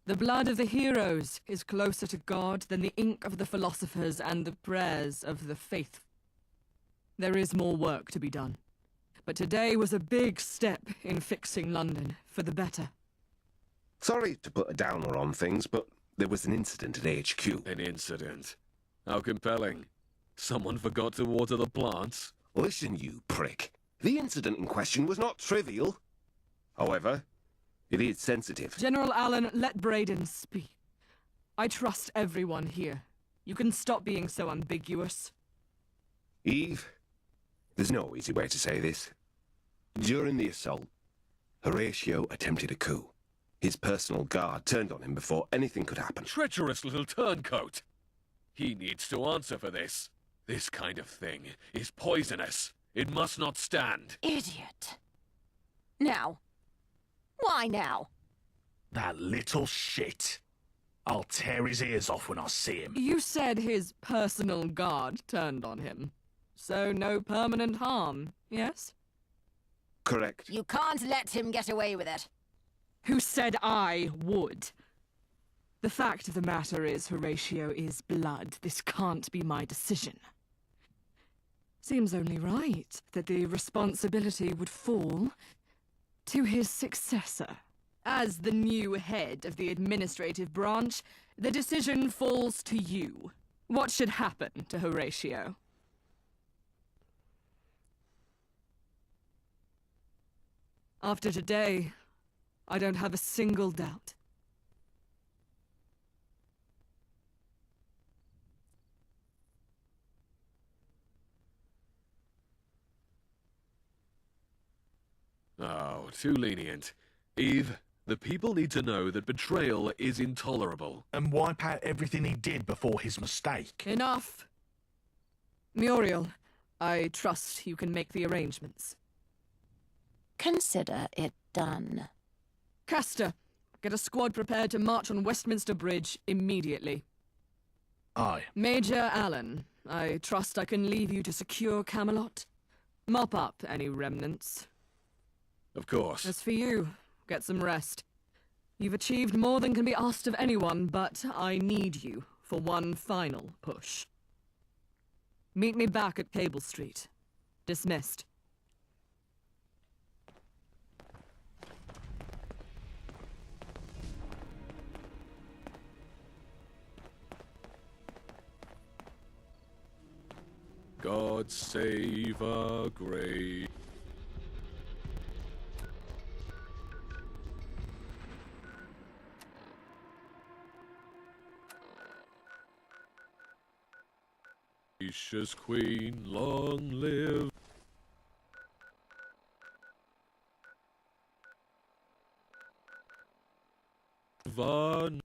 Speaker 1: The blood of the heroes is closer to God than the ink of the philosophers and the prayers of the faithful. There is more work to be done, but today was a big step in fixing London for the better.
Speaker 9: Sorry to put a downer on things, but there was an incident at HQ.
Speaker 20: An incident? How compelling. Someone forgot to water the plants?
Speaker 9: Listen, you prick. The incident in question was not trivial. However, it is sensitive.
Speaker 1: General Allen, let Brayden speak. I trust everyone here. You can stop being so ambiguous.
Speaker 9: Eve, there's no easy way to say this. During the assault, Horatio attempted a coup. His personal guard turned on him before anything could happen.
Speaker 20: Treacherous little turncoat! He needs to answer for this. This kind of thing is poisonous. It must not stand.
Speaker 4: Idiot. Now. Why now?
Speaker 2: That little shit. I'll tear his ears off when I see him.
Speaker 1: You said his personal guard turned on him. So no permanent harm, yes?
Speaker 9: Correct.
Speaker 4: You can't let him get away with it.
Speaker 1: Who said I would? The fact of the matter is, Horatio is blood. This can't be my decision. Seems only right that the responsibility would fall to his successor. As the new head of the administrative branch, the decision falls to you. What should happen to Horatio? After today, I don't have a single doubt.
Speaker 20: Oh, too lenient. Eve, the people need to know that betrayal is intolerable.
Speaker 2: And wipe out everything he did before his mistake.
Speaker 1: Enough. Muriel, I trust you can make the arrangements.
Speaker 4: Consider it done.
Speaker 1: Castor, get a squad prepared to march on Westminster Bridge immediately.
Speaker 2: Aye.
Speaker 1: Major Allen, I trust I can leave you to secure Camelot. Mop up any remnants.
Speaker 20: Of course.
Speaker 1: As for you, get some rest. You've achieved more than can be asked of anyone, but I need you for one final push. Meet me back at Cable Street. Dismissed.
Speaker 20: God save our great... gracious Queen, long live... Van...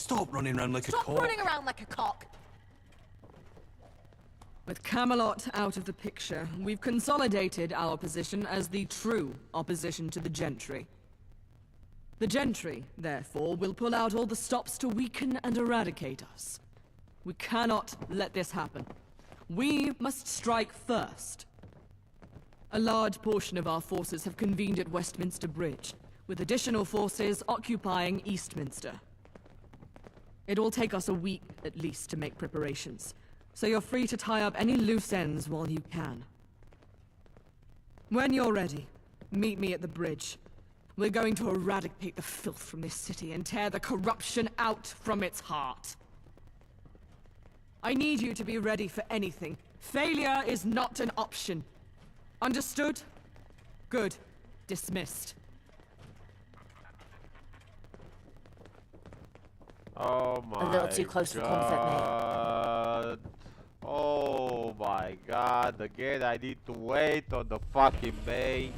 Speaker 6: Stop running around like a
Speaker 10: Stop
Speaker 6: cock.
Speaker 10: running around like a cock!
Speaker 1: With Camelot out of the picture, we've consolidated our position as the true opposition to the Gentry. The Gentry, therefore, will pull out all the stops to weaken and eradicate us. We cannot let this happen. We must strike first. A large portion of our forces have convened at Westminster Bridge, with additional forces occupying Eastminster. It will take us a week at least to make preparations, so you're free to tie up any loose ends while you can. When you're ready, meet me at the bridge. We're going to eradicate the filth from this city and tear the corruption out from its heart. I need you to be ready for anything. Failure is not an option. Understood? Good. Dismissed.
Speaker 7: Oh my
Speaker 4: A little too close for comfort, mate.
Speaker 7: Oh my god, again I need to wait on the fucking bay.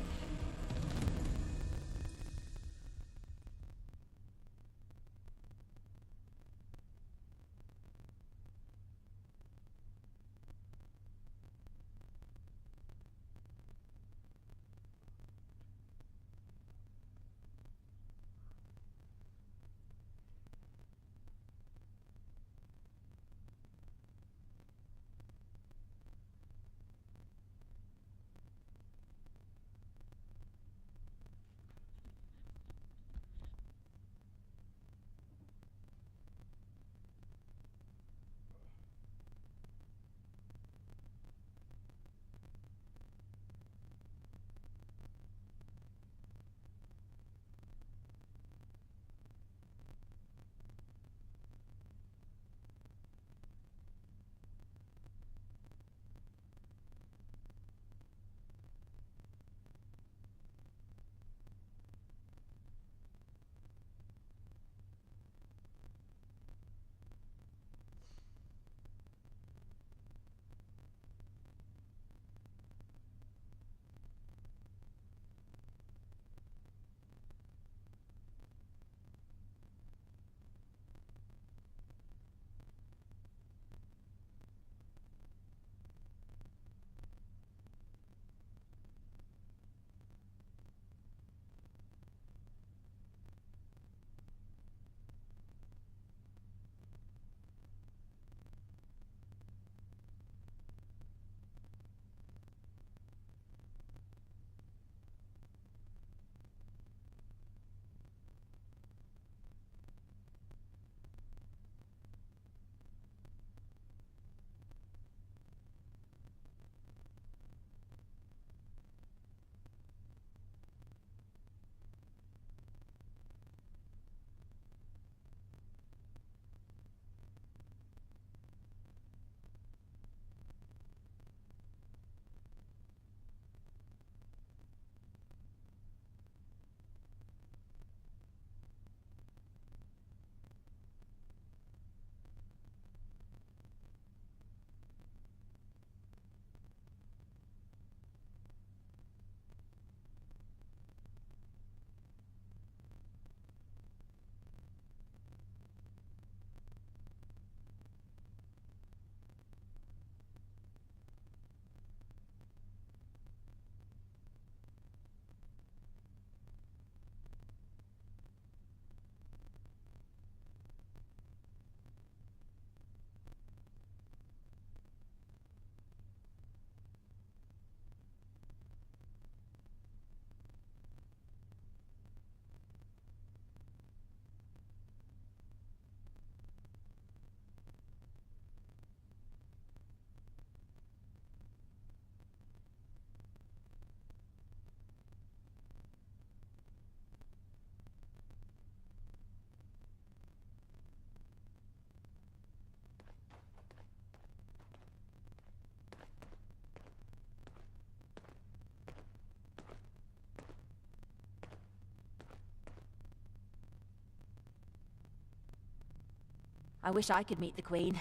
Speaker 4: I wish I could meet the Queen.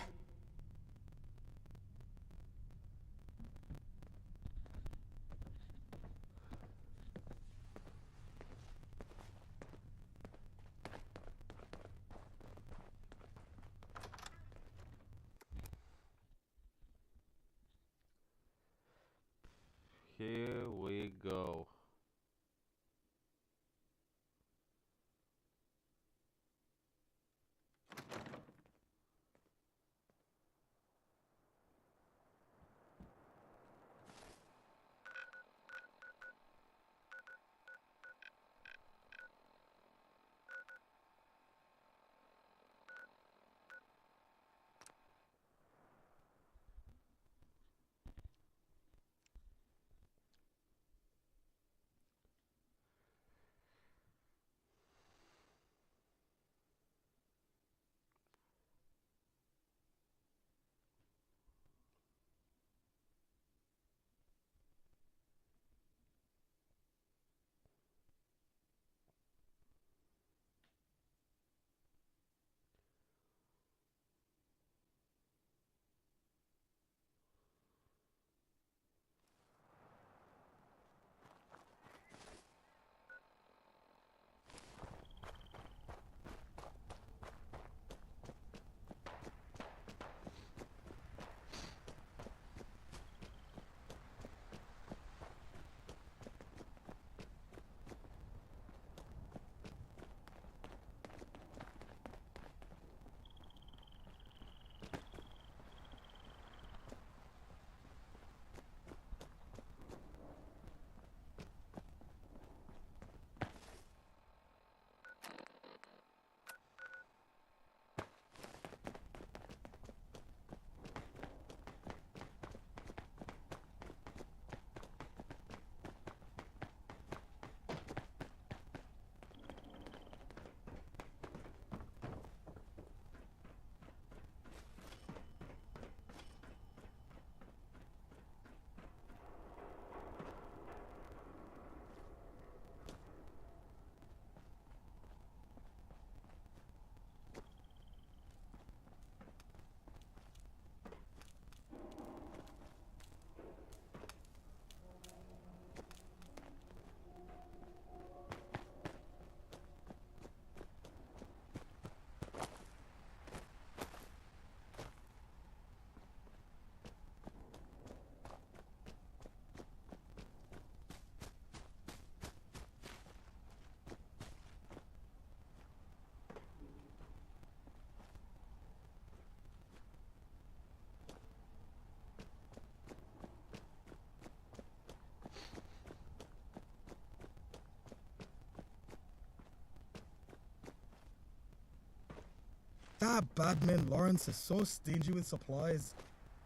Speaker 6: That badman Lawrence is so stingy with supplies.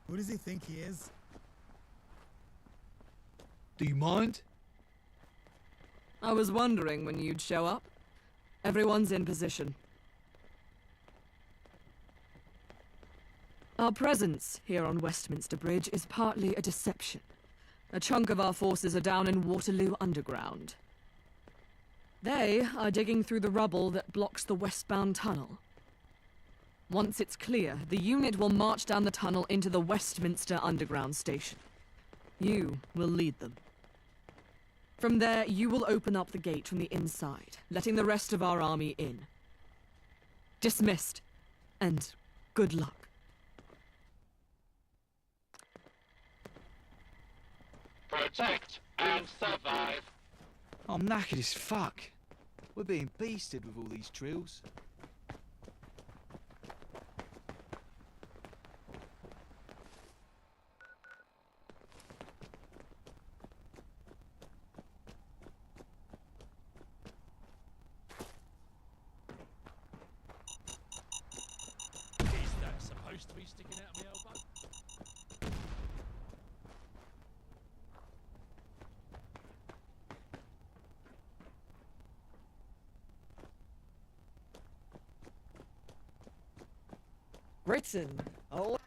Speaker 6: Who does he think he is?
Speaker 17: Do you mind?
Speaker 1: I was wondering when you'd show up. Everyone's in position. Our presence here on Westminster Bridge is partly a deception. A chunk of our forces are down in Waterloo Underground. They are digging through the rubble that blocks the westbound tunnel. Once it's clear, the unit will march down the tunnel into the Westminster Underground station. You will lead them. From there, you will open up the gate from the inside, letting the rest of our army in. Dismissed, and good luck.
Speaker 19: Protect and survive.
Speaker 17: I'm knackered as fuck. We're being beasted with all these drills.
Speaker 15: Is that supposed to be sticking out of my elbow?
Speaker 13: Britain. Oh.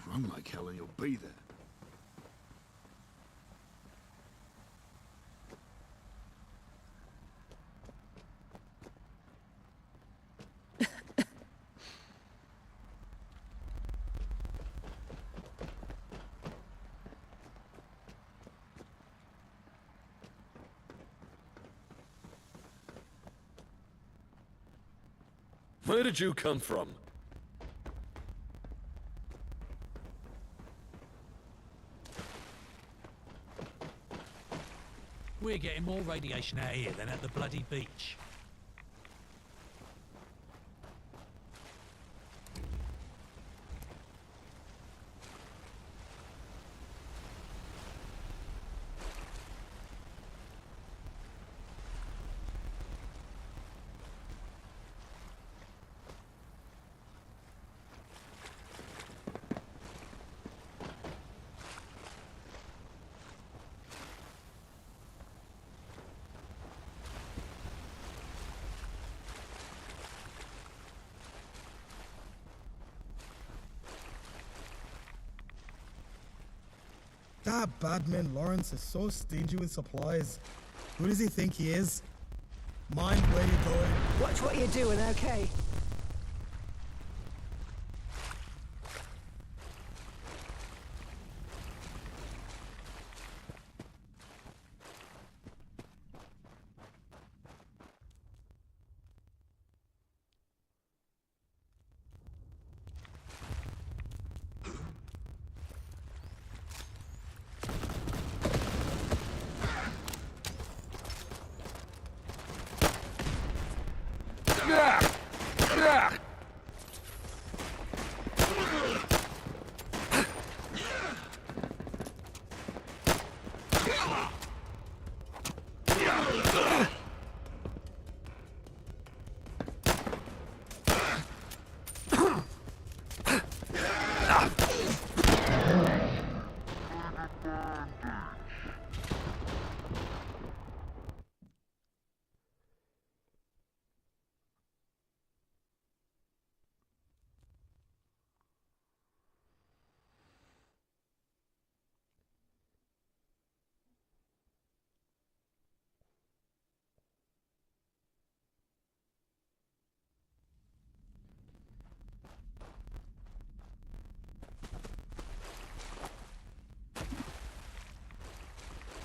Speaker 14: Run like hell and you'll be there.
Speaker 20: Where did you come from?
Speaker 15: We're getting more radiation out here than at the bloody beach.
Speaker 6: That badman Lawrence is so stingy with supplies. Who does he think he is? Mind where you're going.
Speaker 10: Watch what you're doing, okay?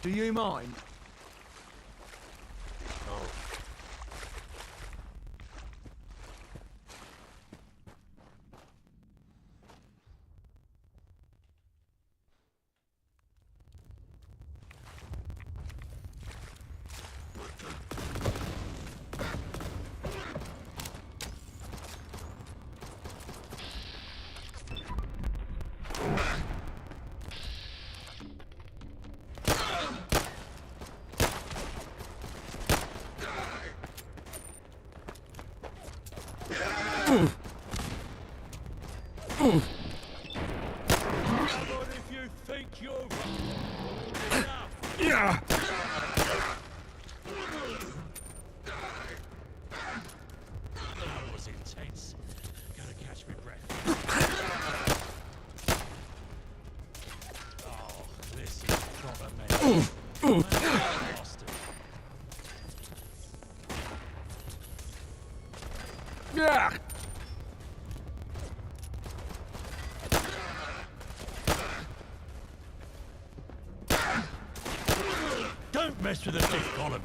Speaker 17: Do you mind?
Speaker 15: if you think you're enough.
Speaker 3: Yeah.
Speaker 15: That was intense. Gotta catch my breath. Oh, this is proper man.
Speaker 3: Yeah.
Speaker 15: Don't mess with the fifth column.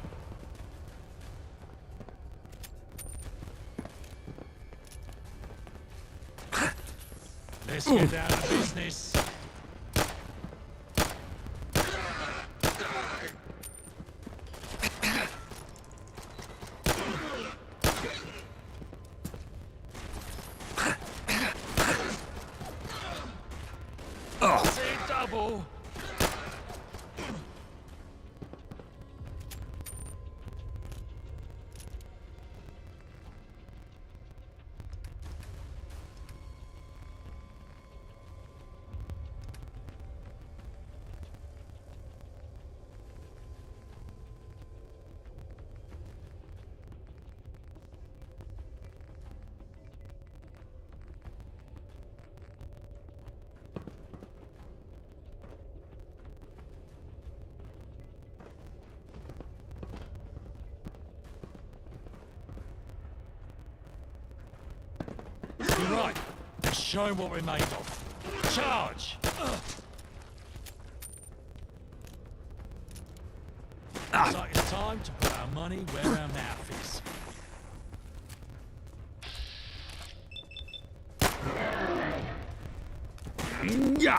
Speaker 15: Let's get down to business. See double. You're right. Let's show him what we're made of. Charge! Looks like it's time to put our money where our mouth is.
Speaker 3: Yeah.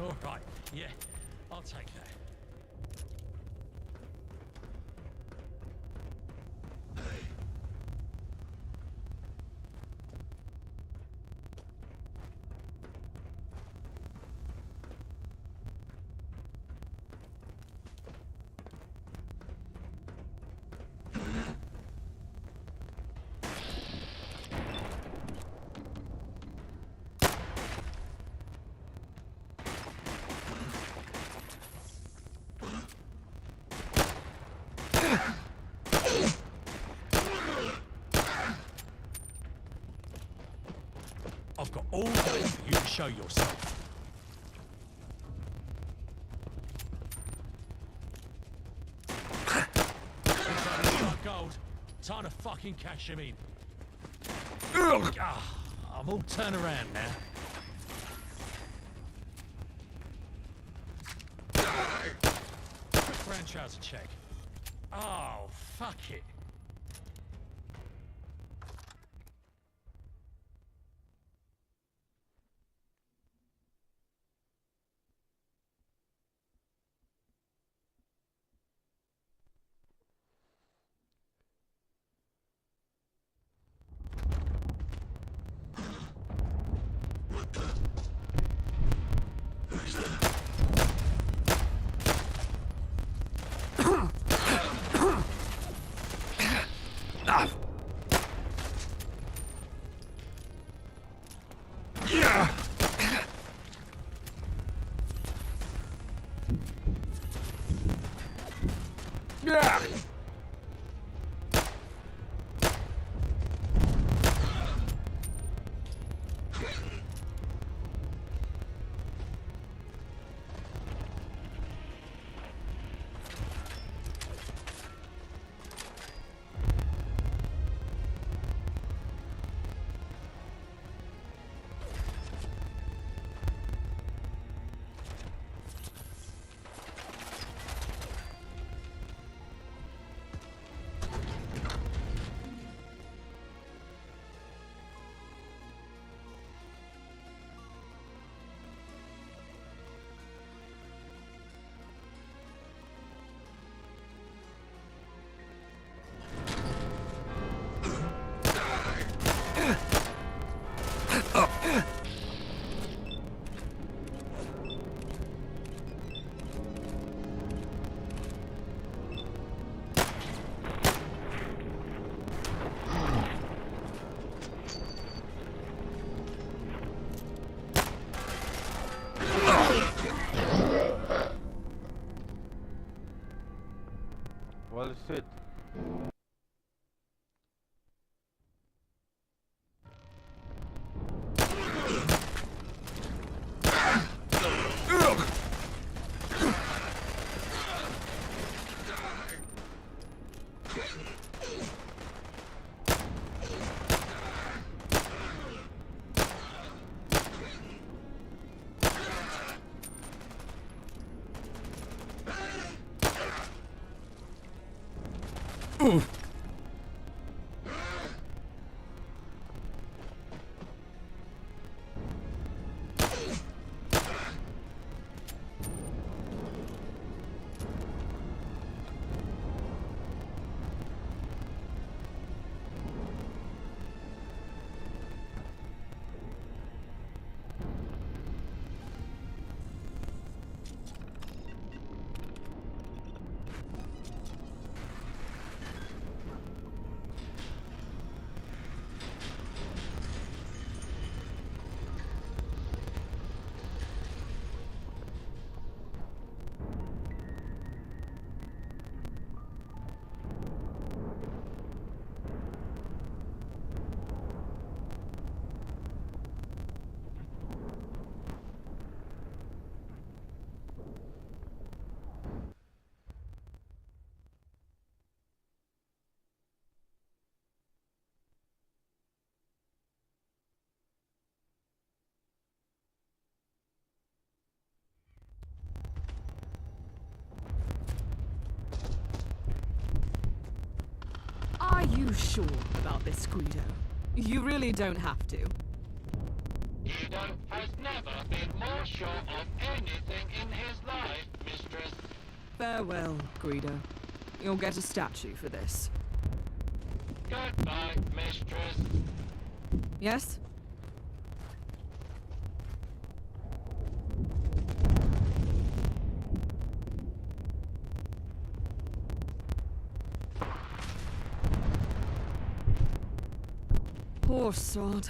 Speaker 15: All right. Yeah, I'll take that. I've got all day for you to show yourself. Gold. Time to fucking cash him in. Ah, I'm all turned around now. Quick brown trouser check. Oh, fuck it.
Speaker 3: Yeah.
Speaker 7: sweet.
Speaker 1: Are you sure about this, Guido? You really don't have to.
Speaker 19: Guido has never been more sure of anything in his life, mistress.
Speaker 1: Farewell, Guido. You'll get a statue for this.
Speaker 19: Goodbye, mistress.
Speaker 1: Yes? Poor sod.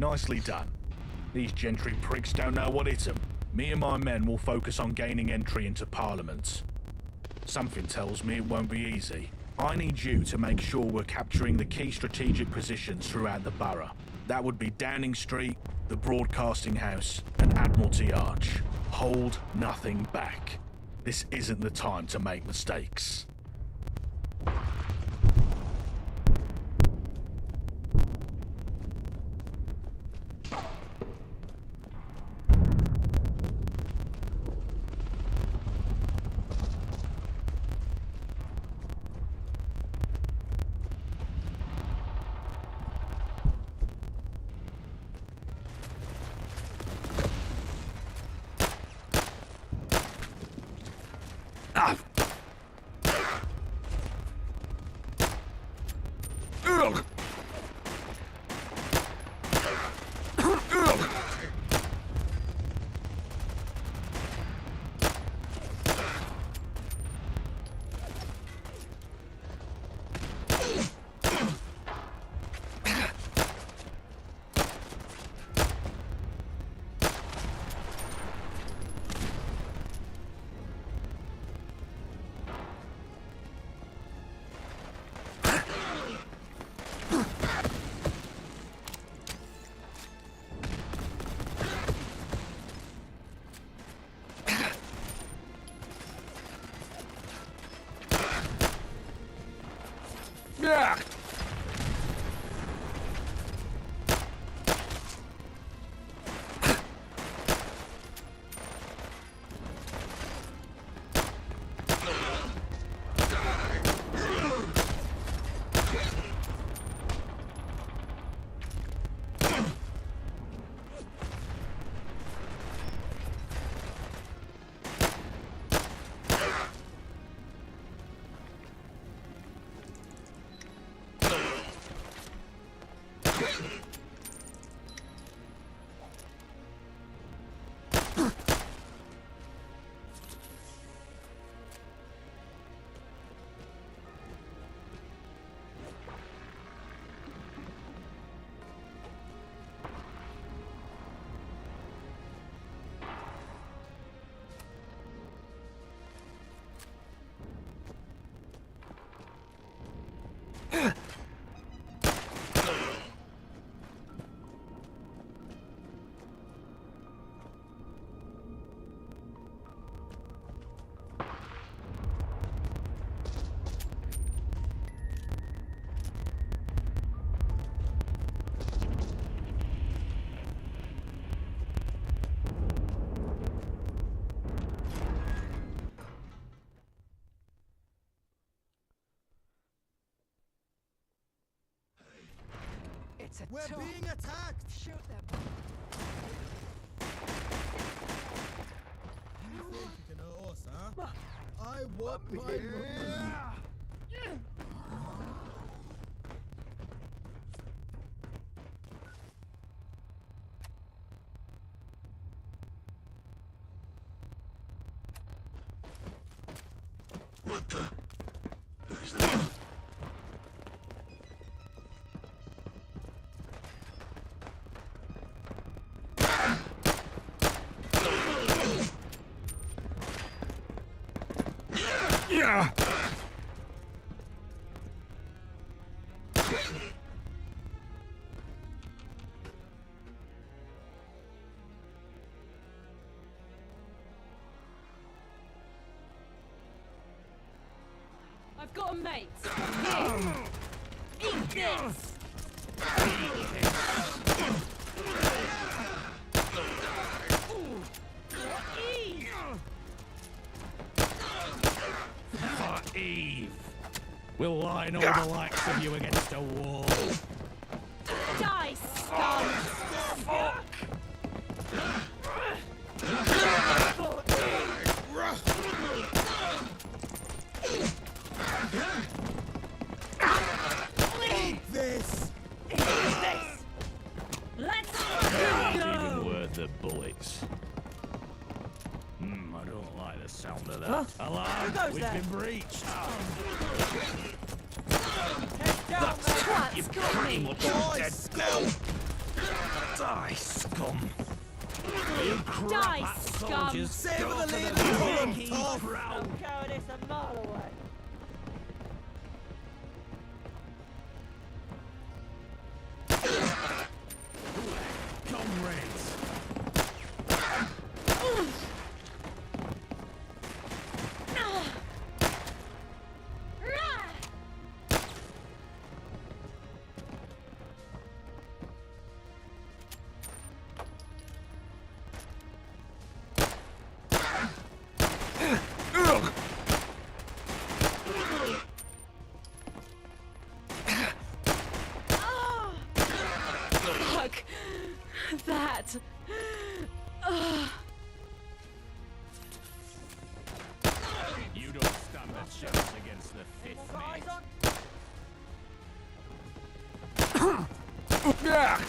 Speaker 2: Nicely done. These gentry pricks don't know what hit them. Me and my men will focus on gaining entry into Parliament. Something tells me it won't be easy. I need you to make sure we're capturing the key strategic positions throughout the borough. That would be Downing Street, the Broadcasting House, and Admiralty Arch. Hold nothing back. This isn't the time to make mistakes.
Speaker 6: We're being attacked!
Speaker 10: Shoot them.
Speaker 6: You think you can hurt us, huh? I want my money.
Speaker 3: What the? Yeah.
Speaker 5: I've got a mate. Here. Eat this.
Speaker 2: For Eve. We'll line all the likes of you against a wall.
Speaker 5: Die, scum!
Speaker 6: Eat this!
Speaker 5: Eat this! Let's go!
Speaker 2: Even worth the bullets. I don't like the sound of that. Alarm! We've been breached.
Speaker 5: Twats got me!
Speaker 2: Dead now. Die, scum! You crap
Speaker 5: Die,
Speaker 2: at
Speaker 5: scum!
Speaker 2: soldiers!
Speaker 6: Save
Speaker 2: Go
Speaker 6: the
Speaker 2: for
Speaker 6: lady,
Speaker 2: the
Speaker 6: pull 'em,
Speaker 2: big
Speaker 6: tough.
Speaker 2: proud
Speaker 5: Cowardice a mile away.
Speaker 2: comrades!
Speaker 1: Fuck. That.
Speaker 2: You don't stand a chance against the fifth mate. Yeah!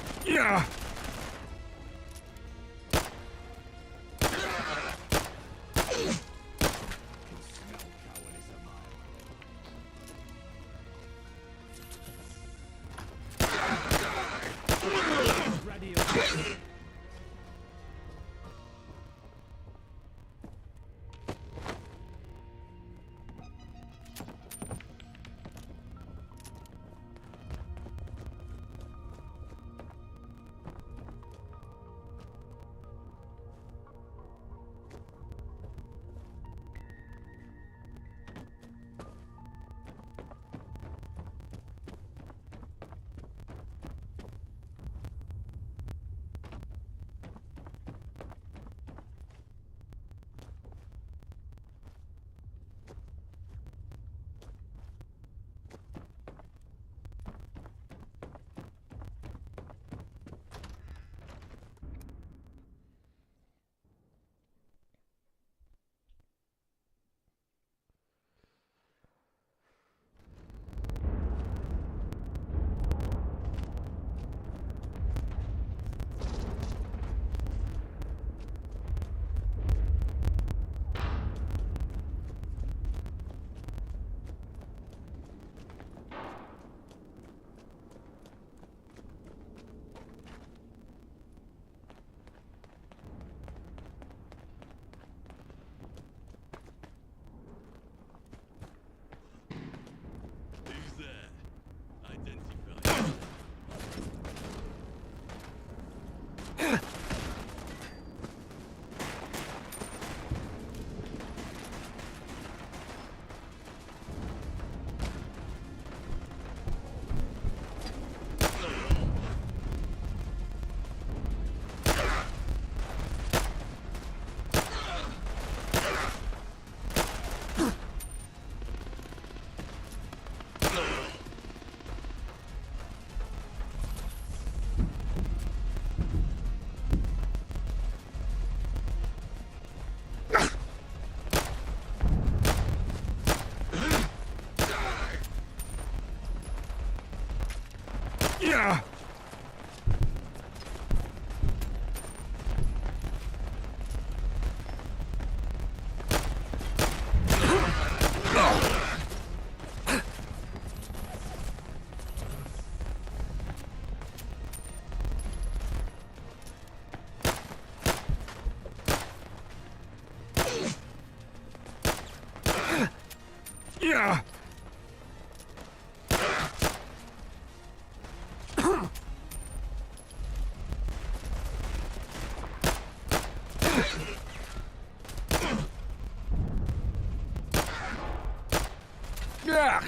Speaker 2: Yeah! Yeah! Yeah!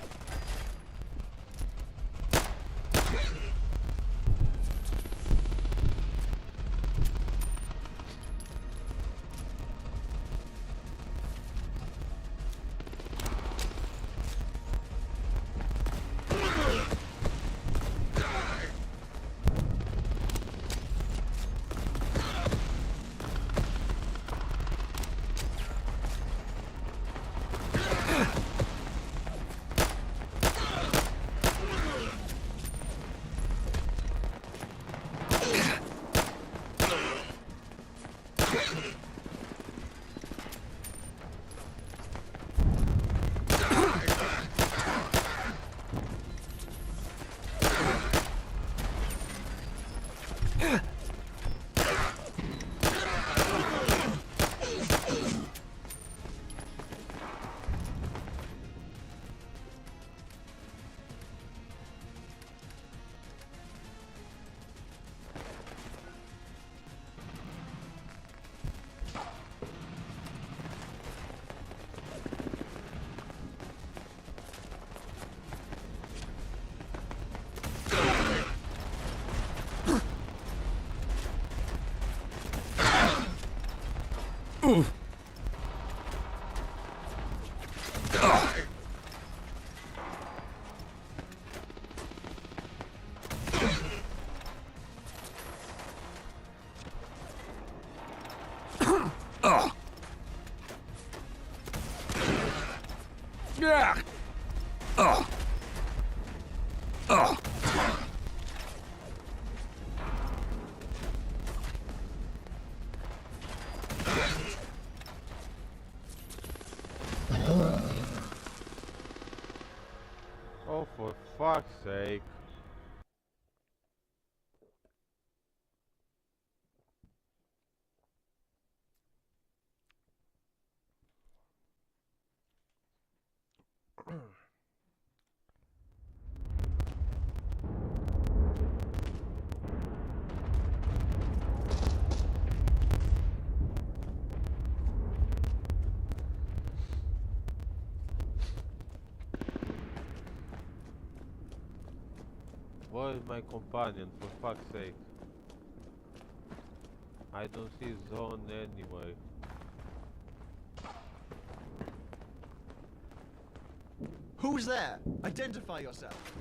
Speaker 2: Yeah. Oh. Oh.
Speaker 7: Oh, for fuck's sake. Where is my companion, for fuck's sake? I don't see Zone anywhere.
Speaker 17: Who's there? Identify yourself.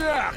Speaker 2: Yeah.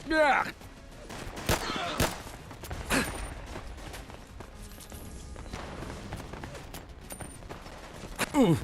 Speaker 2: Yeah. Ooh.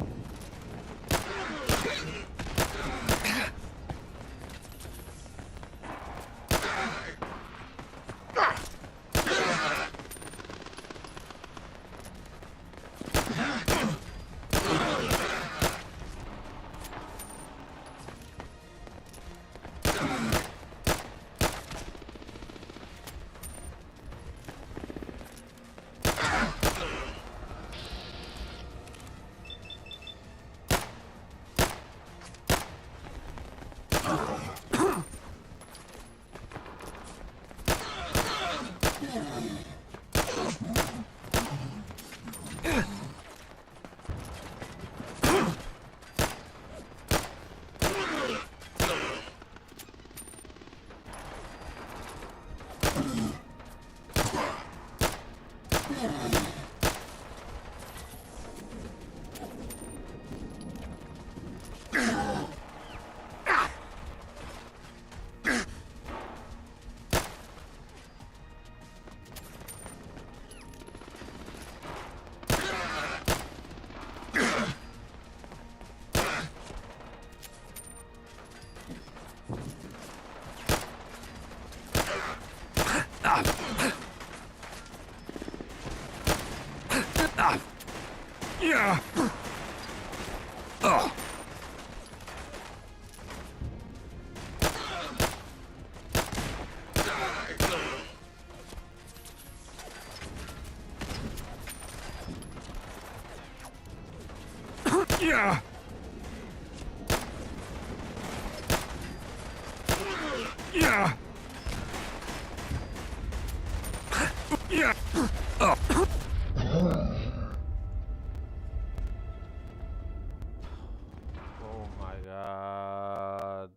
Speaker 3: Yeah. Oh. Yeah. Yeah. Yeah. Oh.
Speaker 7: Oh my god.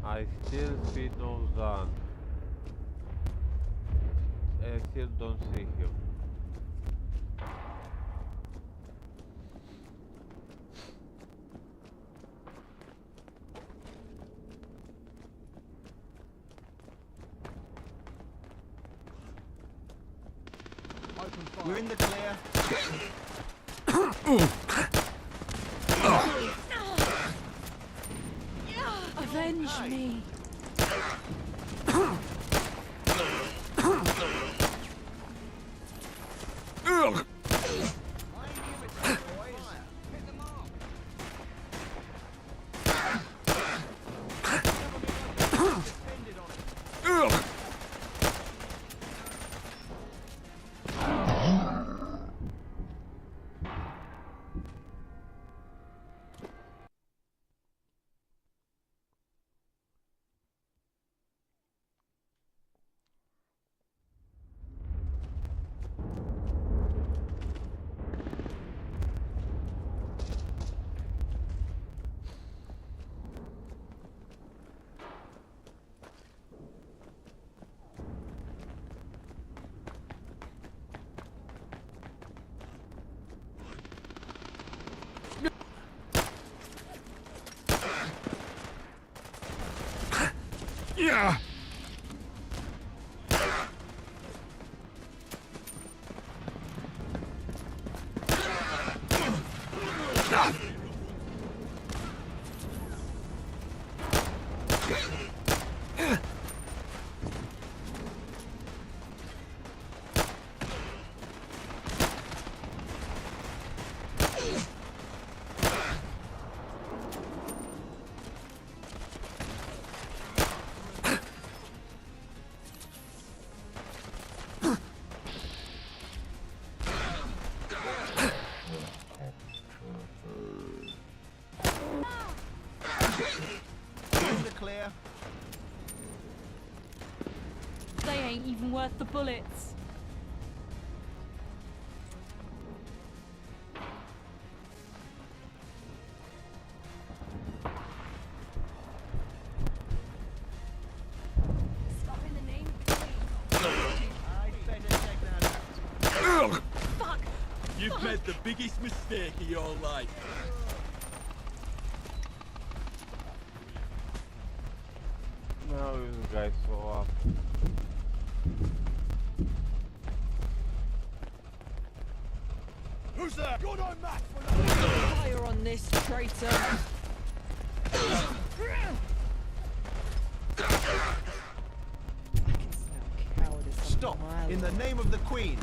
Speaker 7: I still see no Zan. I still don't see him.
Speaker 17: We're in the clear.
Speaker 5: Avenge me.
Speaker 3: Ugh. Ugh. Yeah.
Speaker 17: In the clear.
Speaker 5: They ain't even worth the bullets. Stop in the name of the queen.
Speaker 17: I'd better check that out.
Speaker 3: Ugh.
Speaker 5: Fuck!
Speaker 2: You've made the biggest mistake of your life.
Speaker 7: Now this guy's so up.
Speaker 2: Who's there? Good on Matt.
Speaker 13: Fire on this traitor.
Speaker 17: Stop! In the name of the Queen.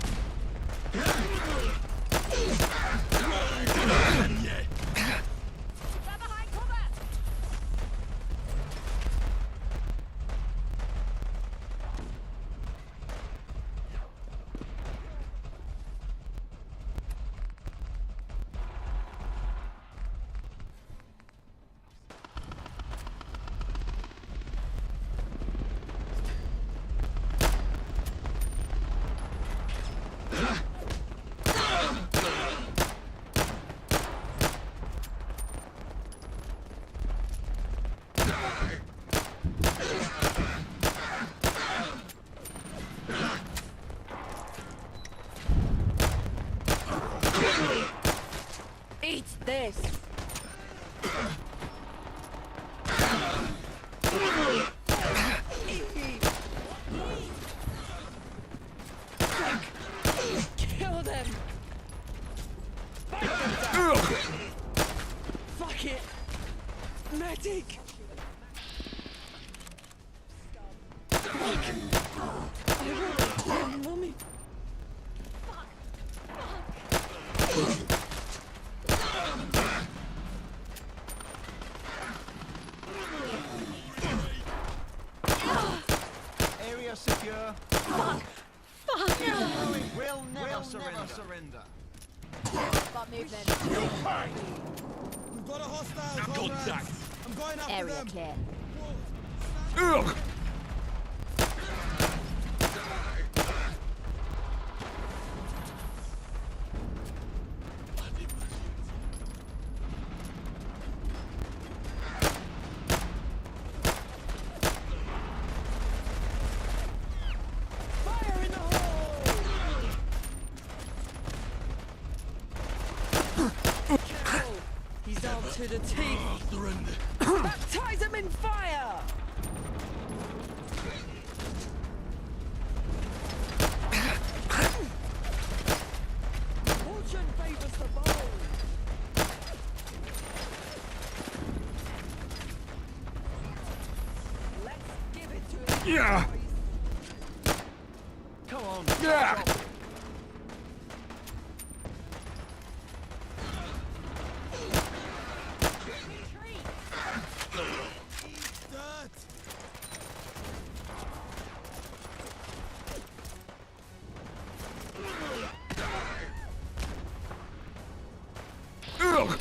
Speaker 17: area secure.
Speaker 21: Fuck! Fuck!
Speaker 17: We'll never surrender.
Speaker 21: Got movement.
Speaker 6: We've got a hostile, comrades. I'm going after
Speaker 4: Area
Speaker 6: them.
Speaker 4: clear.
Speaker 3: Ugh.
Speaker 13: Fire in the hole! Careful! He's armed to the teeth. Baptize him in fire! Fortune favors the bold. Let's give it to him.
Speaker 3: Yeah.
Speaker 17: Come on.
Speaker 3: Yeah.
Speaker 6: Dirt.
Speaker 3: Ugh.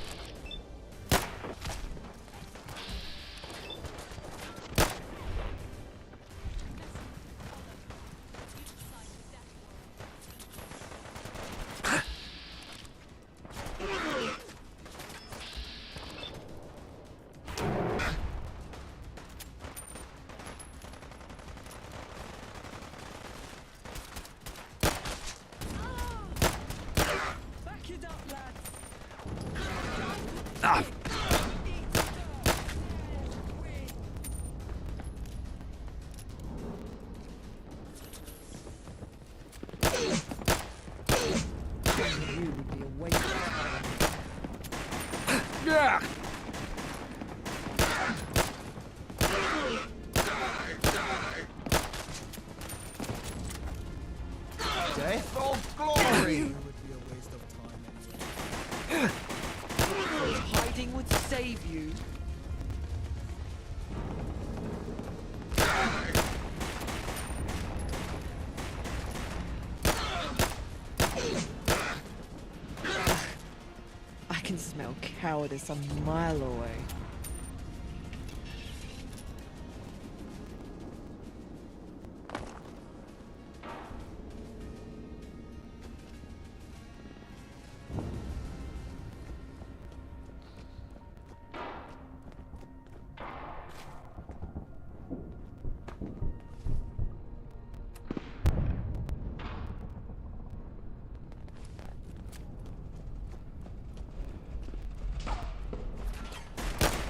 Speaker 13: Back it up, lads.
Speaker 3: Ah.
Speaker 13: You would be a waste.
Speaker 3: Yeah.
Speaker 17: Death of glory.
Speaker 6: It would be a waste of time anyway.
Speaker 13: Hiding would save you. I can smell cowardice a mile away.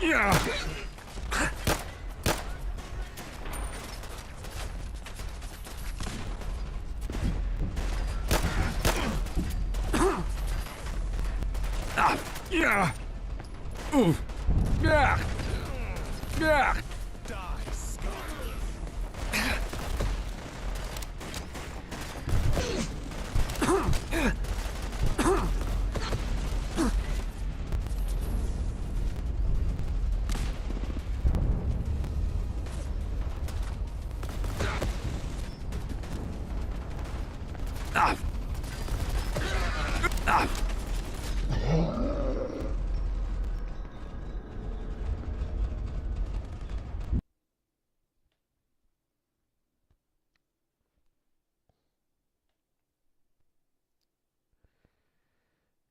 Speaker 3: Yeah. Ah. Yeah. Ooh. Yeah. Yeah. Ah. Ah.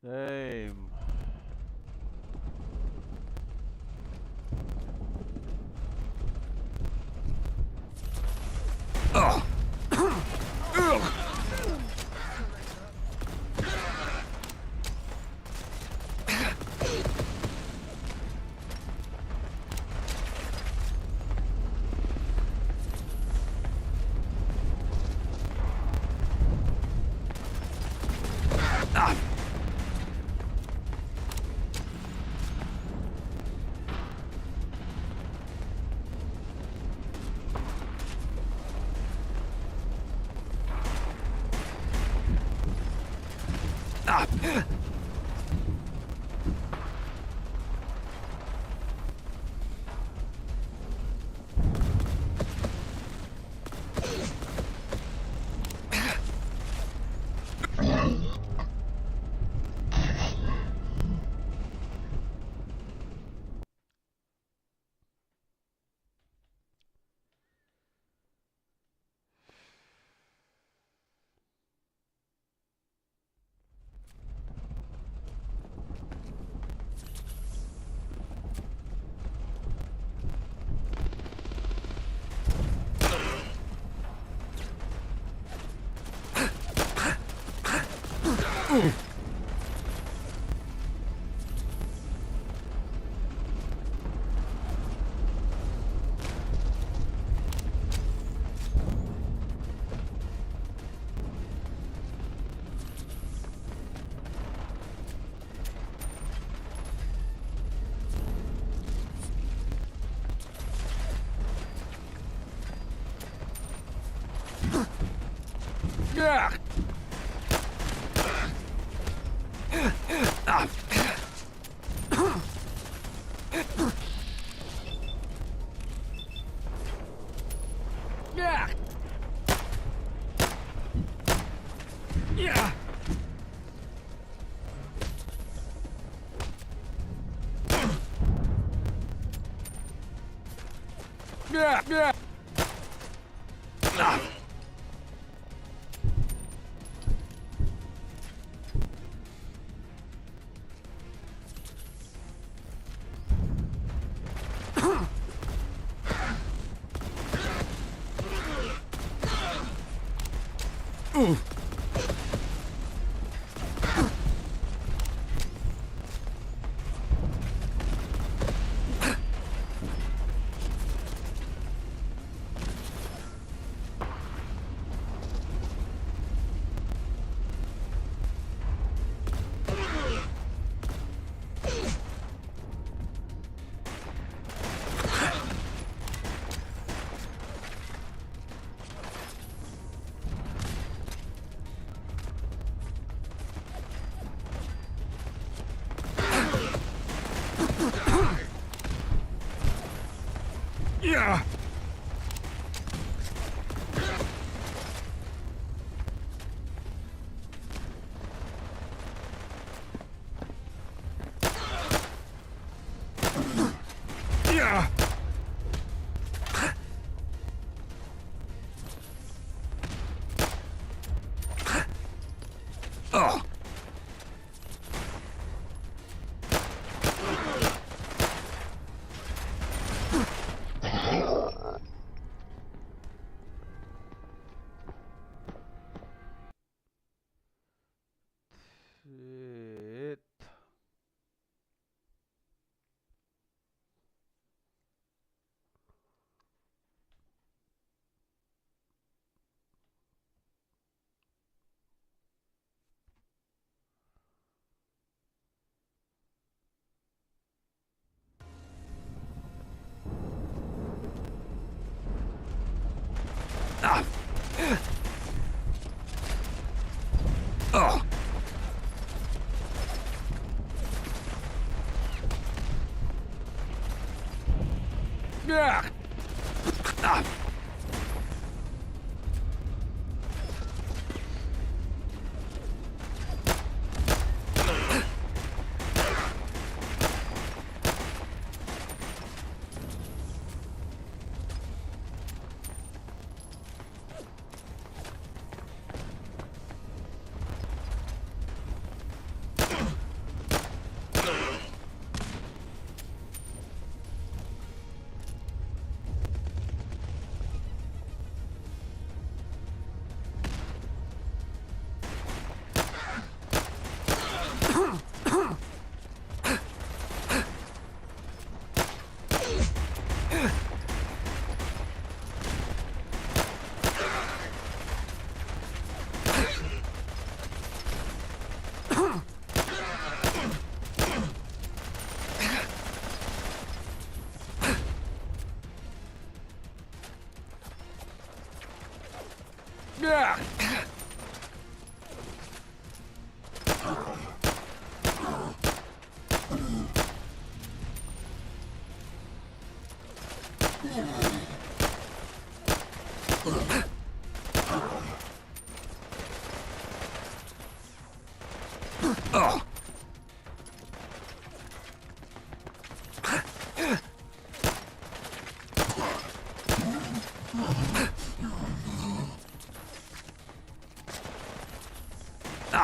Speaker 7: Damn.
Speaker 3: Ugh. Ugh. Ah. Ah. Yeah. Yeah. Oh.
Speaker 7: Shit.
Speaker 3: Ah. Oh. Yeah. Ah. Yeah. Oh. Ah.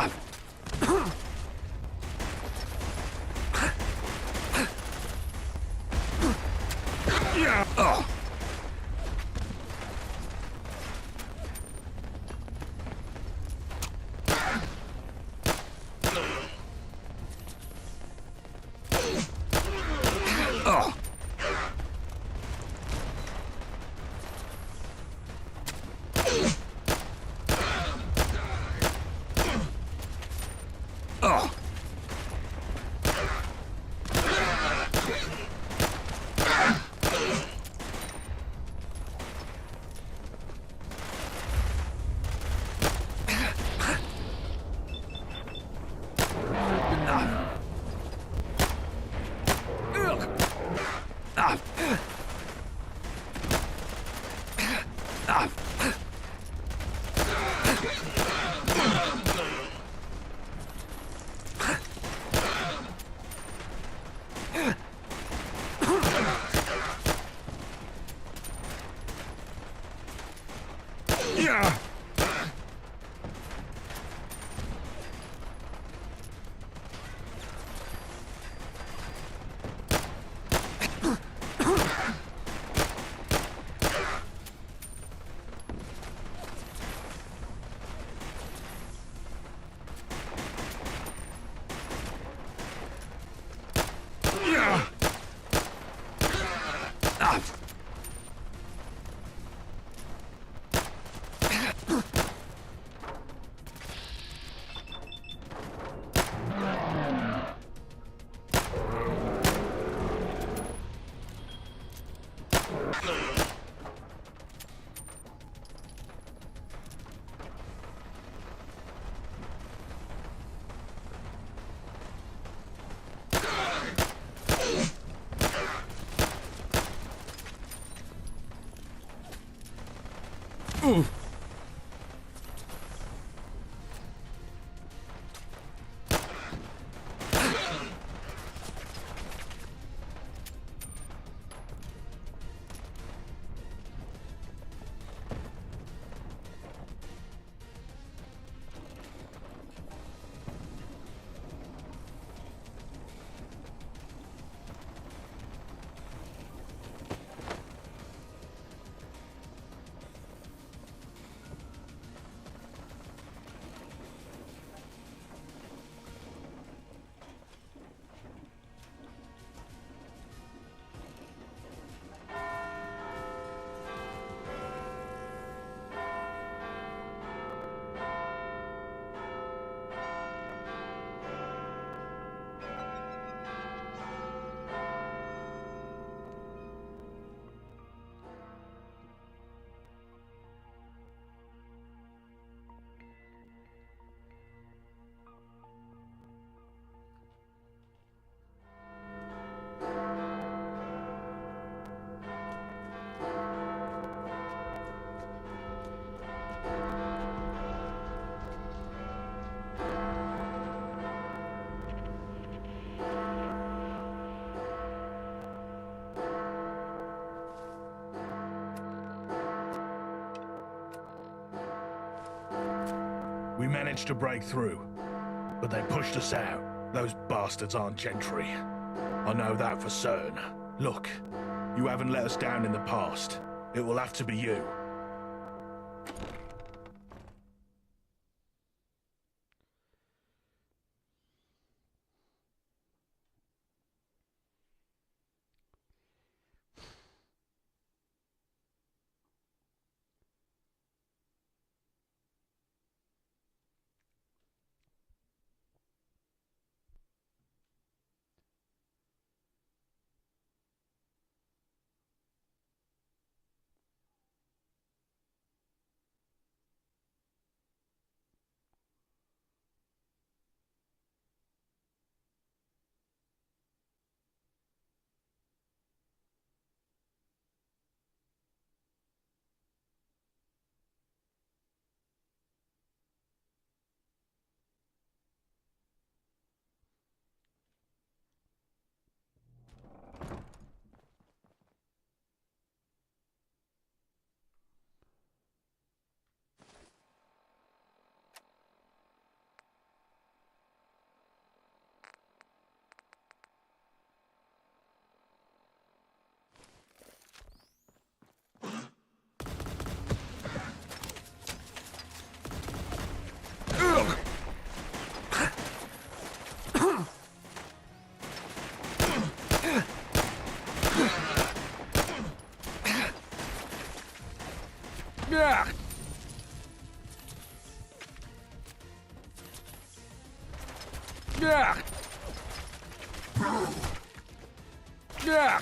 Speaker 3: Yeah. Oh.
Speaker 2: We managed to break through, but they pushed us out. Those bastards aren't gentry. I know that for certain. Look, you haven't let us down in the past. It will have to be you. Yeah. Yeah. Yeah.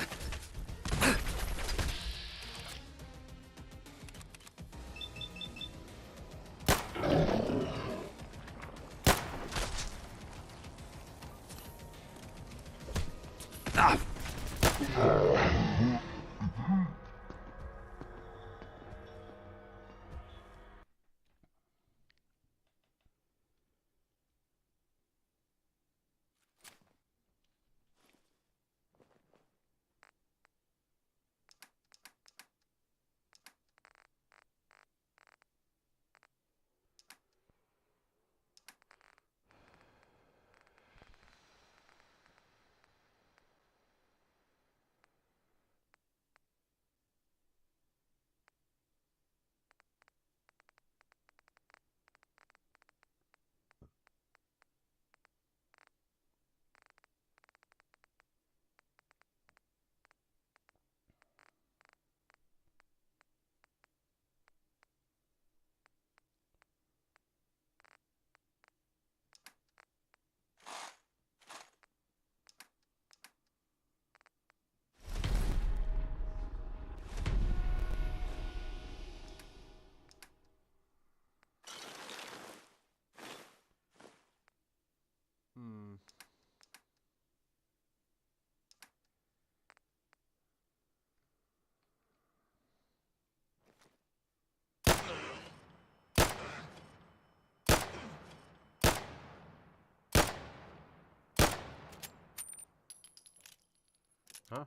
Speaker 7: Huh?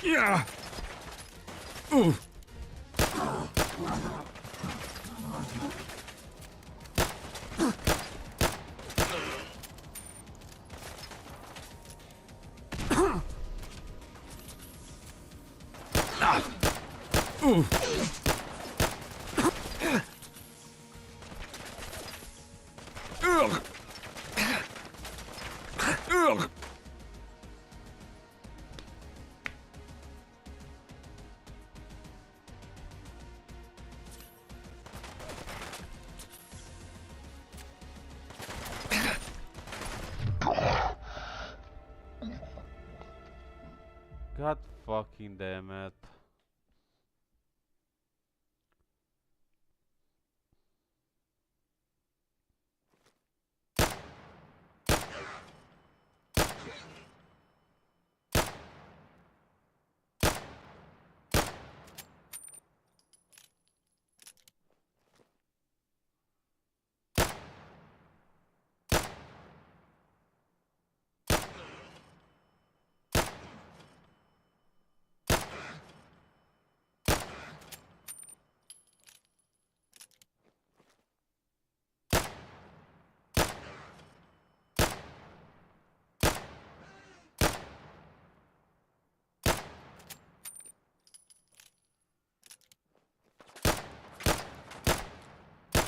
Speaker 3: Yeah. Ooh. Ooh. Ugh. Ugh.
Speaker 7: God fucking damn it.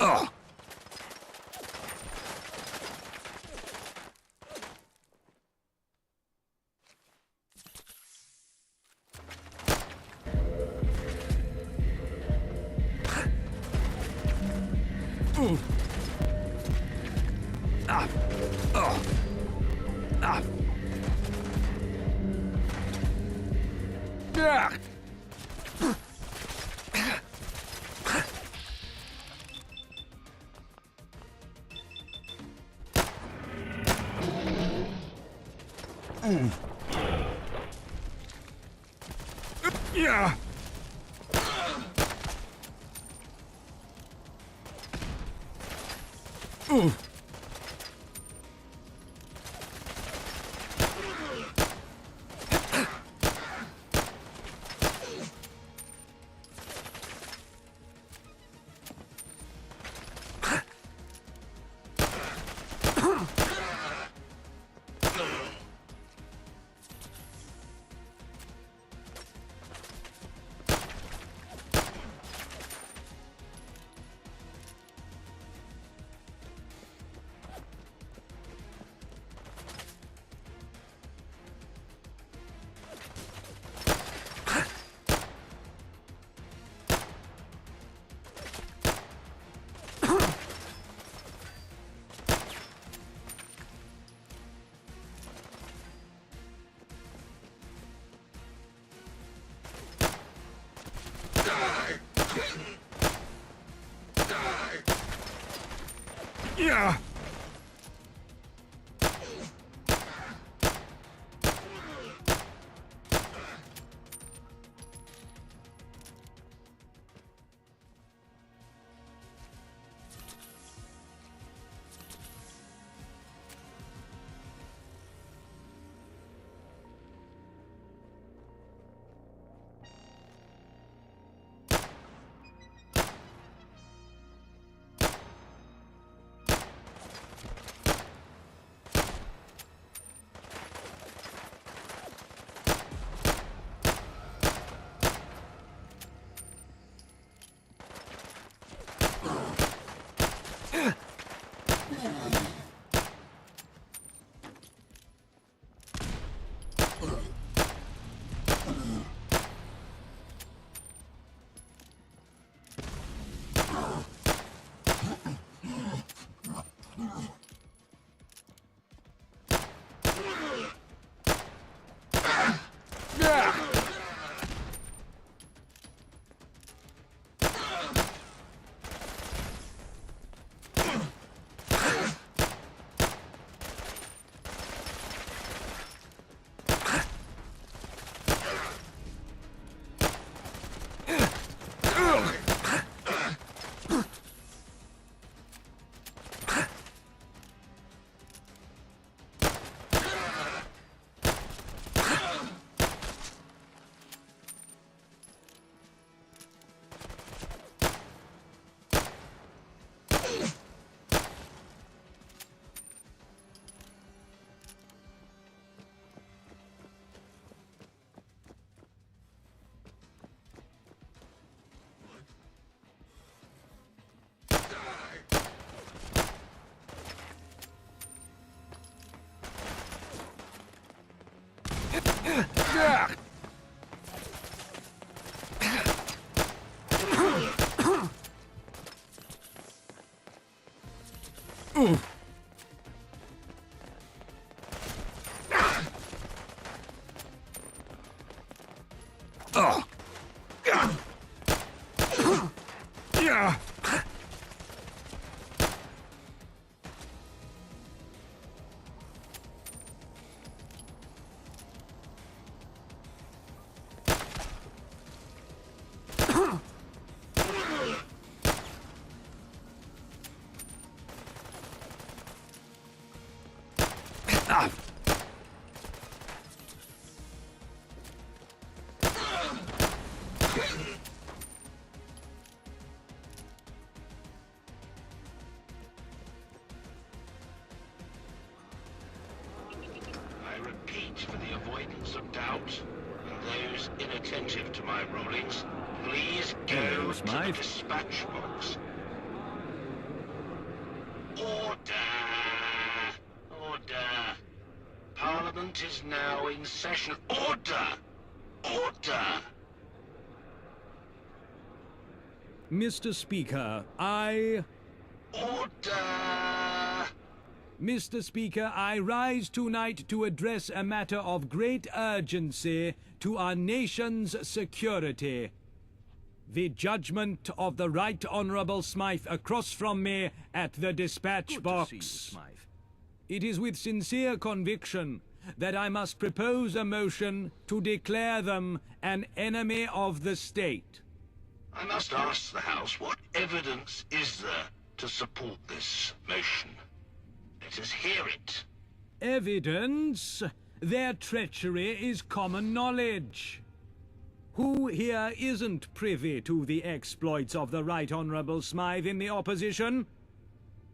Speaker 3: Ugh. Ooh. Ah. Oh. Ah. Yeah. Yeah. Ooh. Yeah.
Speaker 19: I repeat, for the avoidance of doubt, and those inattentive to my rulings, please go to the dispatch box. Order! Order! Parliament is now in session. Order! Order!
Speaker 2: Mr. Speaker, I...
Speaker 19: Order!
Speaker 2: Mr. Speaker, I rise tonight to address a matter of great urgency to our nation's security. The judgment of the Right Honourable Smythe across from me at the dispatch box. It is with sincere conviction that I must propose a motion to declare them an enemy of the state.
Speaker 19: I must ask the House, what evidence is there to support this motion? Let us hear it.
Speaker 2: Evidence? Their treachery is common knowledge. Who here isn't privy to the exploits of the Right Honourable Smythe in the opposition?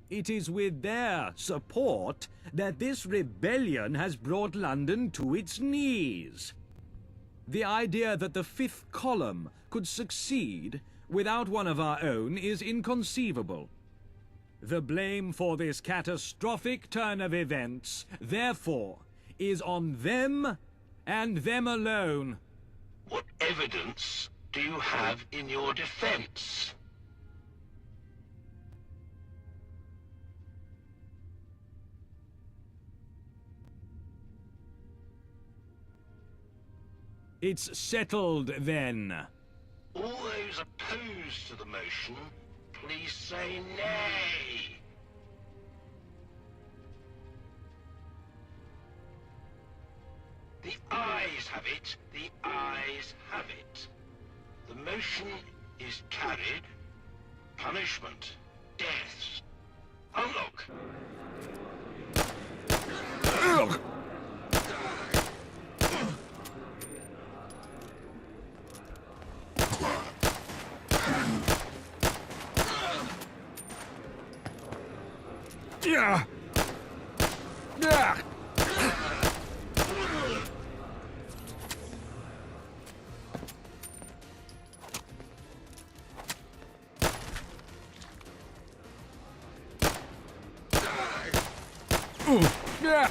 Speaker 2: It is with their support that this rebellion has brought London to its knees. The idea that the Fifth Column could succeed without one of our own is inconceivable. The blame for this catastrophic turn of events, therefore, is on them and them alone.
Speaker 19: What evidence do you have in your defense?
Speaker 2: It's settled, then.
Speaker 19: All those opposed to the motion, please say nay. The ayes have it. The ayes have it. The motion is carried. Punishment. Death. Unlock.
Speaker 2: Yeah. Yeah. Yeah.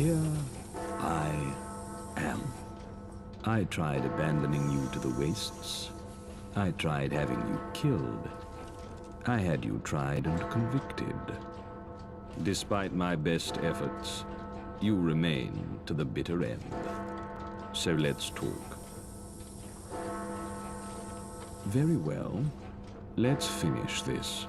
Speaker 11: Here I am. I tried abandoning you to the wastes. I tried having you killed. I had you tried and convicted. Despite my best efforts, you remain to the bitter end. So let's talk. Very well. Let's finish this.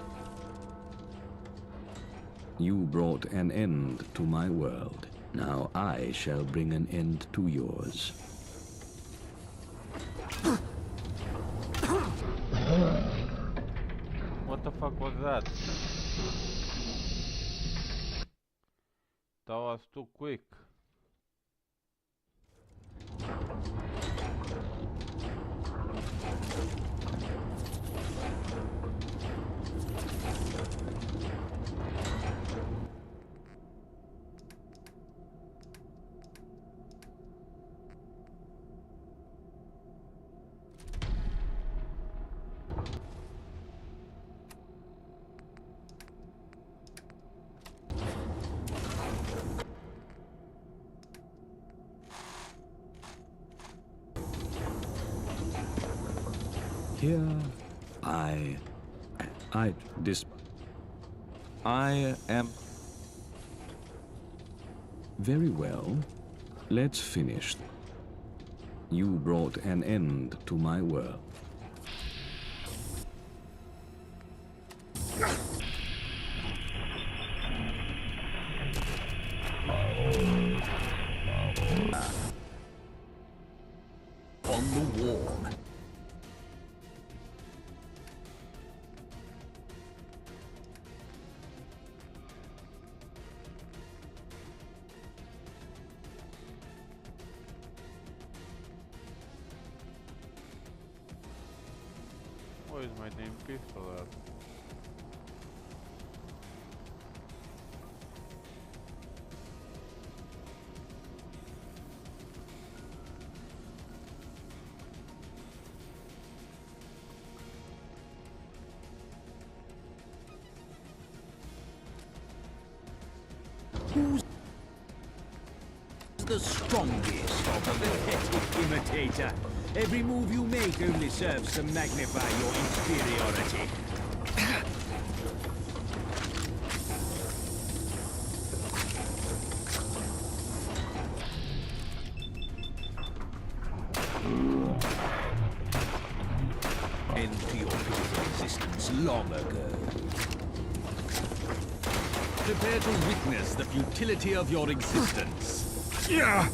Speaker 11: You brought an end to my world. Now I shall bring an end to yours.
Speaker 7: What the fuck was that? That was too quick.
Speaker 11: Here I am. Very well. Let's finish. You brought an end to my world.
Speaker 2: On the wall.
Speaker 7: Where is my damn pistol at?
Speaker 2: Who's the strongest of the pathetic imitator? Every move you make only serves to magnify your inferiority. End to your physical existence long ago. Prepare to witness the futility of your existence. Yeah.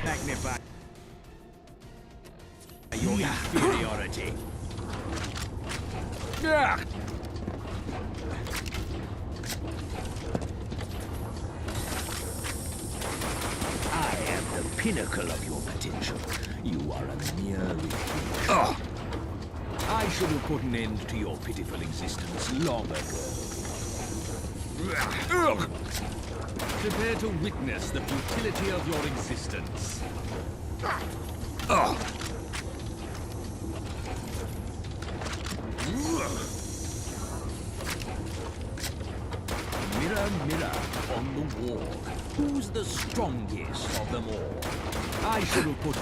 Speaker 2: Magnify your inferiority. I am the pinnacle of your potential. You are a mere weakling. I should have put an end to your pitiful existence long ago. Prepare to witness the futility of your existence. Mirror, mirror on the wall, who's the strongest of them all? I should have put...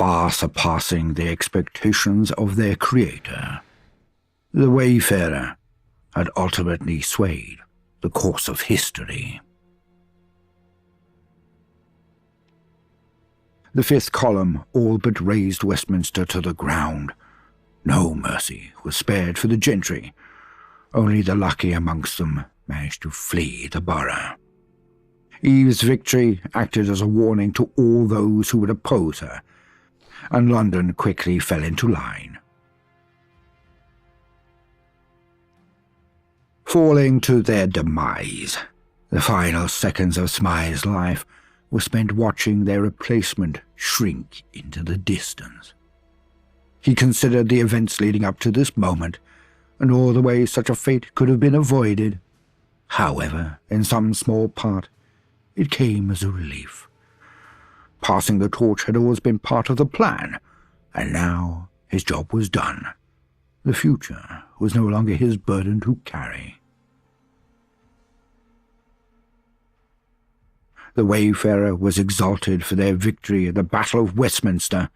Speaker 8: far surpassing the expectations of their creator. The Wayfarer had ultimately swayed the course of history. The fifth column all but razed Westminster to the ground. No mercy was spared for the gentry. Only the lucky amongst them managed to flee the borough. Eve's victory acted as a warning to all those who would oppose her, and London quickly fell into line. Falling to their demise, the final seconds of Smythe's life were spent watching their replacement shrink into the distance. He considered the events leading up to this moment, and all the ways such a fate could have been avoided. However, in some small part, it came as a relief. Passing the torch had always been part of the plan, and now his job was done. The future was no longer his burden to carry. The Wayfarer was exalted for their victory at the Battle of Westminster.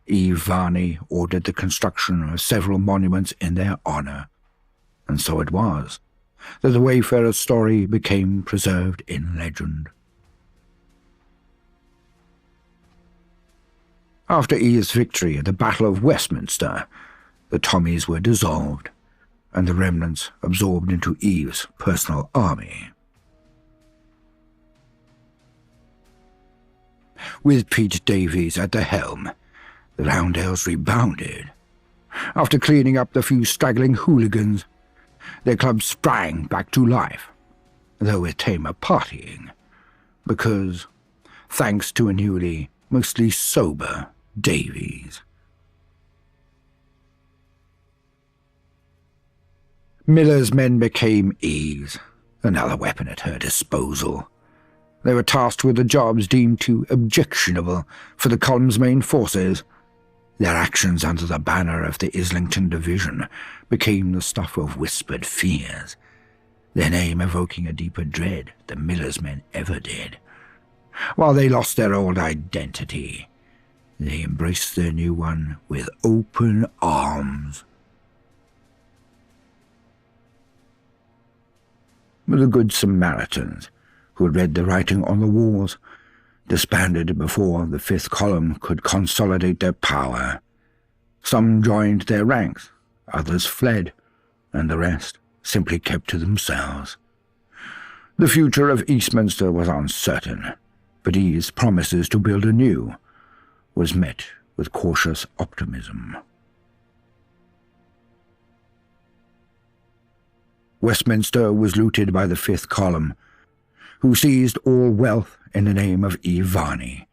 Speaker 8: Eve Varney ordered the construction of several monuments in their honour, and so it was that the Wayfarer's story became preserved in legend. After Eve's victory at the Battle of Westminster, the Tommies were dissolved, and the remnants absorbed into Eve's personal army. With Pete Davies at the helm, the Roundels rebounded. After cleaning up the few straggling hooligans, their club sprang back to life, though with tamer partying, because, thanks to a newly, mostly sober Davies. Miller's men became Eve's, another weapon at her disposal. They were tasked with the jobs deemed too objectionable for the column's main forces. Their actions under the banner of the Islington Division became the stuff of whispered fears, their name evoking a deeper dread than Miller's men ever did. While they lost their old identity, they embraced their new one with open arms. The Good Samaritans, who had read the writing on the walls, disbanded before the fifth column could consolidate their power. Some joined their ranks, others fled, and the rest simply kept to themselves. The future of Eastminster was uncertain, but Eve's promises to build anew was met with cautious optimism. Westminster was looted by the fifth column, who seized all wealth in the name of Eve Varney.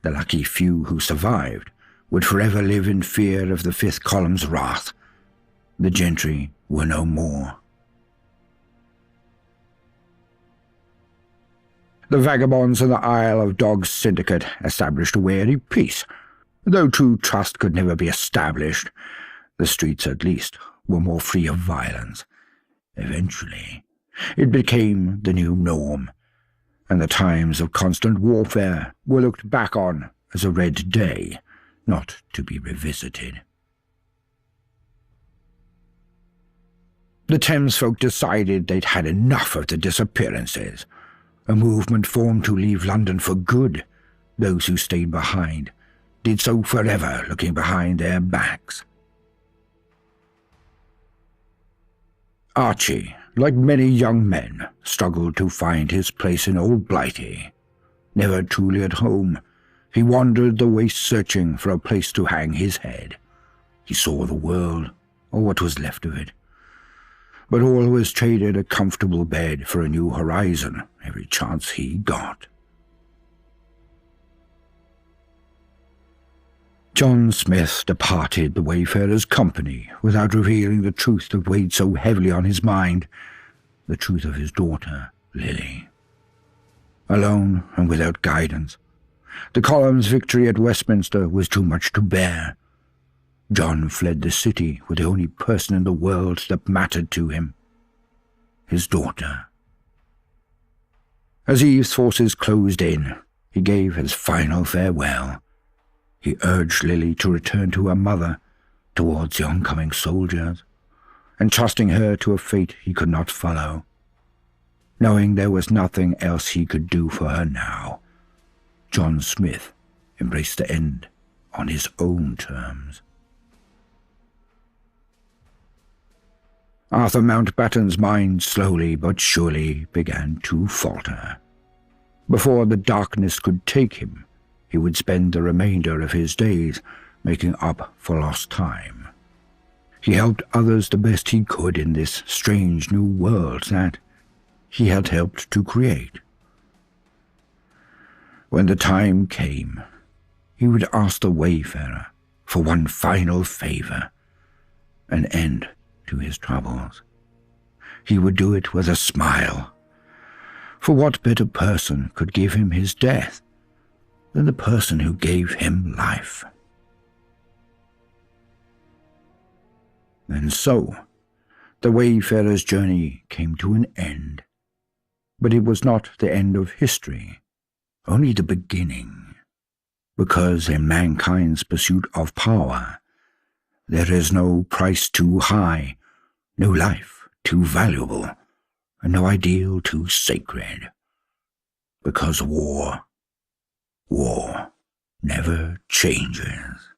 Speaker 8: The lucky few who survived would forever live in fear of the fifth column's wrath. The gentry were no more. The vagabonds in the Isle of Dogs syndicate established a wary peace. Though true trust could never be established, the streets at least were more free of violence. Eventually, it became the new norm, and the times of constant warfare were looked back on as a red day, not to be revisited. The Thames folk decided they'd had enough of the disappearances. A movement formed to leave London for good. Those who stayed behind did so forever, looking behind their backs. Archie, like many young men, struggled to find his place in Old Blighty. Never truly at home, he wandered the waste searching for a place to hang his head. He saw the world, or what was left of it, but always traded a comfortable bed for a new horizon every chance he got. John Smith departed the Wayfarer's company without revealing the truth that weighed so heavily on his mind, the truth of his daughter, Lily. Alone and without guidance, the column's victory at Westminster was too much to bear. John fled the city with the only person in the world that mattered to him, his daughter. As Eve's forces closed in, he gave his final farewell. He urged Lily to return to her mother, towards the oncoming soldiers, entrusting her to a fate he could not follow. Knowing there was nothing else he could do for her now, John Smith embraced the end on his own terms. Arthur Mountbatten's mind slowly but surely began to falter. Before the darkness could take him, he would spend the remainder of his days making up for lost time. He helped others the best he could in this strange new world that he had helped to create. When the time came, he would ask the Wayfarer for one final favor, an end to his troubles. He would do it with a smile. For what better person could give him his death than the person who gave him life? And so, the Wayfarer's journey came to an end. But it was not the end of history, only the beginning. Because in mankind's pursuit of power, there is no price too high, no life too valuable, and no ideal too sacred. Because war never changes.